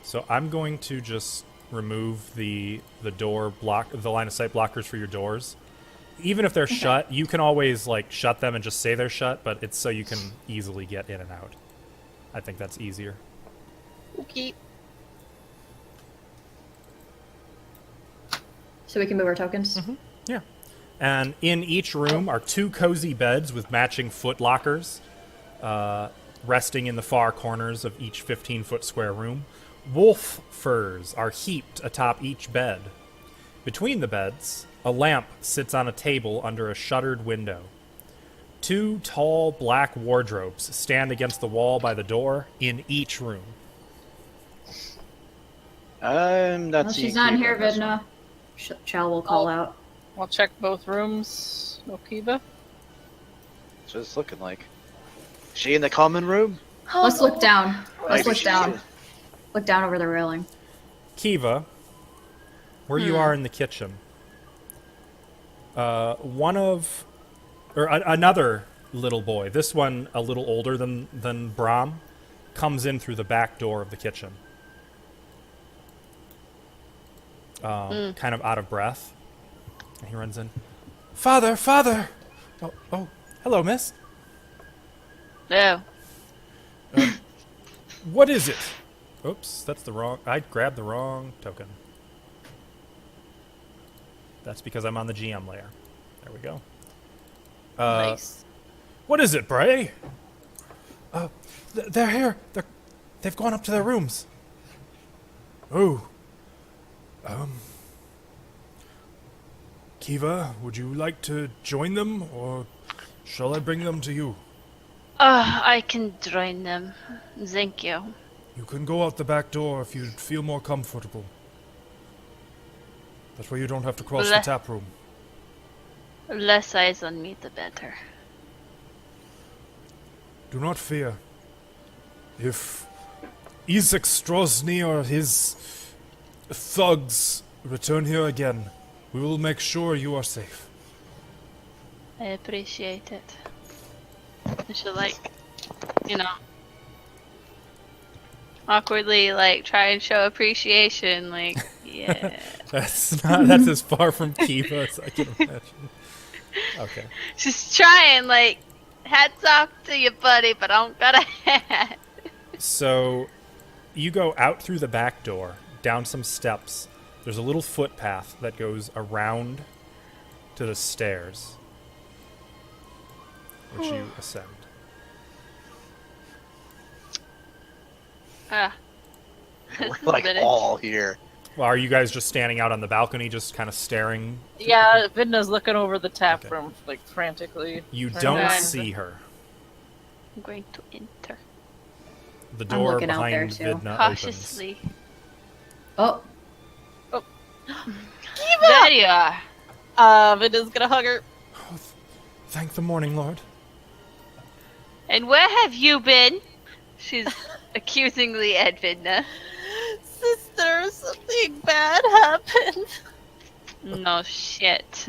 [SPEAKER 1] So I'm going to just remove the door block, the line of sight blockers for your doors. Even if they're shut, you can always like shut them and just say they're shut, but it's so you can easily get in and out. I think that's easier.
[SPEAKER 6] Okay.
[SPEAKER 5] So we can move our tokens?
[SPEAKER 1] Yeah. And in each room are two cozy beds with matching foot lockers. resting in the far corners of each 15-foot square room. Wolf furs are heaped atop each bed. Between the beds, a lamp sits on a table under a shuttered window. 2 tall black wardrobes stand against the wall by the door in each room.
[SPEAKER 2] I'm not
[SPEAKER 5] Well,
[SPEAKER 2] seeing
[SPEAKER 5] she's not
[SPEAKER 2] Kivaa
[SPEAKER 5] here,
[SPEAKER 2] in this
[SPEAKER 5] Vidna. Chel will call out.
[SPEAKER 6] I'll check both rooms. No Kivaa.
[SPEAKER 2] That's what it's looking like. Is she in the common room?
[SPEAKER 5] Let's look down. Let's
[SPEAKER 2] Maybe
[SPEAKER 5] look
[SPEAKER 2] she's
[SPEAKER 5] down.
[SPEAKER 2] in-
[SPEAKER 5] Look down over the railing.
[SPEAKER 1] Kivaa, where you are in the kitchen, another little boy, this one a little older than Brahm, comes in through the back door of the kitchen. Kind of out of breath. And he runs in. Father! Father! Oh, hello, miss.
[SPEAKER 4] No.
[SPEAKER 1] What is it? Oops, I grabbed the wrong token. That's because I'm on the GM layer. There we go.
[SPEAKER 6] Nice.
[SPEAKER 1] What is it, Bray? They're here. They've gone up to their rooms. Oh. Kivaa, would you like to join them, or shall I bring them to you?
[SPEAKER 4] I can join them. Thank you.
[SPEAKER 1] You can go out the back door if you feel more comfortable. That way you don't have to cross the tap room.
[SPEAKER 4] Less eyes on me, the better.
[SPEAKER 1] Do not fear. If Isaac Strosny or his thugs return here again, we will make sure you are safe.
[SPEAKER 4] I appreciate it. I should, awkwardly, try and show appreciation, yeah.
[SPEAKER 1] That's as far from Kivaa as I can imagine. Okay.
[SPEAKER 4] Just trying, hats off to you, buddy, but I don't got a hat.
[SPEAKER 1] So, you go out through the back door, down some steps. There's a little footpath that goes around to the stairs, which you ascend.
[SPEAKER 2] We're all here.
[SPEAKER 1] Well, are you guys just standing out on the balcony, just kind of staring?
[SPEAKER 6] Yeah, Vidna's looking over the tap
[SPEAKER 1] Okay.
[SPEAKER 6] room, frantically.
[SPEAKER 1] You
[SPEAKER 6] Turn
[SPEAKER 1] don't
[SPEAKER 6] around.
[SPEAKER 1] see her.
[SPEAKER 4] I'm going to enter.
[SPEAKER 1] The door
[SPEAKER 5] looking out there,
[SPEAKER 1] behind
[SPEAKER 5] too.
[SPEAKER 1] Vidna
[SPEAKER 4] Cautiously.
[SPEAKER 5] Oh,
[SPEAKER 4] There you are.
[SPEAKER 6] Vidna's gonna hug her.
[SPEAKER 1] opens. Thank the morning, Lord.
[SPEAKER 4] And where have you been? She's accusingly at Vidna.
[SPEAKER 6] Sister, something bad happened.
[SPEAKER 4] No shit.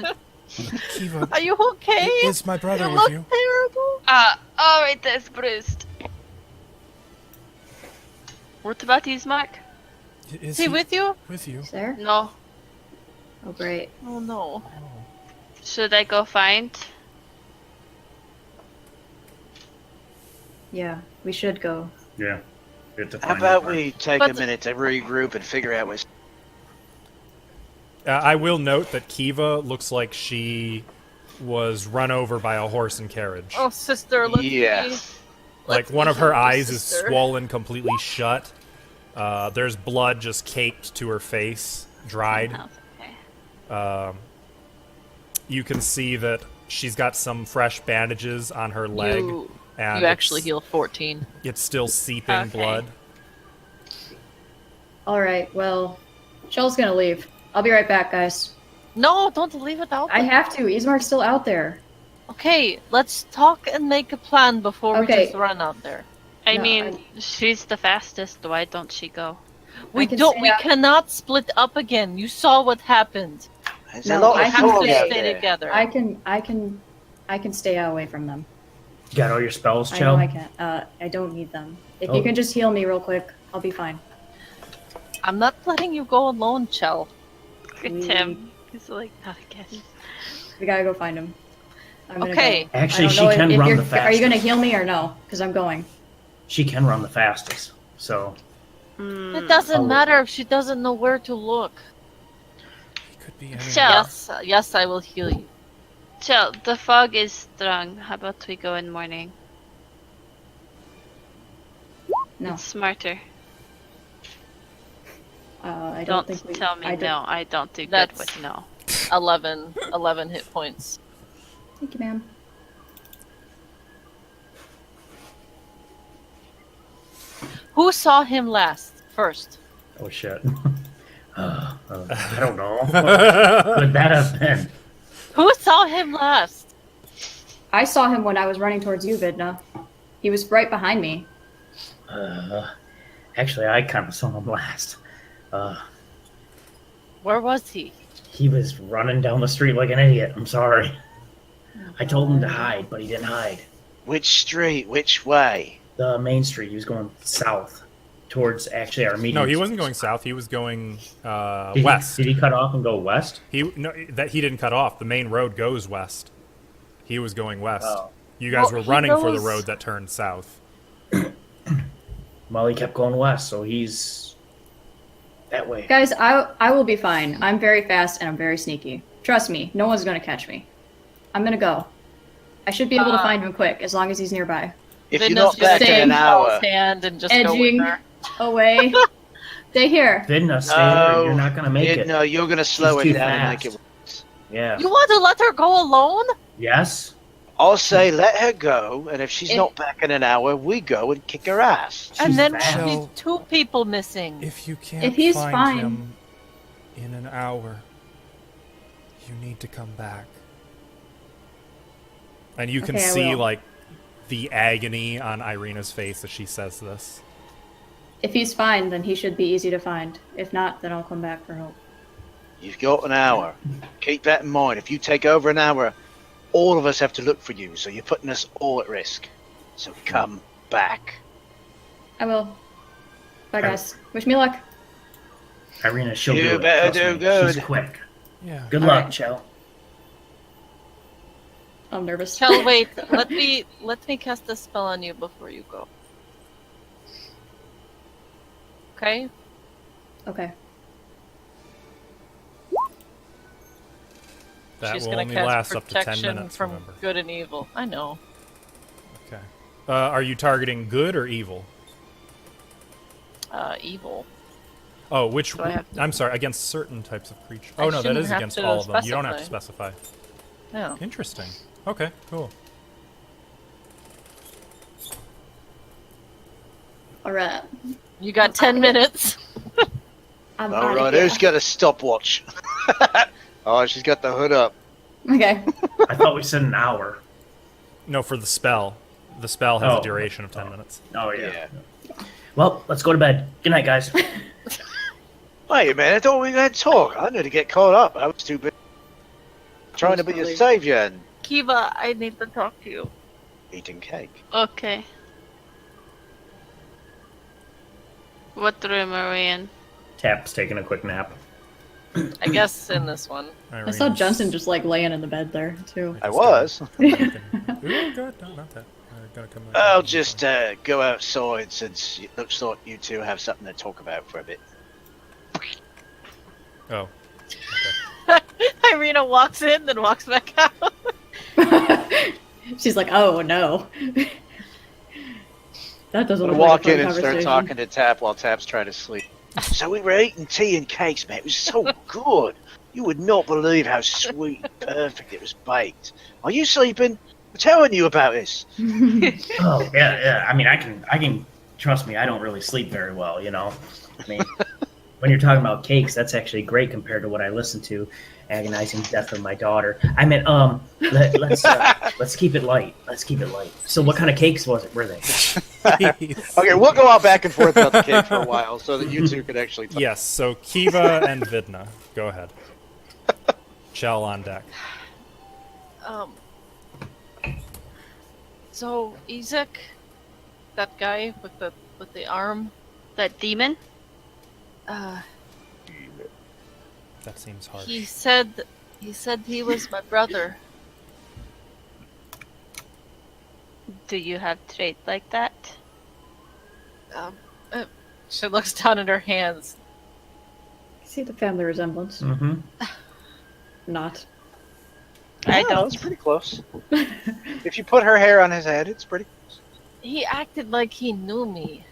[SPEAKER 1] Kivaa,
[SPEAKER 6] Are you okay?
[SPEAKER 1] is my brother
[SPEAKER 6] You
[SPEAKER 1] with
[SPEAKER 6] look
[SPEAKER 1] you?
[SPEAKER 6] terrible.
[SPEAKER 4] Alright, that's bruised. What about his mark?
[SPEAKER 1] Is
[SPEAKER 6] Is he with you?
[SPEAKER 1] with you?
[SPEAKER 5] is there?
[SPEAKER 4] No.
[SPEAKER 5] Oh, great.
[SPEAKER 6] Oh no.
[SPEAKER 4] Should I go find?
[SPEAKER 5] Yeah, we should go.
[SPEAKER 3] Yeah. We have to
[SPEAKER 2] How
[SPEAKER 3] find
[SPEAKER 2] about
[SPEAKER 3] that
[SPEAKER 2] we take
[SPEAKER 6] But-
[SPEAKER 2] a minute to regroup and figure out what's...
[SPEAKER 1] I will note that Kivaa looks like she was run over by a horse and carriage.
[SPEAKER 6] Oh, sister, let
[SPEAKER 2] Yeah.
[SPEAKER 6] me.
[SPEAKER 1] Like
[SPEAKER 6] Let's
[SPEAKER 1] one of
[SPEAKER 6] be
[SPEAKER 1] her
[SPEAKER 6] humble,
[SPEAKER 1] eyes is
[SPEAKER 6] sister.
[SPEAKER 1] swollen completely shut. There's blood just caked to her face, dried.
[SPEAKER 4] Oh, okay.
[SPEAKER 1] You can see that she's got some fresh bandages on her leg,
[SPEAKER 6] You,
[SPEAKER 1] and
[SPEAKER 6] you actually heal 14.
[SPEAKER 1] it's still seeping
[SPEAKER 4] Okay.
[SPEAKER 1] blood.
[SPEAKER 5] All right, well, Chel's gonna leave. I'll be right back, guys.
[SPEAKER 6] No, don't leave it out.
[SPEAKER 5] I have to. Ismark's still out there.
[SPEAKER 6] Okay, let's talk and make a plan before we
[SPEAKER 5] Okay.
[SPEAKER 6] just run out there.
[SPEAKER 4] I
[SPEAKER 5] No,
[SPEAKER 4] mean, she's the fastest. Why don't she go?
[SPEAKER 6] We
[SPEAKER 5] can
[SPEAKER 6] don't.
[SPEAKER 5] stay
[SPEAKER 6] We
[SPEAKER 5] out-
[SPEAKER 6] cannot split up again. You saw what happened.
[SPEAKER 2] There's
[SPEAKER 5] No,
[SPEAKER 2] a lot
[SPEAKER 5] I
[SPEAKER 2] of
[SPEAKER 5] have
[SPEAKER 6] We
[SPEAKER 2] fog
[SPEAKER 5] to
[SPEAKER 6] have
[SPEAKER 2] out
[SPEAKER 6] to stay
[SPEAKER 2] there.
[SPEAKER 6] together.
[SPEAKER 5] I can stay away from them.
[SPEAKER 3] You got all your spells,
[SPEAKER 5] I know
[SPEAKER 3] Chel?
[SPEAKER 5] I can. I don't need them. If
[SPEAKER 3] Oh.
[SPEAKER 5] you can just heal me real quick, I'll be fine.
[SPEAKER 6] I'm not letting you go alone, Chel.
[SPEAKER 4] Good Tim. He's like, not again.
[SPEAKER 5] We gotta go find him. I'm gonna
[SPEAKER 6] Okay.
[SPEAKER 5] go.
[SPEAKER 3] Actually,
[SPEAKER 5] I don't
[SPEAKER 3] she
[SPEAKER 5] know
[SPEAKER 3] can
[SPEAKER 5] if
[SPEAKER 3] run
[SPEAKER 5] you're,
[SPEAKER 3] the
[SPEAKER 5] Are you gonna
[SPEAKER 3] fastest.
[SPEAKER 5] heal me or no? Because I'm going.
[SPEAKER 3] She can run the fastest. So,
[SPEAKER 6] It doesn't
[SPEAKER 3] I'll-
[SPEAKER 6] matter if she doesn't know where to look.
[SPEAKER 1] It could be any.
[SPEAKER 4] Chel.
[SPEAKER 6] Yes, I will heal you.
[SPEAKER 4] Chel, the fog is strong. How about we go in morning?
[SPEAKER 5] No.
[SPEAKER 4] It's smarter.
[SPEAKER 5] I
[SPEAKER 4] Don't
[SPEAKER 5] think we,
[SPEAKER 4] tell me
[SPEAKER 5] I
[SPEAKER 4] no. I don't do good
[SPEAKER 6] That's-
[SPEAKER 4] with no.
[SPEAKER 6] 11 hit points.
[SPEAKER 5] Thank you, ma'am.
[SPEAKER 6] Who saw him first?
[SPEAKER 3] Oh shit. I don't know. Could that have been?
[SPEAKER 6] Who saw him last?
[SPEAKER 5] I saw him when I was running towards you, Vidna. He was right behind me.
[SPEAKER 3] Actually, I kind of saw him last.
[SPEAKER 6] Where was he?
[SPEAKER 3] He was running down the street like an idiot. I'm sorry. I told him to hide, but he didn't hide.
[SPEAKER 2] Which street? Which way?
[SPEAKER 3] The main street. He was going south towards actually our meeting.
[SPEAKER 1] No, he wasn't going south. He was going
[SPEAKER 3] Did
[SPEAKER 1] west.
[SPEAKER 3] Did he cut off and go west?
[SPEAKER 1] He didn't cut off. The main road goes west. He was going west.
[SPEAKER 3] Oh.
[SPEAKER 1] You guys
[SPEAKER 6] Well,
[SPEAKER 1] were
[SPEAKER 6] he
[SPEAKER 1] running for the
[SPEAKER 6] knows-
[SPEAKER 1] road that turned south.
[SPEAKER 3] Well, he kept going west, so he's that way.
[SPEAKER 5] Guys, I will be fine. I'm very fast and I'm very sneaky. Trust me, no one's gonna catch me. I'm gonna go. I should be able to find him quick as long as he's nearby.
[SPEAKER 2] If you're
[SPEAKER 6] Vidna's
[SPEAKER 2] not
[SPEAKER 6] just
[SPEAKER 2] back in
[SPEAKER 5] staying
[SPEAKER 2] an hour,
[SPEAKER 6] Paul's hand and just go
[SPEAKER 5] Edging
[SPEAKER 6] with her.
[SPEAKER 5] away. Stay here.
[SPEAKER 3] Vidna, stay
[SPEAKER 2] No,
[SPEAKER 3] there. You're not gonna make it.
[SPEAKER 2] no, you're gonna slow
[SPEAKER 3] She's
[SPEAKER 2] it
[SPEAKER 3] too
[SPEAKER 2] down and make
[SPEAKER 3] fast.
[SPEAKER 2] it worse.
[SPEAKER 3] Yeah.
[SPEAKER 6] You want to let her go alone?
[SPEAKER 3] Yes.
[SPEAKER 2] I'll say let her go, and if she's
[SPEAKER 5] If-
[SPEAKER 2] not back in an hour, we go and kick her ass.
[SPEAKER 6] And
[SPEAKER 3] She's
[SPEAKER 6] then
[SPEAKER 3] fast.
[SPEAKER 6] we need 2 people missing.
[SPEAKER 1] If you can't
[SPEAKER 5] If he's
[SPEAKER 1] find
[SPEAKER 5] fine.
[SPEAKER 1] him in an hour, you need to come back. And you can
[SPEAKER 5] Okay, I
[SPEAKER 1] see
[SPEAKER 5] will.
[SPEAKER 1] like the agony on Irina's face as she says this.
[SPEAKER 5] If he's fine, then he should be easy to find. If not, then I'll come back for help.
[SPEAKER 2] You've got an hour. Keep that in mind. If you take over an hour, all of us have to look for you, so you're putting us all at risk. So come back.
[SPEAKER 5] I will. Bye, guys. Wish me luck.
[SPEAKER 3] Irina, she'll
[SPEAKER 2] You
[SPEAKER 3] do it.
[SPEAKER 2] better
[SPEAKER 3] Trust
[SPEAKER 2] do
[SPEAKER 3] me.
[SPEAKER 2] good.
[SPEAKER 3] She's quick.
[SPEAKER 1] Yeah.
[SPEAKER 3] Good
[SPEAKER 5] All
[SPEAKER 3] luck,
[SPEAKER 5] right.
[SPEAKER 3] Chel.
[SPEAKER 5] I'm nervous.
[SPEAKER 6] Chel, wait. let me cast a spell on you before you go. Okay?
[SPEAKER 5] Okay.
[SPEAKER 1] That
[SPEAKER 6] She's
[SPEAKER 1] will
[SPEAKER 6] gonna
[SPEAKER 1] only
[SPEAKER 6] cast
[SPEAKER 1] last up to 10
[SPEAKER 6] protection
[SPEAKER 1] minutes,
[SPEAKER 6] from
[SPEAKER 1] remember.
[SPEAKER 6] good and evil. I know.
[SPEAKER 1] Okay. Are you targeting good or evil?
[SPEAKER 6] Evil.
[SPEAKER 1] Oh, which...
[SPEAKER 6] Do I have to-
[SPEAKER 1] I'm sorry, against certain types of creatures.
[SPEAKER 6] I
[SPEAKER 1] Oh, no, that
[SPEAKER 6] shouldn't
[SPEAKER 1] is
[SPEAKER 6] have
[SPEAKER 1] against
[SPEAKER 6] to
[SPEAKER 1] all of them. You don't have to specify.
[SPEAKER 6] No.
[SPEAKER 1] Interesting. Okay, cool.
[SPEAKER 5] All right.
[SPEAKER 6] You got 10 minutes.
[SPEAKER 5] I'm
[SPEAKER 2] All
[SPEAKER 5] outta
[SPEAKER 2] right,
[SPEAKER 5] here.
[SPEAKER 2] who's got a stopwatch? Oh, she's got the hood up.
[SPEAKER 5] Okay.
[SPEAKER 3] I thought we said an hour.
[SPEAKER 1] No, for the spell. The spell has
[SPEAKER 3] Oh.
[SPEAKER 1] a duration of 10 minutes.
[SPEAKER 3] Oh
[SPEAKER 2] Yeah.
[SPEAKER 3] Well, let's go to bed. Good night, guys.
[SPEAKER 2] Wait a minute, I thought we had talk. I need to get caught up. I was too busy trying to be your savior and
[SPEAKER 6] Kivaa, I need to talk to you.
[SPEAKER 2] eating cake.
[SPEAKER 4] Okay. What room are we in?
[SPEAKER 3] Tap's taking a quick nap.
[SPEAKER 6] I guess in this one.
[SPEAKER 5] I saw Jensen just like laying in the bed there too.
[SPEAKER 2] I was.
[SPEAKER 1] Ooh, God, no, not that. I gotta come back.
[SPEAKER 2] I'll just go outside since it looks like you two have something to talk about for a bit.
[SPEAKER 1] Oh.
[SPEAKER 6] Irina walks in, then walks back out.
[SPEAKER 5] She's like, oh no. That doesn't
[SPEAKER 2] I
[SPEAKER 5] look
[SPEAKER 2] walk
[SPEAKER 5] like a
[SPEAKER 2] in
[SPEAKER 5] fun
[SPEAKER 2] and start
[SPEAKER 5] conversation.
[SPEAKER 2] talking to Tap while Tap's trying to sleep. So we were eating tea and cakes, man. It was so good. You would not believe how sweet and perfect it was baked. Are you sleeping? I'm telling you about this.
[SPEAKER 3] Oh yeah. I mean, I can. Trust me, I don't really sleep very well. You know. I mean, when you're talking about cakes, that's actually great compared to what I listen to. Agonizing death of my daughter. I mean, let's keep it light. Let's keep it light. So, what kind of cakes were they?
[SPEAKER 2] Okay, we'll go out back and forth about the cake for a while so that you two can actually talk.
[SPEAKER 1] Yes, so Kivaa and Vidna. Go ahead. Chel on deck.
[SPEAKER 6] So Ezek, that guy with the arm,
[SPEAKER 4] That demon?
[SPEAKER 1] That seems hard.
[SPEAKER 6] he said he was my brother.
[SPEAKER 4] Do you have traits like that?
[SPEAKER 6] She looks down at her hands.
[SPEAKER 5] See the family resemblance?
[SPEAKER 3] Mm-hmm.
[SPEAKER 5] Not.
[SPEAKER 4] I
[SPEAKER 2] Yeah,
[SPEAKER 4] don't.
[SPEAKER 2] That's pretty close. If you put her hair on his head, it's pretty close.
[SPEAKER 6] He acted like he knew me.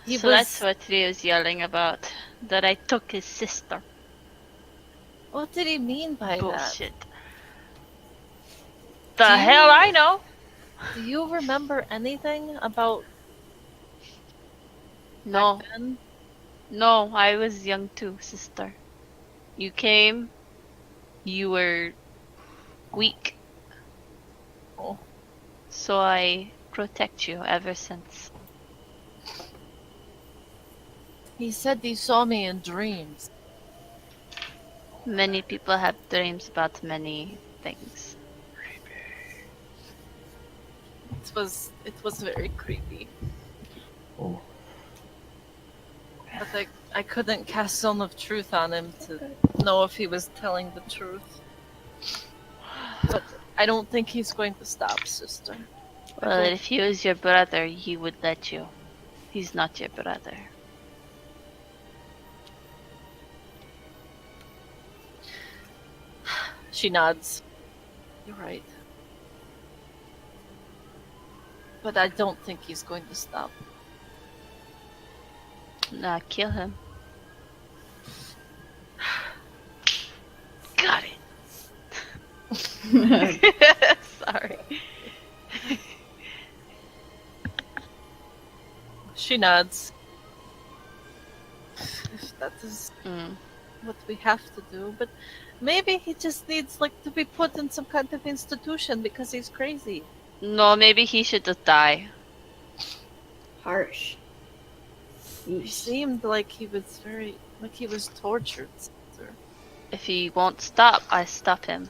[SPEAKER 6] He
[SPEAKER 4] So that's what he was yelling about. That I took his sister.
[SPEAKER 6] What did he mean by
[SPEAKER 4] Bullshit.
[SPEAKER 6] Do
[SPEAKER 4] The
[SPEAKER 6] you-
[SPEAKER 4] hell I know.
[SPEAKER 6] that? Do you remember anything about
[SPEAKER 4] No,
[SPEAKER 6] back then?
[SPEAKER 4] no, I was young too, sister. You came. You were weak.
[SPEAKER 6] Oh.
[SPEAKER 4] So I protect you ever since.
[SPEAKER 6] He said he saw me in dreams.
[SPEAKER 4] Many people have dreams about many things.
[SPEAKER 6] It was very creepy.
[SPEAKER 3] Oh,
[SPEAKER 6] But I couldn't cast Zone of Truth on him to know if he was telling the truth. But I don't think he's going to stop, sister.
[SPEAKER 4] Well, if he was your brother, he would let you. He's not your brother.
[SPEAKER 6] She nods. You're right. But I don't think he's going to stop.
[SPEAKER 4] Nah, kill him. Got it. Sorry.
[SPEAKER 6] She nods. If that is what we have to do, but maybe he just needs to be put in some kind of institution because he's crazy.
[SPEAKER 4] No, maybe he should just die.
[SPEAKER 5] Harsh.
[SPEAKER 6] He
[SPEAKER 5] Yeesh.
[SPEAKER 6] seemed like he was tortured. Sister.
[SPEAKER 4] If he won't stop, I stop him.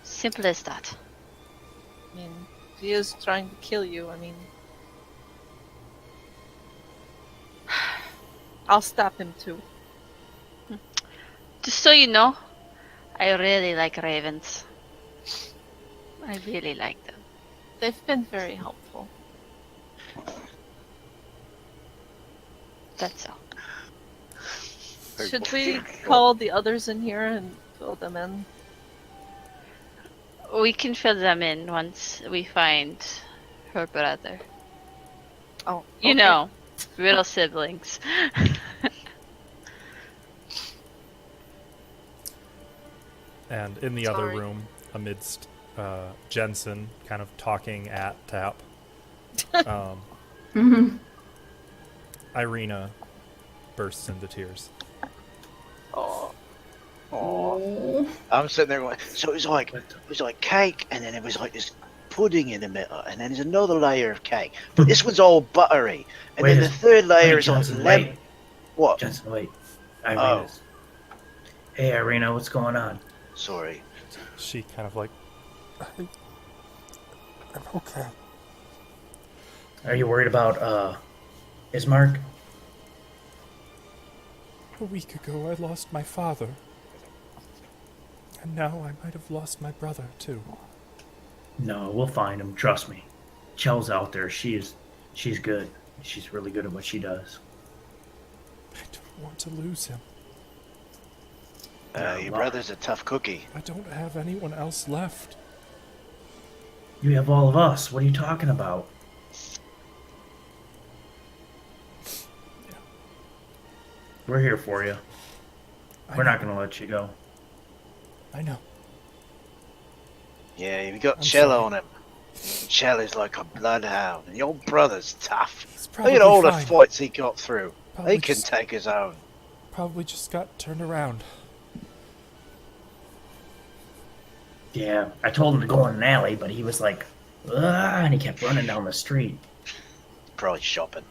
[SPEAKER 4] Simple as that.
[SPEAKER 6] I mean, if he is trying to kill you, I mean, I'll stop him too.
[SPEAKER 4] Just so you know, I really like ravens. I really like them.
[SPEAKER 6] They've been very helpful.
[SPEAKER 4] That's all.
[SPEAKER 6] Should we call the others in here and fill them in?
[SPEAKER 4] We can fill them in once we find her brother.
[SPEAKER 6] Oh,
[SPEAKER 4] You
[SPEAKER 6] okay.
[SPEAKER 4] know, real siblings.
[SPEAKER 1] And in the other
[SPEAKER 6] Sorry.
[SPEAKER 1] room, amidst Jensen kind of talking at Tap, Irina bursts into tears.
[SPEAKER 2] Oh.
[SPEAKER 5] Oh.
[SPEAKER 2] I'm sitting there going, so it was like cake, and then it was like this pudding in the middle, and then there's another layer of cake. But this one's all buttery, and
[SPEAKER 3] Wait
[SPEAKER 2] then
[SPEAKER 3] a-
[SPEAKER 2] the third layer
[SPEAKER 3] wait,
[SPEAKER 2] is like
[SPEAKER 3] Jensen,
[SPEAKER 2] lemon.
[SPEAKER 3] wait.
[SPEAKER 2] What?
[SPEAKER 3] Jensen, wait. Irina's. Hey, Irina, what's going on?
[SPEAKER 2] Sorry.
[SPEAKER 1] She kind of like, I'm okay.
[SPEAKER 3] Are you worried about, Ismark?
[SPEAKER 1] A week ago, I lost my father. And now I might have lost my brother, too.
[SPEAKER 3] No, we'll find him. Trust me. Chel's out there. She's good. She's really good at what she does.
[SPEAKER 1] I don't want to lose him.
[SPEAKER 2] Your brother's a tough cookie.
[SPEAKER 1] I don't have anyone else left.
[SPEAKER 3] You have all of us. What are you talking about? We're here for you. We're not going to let you go.
[SPEAKER 1] I know.
[SPEAKER 2] Yeah, you got
[SPEAKER 1] I'm
[SPEAKER 2] Chel
[SPEAKER 1] sorry.
[SPEAKER 2] on him. Chel is like a bloodhound, and your brother's tough.
[SPEAKER 1] He's
[SPEAKER 2] Look
[SPEAKER 1] probably
[SPEAKER 2] at all the
[SPEAKER 1] fine.
[SPEAKER 2] fights he got through.
[SPEAKER 1] Probably
[SPEAKER 2] He can
[SPEAKER 1] just-
[SPEAKER 2] take his own.
[SPEAKER 1] Probably just got turned around.
[SPEAKER 3] Yeah, I told him to go in an alley, but he was like, "Ah," and he kept running down the street.
[SPEAKER 2] Probably shopping.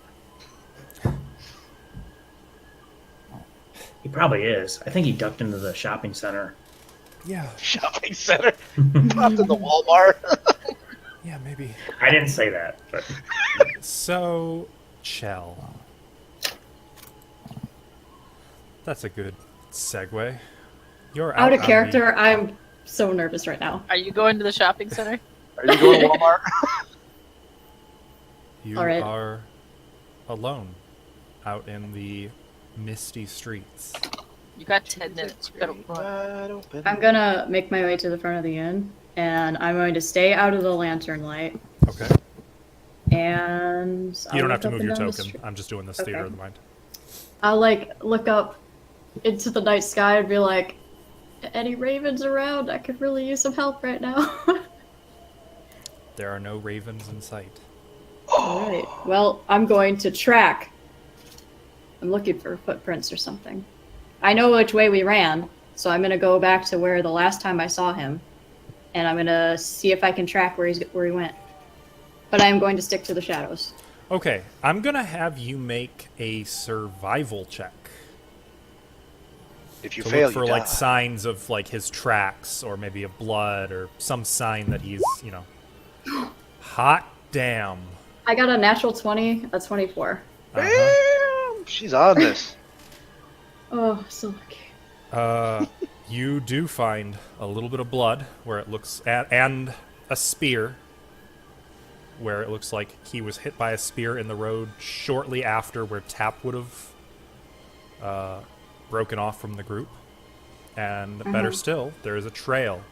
[SPEAKER 3] He probably is. I think he ducked into the shopping center.
[SPEAKER 1] Yeah,
[SPEAKER 2] Shopping center. Popped in the Walmart.
[SPEAKER 1] yeah, maybe.
[SPEAKER 3] I didn't say that, but
[SPEAKER 1] So, Chel. That's a good segue. You're
[SPEAKER 5] Out of
[SPEAKER 1] on
[SPEAKER 5] character, I'm so nervous right now.
[SPEAKER 6] Are you going to the shopping center?
[SPEAKER 2] Are you going to Walmart?
[SPEAKER 1] You
[SPEAKER 5] All right.
[SPEAKER 1] are alone out in the misty streets.
[SPEAKER 6] You got 10 minutes. You gotta run.
[SPEAKER 2] Wide open.
[SPEAKER 5] I'm gonna make my way to the front of the inn, and I'm going to stay out of the lantern light,
[SPEAKER 1] Okay.
[SPEAKER 5] And
[SPEAKER 1] You don't
[SPEAKER 5] I'll
[SPEAKER 1] have to
[SPEAKER 5] look
[SPEAKER 1] move
[SPEAKER 5] up
[SPEAKER 1] your
[SPEAKER 5] and down the
[SPEAKER 1] token.
[SPEAKER 5] street.
[SPEAKER 1] I'm just doing this
[SPEAKER 5] Okay.
[SPEAKER 1] theater of the mind.
[SPEAKER 5] I'll like look up into the night sky and be like, any ravens around? I could really use some help right now.
[SPEAKER 1] There are no ravens in sight.
[SPEAKER 5] Alright. Well, I'm going to track. I'm looking for footprints or something. I know which way we ran, so I'm gonna go back to where the last time I saw him. And I'm gonna see if I can track where he went. But I am going to stick to the shadows.
[SPEAKER 1] Okay, I'm gonna have you make a survival check.
[SPEAKER 2] If you
[SPEAKER 1] To
[SPEAKER 2] fail,
[SPEAKER 1] look for
[SPEAKER 2] you
[SPEAKER 1] like
[SPEAKER 2] die.
[SPEAKER 1] signs of like his tracks or maybe of blood or some sign that he's, hot damn.
[SPEAKER 5] I got a natural 20, a 24.
[SPEAKER 2] Damn, she's on this.
[SPEAKER 5] Oh, so lucky.
[SPEAKER 1] You do find a little bit of blood where it looks and a spear where it looks like he was hit by a spear in the road shortly after where Tap would have broken off from the group. And better still, there is a trail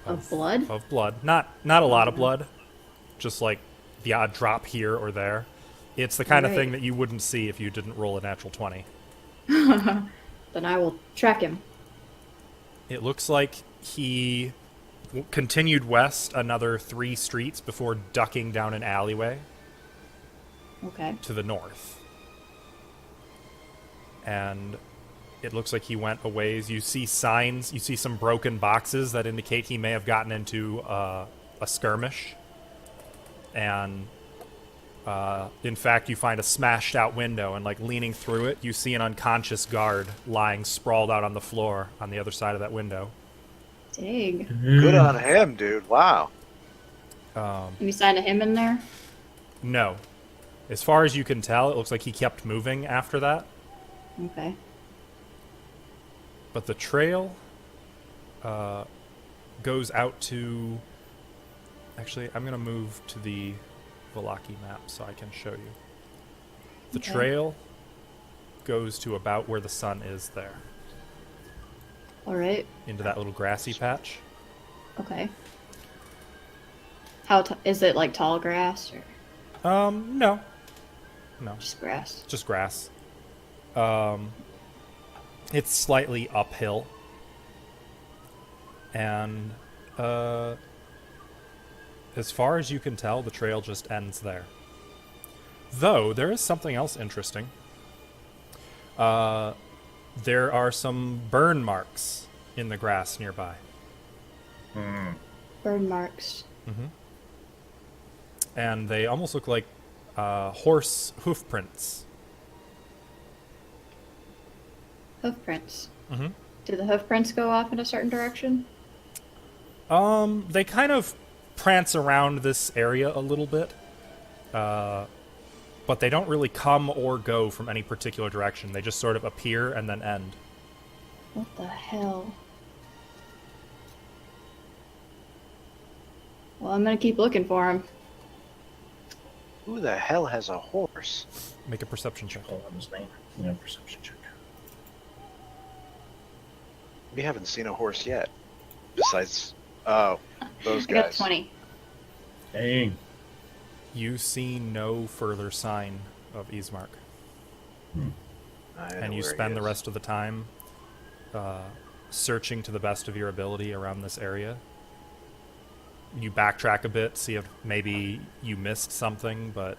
[SPEAKER 5] Of blood?
[SPEAKER 1] of blood. Not a lot of blood, just like the odd drop here or there. It's the kind of thing
[SPEAKER 5] Right.
[SPEAKER 1] that you wouldn't see if you didn't roll a natural 20.
[SPEAKER 5] Then I will track him.
[SPEAKER 1] It looks like he continued west another 3 streets before ducking down an alleyway
[SPEAKER 5] Okay.
[SPEAKER 1] to the north. And it looks like he went a ways. You see signs, you see some broken boxes that indicate he may have gotten into a skirmish. And in fact, you find a smashed out window, and like leaning through it, you see an unconscious guard lying sprawled out on the floor on the other side of that window.
[SPEAKER 5] Dang.
[SPEAKER 2] Good on him, dude. Wow.
[SPEAKER 5] Any sign of him in there?
[SPEAKER 1] No. As far as you can tell, it looks like he kept moving after that.
[SPEAKER 5] Okay.
[SPEAKER 1] But the trail goes out to... Actually, I'm going to move to the Vallaki map so I can show you. The
[SPEAKER 5] Okay.
[SPEAKER 1] trail goes to about where the sun is there,
[SPEAKER 5] Alright.
[SPEAKER 1] into that little grassy patch.
[SPEAKER 5] Okay. How is it like tall grass or
[SPEAKER 1] No. No,
[SPEAKER 5] just grass?
[SPEAKER 1] just grass. It's slightly uphill. And as far as you can tell, the trail just ends there. Though, there is something else interesting. There are some burn marks in the grass nearby.
[SPEAKER 5] Burn marks.
[SPEAKER 1] And they almost look like horse hoof prints.
[SPEAKER 5] Hoof prints.
[SPEAKER 1] Mhm.
[SPEAKER 5] Do the hoof prints go off in a certain direction?
[SPEAKER 1] They kind of prance around this area a little bit. But they don't really come or go from any particular direction. They just sort of appear and then end.
[SPEAKER 5] What the hell? Well, I'm gonna keep looking for him.
[SPEAKER 2] Who the hell has a horse?
[SPEAKER 1] Make a perception check.
[SPEAKER 3] Hold on his name. Yeah, perception check.
[SPEAKER 2] We haven't seen a horse yet. Besides, those
[SPEAKER 5] I got
[SPEAKER 2] guys.
[SPEAKER 5] 20.
[SPEAKER 3] Dang.
[SPEAKER 1] You see no further sign of Ismark.
[SPEAKER 2] I know
[SPEAKER 1] And you
[SPEAKER 2] where he
[SPEAKER 1] spend the
[SPEAKER 2] is.
[SPEAKER 1] rest of the time searching to the best of your ability around this area. You backtrack a bit, see if maybe you missed something, but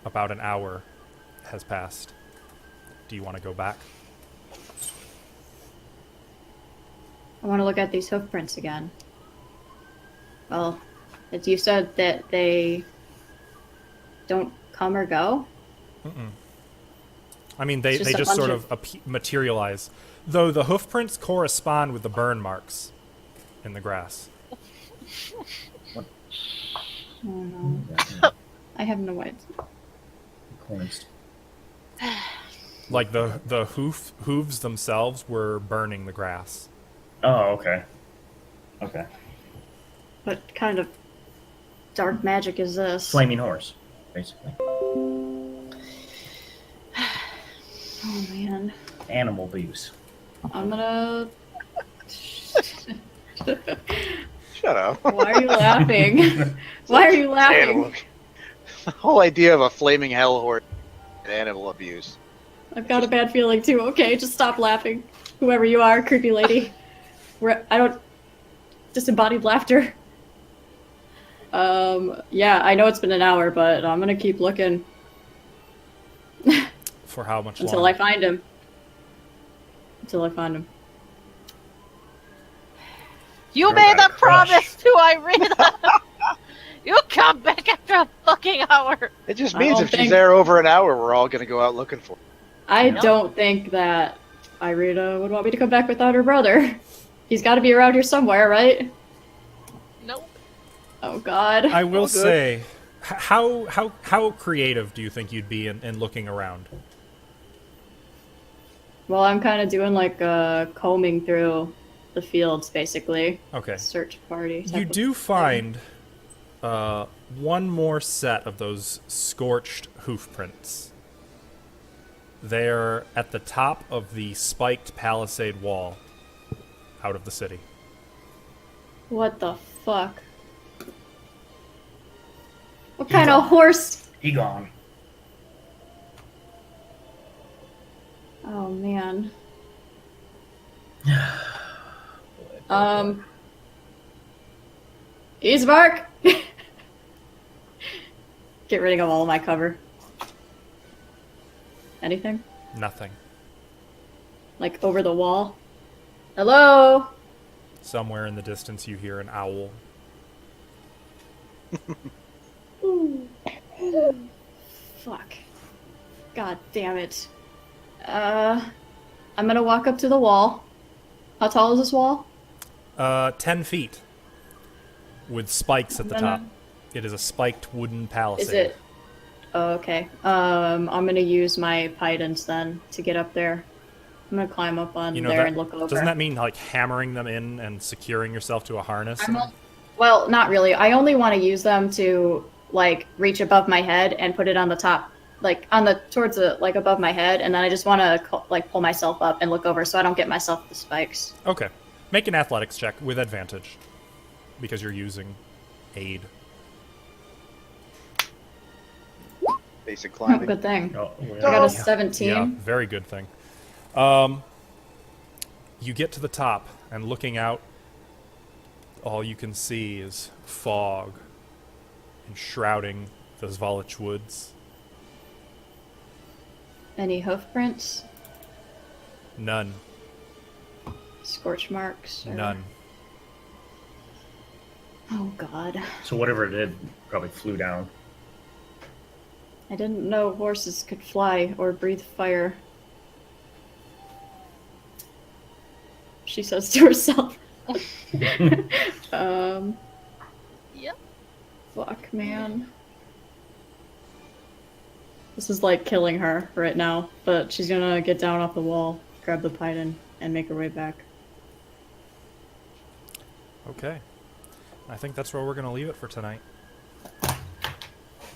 [SPEAKER 1] about an hour has passed. Do you want to go back?
[SPEAKER 5] I want to look at these hoof prints again. Well, as you said that they don't come or go.
[SPEAKER 1] I mean,
[SPEAKER 5] It's
[SPEAKER 1] they
[SPEAKER 5] just a
[SPEAKER 1] just sort
[SPEAKER 5] bunch
[SPEAKER 1] of materialize. Though the hoof prints correspond with the burn marks in the grass.
[SPEAKER 5] Oh no. I have no idea.
[SPEAKER 3] Coins.
[SPEAKER 1] Like the hooves themselves were burning the grass.
[SPEAKER 3] Oh, okay. Okay.
[SPEAKER 5] What kind of dark magic is this?
[SPEAKER 3] Flaming horse, basically.
[SPEAKER 5] Oh man.
[SPEAKER 3] Animal abuse.
[SPEAKER 5] I'm gonna.
[SPEAKER 2] Shut up.
[SPEAKER 5] Why are you laughing? Why are you laughing?
[SPEAKER 2] Animal. The whole idea of a flaming hell horde and animal abuse.
[SPEAKER 5] I've got a bad feeling too. Okay, just stop laughing. Whoever you are, creepy lady. I don't... Disembodied laughter. Yeah, I know it's been an hour, but I'm gonna keep looking.
[SPEAKER 1] For how much
[SPEAKER 5] Until
[SPEAKER 1] longer?
[SPEAKER 5] I find him. Until I find him.
[SPEAKER 6] You
[SPEAKER 3] Girl
[SPEAKER 6] made
[SPEAKER 3] got
[SPEAKER 6] a
[SPEAKER 3] a crush.
[SPEAKER 6] promise to Irina! You come back after a fucking hour!
[SPEAKER 2] It just
[SPEAKER 5] I
[SPEAKER 2] means
[SPEAKER 5] don't
[SPEAKER 2] if she's
[SPEAKER 5] think-
[SPEAKER 2] there over an hour, we're all gonna go out looking for her.
[SPEAKER 5] I
[SPEAKER 6] No.
[SPEAKER 5] don't think that Irina would want me to come back without her brother. He's got to be around here somewhere, right?
[SPEAKER 6] Nope.
[SPEAKER 5] Oh God.
[SPEAKER 1] I will
[SPEAKER 2] All good.
[SPEAKER 1] say, how creative do you think you'd be in looking around?
[SPEAKER 5] Well, I'm kind of doing like combing through the fields, basically.
[SPEAKER 1] Okay.
[SPEAKER 5] Search party. type
[SPEAKER 1] You
[SPEAKER 5] of
[SPEAKER 1] do
[SPEAKER 5] thing.
[SPEAKER 1] find one more set of those scorched hoof prints. They're at the top of the spiked palisade wall out of the city.
[SPEAKER 5] What the fuck? What kind of horse?
[SPEAKER 3] He gone.
[SPEAKER 5] Oh man. Ismark! Get rid of all of my cover. Anything?
[SPEAKER 1] Nothing.
[SPEAKER 5] Like over the wall? Hello?
[SPEAKER 1] Somewhere in the distance, you hear an owl.
[SPEAKER 5] Fuck. God damn it. I'm gonna walk up to the wall. How tall is this wall?
[SPEAKER 1] 10 feet. With spikes at the
[SPEAKER 5] I'm
[SPEAKER 1] top.
[SPEAKER 5] gonna-
[SPEAKER 1] It is a spiked wooden palisade.
[SPEAKER 5] Is it? Oh, okay. I'm gonna use my pidons then to get up there. I'm gonna climb up on
[SPEAKER 1] You know
[SPEAKER 5] there
[SPEAKER 1] that,
[SPEAKER 5] and look over.
[SPEAKER 1] doesn't that mean like hammering them in and securing yourself to a harness?
[SPEAKER 5] Well, not really. I only want to use them to like reach above my head and put it on the top, like on the towards the like above my head, and then I just want to like pull myself up and look over so I don't get myself the spikes.
[SPEAKER 1] Okay. Make an athletics check with advantage. Because you're using aid.
[SPEAKER 2] Basic
[SPEAKER 5] Oh,
[SPEAKER 2] climbing.
[SPEAKER 5] good thing.
[SPEAKER 3] Oh,
[SPEAKER 5] I
[SPEAKER 3] yeah.
[SPEAKER 5] got a
[SPEAKER 1] Yeah,
[SPEAKER 5] 17.
[SPEAKER 1] very good thing. You get to the top, and looking out, all you can see is fog enshrouding the Zvalich woods.
[SPEAKER 5] Any hoof prints?
[SPEAKER 1] None.
[SPEAKER 5] Scorch marks? Or...
[SPEAKER 1] None.
[SPEAKER 5] Oh God.
[SPEAKER 3] So whatever it did probably flew down.
[SPEAKER 5] I didn't know horses could fly or breathe fire. She says to herself.
[SPEAKER 6] Yep.
[SPEAKER 5] Fuck, man. This is like killing her right now, but she's gonna get down off the wall, grab the python, and make her way back.
[SPEAKER 1] Okay. I think that's where we're going to leave it for tonight.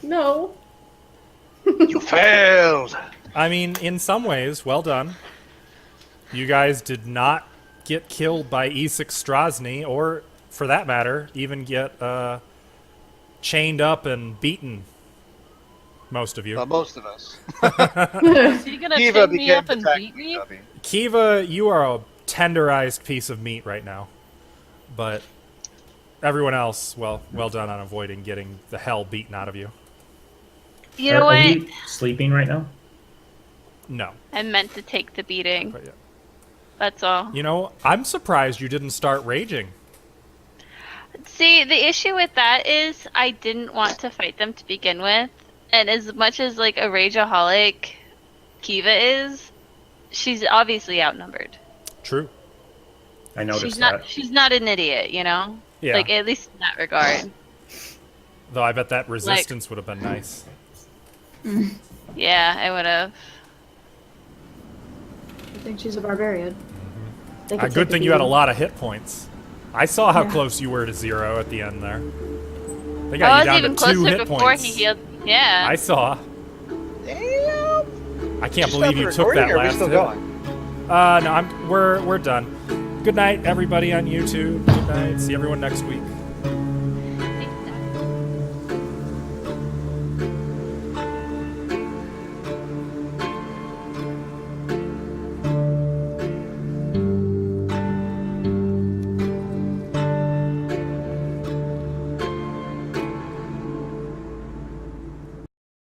[SPEAKER 5] No!
[SPEAKER 2] You failed!
[SPEAKER 1] I mean, in some ways, well done. You guys did not get killed by Isak Strasny, or, for that matter, even get chained up and beaten. Most of you.
[SPEAKER 2] Most of us.
[SPEAKER 6] Is he gonna
[SPEAKER 2] Kivaa
[SPEAKER 6] take me
[SPEAKER 2] became
[SPEAKER 6] up and
[SPEAKER 2] the
[SPEAKER 6] beat me?
[SPEAKER 2] tactic.
[SPEAKER 1] Kivaa, you are a tenderized piece of meat right now. But everyone else, well done on avoiding getting the hell beaten out of you.
[SPEAKER 4] You know
[SPEAKER 3] Are
[SPEAKER 4] what?
[SPEAKER 3] you sleeping right now?
[SPEAKER 1] No.
[SPEAKER 4] I meant to take the beating.
[SPEAKER 1] But yeah.
[SPEAKER 4] That's all.
[SPEAKER 1] You know, I'm surprised you didn't start raging.
[SPEAKER 4] See, the issue with that is I didn't want to fight them to begin with. And as much as like a rageaholic Kivaa is, she's obviously outnumbered.
[SPEAKER 1] True.
[SPEAKER 3] I noticed
[SPEAKER 4] She's
[SPEAKER 3] that.
[SPEAKER 4] not she's not an idiot, you know?
[SPEAKER 1] Yeah.
[SPEAKER 4] Like at least in that regard.
[SPEAKER 1] Though I bet that resistance would have been nice.
[SPEAKER 4] Yeah, I would have.
[SPEAKER 5] I think she's a barbarian. They could
[SPEAKER 1] A good
[SPEAKER 5] take
[SPEAKER 1] thing you had a
[SPEAKER 5] beating.
[SPEAKER 1] lot of hit points. I saw how
[SPEAKER 5] Yeah.
[SPEAKER 1] close you were to 0 at the end there. They
[SPEAKER 4] I
[SPEAKER 1] got you
[SPEAKER 4] was
[SPEAKER 1] down
[SPEAKER 4] even
[SPEAKER 1] to 2
[SPEAKER 4] closer
[SPEAKER 1] hit
[SPEAKER 4] before
[SPEAKER 1] points.
[SPEAKER 4] he healed. Yeah.
[SPEAKER 1] I saw.
[SPEAKER 2] Damn!
[SPEAKER 1] I can't
[SPEAKER 2] Just
[SPEAKER 1] believe
[SPEAKER 2] stop
[SPEAKER 1] you
[SPEAKER 2] the
[SPEAKER 1] took
[SPEAKER 2] recording,
[SPEAKER 1] that
[SPEAKER 2] or are we
[SPEAKER 1] last
[SPEAKER 2] still
[SPEAKER 1] hit.
[SPEAKER 2] going?
[SPEAKER 1] No, we're done. Good night, everybody on YouTube. Good night. See everyone next week.